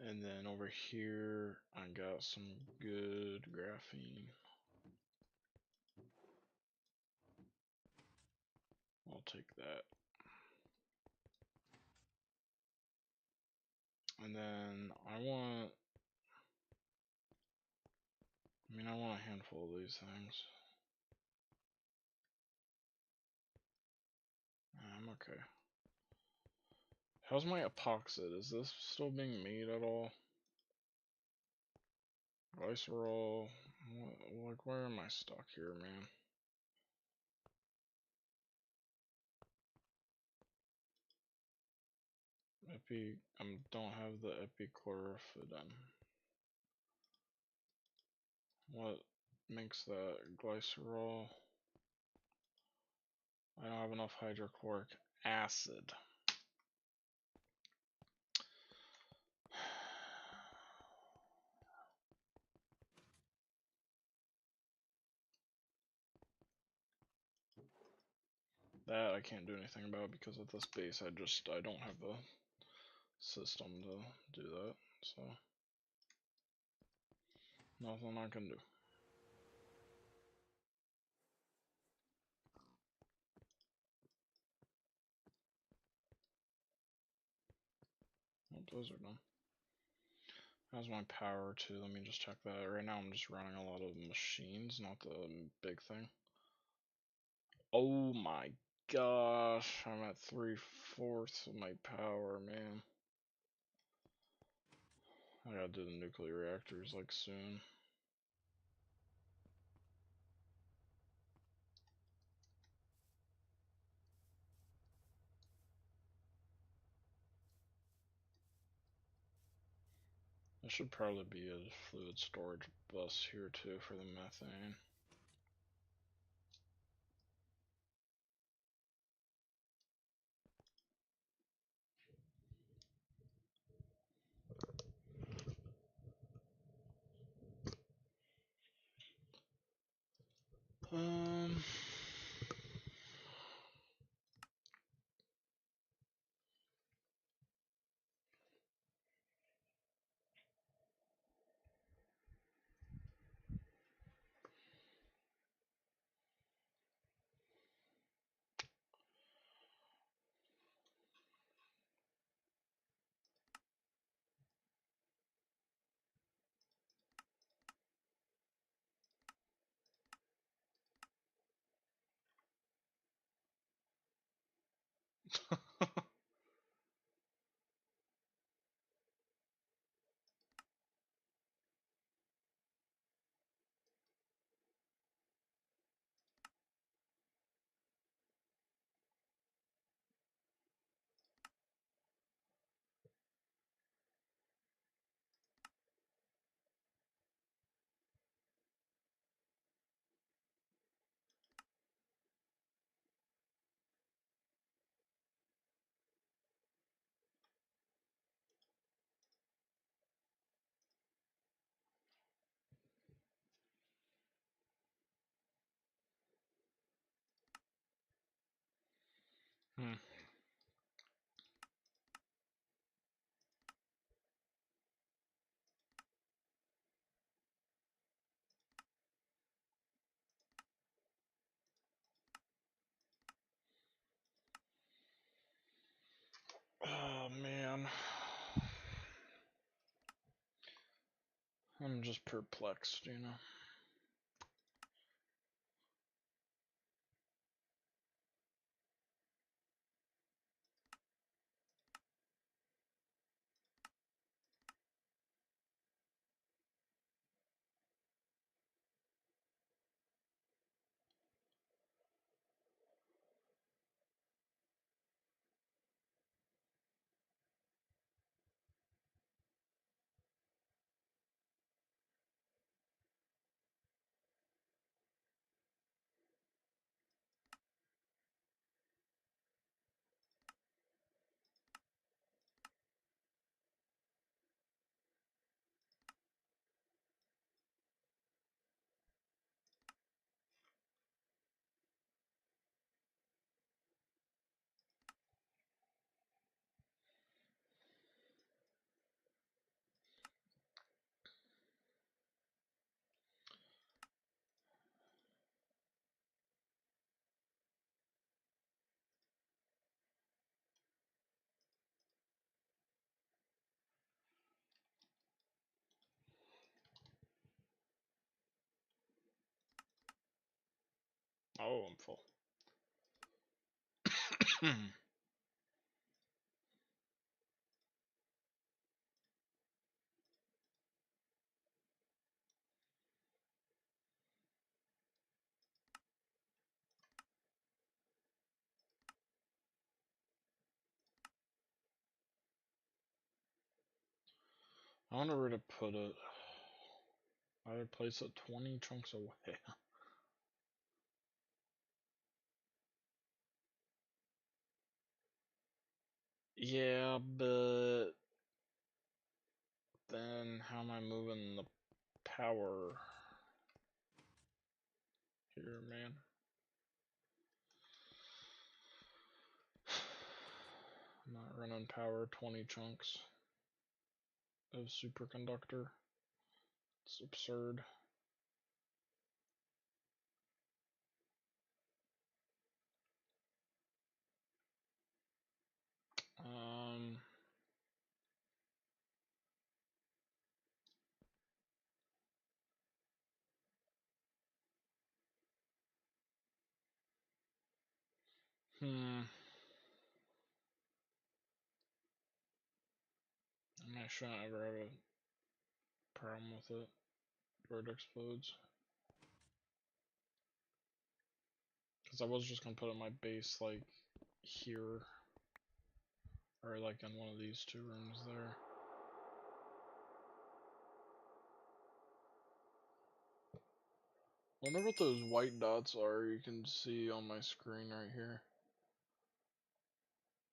And then over here, I got some good graphene. I'll take that. And then I want a handful of these things. I'm okay. How's my epoxid? Is this still being made at all? Glycerol? Like, where am I stuck here, man? I don't have the epichlorophidin. What makes that glycerol? I don't have enough hydrochloric acid. That I can't do anything about because at this base I don't have the system to do that, so nothing I can do. Well, those are done. How's my power too? Let me just check that. Right now I'm just running a lot of machines, not the big thing. Oh my gosh, I'm at 3/4 of my power, man. I gotta do the nuclear reactors like soon. There should probably be a fluid storage bus here too for the methane. Um, man. I'm just perplexed, you know. Oh, I'm full. I wonder where to put it. I would place it 20 chunks away. Yeah, but then how am I moving the power here, man? I'm not running power 20 chunks of superconductor. It's absurd. Um, I'm not sure I ever have a problem with it where it explodes. Because I was just gonna put it in my base, like, here. Or, like, in one of these two rooms there. I wonder what those white dots are you can see on my screen right here.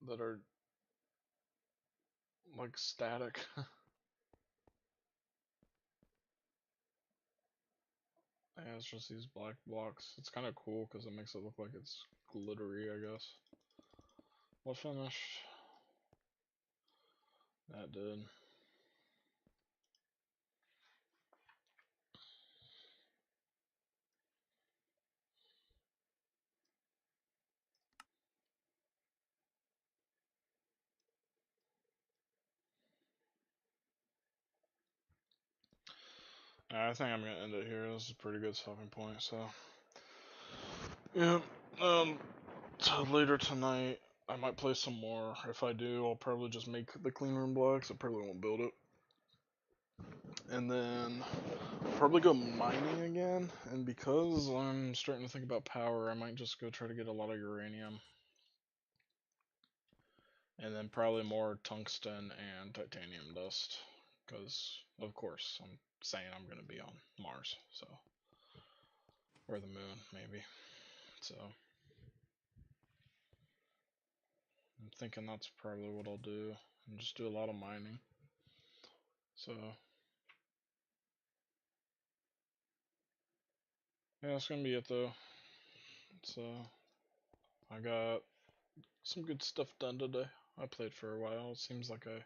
That are, like, static. Yeah, it's just these black blocks. It's kind of cool because it makes it look like it's glittery, I guess. What finished? That did. I think I'm gonna end it here. This is a pretty good stopping point, so. Yeah, so later tonight, I might play some more. If I do, I'll probably just make the clean room blocks. I probably won't build it. And then I'll probably go mining again. And because I'm starting to think about power, I might just go try to get a lot of uranium. And then probably more tungsten and titanium dust. Because, of course, I'm saying I'm going to be on Mars, so. Or the moon, maybe. So. I'm thinking that's probably what I'll do. And just do a lot of mining. So. Yeah, that's going to be it, though. So. I got some good stuff done today. I played for a while. It seems like I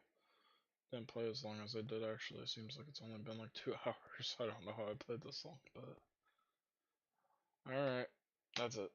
didn't play as long as I did, actually. It seems like it's only been like 2 hours. I don't know how I played this long, but. Alright. That's it.